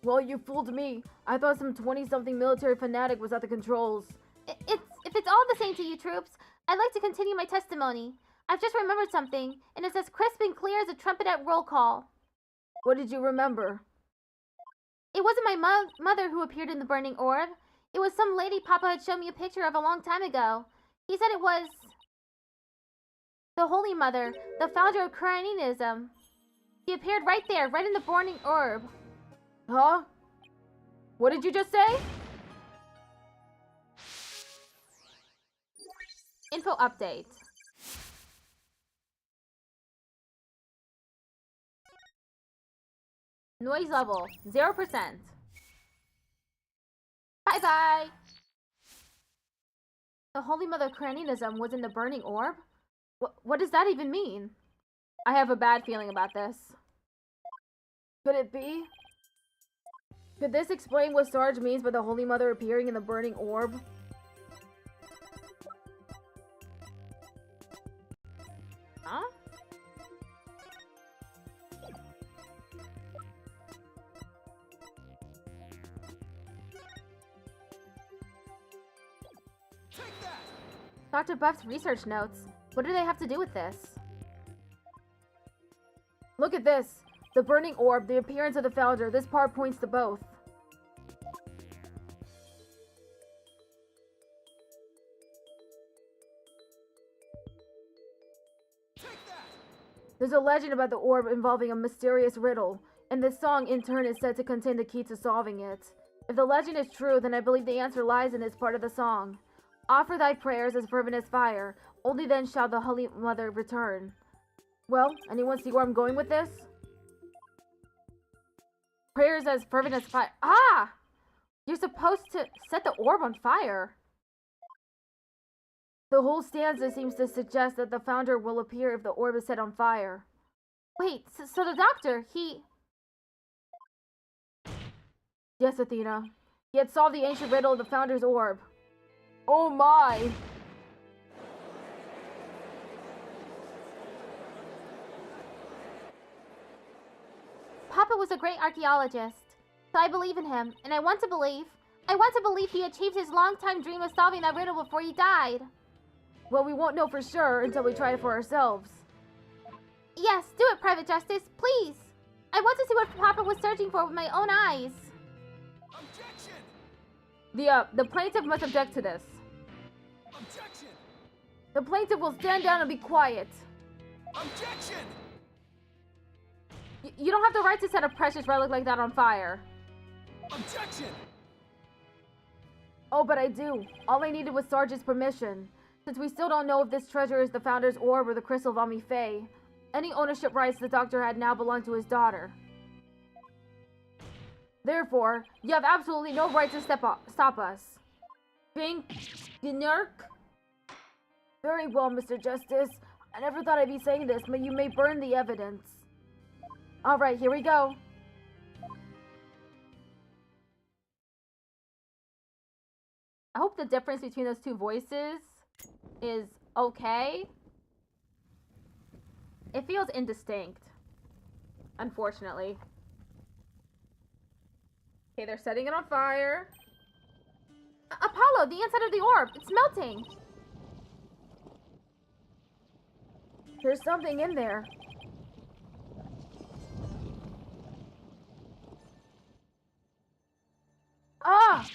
Well, you fooled me. I thought some 20-something military fanatic was at the controls. If it's all the same to you troops, I'd like to continue my testimony. I've just remembered something, and it's as crisp and clear as a trumpet at roll call. What did you remember? It wasn't my mother who appeared in the burning orb. It was some lady Papa had shown me a picture of a long time ago. He said it was the Holy Mother, the founder of Cranianism. She appeared right there, right in the burning orb. Huh? What did you just say? Info update. Noise level, 0%. Bye-bye! The Holy Mother Cranianism was in the burning orb? What does that even mean? I have a bad feeling about this. Could it be? Could this explain what Sarge means by the Holy Mother appearing in the burning orb? Huh? Take that! Dr. Buff's research notes. What do they have to do with this? Look at this. The burning orb, the appearance of the founder. This part points to both. There's a legend about the orb involving a mysterious riddle, and this song in turn is said to contain the key to solving it. If the legend is true, then I believe the answer lies in this part of the song. Offer thy prayers as fervent as fire, only then shall the Holy Mother return. Well, anyone see where I'm going with this? Prayers as fervent as fire. Ah! You're supposed to set the orb on fire. The whole stanza seems to suggest that the founder will appear if the orb is set on fire. Wait, so the doctor, he... Yes, Athena. He had solved the ancient riddle of the founder's orb. Oh my! Papa was a great archaeologist, so I believe in him, and I want to believe he achieved his long-time dream of solving that riddle before he died. Well, we won't know for sure until we try it for ourselves. Yes, do it, Private Justice, please. I want to see what Papa was searching for with my own eyes. Objection! The plaintiff must object to this. Objection! The plaintiff will stand down and be quiet. Objection! You don't have the right to set a precious relic like that on fire. Objection! Oh, but I do. All I needed was Sarge's permission. Since we still don't know if this treasure is the Founder's Orb or the Crystal of Ami-Fae, any ownership rights the Doctor had now belong to his daughter. Therefore, you have absolutely no right to stop us. Being Gnurk? Very well, Mr. Justice. I never thought I'd be saying this, but you may burn the evidence. Alright, here we go. I hope the difference between those two voices is okay. It feels indistinct, unfortunately. Okay, they're setting it on fire. Apollo, the inside of the orb, it's melting. There's something in there. Ah!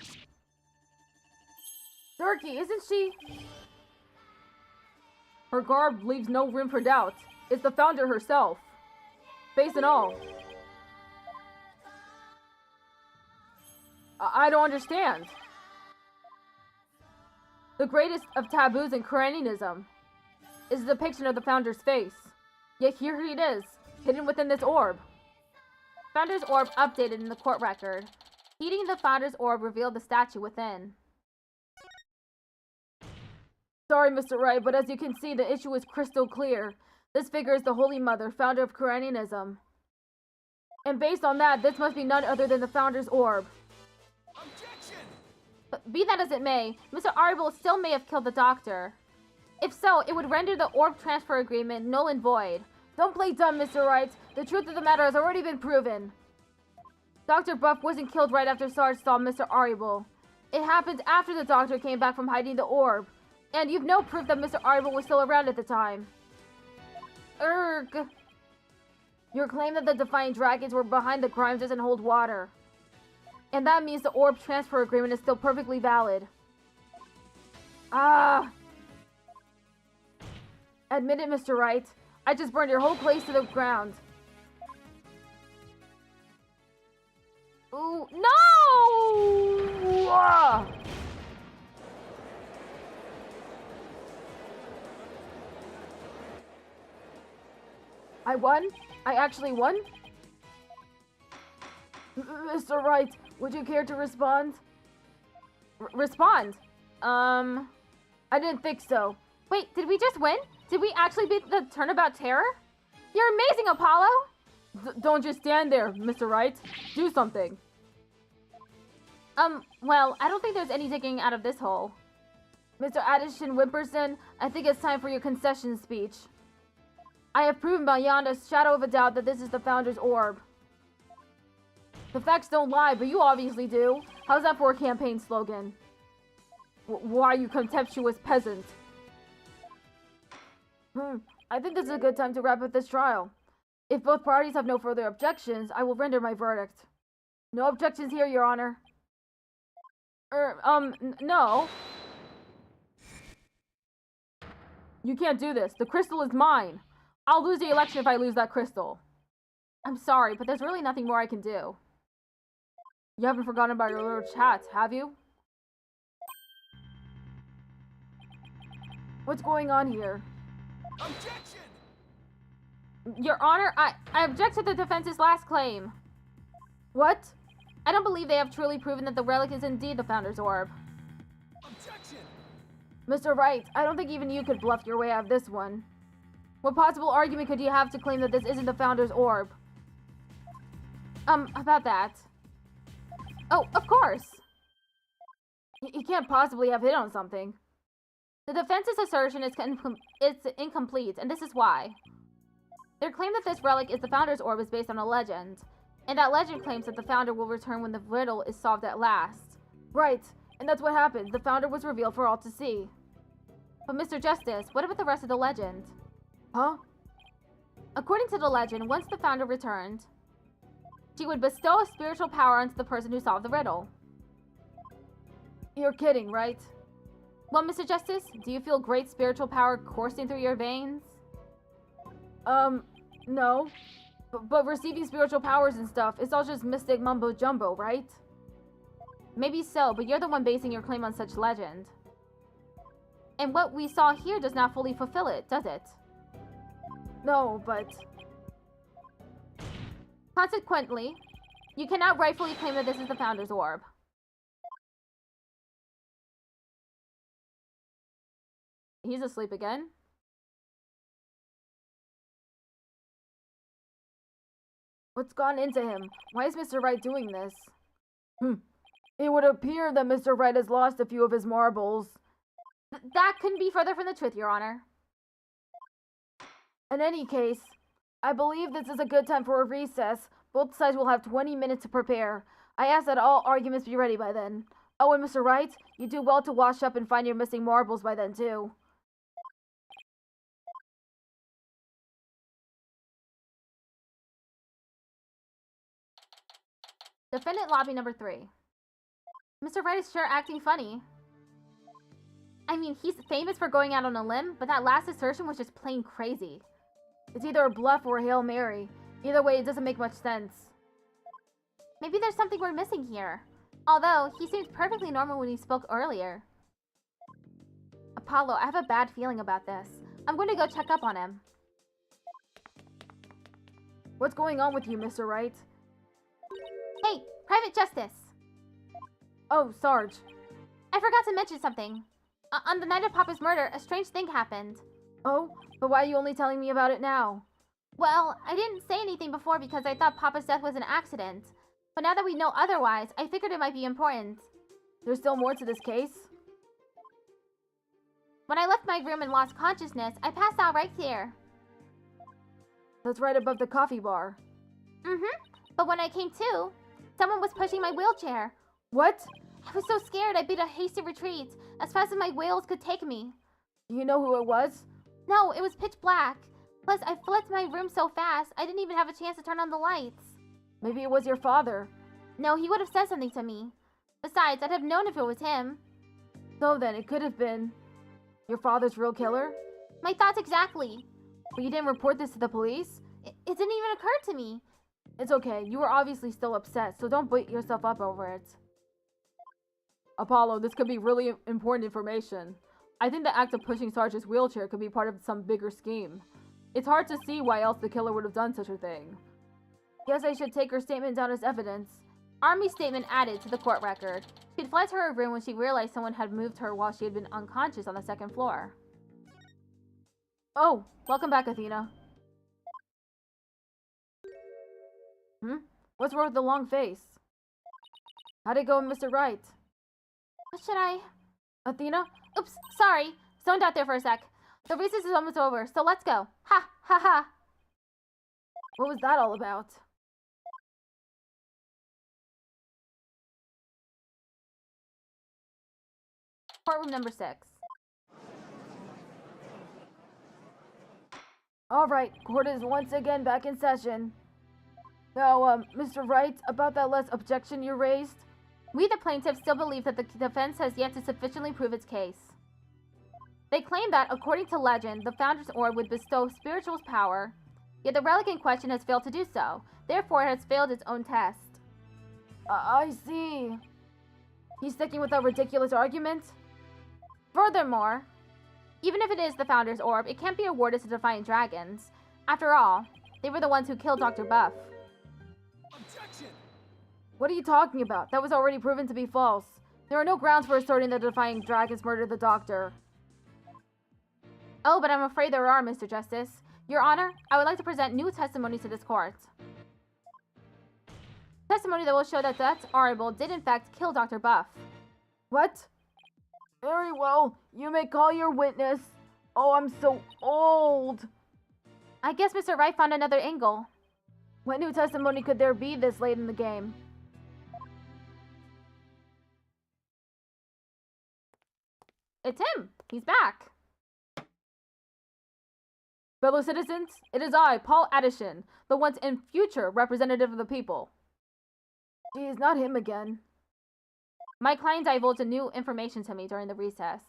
Durkee, isn't she? Her garb leaves no room for doubt. It's the Founder herself. Face and all. I don't understand. The greatest of taboos in Koreanism is the depiction of the Founder's face. Yet here it is, hidden within this orb. Founder's Orb updated in the court record. Heating the Founder's Orb revealed the statue within. Sorry, Mr. Wright, but as you can see, the issue is crystal clear. This figure is the Holy Mother, founder of Koreanism. And based on that, this must be none other than the Founder's Orb. Objection! But be that as it may, Mr. Ariel still may have killed the Doctor. If so, it would render the orb transfer agreement null and void. Don't play dumb, Mr. Wright. The truth of the matter has already been proven. Dr. Buff wasn't killed right after Sarge saw Mr. Ariel. It happened after the Doctor came back from hiding the orb. And you've no proof that Mr. Ariel was still around at the time. Erg. Your claim that the Defiant Dragons were behind the crimes doesn't hold water. And that means the orb transfer agreement is still perfectly valid. Ah. Admit it, Mr. Wright. I just burned your whole place to the ground. Ooh, no! Ah. I won? I actually won? Mr. Wright, would you care to respond? Respond? I didn't think so. Wait, did we just win? Did we actually beat the Turnabout Terror? You're amazing, Apollo! Don't just stand there, Mr. Wright. Do something. Well, I don't think there's any digging out of this hole. Mr. Addison Wimperson, I think it's time for your concession speech. I have proven beyond a shadow of a doubt that this is the Founder's Orb. The facts don't lie, but you obviously do. How's that for a campaign slogan? Why, you contemptuous peasant? I think this is a good time to wrap up this trial. If both parties have no further objections, I will render my verdict. No objections here, Your Honor. No. You can't do this. The crystal is mine. I'll lose the election if I lose that crystal. I'm sorry, but there's really nothing more I can do. You haven't forgotten about your little chat, have you? What's going on here? Objection! Your Honor, I object to the defense's last claim. What? I don't believe they have truly proven that the relic is indeed the Founder's Orb. Objection! Mr. Wright, I don't think even you could bluff your way out of this one. What possible argument could you have to claim that this isn't the Founder's Orb? About that. Oh, of course! You can't possibly have hit on something. The defense's assertion is incomplete, and this is why. Their claim that this relic is the Founder's Orb is based on a legend, and that legend claims that the Founder will return when the riddle is solved at last. Right, and that's what happened. The Founder was revealed for all to see. But Mr. Justice, what about the rest of the legend? Huh? According to the legend, once the founder returned, she would bestow a spiritual power onto the person who solved the riddle. You're kidding, right? Well, Mr. Justice, do you feel great spiritual power coursing through your veins? No. But receiving spiritual powers and stuff, it's all just mystic mumbo-jumbo, right? Maybe so, but you're the one basing your claim on such legend. And what we saw here does not fully fulfill it, does it? No, but... Consequently, you cannot rightfully claim that this is the Founder's Orb. He's asleep again? What's gone into him? Why is Mr. Wright doing this? It would appear that Mr. Wright has lost a few of his marbles. That couldn't be further from the truth, Your Honor. In any case, I believe this is a good time for a recess. Both sides will have 20 minutes to prepare. I ask that all arguments be ready by then. Oh, and Mr. Wright, you do well to wash up and find your missing marbles by then, too. Defendant lobby number 3. Mr. Wright is sure acting funny. I mean, he's famous for going out on a limb, but that last assertion was just plain crazy. It's either a bluff or a Hail Mary. Either way, it doesn't make much sense. Maybe there's something we're missing here. Although, he seemed perfectly normal when he spoke earlier. Apollo, I have a bad feeling about this. I'm going to go check up on him. What's going on with you, Mr. Wright? Hey, Private Justice! Oh, Sarge. I forgot to mention something. On the night of Papa's murder, a strange thing happened. Oh? But why are you only telling me about it now? Well, I didn't say anything before because I thought Papa's death was an accident. But now that we know otherwise, I figured it might be important. There's still more to this case? When I left my room and lost consciousness, I passed out right here. That's right above the coffee bar. But when I came to, someone was pushing my wheelchair. What? I was so scared I beat a hasty retreat, as fast as my wheels could take me. Do you know who it was? No, it was pitch black. Plus, I fled to my room so fast, I didn't even have a chance to turn on the lights. Maybe it was your father. No, he would have said something to me. Besides, I'd have known if it was him. So then, it could have been your father's real killer? My thoughts exactly. But you didn't report this to the police? It didn't even occur to me. It's okay. You were obviously still upset, so don't beat yourself up over it. Apollo, this could be really important information. I think the act of pushing Sarge's wheelchair could be part of some bigger scheme. It's hard to see why else the killer would have done such a thing. Guess I should take her statement down as evidence. Army's statement added to the court record. She'd fled to her room when she realized someone had moved her while she had been unconscious on the second floor. Oh, welcome back, Athena. What's wrong with the long face? How'd it go with Mr. Wright? What should I... Athena? Oops, sorry. Zoned out there for a sec. The recess is almost over, so let's go. Ha, ha, ha. What was that all about? Courtroom number 6. Alright, court is once again back in session. Now, Mr. Wright, about that last objection you raised? We, the plaintiffs, still believe that the defense has yet to sufficiently prove its case. They claim that, according to legend, the Founder's Orb would bestow spiritual power, yet the relic in question has failed to do so. Therefore, it has failed its own test. I see. He's sticking with a ridiculous argument? Furthermore, even if it is the Founder's Orb, it can't be awarded to Defiant Dragons. After all, they were the ones who killed Dr. Buff. Objection! What are you talking about? That was already proven to be false. There are no grounds for asserting that Defying Dragons murdered the doctor. Oh, but I'm afraid there are, Mr. Justice. Your Honor, I would like to present new testimony to this court. Testimony that will show that that Arable did in fact kill Dr. Buff. What? Very well. You may call your witness. Oh, I'm so old. I guess Mr. Wright found another angle. What new testimony could there be this late in the game? It's him. He's back. Fellow citizens, it is I, Paul Addison, the once and future representative of the people. Geez, not him again. My client divulged new information to me during the recess.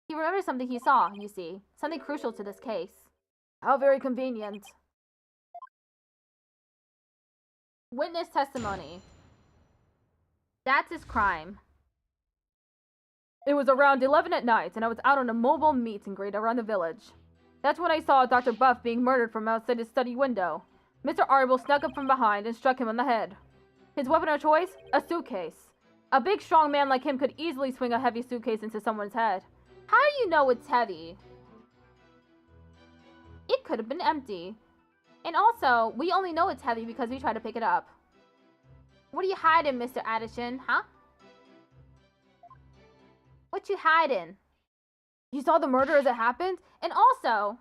He remembers something he saw, you see. Something crucial to this case. How very convenient. Witness testimony. That's his crime. It was around 11 at night, and I was out on a mobile meet and greet around the village. That's when I saw Dr. Buff being murdered from outside his study window. Mr. Arbel snuck up from behind and struck him on the head. His weapon of choice? A suitcase. A big, strong man like him could easily swing a heavy suitcase into someone's head. How do you know it's heavy? It could have been empty. And also, we only know it's heavy because we tried to pick it up. What are you hiding, Mr. Addison, huh? What you hiding? You saw the murder as it happened? And also,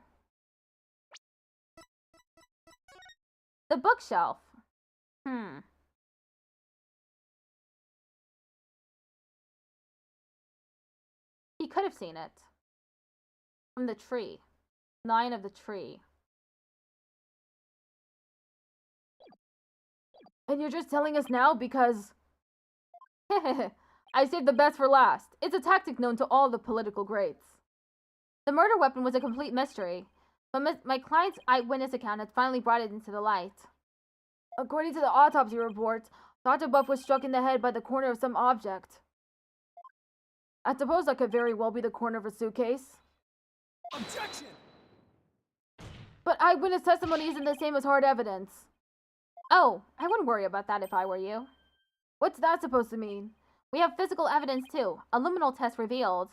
the bookshelf. He could have seen it. From the tree. Line of the tree. And you're just telling us now because... I saved the best for last. It's a tactic known to all the political greats. The murder weapon was a complete mystery, but my client's eyewitness account has finally brought it into the light. According to the autopsy report, Dr. Buff was struck in the head by the corner of some object. I suppose that could very well be the corner of a suitcase. Objection! But eyewitness testimony isn't the same as hard evidence. Oh, I wouldn't worry about that if I were you. What's that supposed to mean? We have physical evidence too. A luminal test revealed.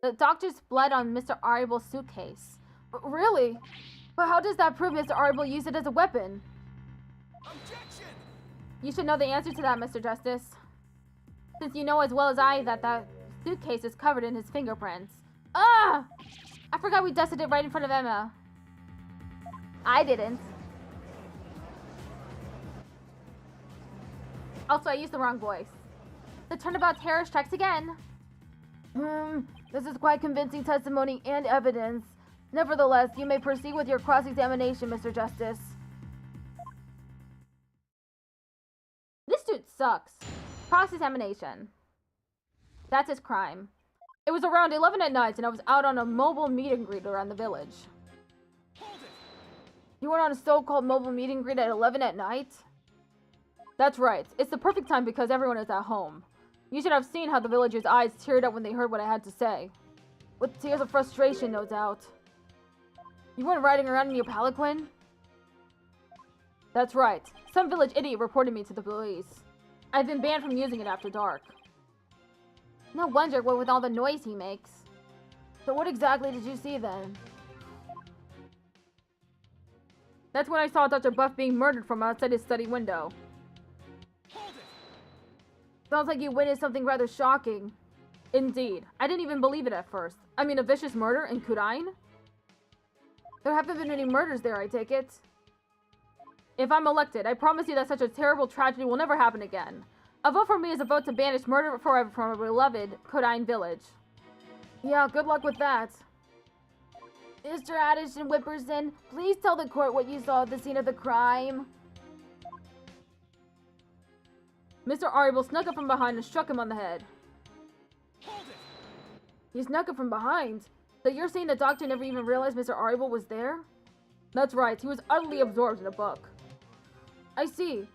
The doctor's blood on Mr. Arbel's suitcase. Really? But how does that prove Mr. Arbel used it as a weapon? Objection! You should know the answer to that, Mr. Justice. Since you know as well as I that suitcase is covered in his fingerprints. Ah! I forgot we dusted it right in front of Emma. I didn't. Also, I used the wrong voice. The Turnabout terror strikes again. This is quite convincing testimony and evidence. Nevertheless, you may proceed with your cross-examination, Mr. Justice. This dude sucks. Cross-examination. That's his crime. It was around 11 at night, and I was out on a mobile meet and greet around the village. Hold it! You went on a so-called mobile meet and greet at 11 at night? That's right. It's the perfect time because everyone is at home. You should have seen how the villagers' eyes teared up when they heard what I had to say. With tears of frustration, no doubt. You weren't riding around in your palanquin? That's right. Some village idiot reported me to the police. I've been banned from using it after dark. No wonder what with all the noise he makes. So what exactly did you see then? That's when I saw Dr. Buff being murdered from outside his study window. Hold it! Sounds like you witnessed something rather shocking. Indeed. I didn't even believe it at first. I mean, a vicious murder in Kurain? There haven't been any murders there, I take it. If I'm elected, I promise you that such a terrible tragedy will never happen again. A vote for me is a vote to banish murder forever from a beloved Kurain village. Yeah, good luck with that. Mr. Addison Whipperson, please tell the court what you saw at the scene of the crime. Mr. Arbel snuck up from behind and struck him on the head. Hold it! He snuck up from behind? So you're saying the doctor never even realized Mr. Arbel was there? That's right, he was utterly absorbed in a book. I see.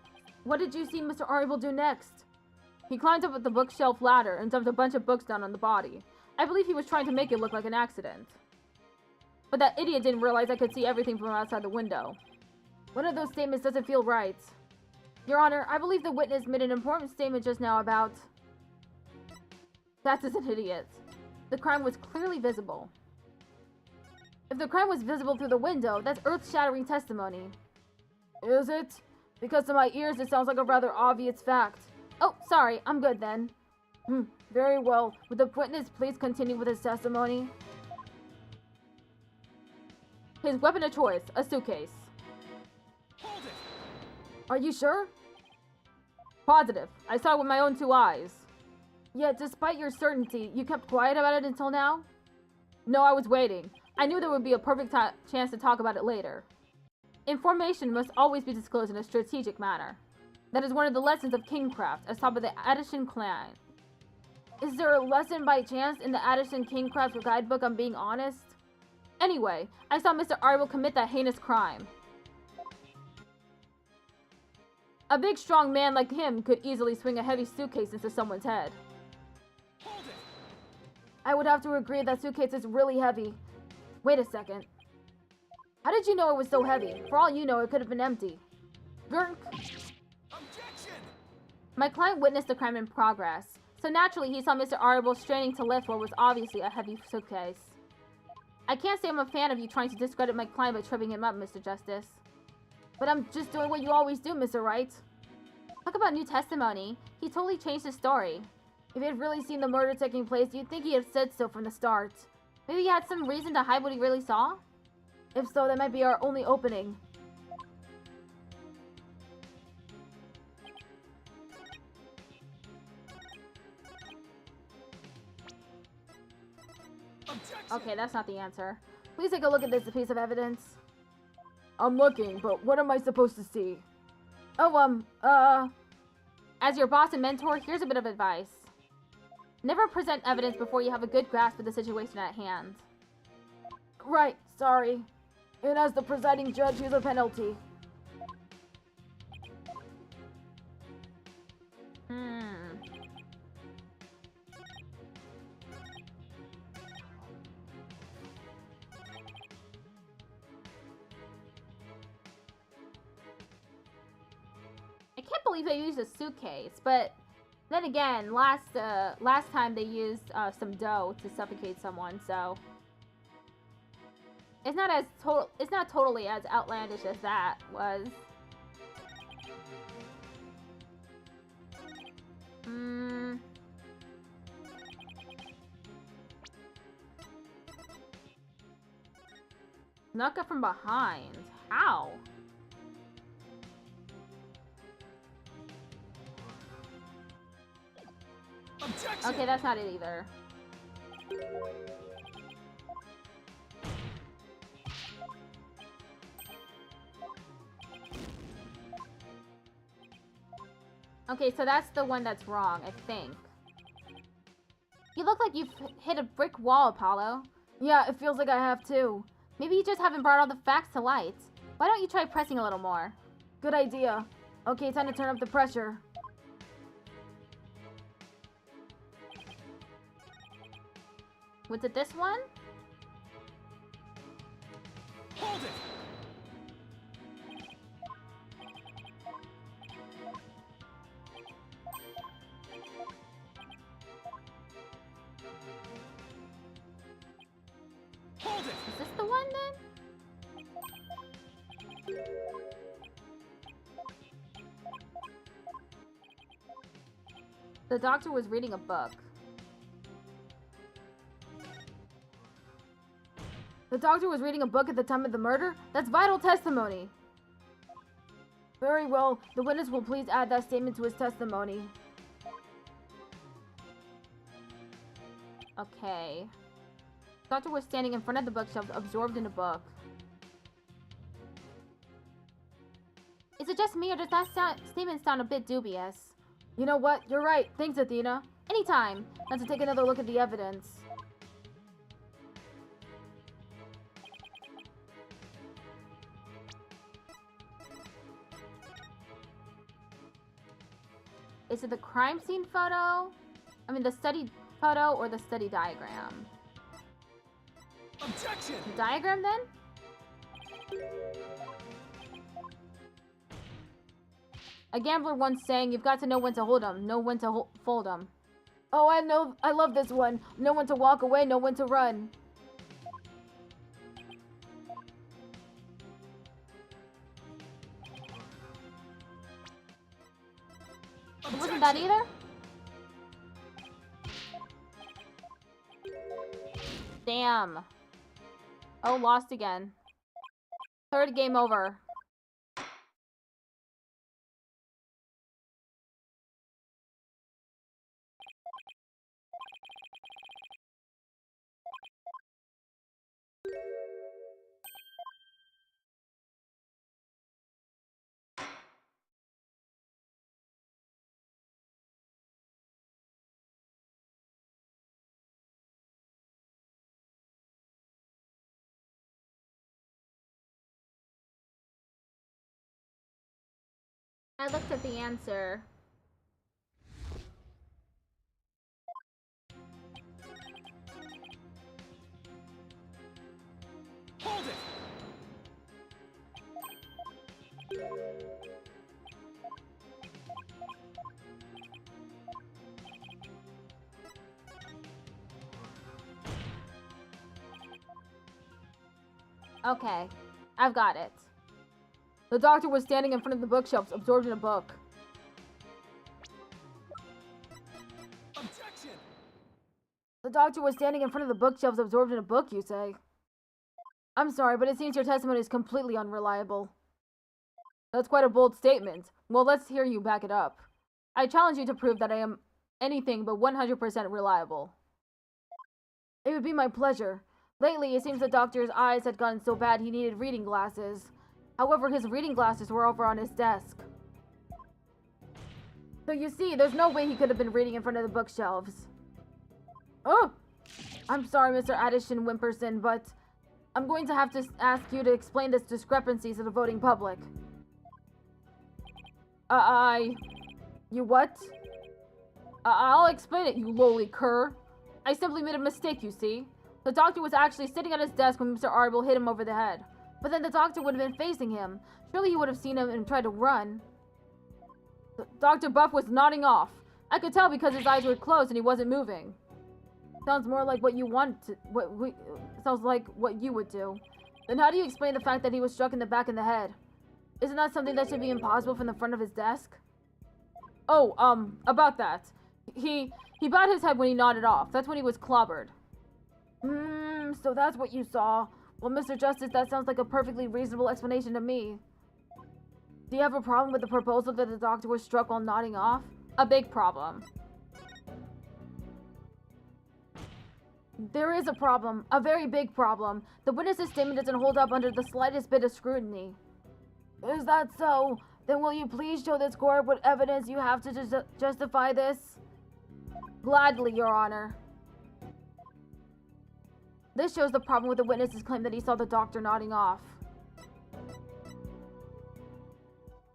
What did you see Mr. Arbel do next? He climbed up the bookshelf ladder and dumped a bunch of books down on the body. I believe he was trying to make it look like an accident. But that idiot didn't realize I could see everything from outside the window. One of those statements doesn't feel right. Your Honor, I believe the witness made an important statement just now about... That's an idiot. The crime was clearly visible. If the crime was visible through the window, that's earth-shattering testimony. Is it? Because to my ears it sounds like a rather obvious fact. Oh, sorry, I'm good then. Very well. Would the witness please continue with his testimony? His weapon of choice, a suitcase. Hold it! Are you sure? Positive. I saw it with my own two eyes. Yet, despite your certainty, you kept quiet about it until now? No, I was waiting. I knew there would be a perfect chance to talk about it later. Information must always be disclosed in a strategic manner. That is one of the lessons of Kingcraft, as taught by the Addison clan. Is there a lesson by chance in the Addison Kingcraft guidebook on being honest? Anyway, I saw Mr. Ariel commit that heinous crime. A big, strong man like him could easily swing a heavy suitcase into someone's head. Hold it! I would have to agree that suitcase is really heavy. Wait a second. How did you know it was so heavy? For all you know, it could have been empty. Gurk. Objection! My client witnessed the crime in progress, so naturally he saw Mr. Ariel straining to lift what was obviously a heavy suitcase. I can't say I'm a fan of you trying to discredit my client by tripping him up, Mr. Justice. But I'm just doing what you always do, Mr. Wright. Talk about new testimony. He totally changed his story. If he had really seen the murder taking place, you'd think he'd have said so from the start. Maybe he had some reason to hide what he really saw? If so, that might be our only opening. Objection! Okay, that's not the answer. Please take a look at this piece of evidence. I'm looking, but what am I supposed to see? Oh, as your boss and mentor, here's a bit of advice. Never present evidence before you have a good grasp of the situation at hand. Right, sorry. And as the presiding judge, here's a penalty. I can't believe they used a suitcase, but then again, last time they used some dough to suffocate someone, so it's not totally as outlandish as that was. Snuck up from behind. How? Objection! Okay, that's not it either. Okay, so that's the one that's wrong, I think. You look like you've hit a brick wall, Apollo. Yeah, it feels like I have too. Maybe you just haven't brought all the facts to light. Why don't you try pressing a little more? Good idea. Okay, time to turn up the pressure. Was it this one? Hold it! Hold it! Is this the one then? The doctor was reading a book. The doctor was reading a book at the time of the murder? That's vital testimony. Very well. The witness will please add that statement to his testimony. Okay. The doctor was standing in front of the bookshelf, absorbed in a book. Is it just me, or does that statement sound a bit dubious? You know what? You're right. Thanks, Athena. Anytime. Now to take another look at the evidence. Is it the crime scene photo? I mean, the study photo or the study diagram? Objection! The diagram, then? A gambler once saying, "You've got to know when to hold 'em, know when to fold 'em." Oh, I know. I love this one. Know when to walk away, know when to run. It wasn't that either? Damn. Oh, lost again. Third game over. I looked at the answer. Hold it! Okay, I've got it. The doctor was standing in front of the bookshelves, absorbed in a book. Objection! The doctor was standing in front of the bookshelves, absorbed in a book, you say? I'm sorry, but it seems your testimony is completely unreliable. That's quite a bold statement. Well, let's hear you back it up. I challenge you to prove that I am anything but 100% reliable. It would be my pleasure. Lately, it seems the doctor's eyes had gotten so bad he needed reading glasses. However, his reading glasses were over on his desk. So you see, there's no way he could have been reading in front of the bookshelves. Oh! I'm sorry, Mr. Addison Wimperson, but I'm going to have to ask you to explain this discrepancy to the voting public. You what? I'll explain it, you lowly cur. I simply made a mistake, you see. The doctor was actually sitting at his desk when Mr. Arbel hit him over the head. But then the doctor would have been facing him. Surely he would have seen him and tried to run. Dr. Buff was nodding off. I could tell because his eyes were closed and he wasn't moving. Sounds more like what you want to... sounds like what you would do. Then how do you explain the fact that he was struck in the back of the head? Isn't that something that should be impossible from the front of his desk? Oh, about that. He bowed his head when he nodded off. That's when he was clobbered. So that's what you saw. Well, Mr. Justice, that sounds like a perfectly reasonable explanation to me. Do you have a problem with the proposal that the doctor was struck while nodding off? A big problem. There is a problem. A very big problem. The witness's statement doesn't hold up under the slightest bit of scrutiny. Is that so? Then will you please show this court what evidence you have to justify this? Gladly, Your Honor. This shows the problem with the witness's claim that he saw the doctor nodding off.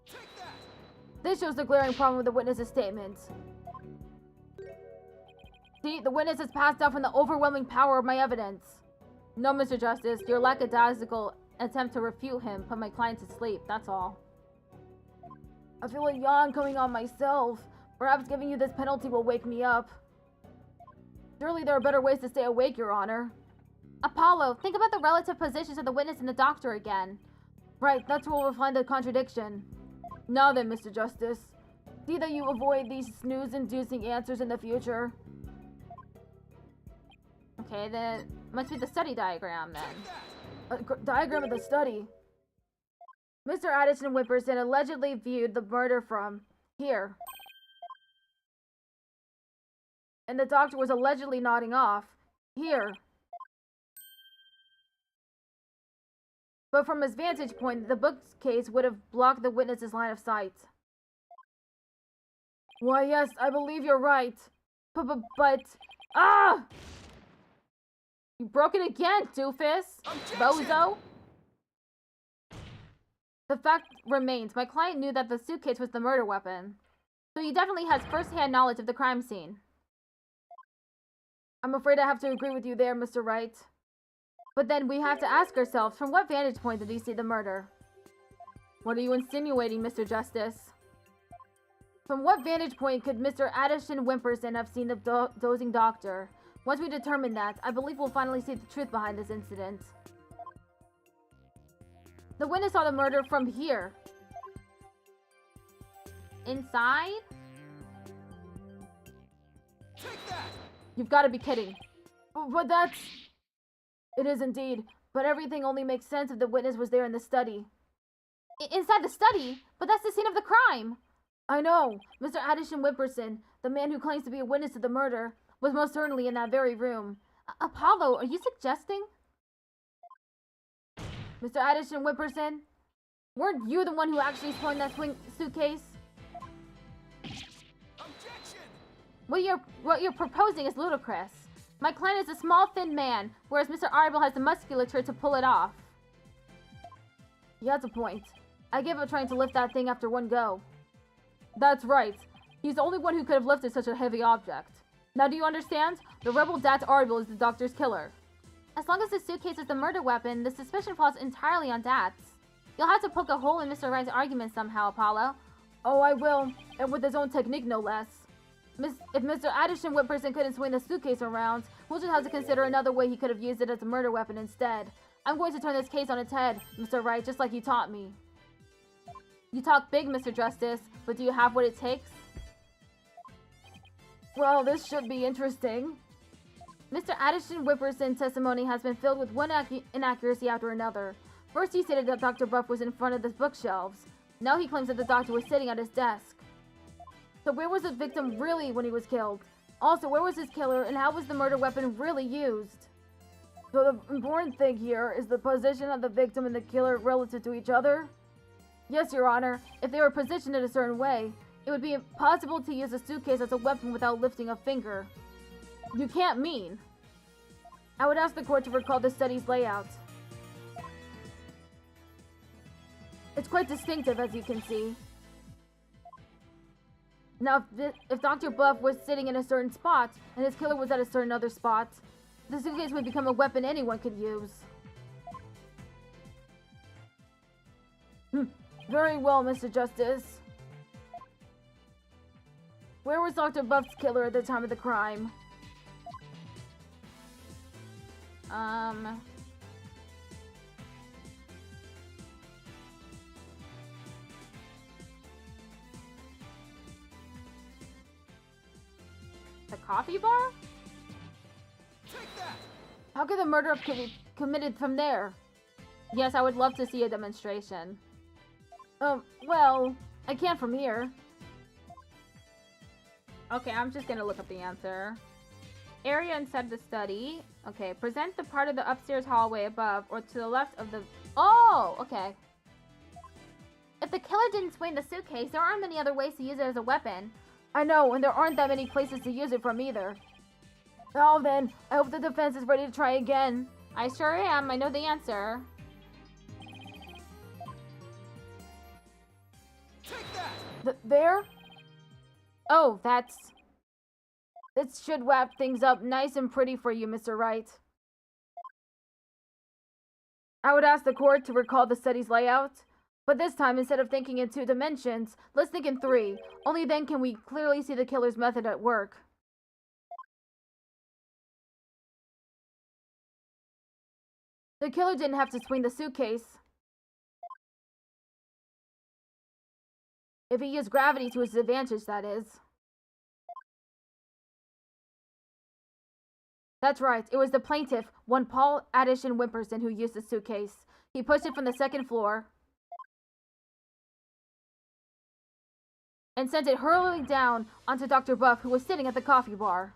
Take that! This shows the glaring problem with the witness's statement. See, the witness has passed out from the overwhelming power of my evidence. No, Mr. Justice, your lackadaisical attempt to refute him put my client to sleep, that's all. I feel a yawn coming on myself. Perhaps giving you this penalty will wake me up. Surely there are better ways to stay awake, Your Honor. Apollo, think about the relative positions of the witness and the doctor again. Right, that's where we'll find the contradiction. Now then, Mr. Justice. See that you avoid these snooze-inducing answers in the future. Okay, then must be the study diagram then. A diagram of the study. Mr. Addison Wimperson allegedly viewed the murder from here. And the doctor was allegedly nodding off here. But from his vantage point, the bookcase would have blocked the witness's line of sight. Why, yes, I believe you're right. But, You broke it again, doofus! Objection! Bozo! the fact remains, my client knew that the suitcase was the murder weapon. So he definitely has first-hand knowledge of the crime scene. I'm afraid I have to agree with you there, Mr. Wright. But then we have to ask ourselves, from what vantage point did he see the murder? What are you insinuating, Mr. Justice? From what vantage point could Mr. Addison Wimperson have seen the dozing doctor? Once we determine that, I believe we'll finally see the truth behind this incident. The witness saw the murder from here. Inside? Take that! You've got to be kidding. But that's... It is indeed. But everything only makes sense if the witness was there in the study. Inside the study? But that's the scene of the crime! I know. Mr. Addison Wimperson, the man who claims to be a witness to the murder, was most certainly in that very room. Apollo, are you suggesting? Mr. Addison Wimperson, weren't you the one who actually swung that suitcase? Objection! What you're proposing is ludicrous. My client is a small, thin man, whereas Mr. Arbel has the musculature to pull it off. He has a point. I gave up trying to lift that thing after one go. That's right. He's the only one who could have lifted such a heavy object. Now do you understand? The rebel Dat Arbil is the doctor's killer. As long as the suitcase is the murder weapon, the suspicion falls entirely on Dats. You'll have to poke a hole in Mr. Wright's argument somehow, Apollo. Oh, I will, and with his own technique, no less. If Mr. Addison Whitperson couldn't swing the suitcase around, we'll just have to consider another way he could have used it as a murder weapon instead. I'm going to turn this case on its head, Mr. Wright, just like you taught me. You talk big, Mr. Justice, but do you have what it takes? Well, this should be interesting. Mr. Addison Whitperson's testimony has been filled with one inaccuracy after another. First, he stated that Dr. Buff was in front of the bookshelves. Now he claims that the doctor was sitting at his desk. So where was the victim really when he was killed? Also, where was his killer, and how was the murder weapon really used? So the important thing here is the position of the victim and the killer relative to each other? Yes, Your Honor. If they were positioned in a certain way, it would be impossible to use a suitcase as a weapon without lifting a finger. You can't mean. I would ask the court to recall the study's layout. It's quite distinctive, as you can see. Now, if Dr. Buff was sitting in a certain spot, and his killer was at a certain other spot, the suitcase would become a weapon anyone could use. Very well, Mr. Justice. Where was Dr. Buff's killer at the time of the crime? The coffee bar? Take that! How could the murder be committed from there? Yes, I would love to see a demonstration. Well, I can't from here. Okay, I'm just gonna look up the answer. Area inside the study. Okay, present the part of the upstairs hallway above or to the left of the... Oh, okay. If the killer didn't swing the suitcase, there aren't many other ways to use it as a weapon. I know, and there aren't that many places to use it from either. Now then, I hope the defense is ready to try again. I sure am. I know the answer. Take that! There? Oh, that's... This should wrap things up nice and pretty for you, Mr. Wright. I would ask the court to recall the study's layout, but this time, instead of thinking in 2 dimensions, let's think in 3. Only then can we clearly see the killer's method at work. The killer didn't have to swing the suitcase. If he used gravity to his advantage, that is. That's right, it was the plaintiff, one Paul Addison Whimperson, who used the suitcase. He pushed it from the 2nd floor and sent it hurtling down onto Dr. Buff, who was sitting at the coffee bar.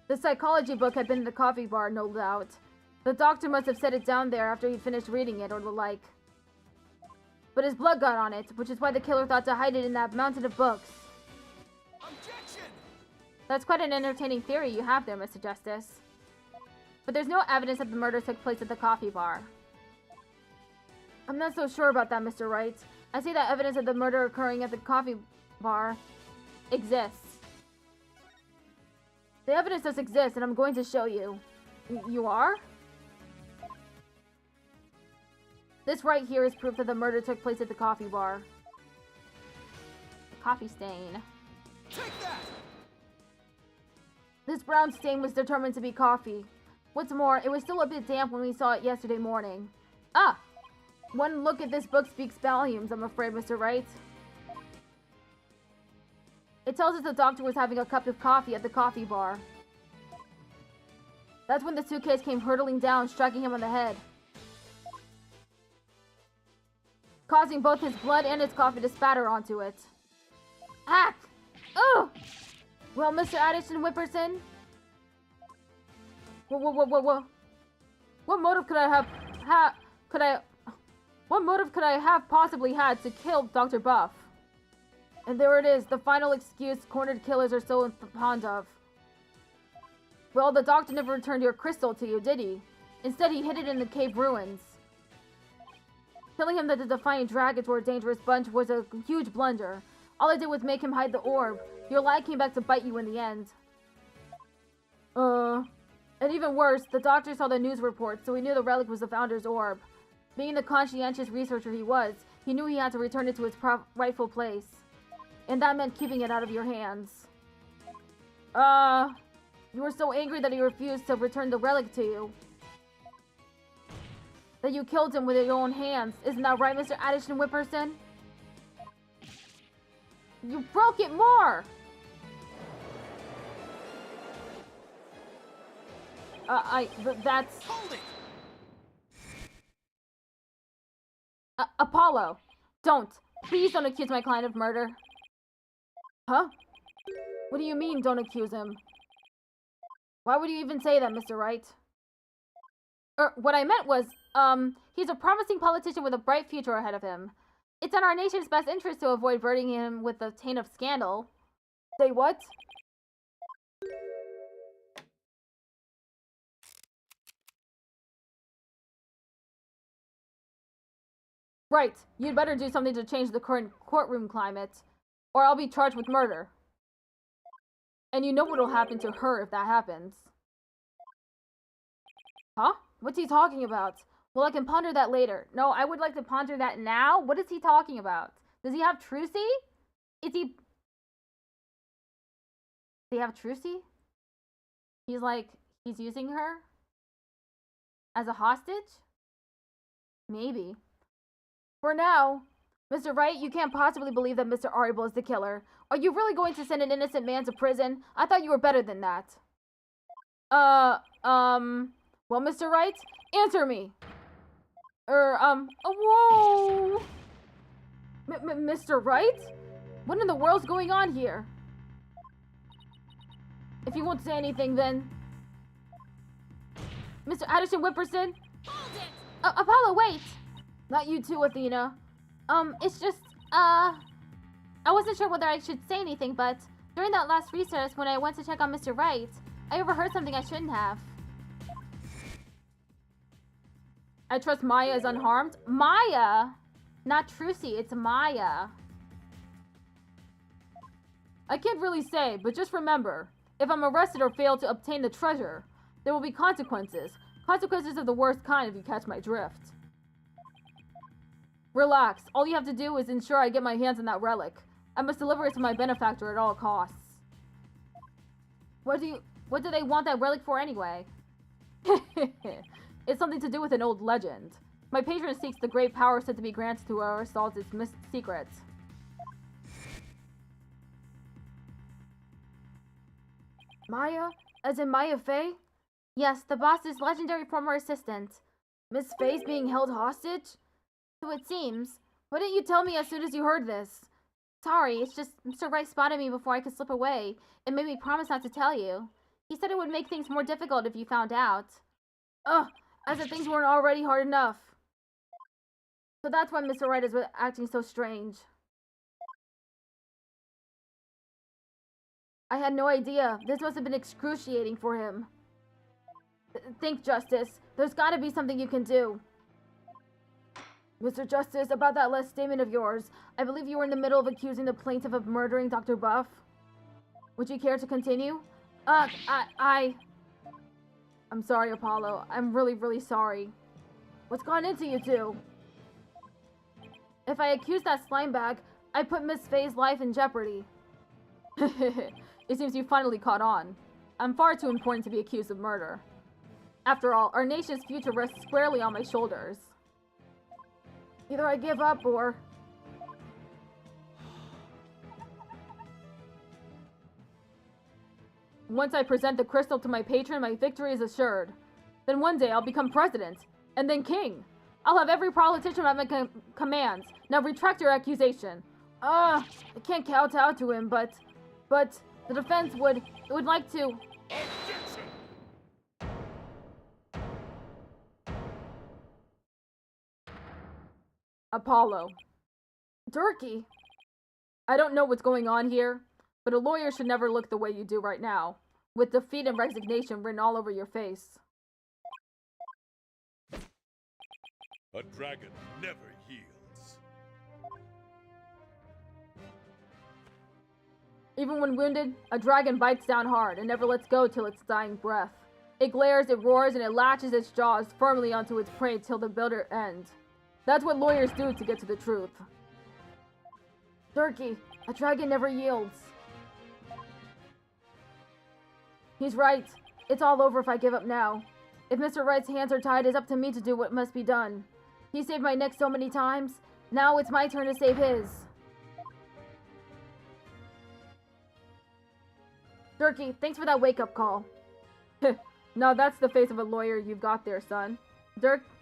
The psychology book had been in the coffee bar, no doubt. The doctor must have set it down there after he'd finished reading it, or the like. But his blood got on it, which is why the killer thought to hide it in that mountain of books. Objection! That's quite an entertaining theory you have there, Mr. Justice. But there's no evidence that the murder took place at the coffee bar. I'm not so sure about that, Mr. Wright. I see that evidence of the murder occurring at the coffee bar exists. The evidence does exist, and I'm going to show you. You are? This right here is proof that the murder took place at the coffee bar. Coffee stain. Take that! This brown stain was determined to be coffee. What's more, it was still a bit damp when we saw it yesterday morning. Ah! One look at this book speaks volumes, I'm afraid, Mr. Wright. It tells us the doctor was having a cup of coffee at the coffee bar. That's when the suitcase came hurtling down, striking him on the head, causing both his blood and his coffee to spatter onto it. Ah! Oh! Well, Mr. Addison Whimperson? Whoa. What motive could I have possibly had to kill Dr. Buff? And there it is, the final excuse cornered killers are so fond of. Well, the doctor never returned your crystal to you, did he? Instead, he hid it in the cave ruins. Telling him that the Defiant Dragons were a dangerous bunch was a huge blunder. All I did was make him hide the orb. Your lie came back to bite you in the end. And even worse, the doctor saw the news report, so he knew the relic was the Founder's orb. Being the conscientious researcher he was, he knew he had to return it to its rightful place. And that meant keeping it out of your hands. You were so angry that he refused to return the relic to you. That you killed him with your own hands. Isn't that right, Mr. Addison Whipperson? You broke it more! That's... Hold it! Apollo, don't. Please don't accuse my client of murder. Huh? What do you mean, don't accuse him? Why would you even say that, Mr. Wright? What I meant was, he's a promising politician with a bright future ahead of him. It's in our nation's best interest to avoid burdening him with the taint of scandal. Say what? Right, you'd better do something to change the current courtroom climate, or I'll be charged with murder. And you know what'll happen to her if that happens. Huh? What's he talking about? Well, I can ponder that later. No, I would like to ponder that now. What is he talking about? Does he have Trucy? Does he have Trucy? He's using her? As a hostage? Maybe. For now, Mr. Wright, you can't possibly believe that Mr. Arible is the killer. Are you really going to send an innocent man to prison? I thought you were better than that. Well, Mr. Wright, answer me. Whoa! Mr. Wright? What in the world's going on here? If you won't say anything, then... Mr. Addison Whipperson? Hold it! Apollo, wait! Not you too, Athena. It's just, I wasn't sure whether I should say anything, but during that last recess when I went to check on Mr. Wright, I overheard something I shouldn't have. I trust Maya is unharmed? Maya! Not Trucy, it's Maya. I can't really say, but just remember, if I'm arrested or fail to obtain the treasure, there will be consequences. Consequences of the worst kind if you catch my drift. Relax. All you have to do is ensure I get my hands on that relic. I must deliver it to my benefactor at all costs. What do they want that relic for anyway? It's something to do with an old legend. My patron seeks the great power said to be granted to whoever solves its secrets. Maya? As in Maya Fey? Yes, the boss's legendary former assistant. Miss Fey's being held hostage? So it seems. Why didn't you tell me as soon as you heard this? Sorry, it's just Mr. Wright spotted me before I could slip away and made me promise not to tell you. He said it would make things more difficult if you found out. Ugh, as if things weren't already hard enough. So that's why Mr. Wright is acting so strange. I had no idea. This must have been excruciating for him. Think, Justice. There's gotta be something you can do. Mr. Justice, about that last statement of yours, I believe you were in the middle of accusing the plaintiff of murdering Dr. Buff. Would you care to continue? I'm sorry, Apollo. I'm really, really sorry. What's gone into you two? If I accuse that slime bag, I put Miss Fey's life in jeopardy. It seems you finally caught on. I'm far too important to be accused of murder. After all, our nation's future rests squarely on my shoulders. Either I give up or... Once I present the crystal to my patron, my victory is assured. Then one day I'll become president, and then king. I'll have every politician at my command. Now retract your accusation. I can't kowtow to him, but the defense would like to... Objection! Apollo. Durkee. I don't know what's going on here, but a lawyer should never look the way you do right now, with defeat and resignation written all over your face. A dragon never yields. Even when wounded, a dragon bites down hard and never lets go till its dying breath. It glares, it roars, and it latches its jaws firmly onto its prey till the bitter end. That's what lawyers do to get to the truth. Turkey, a dragon never yields. He's right. It's all over if I give up now. If Mr. Wright's hands are tied, it's up to me to do what must be done. He saved my neck so many times. Now it's my turn to save his. Turkey, thanks for that wake-up call. No, that's the face of a lawyer you've got there, son.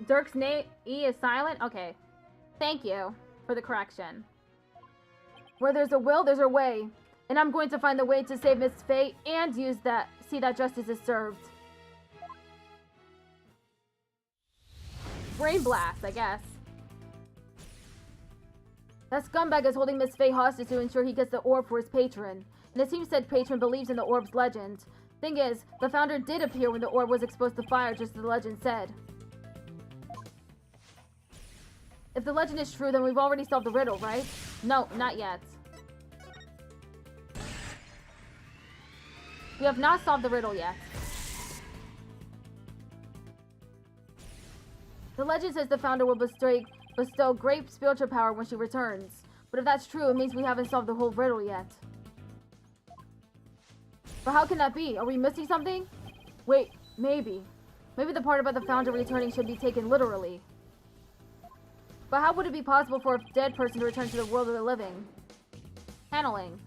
Dirk's name E is silent? Okay. Thank you for the correction. Where there's a will, there's a way. And I'm going to find the way to save Miss Faye and see that justice is served. Brain blast, I guess. That scumbag is holding Miss Faye hostage to ensure he gets the orb for his patron. And it seems said patron believes in the orb's legend. Thing is, the founder did appear when the orb was exposed to fire, just as the legend said. If the legend is true, then we've already solved the riddle, right? No, not yet. We have not solved the riddle yet. The legend says the founder will bestow great spiritual power when she returns. But if that's true, it means we haven't solved the whole riddle yet. But how can that be? Are we missing something? Wait, maybe. Maybe the part about the founder returning should be taken literally. But how would it be possible for a dead person to return to the world of the living? Channeling.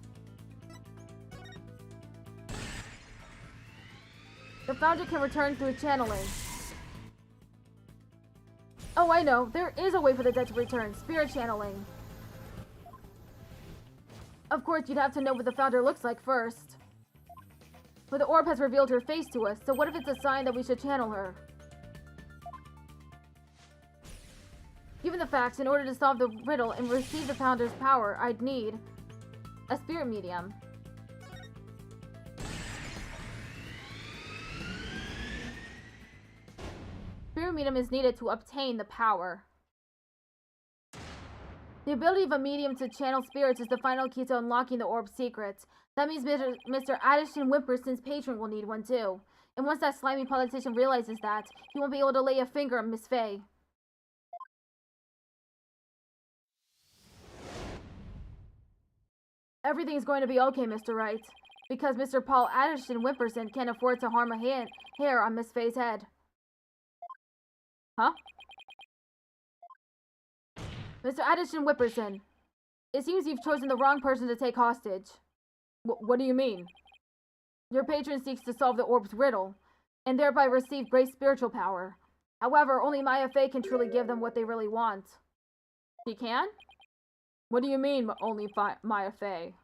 The founder can return through channeling. Oh, I know. There is a way for the dead to return. Spirit channeling. Of course, you'd have to know what the founder looks like first. But the orb has revealed her face to us, so what if it's a sign that we should channel her? Given the facts, in order to solve the riddle and receive the founder's power, I'd need a spirit medium. Spirit medium is needed to obtain the power. The ability of a medium to channel spirits is the final key to unlocking the orb's secrets. That means Mr. Addison Wimperson's patron will need one too. And once that slimy politician realizes that, he won't be able to lay a finger on Miss Faye. Everything's going to be okay, Mr. Wright. Because Mr. Paul Addison Wimperson can't afford to harm a hair on Miss Faye's head. Huh? Mr. Addison Wimperson, it seems you've chosen the wrong person to take hostage. What do you mean? Your patron seeks to solve the orb's riddle, and thereby receive great spiritual power. However, only Maya Faye can truly give them what they really want. She can? What do you mean, only Maya Faye?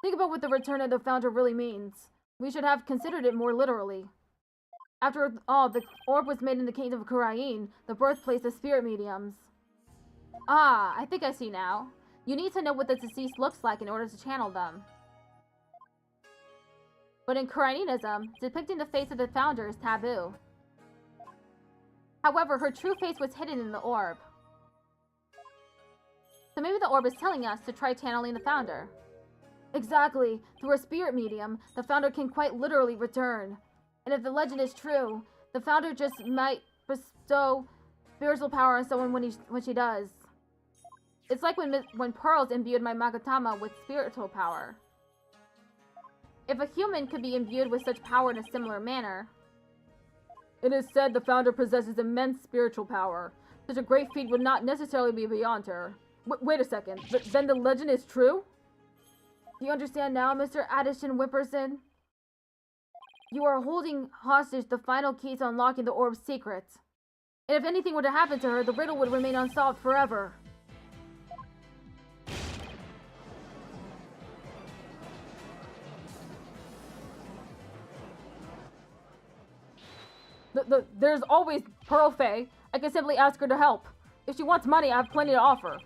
Think about what the return of the founder really means. We should have considered it more literally. After all, the orb was made in the kingdom of Kurain, the birthplace of spirit mediums. Ah, I think I see now. You need to know what the deceased looks like in order to channel them. But in Kurainism, depicting the face of the founder is taboo. However, her true face was hidden in the orb. So maybe the orb is telling us to try channeling the founder. Exactly. Through a spirit medium, the founder can quite literally return. And if the legend is true, the founder just might bestow spiritual power on someone when she does. It's like when Pearls imbued my Magatama with spiritual power. If a human could be imbued with such power in a similar manner. It is said the founder possesses immense spiritual power. Such a great feat would not necessarily be beyond her. Wait a second, then the legend is true? Do you understand now, Mr. Addison Wimperson? You are holding hostage the final key to unlocking the orb's secrets. And if anything were to happen to her, the riddle would remain unsolved forever. There's always Pearl Faye. I can simply ask her to help. If she wants money, I have plenty to offer.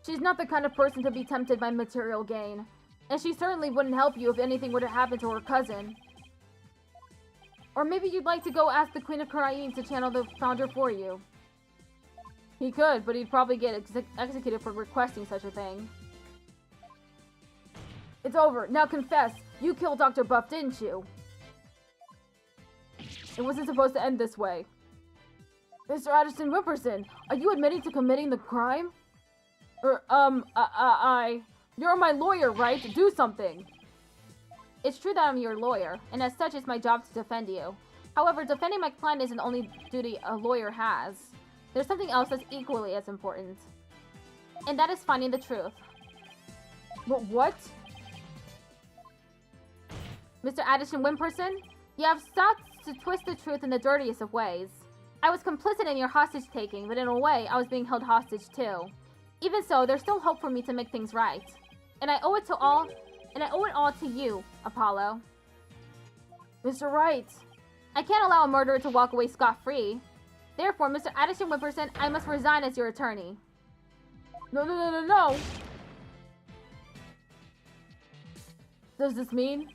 She's not the kind of person to be tempted by material gain. And she certainly wouldn't help you if anything were to happen to her cousin. Or maybe you'd like to go ask the Queen of Karain to channel the founder for you. He could, but he'd probably get executed for requesting such a thing. It's over. Now confess. You killed Dr. Buff, didn't you? It wasn't supposed to end this way. Mr. Addison Wimperson, are you admitting to committing the crime? You're my lawyer, right? Do something. It's true that I'm your lawyer, and as such, it's my job to defend you. However, defending my client isn't the only duty a lawyer has. There's something else that's equally as important. And that is finding the truth. But what? Mr. Addison Wimperson, you have sought to twist the truth in the dirtiest of ways. I was complicit in your hostage-taking, but in a way, I was being held hostage too. Even so, there's still hope for me to make things right. And I owe it all to you, Apollo. Mr. Wright. I can't allow a murderer to walk away scot-free. Therefore, Mr. Addison Wimperson, I must resign as your attorney. No. Does this mean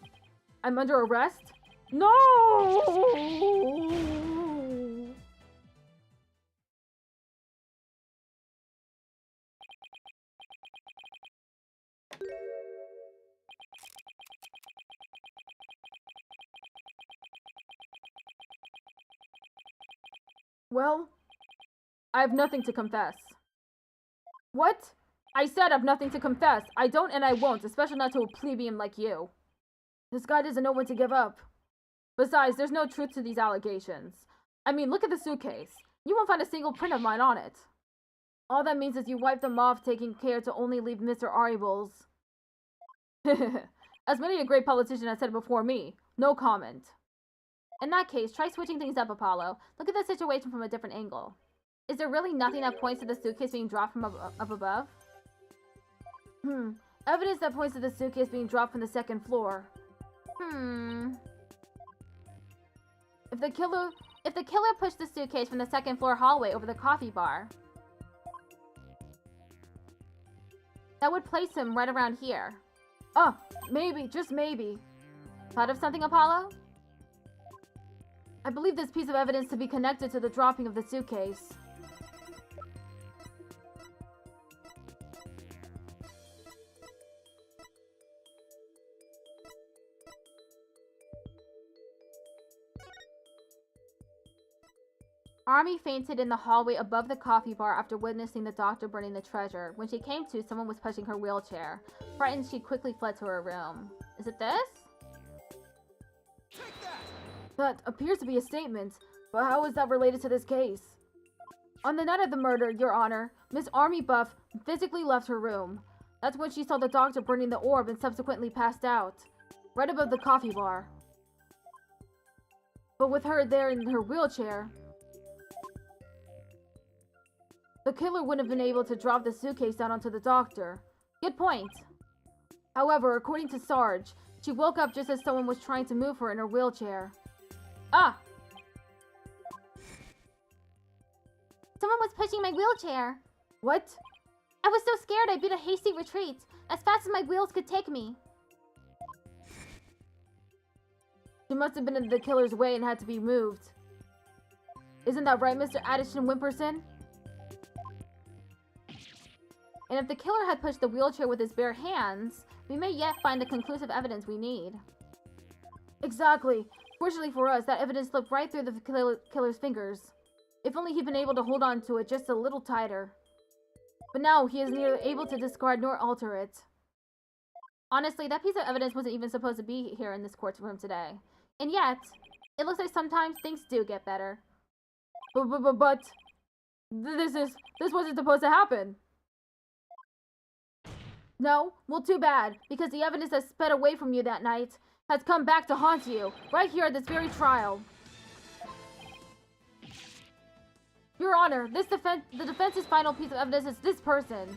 I'm under arrest? No! Well, I have nothing to confess. What? I said I've nothing to confess. I don't and I won't, especially not to a plebeian like you. This guy doesn't know when to give up. Besides, there's no truth to these allegations. I mean, look at the suitcase. You won't find a single print of mine on it. All that means is you wiped them off, taking care to only leave Mr. Aribles. As many a great politician has said before me, no comment. In that case, try switching things up, Apollo. Look at the situation from a different angle. Is there really nothing that points to the suitcase being dropped from up above? Evidence that points to the suitcase being dropped from the second floor. If the killer pushed the suitcase from the second floor hallway over the coffee bar, that would place him right around here. Oh, maybe, just maybe. Thought of something, Apollo? I believe this piece of evidence to be connected to the dropping of the suitcase. Army fainted in the hallway above the coffee bar after witnessing the doctor burning the treasure. When she came to, someone was pushing her wheelchair. Frightened, she quickly fled to her room. Is it this? Take that! That appears to be a statement, but how is that related to this case? On the night of the murder, Your Honor, Miss Army Buff physically left her room. That's when she saw the doctor burning the orb and subsequently passed out, right above the coffee bar. But with her there in her wheelchair, the killer wouldn't have been able to drop the suitcase down onto the doctor. Good point. However, according to Sarge, she woke up just as someone was trying to move her in her wheelchair. Ah! Someone was pushing my wheelchair. What? I was so scared I beat a hasty retreat, as fast as my wheels could take me. She must have been in the killer's way and had to be moved. Isn't that right, Mr. Addison Wimperson? And if the killer had pushed the wheelchair with his bare hands, we may yet find the conclusive evidence we need. Exactly. Fortunately for us, that evidence slipped right through the killer's fingers. If only he'd been able to hold on to it just a little tighter. But now he is neither able to discard nor alter it. Honestly, that piece of evidence wasn't even supposed to be here in this courtroom today. And yet, it looks like sometimes things do get better. But this wasn't supposed to happen. No? Well, too bad, because the evidence that sped away from you that night has come back to haunt you, right here at this very trial. Your Honor, the defense's final piece of evidence is this person.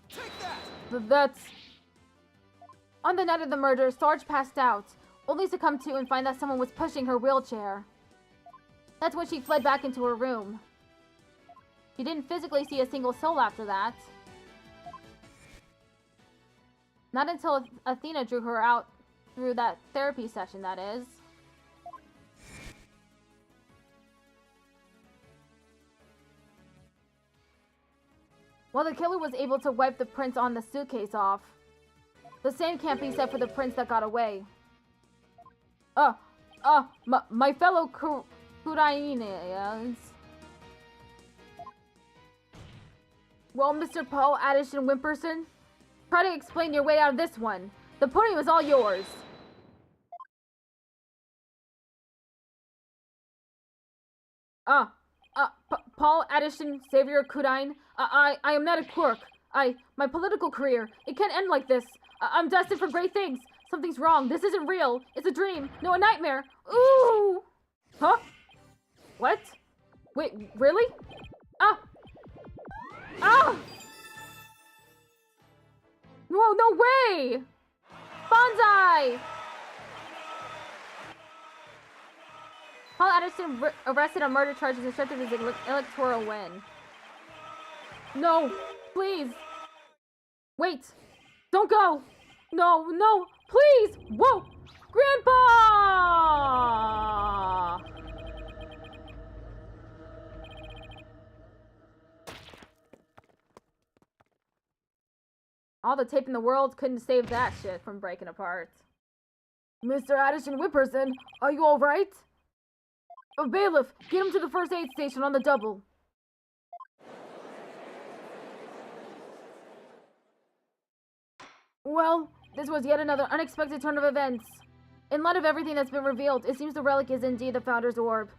Take that! That's... On the night of the murder, Sarge passed out, only to come to and find that someone was pushing her wheelchair. That's when she fled back into her room. She didn't physically see a single soul after that. Not until Athena drew her out through that therapy session, that is. While the killer was able to wipe the prints on the suitcase off, the same can't be said for the prints that got away. My fellow Kurainians. Well, Mr. Paul Addison Wimperson, try to explain your way out of this one. The podium is all yours. Paul Addison Xavier Kudine. I am not a quirk. My political career, it can't end like this. I'm destined for great things. Something's wrong. This isn't real. It's a dream. No, a nightmare. Ooh! Huh? What? Wait, really? Ah! No way! Bonsai! Paul Addison arrested on murder charges and stripped of his electoral win. No, please. Wait, don't go. No, please. Whoa, Grandpa! All the tape in the world couldn't save that shit from breaking apart. Mr. Addison Whipperson, are you all right? Bailiff, get him to the first aid station on the double. Well, this was yet another unexpected turn of events. In light of everything that's been revealed, it seems the relic is indeed the Founder's Orb.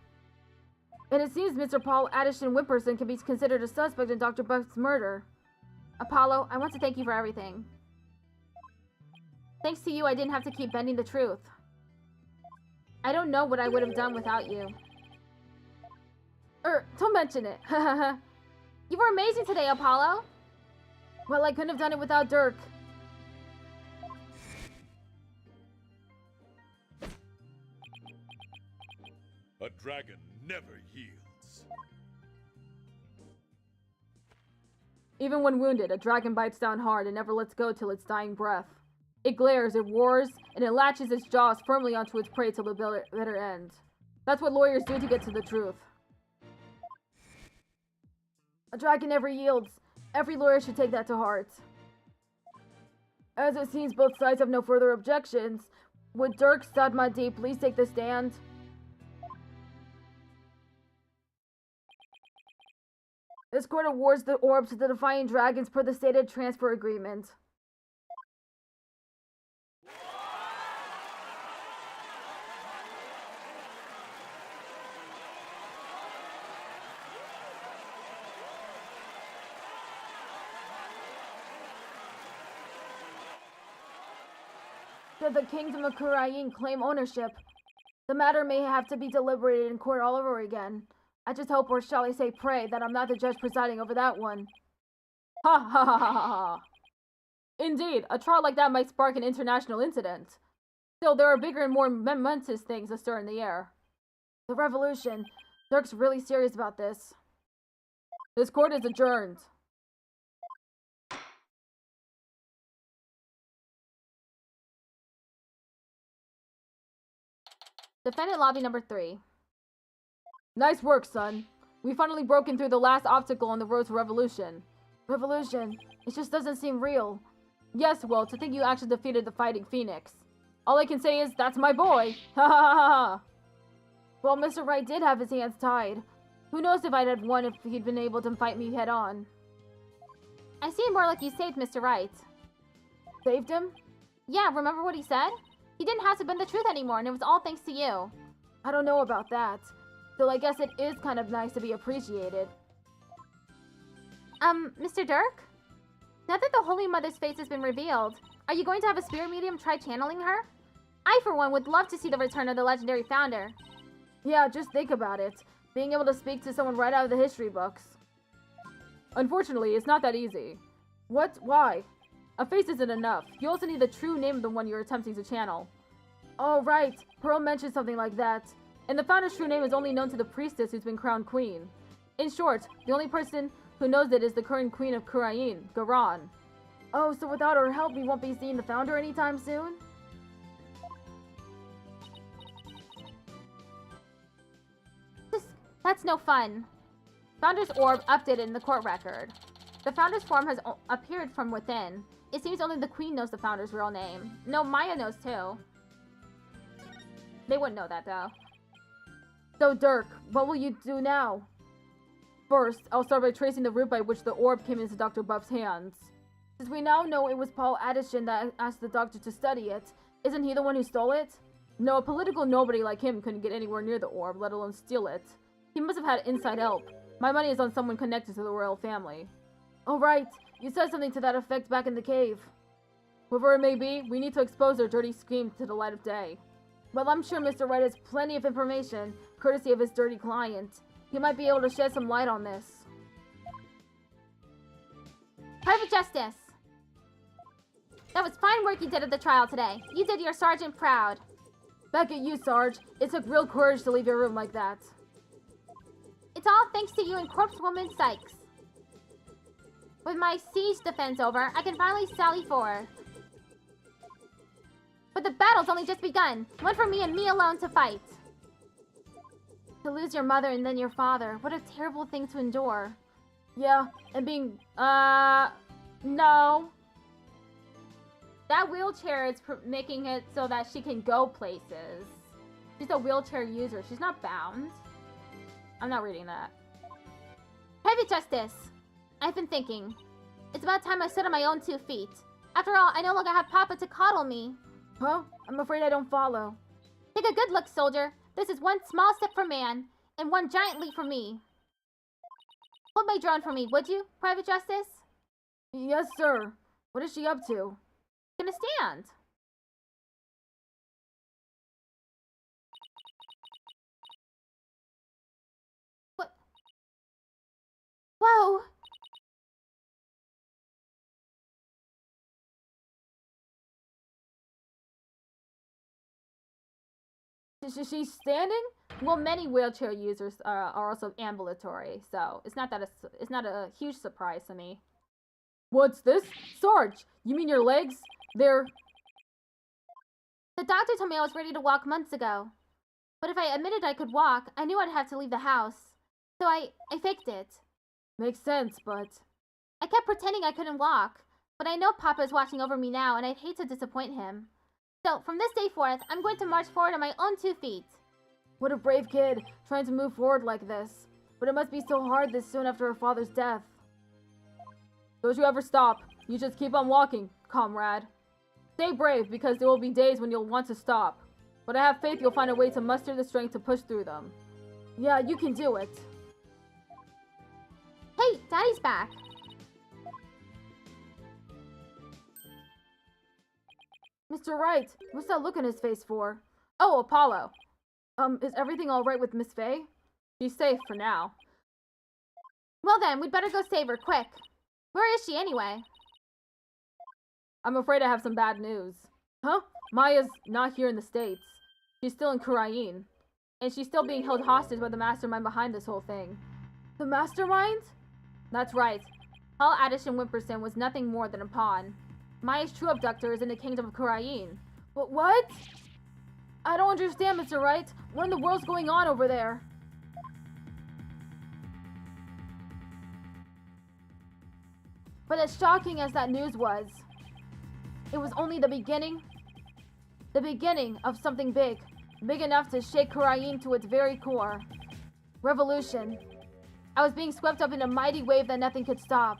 And it seems Mr. Paul Addison Whipperson can be considered a suspect in Dr. Buck's murder. Apollo, I want to thank you for everything. Thanks to you, I didn't have to keep bending the truth. I don't know what I would have done without you. Don't mention it. You were amazing today, Apollo. Well, I couldn't have done it without Dirk. A dragon never yields. Even when wounded, a dragon bites down hard and never lets go till its dying breath. It glares, it roars, and it latches its jaws firmly onto its prey till the bitter end. That's what lawyers do to get to the truth. A dragon never yields. Every lawyer should take that to heart. As it seems both sides have no further objections, would Dirk Stadmadi please take the stand? This court awards the orb to the Defiant Dragons per the stated transfer agreement. Should the Kingdom of Kurain claim ownership, the matter may have to be deliberated in court all over again. I just hope, or shall I say pray, that I'm not the judge presiding over that one. Ha ha ha ha ha! Indeed, a trial like that might spark an international incident. Still, there are bigger and more momentous things astir in the air. The revolution. Dirk's really serious about this. This court is adjourned. Defendant lobby number 3. Nice work, son. We finally broken through the last obstacle on the road to revolution. Revolution? It just doesn't seem real. Yes, well, to think you actually defeated the Fighting Phoenix. All I can say is, that's my boy! Ha ha ha ha! Well, Mr. Wright did have his hands tied. Who knows if I'd have won if he'd been able to fight me head on. I see it more like you saved Mr. Wright. Saved him? Yeah, remember what he said? He didn't have to bend the truth anymore, and it was all thanks to you. I don't know about that. Still, I guess it is kind of nice to be appreciated. Mr. Dirk? Now that the Holy Mother's face has been revealed, are you going to have a spirit medium try channeling her? I, for one, would love to see the return of the legendary founder. Yeah, just think about it. Being able to speak to someone right out of the history books. Unfortunately, it's not that easy. What? Why? A face isn't enough. You also need the true name of the one you're attempting to channel. Oh, right. Pearl mentioned something like that. And the founder's true name is only known to the priestess who's been crowned queen. In short, the only person who knows it is the current queen of Kurain, Garan. Oh, so without her help, we won't be seeing the founder anytime soon? That's no fun. Founder's orb updated in the court record. The founder's form has appeared from within. It seems only the queen knows the founder's real name. No, Maya knows too. They wouldn't know that though. So Dirk, what will you do now? First, I'll start by tracing the route by which the orb came into Dr. Buff's hands. Since we now know it was Paul Addison that asked the doctor to study it, isn't he the one who stole it? No, a political nobody like him couldn't get anywhere near the orb, let alone steal it. He must have had inside help. My money is on someone connected to the royal family. Oh right, you said something to that effect back in the cave. Whoever it may be, we need to expose their dirty scheme to the light of day. Well, I'm sure Mr. Wright has plenty of information, courtesy of his dirty client. He might be able to shed some light on this. Private Justice! That was fine work you did at the trial today. You did your sergeant proud. Back at you, Sarge. It took real courage to leave your room like that. It's all thanks to you and Corpse Woman Sykes. With my siege defense over, I can finally sally forward. But the battle's only just begun. One for me and me alone to fight. To lose your mother and then your father. What a terrible thing to endure. Yeah, and being, no. That wheelchair is making it so that she can go places. She's a wheelchair user. She's not bound. I'm not reading that. Private Justice! I've been thinking. It's about time I stood on my own 2 feet. After all, I no longer have Papa to coddle me. Huh? I'm afraid I don't follow. Take a good look, soldier. This is one small step for man, and one giant leap for me. Hold my drone for me, would you, Private Justice? Yes, sir. What is she up to? Gonna stand. What? Whoa! She's standing? Well, many wheelchair users are also ambulatory, so it's not a huge surprise to me. What's this? Sarge, you mean your legs? They're... The doctor told me I was ready to walk months ago. But if I admitted I could walk, I knew I'd have to leave the house. So I faked it. Makes sense, but... I kept pretending I couldn't walk. But I know Papa is watching over me now, and I'd hate to disappoint him. So, from this day forth, I'm going to march forward on my own 2 feet. What a brave kid, trying to move forward like this. But it must be so hard this soon after her father's death. Don't you ever stop. You just keep on walking, comrade. Stay brave, because there will be days when you'll want to stop. But I have faith you'll find a way to muster the strength to push through them. Yeah, you can do it. Hey, Daddy's back. Mr. Wright, what's that look on his face for? Oh, Apollo. Is everything alright with Miss Faye? She's safe for now. Well then, we'd better go save her, quick. Where is she anyway? I'm afraid I have some bad news. Huh? Maya's not here in the States. She's still in Kurain. And she's still being held hostage by the mastermind behind this whole thing. The mastermind? That's right. Paul Addison Wimperson was nothing more than a pawn. Maya's true abductor is in the kingdom of Kurain. But what? I don't understand, Mr. Wright. What in the world's going on over there? But as shocking as that news was, it was only the beginning. The beginning of something big. Big enough to shake Kurain to its very core. Revolution. I was being swept up in a mighty wave that nothing could stop.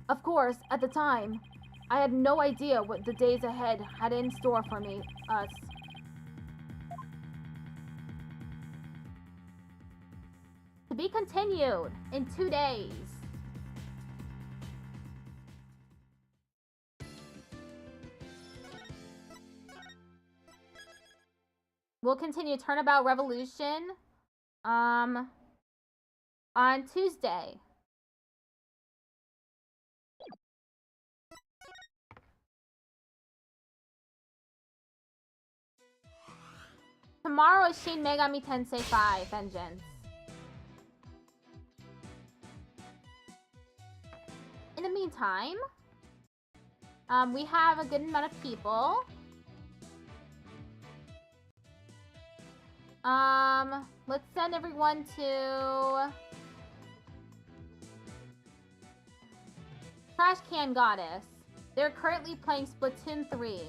Of course, at the time, I had no idea what the days ahead had in store for me, us. To be continued in 2 days. We'll continue Turnabout Revolution on Tuesday. Tomorrow is Shin Megami Tensei 5 Vengeance. In the meantime, we have a good amount of people. Let's send everyone to Trash Can Goddess. They're currently playing Splatoon 3.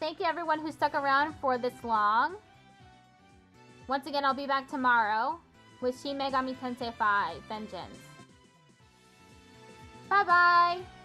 Thank you everyone who stuck around for this long. Once again, I'll be back tomorrow with Shin Megami Tensei 5 Vengeance. Bye bye!